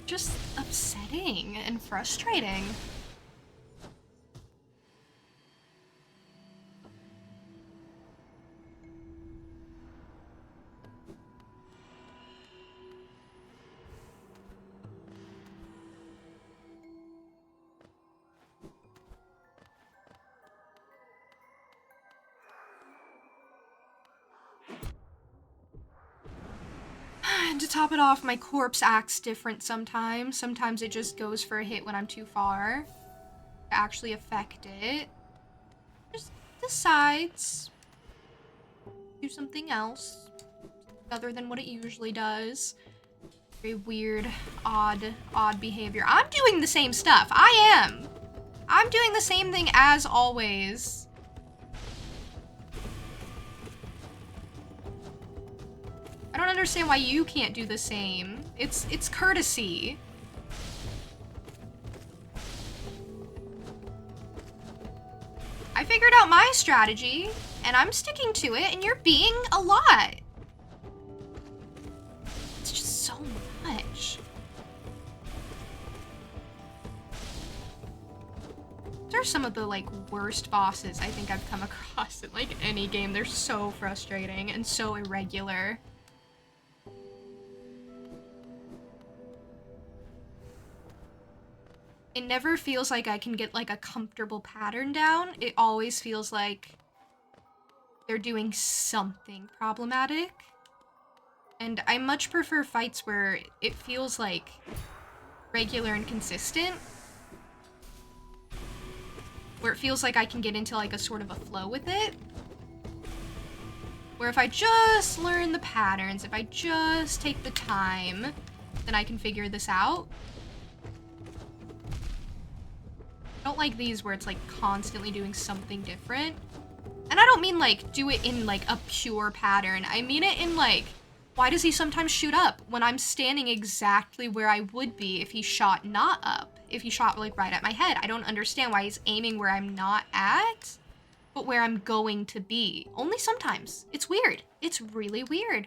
Just upsetting and frustrating. And to top it off, my corpse acts different sometimes. Sometimes it just goes for a hit when I'm too far to actually affect it. Just decides to do something else other than what it usually does. Very weird, odd behavior. I'm doing the same stuff. I am. I'm doing the same thing as always. I don't understand why you can't do the same. It's courtesy. I figured out my strategy, and I'm sticking to it, and you're being a lot. It's just so much. These are some of the, like, worst bosses I think I've come across in, like, any game. They're so frustrating and so irregular. It never feels like I can get, like, a comfortable pattern down. It always feels like they're doing something problematic. And I much prefer fights where it feels, like, regular and consistent. Where it feels like I can get into, like, a sort of a flow with it. Where if I just learn the patterns, if I just take the time, then I can figure this out. I don't like these where it's, like, constantly doing something different. And I don't mean, like, do it in, like, a pure pattern. I mean it in, like, why does he sometimes shoot up when I'm standing exactly where I would be if he shot not up? If he shot, like, right at my head. I don't understand why he's aiming where I'm not at, but where I'm going to be. Only sometimes. It's weird. It's really weird.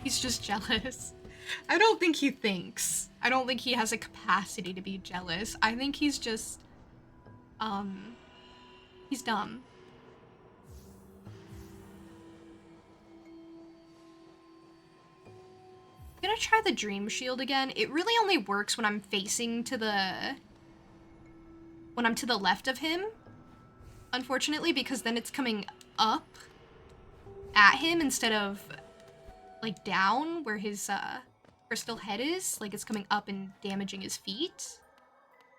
He's just jealous. I don't think he thinks. I don't think he has a capacity to be jealous. I think he's just He's dumb. I'm gonna try the Dream Shield again. It really only works when I'm facing to the... when I'm to the left of him, unfortunately, because then it's coming up at him instead of, like, down where his, crystal head is. Like, it's coming up and damaging his feet.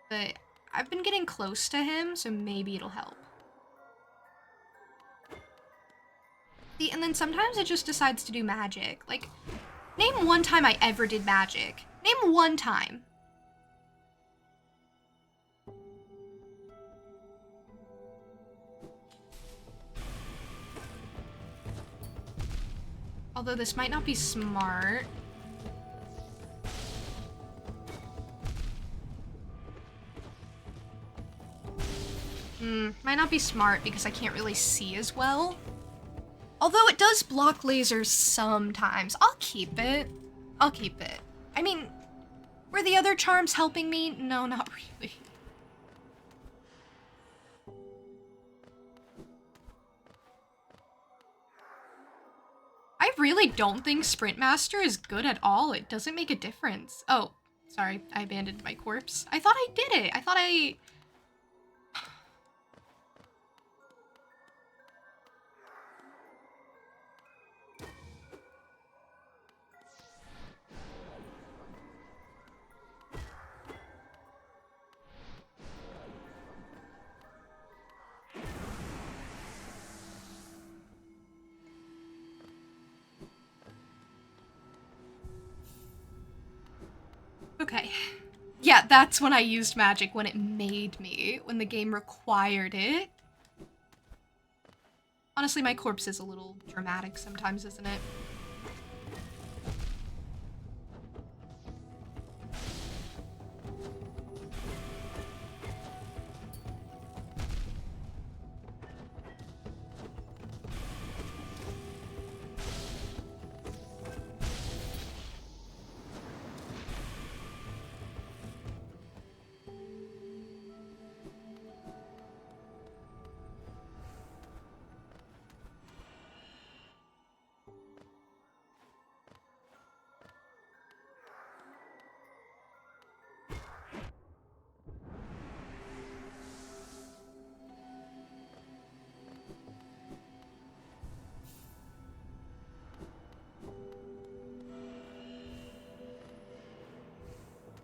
But I've been getting close to him, so maybe it'll help. See, and then sometimes it just decides to do magic. Like, name one time I ever did magic. Name one time. Although this might not be smart. Might not be smart because I can't really see as well. Although it does block lasers sometimes. I'll keep it. I'll keep it. I mean, were the other charms helping me? No, not really. I really don't think Sprint Master is good at all. It doesn't make a difference. Oh, sorry. I abandoned my corpse. I thought I did it. I thought I... Okay. Yeah, that's when I used magic, when it made me, when the game required it. Honestly, my corpse is a little dramatic sometimes, isn't it?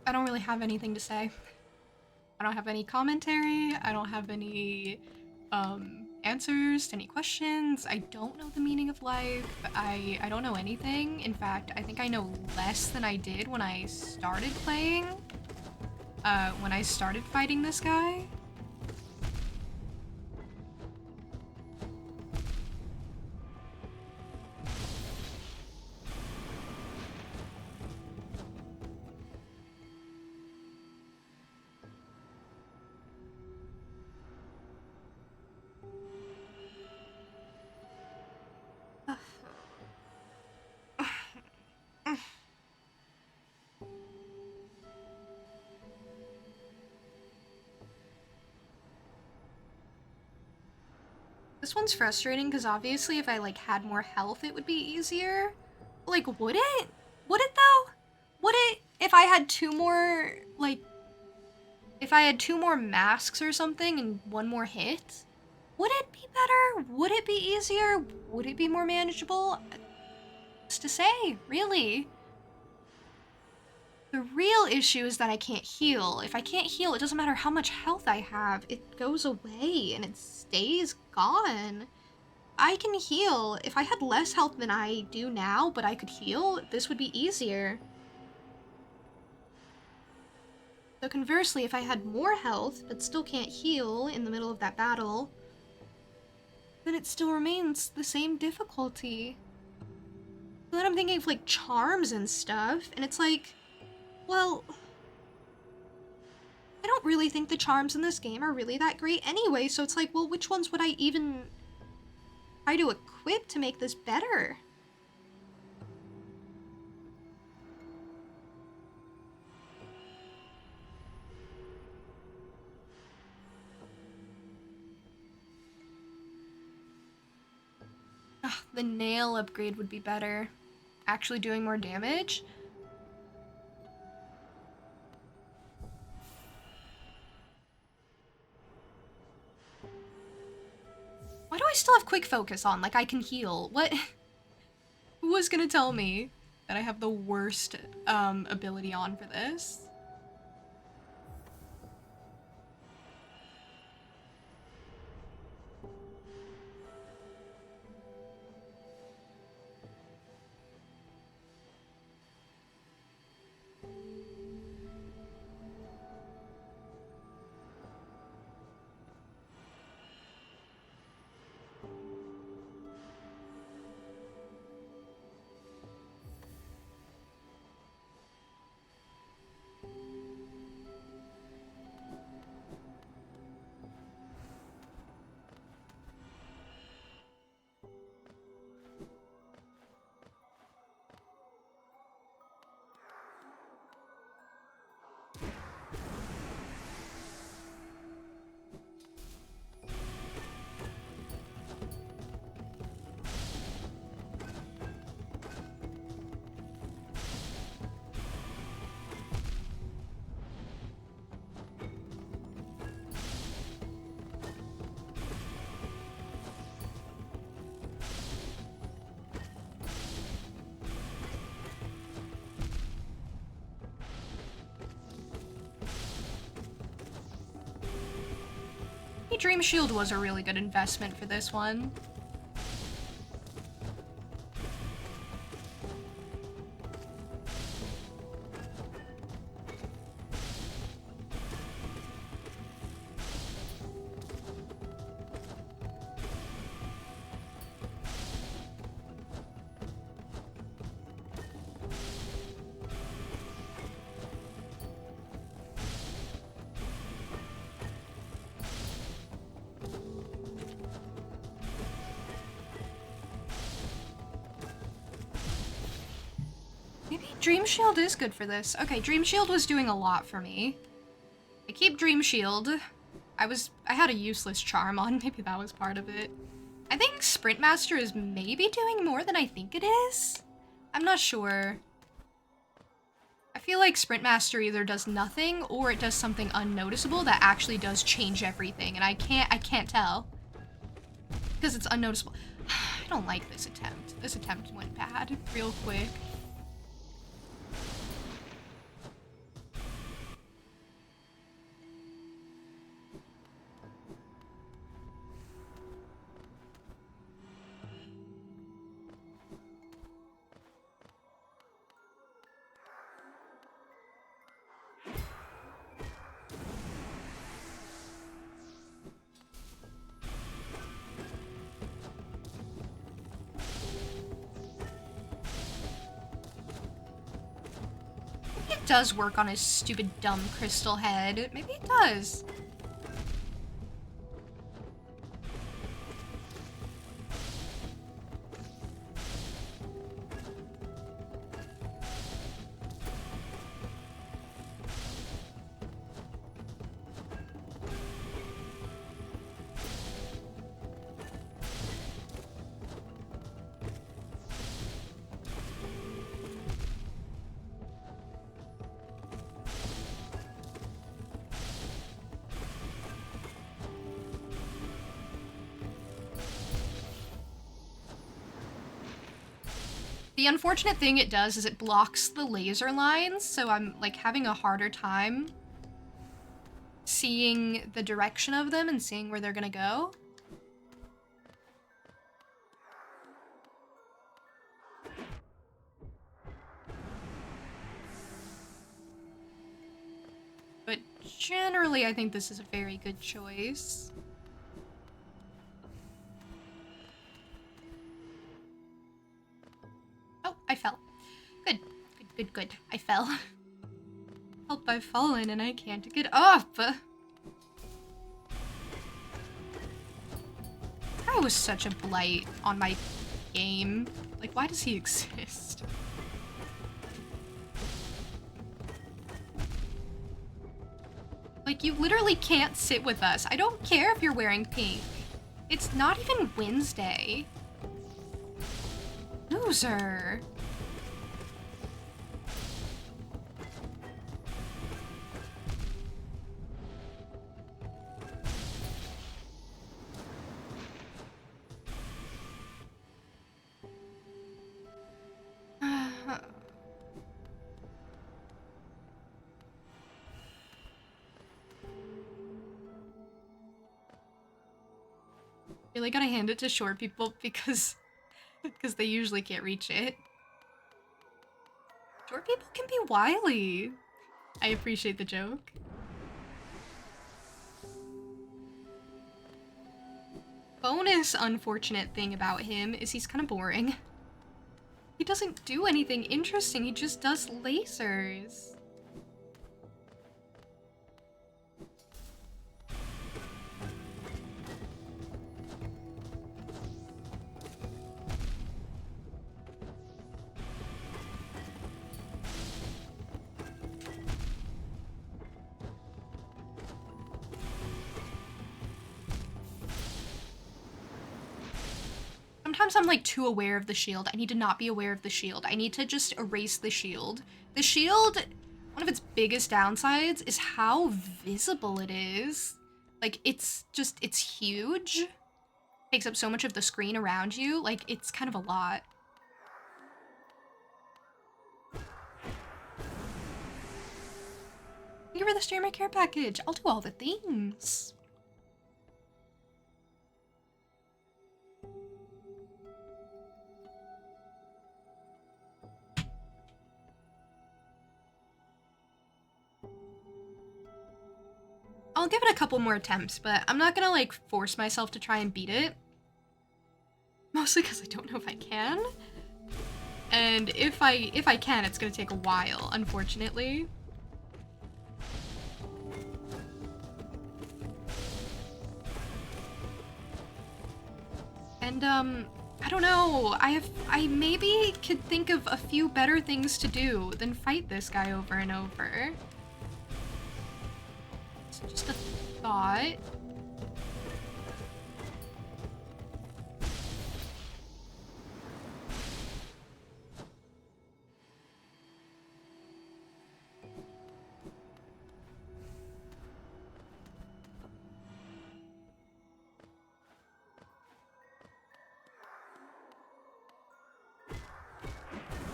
I don't really have anything to say. I don't have any commentary. I don't have any answers to any questions. I don't know the meaning of life. I don't know anything. In fact, I think I know less than I did when I started playing. When I started fighting this guy. This one's frustrating because obviously if I like had more health it would be easier. Like, would it? Would it though? Would it if I had two more, like, if I had two more masks or something and one more hit? Would it be better? Would it be easier? Would it be more manageable? What's to say, really? The real issue is that I can't heal. If I can't heal, it doesn't matter how much health I have. It goes away and it stays gone. I can heal. If I had less health than I do now, but I could heal, this would be easier. So conversely, if I had more health, but still can't heal in the middle of that battle, then it still remains the same difficulty. So then I'm thinking of like charms and stuff, and it's like, well, I don't really think the charms in this game are really that great anyway, so it's like, well, which ones would I even try to equip to make this better? the nail upgrade would be better. Actually doing more damage. Why do I still have quick focus on? Like I can heal. What? Who was gonna tell me that I have the worst ability on for this? Dream Shield was a really good investment for this one. Dream Shield is good for this. Okay, Dream Shield was doing a lot for me. I keep Dream Shield. I had a useless charm on, maybe that was part of it. I think Sprint Master is maybe doing more than I think it is. I'm not sure. I feel like Sprint Master either does nothing or it does something unnoticeable that actually does change everything, and I can't tell. Because it's unnoticeable. I don't like this attempt. This attempt went bad real quick. Does work on his stupid dumb crystal head. Maybe it does. The unfortunate thing it does is it blocks the laser lines, so I'm like having a harder time seeing the direction of them and seeing where they're gonna go. But generally, I think this is a very good choice. Oh, I fell. Good. Good, good, good. I fell. Help, I've fallen and I can't get up. That was such a blight on my game. Like, why does he exist? Like, you literally can't sit with us. I don't care if you're wearing pink. It's not even Wednesday. loser. Really gotta hand it to short people because they usually can't reach it. Short people can be wily. I appreciate the joke. Bonus unfortunate thing about him is he's kind of boring. He doesn't do anything interesting, he just does lasers. Sometimes I'm like too aware of the shield. I need to not be aware of the shield. I need to just erase the shield. The shield, one of its biggest downsides is how visible it is. Like it's huge. Takes up so much of the screen around you. Like it's kind of a lot. Thank you for the streamer care package. I'll do all the things. I'll give it a couple more attempts, but I'm not gonna like force myself to try and beat it. Mostly because I don't know if I can. And if I can, it's gonna take a while, unfortunately. And I don't know. I maybe could think of a few better things to do than fight this guy over and over. It's just a thought.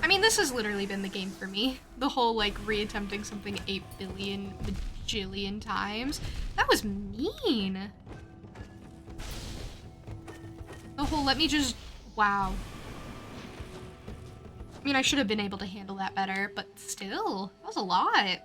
I mean, this has literally been the game for me. The whole, like, reattempting something 8 billion bajillion times. That was mean. The whole let me just... Wow. I mean, I should have been able to handle that better, but still, that was a lot.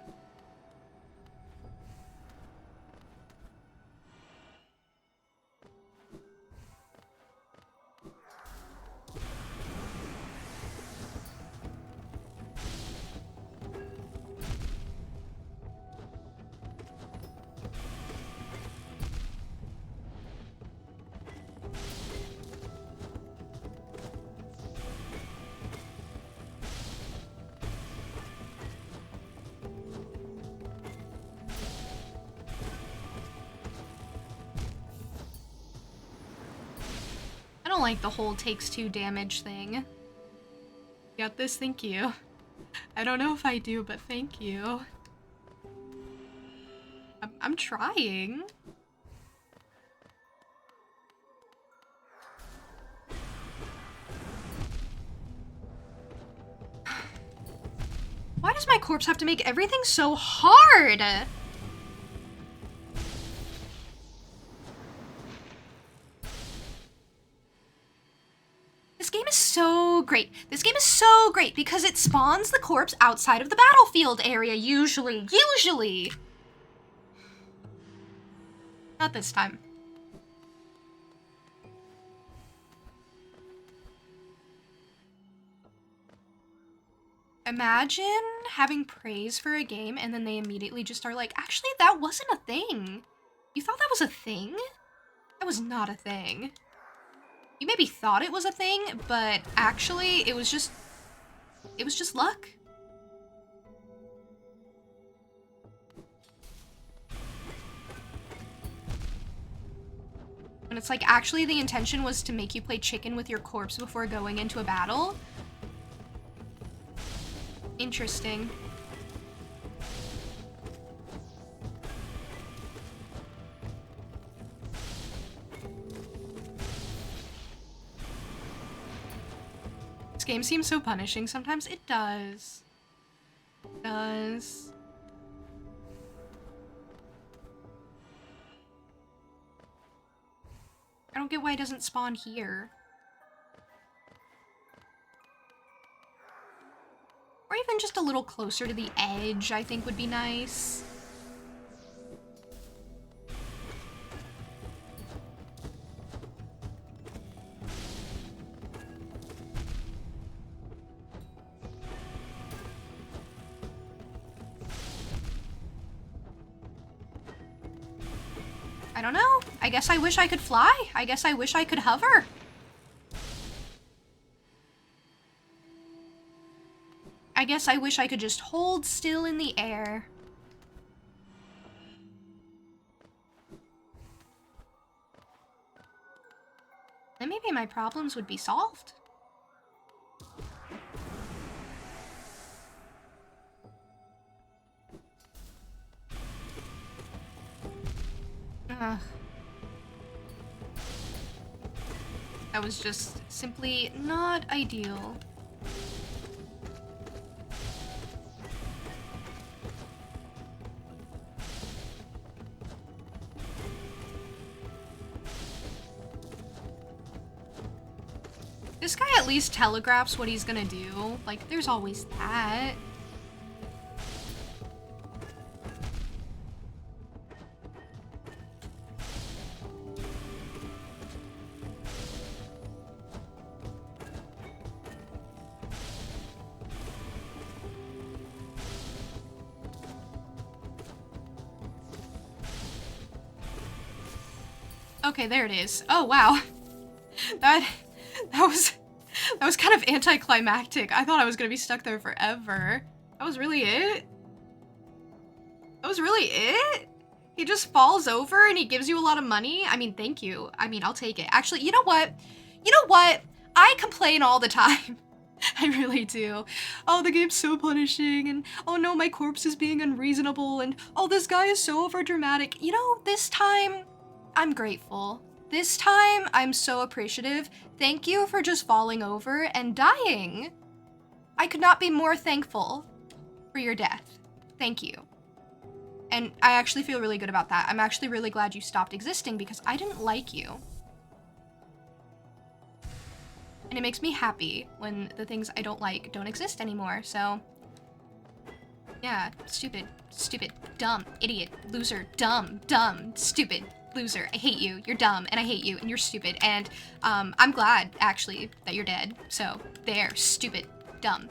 I don't like the whole takes 2 damage thing. Got this, thank you. I don't know if I do, but thank you. I'm trying. Why does my corpse have to make everything so hard? This game is so great. This game is so great because it spawns the corpse outside of the battlefield area, usually. Usually! Not this time. Imagine having praise for a game and then they immediately just are like, actually, that wasn't a thing. You thought that was a thing? That was not a thing. You maybe thought it was a thing, but actually it was just luck. And it's like, actually the intention was to make you play chicken with your corpse before going into a battle. Interesting. This game seems so punishing sometimes. It does. It does. I don't get why it doesn't spawn here. Or even just a little closer to the edge, I think would be nice. I don't know. I guess I wish I could fly. I guess I wish I could hover. I guess I wish I could just hold still in the air. Then maybe my problems would be solved. Ugh. That was just simply not ideal. This guy at least telegraphs what he's gonna do. Like, there's always that. Okay, there it is. Oh, wow. That was kind of anticlimactic. I thought I was gonna be stuck there forever. That was really it? That was really it? He just falls over and he gives you a lot of money? I mean, thank you. I mean, I'll take it. Actually, you know what? You know what? I complain all the time. I really do. Oh, the game's so punishing, and oh no, my corpse is being unreasonable, and oh, this guy is so overdramatic. You know, this time, I'm grateful. This time, I'm so appreciative. Thank you for just falling over and dying. I could not be more thankful for your death. Thank you. And I actually feel really good about that. I'm actually really glad you stopped existing because I didn't like you. And it makes me happy when the things I don't like don't exist anymore, so... Yeah, stupid, stupid, dumb, idiot, loser, dumb, stupid, loser. I hate you, you're dumb, and I hate you, and you're stupid, and I'm glad, actually, that you're dead. So, there, stupid, dumb.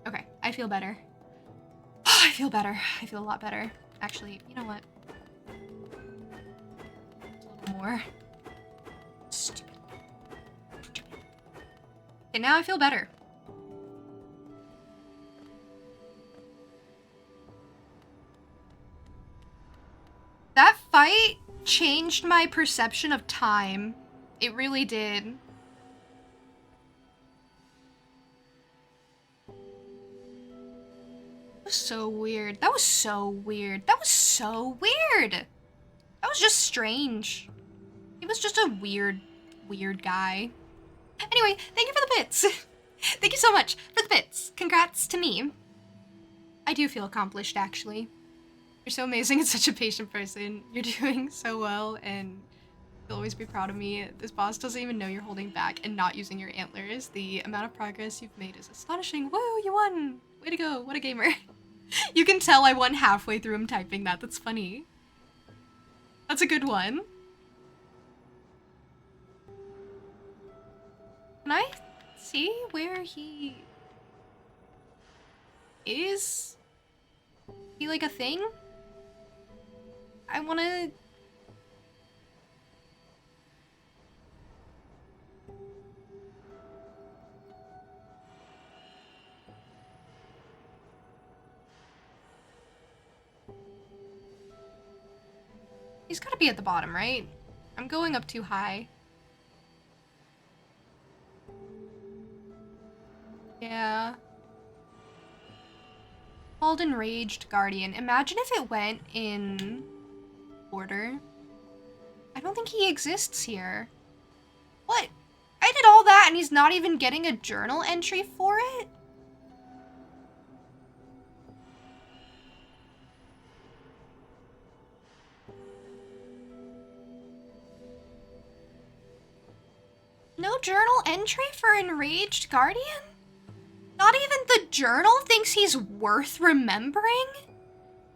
Okay, I feel better. I feel better. I feel a lot better. Actually, you know what? A little more. Stupid. Okay, now I feel better. That fight changed my perception of time. It really did. That was so weird. That was so weird. That was so weird. That was just strange. He was just a weird, weird guy. Anyway, thank you for the bits. Thank you so much for the bits. Congrats to me. I do feel accomplished, actually. You're so amazing and such a patient person. You're doing so well, and you'll always be proud of me. This boss doesn't even know you're holding back and not using your antlers. The amount of progress you've made is astonishing. Woo, you won! Way to go, what a gamer. You can tell I won halfway through him typing that. That's funny. That's a good one. Can I see where he is? He like a thing? I wanna... He's gotta be at the bottom, right? I'm going up too high. Yeah. Called Enraged Guardian. Imagine if it went in order. I don't think he exists here. What? I did all that and he's not even getting a journal entry for it? No journal entry for Enraged Guardian? Not even the journal thinks he's worth remembering?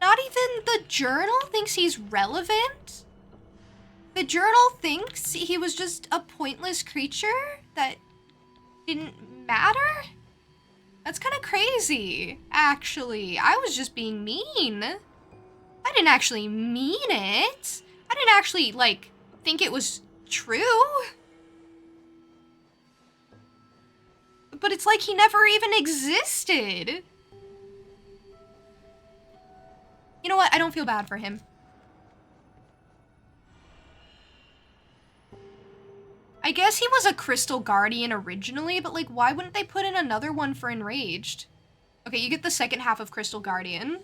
Not even the journal thinks he's relevant? The journal thinks he was just a pointless creature that didn't matter? That's kind of crazy, actually. I was just being mean. I didn't actually mean it. I didn't actually, like, think it was true. But it's like he never even existed. You know what? I don't feel bad for him. I guess he was a Crystal Guardian originally, but like, why wouldn't they put in another one for Enraged? Okay, you get the second half of Crystal Guardian.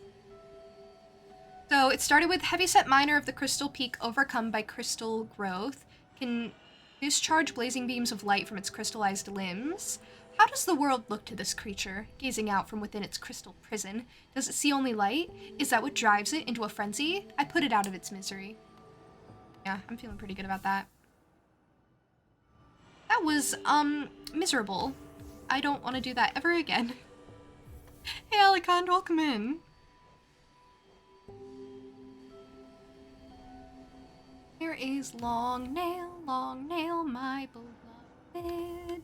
So it started with Heavyset Miner of the Crystal Peak overcome by crystal growth, can discharge blazing beams of light from its crystallized limbs. How does the world look to this creature, gazing out from within its crystal prison? Does it see only light? Is that what drives it into a frenzy? I put it out of its misery. Yeah, I'm feeling pretty good about that. That was, miserable. I don't want to do that ever again. Hey, Alicant, welcome in. Here is long nail, my beloved.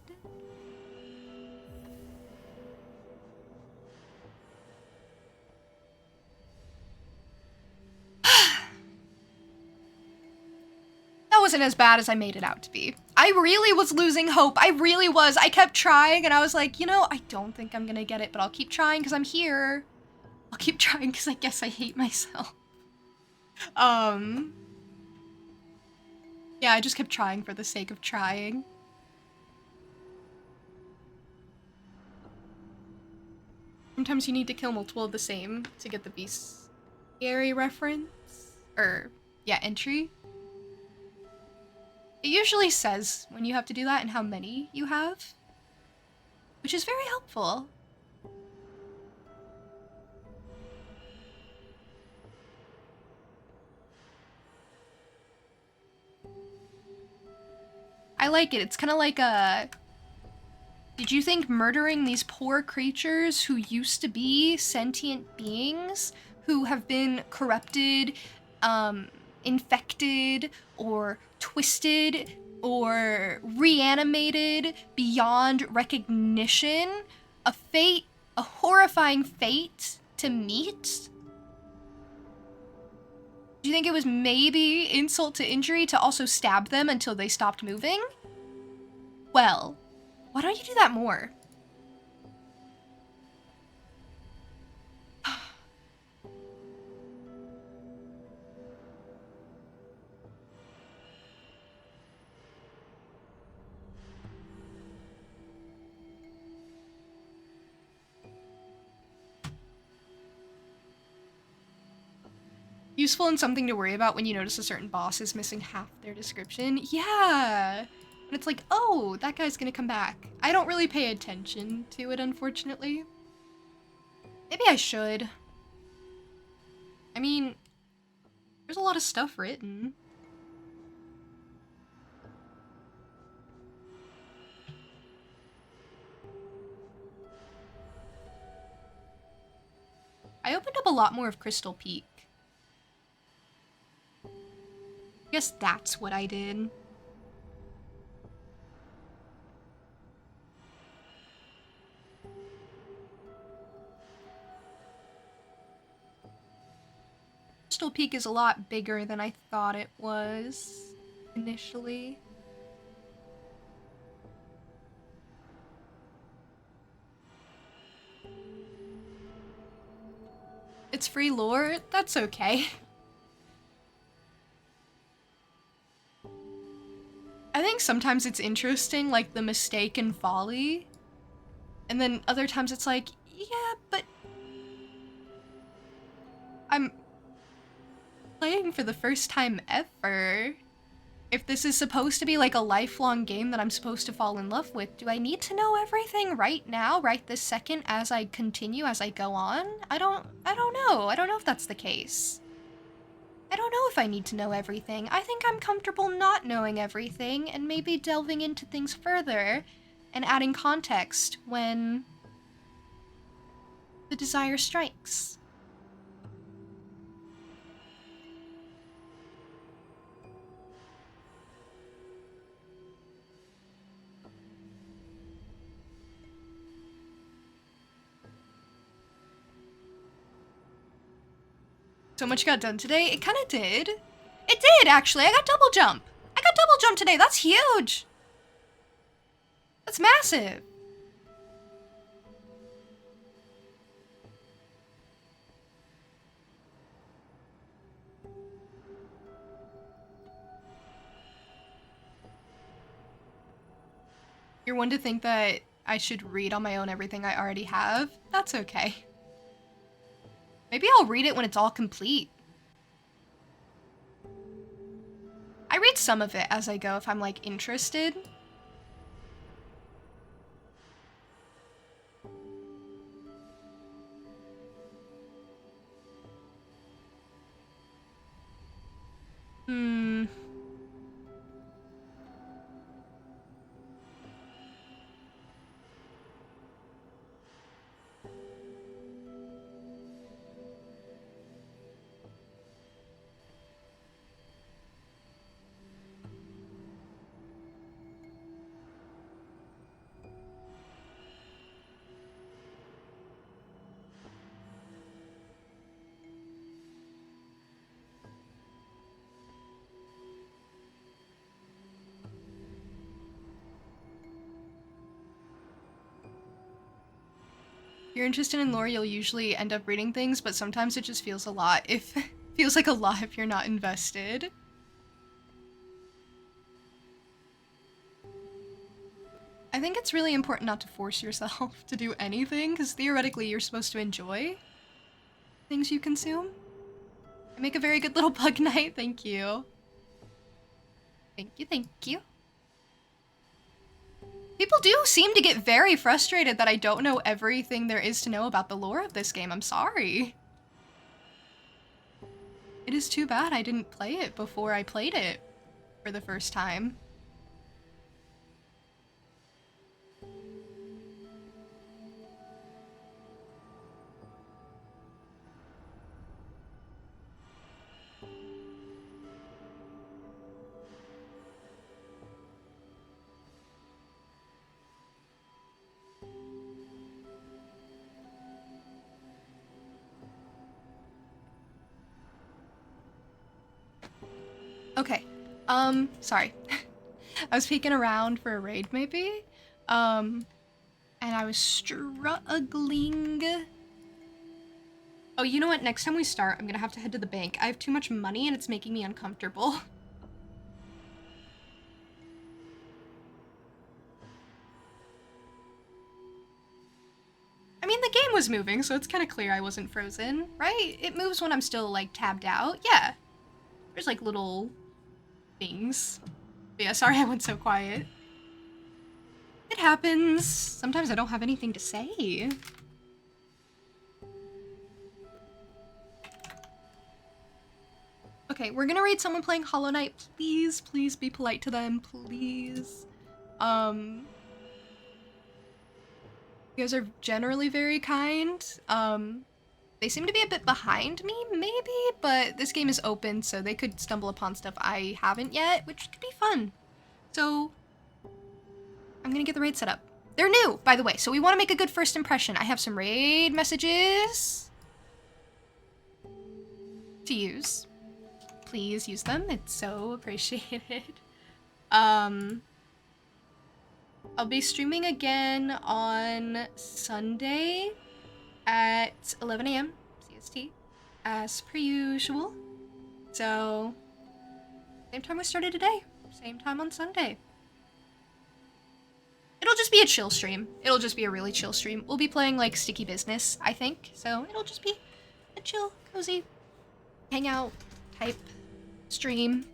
That wasn't as bad as I made it out to be. I really was losing hope. I really was. I kept trying and I was like, you know, I don't think I'm gonna get it, but I'll keep trying because I'm here. I'll keep trying because I guess I hate myself. Yeah, I just kept trying for the sake of trying. Sometimes you need to kill multiple of the same to get the bestiary reference. Or, yeah, entry. It usually says when you have to do that and how many you have, which is very helpful. I like it. It's kind of like a... Did you think murdering these poor creatures who used to be sentient beings, who have been corrupted, infected, or twisted, or reanimated beyond recognition, a fate, a horrifying fate to meet? Do you think it was maybe insult to injury to also stab them until they stopped moving? Well, why don't you do that more? Useful and something to worry about when you notice a certain boss is missing half their description. Yeah! And it's like, oh, that guy's gonna come back. I don't really pay attention to it, unfortunately. Maybe I should. I mean, there's a lot of stuff written. I opened up a lot more of Crystal Peak. I guess that's what I did. Crystal Peak is a lot bigger than I thought it was initially. It's free lore? That's okay. I think sometimes it's interesting, like the mistake and folly. And then other times it's like, yeah, but I'm playing for the first time ever. If this is supposed to be like a lifelong game that I'm supposed to fall in love with, do I need to know everything right now, right this second, as I continue, as I go on? I don't know. I don't know if that's the case. I don't know if I need to know everything. I think I'm comfortable not knowing everything and maybe delving into things further and adding context when the desire strikes. So much got done today. It kind of did. It did, actually. I got double jump. I got double jump today. That's huge. That's massive. You're one to think that I should read on my own everything I already have. That's okay. Maybe I'll read it when it's all complete. I read some of it as I go if I'm, like, interested. If you're interested in lore, you'll usually end up reading things, but sometimes it just feels a lot feels like a lot if you're not invested. I think it's really important not to force yourself to do anything, because theoretically you're supposed to enjoy things you consume. I make a very good little bug night, thank you. Thank you, thank you. People do seem to get very frustrated that I don't know everything there is to know about the lore of this game. I'm sorry. It is too bad I didn't play it before I played it for the first time. Okay, sorry. I was peeking around for a raid, maybe? And I was struggling. Oh, you know what? Next time we start, I'm gonna have to head to the bank. I have too much money and it's making me uncomfortable. I mean, the game was moving, so it's kind of clear I wasn't frozen, right? It moves when I'm still, like, tabbed out. Yeah. There's, like, little things. But yeah, sorry I went so quiet. It happens. Sometimes I don't have anything to say. Okay, we're gonna read someone playing Hollow Knight. Please, please be polite to them, please. You guys are generally very kind. They seem to be a bit behind me, maybe, but this game is open, so they could stumble upon stuff I haven't yet, which could be fun. So, I'm gonna get the raid set up. They're new, by the way, so we want to make a good first impression. I have some raid messages to use. Please use them, it's so appreciated. I'll be streaming again on Sunday at 11 a.m. CST, as per usual. So, same time we started today, same time on Sunday. It'll just be a chill stream. It'll just be a really chill stream. We'll be playing, like, Sticky Business, I think. So, it'll just be a chill, cozy hangout type stream.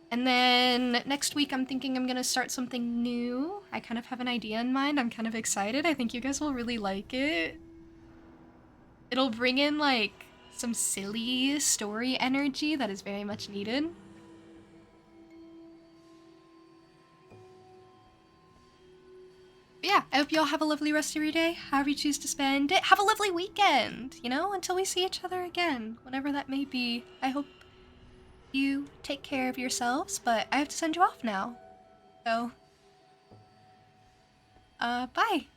And then next week I'm thinking I'm gonna start something new. I kind of have an idea in mind. I'm kind of excited. I think you guys will really like it. It'll bring in like some silly story energy that is very much needed. But yeah, I hope you all have a lovely rest of your day, however you choose to spend it. Have a lovely weekend, you know, until we see each other again, whenever that may be. I hope you take care of yourselves, but I have to send you off now. So, bye.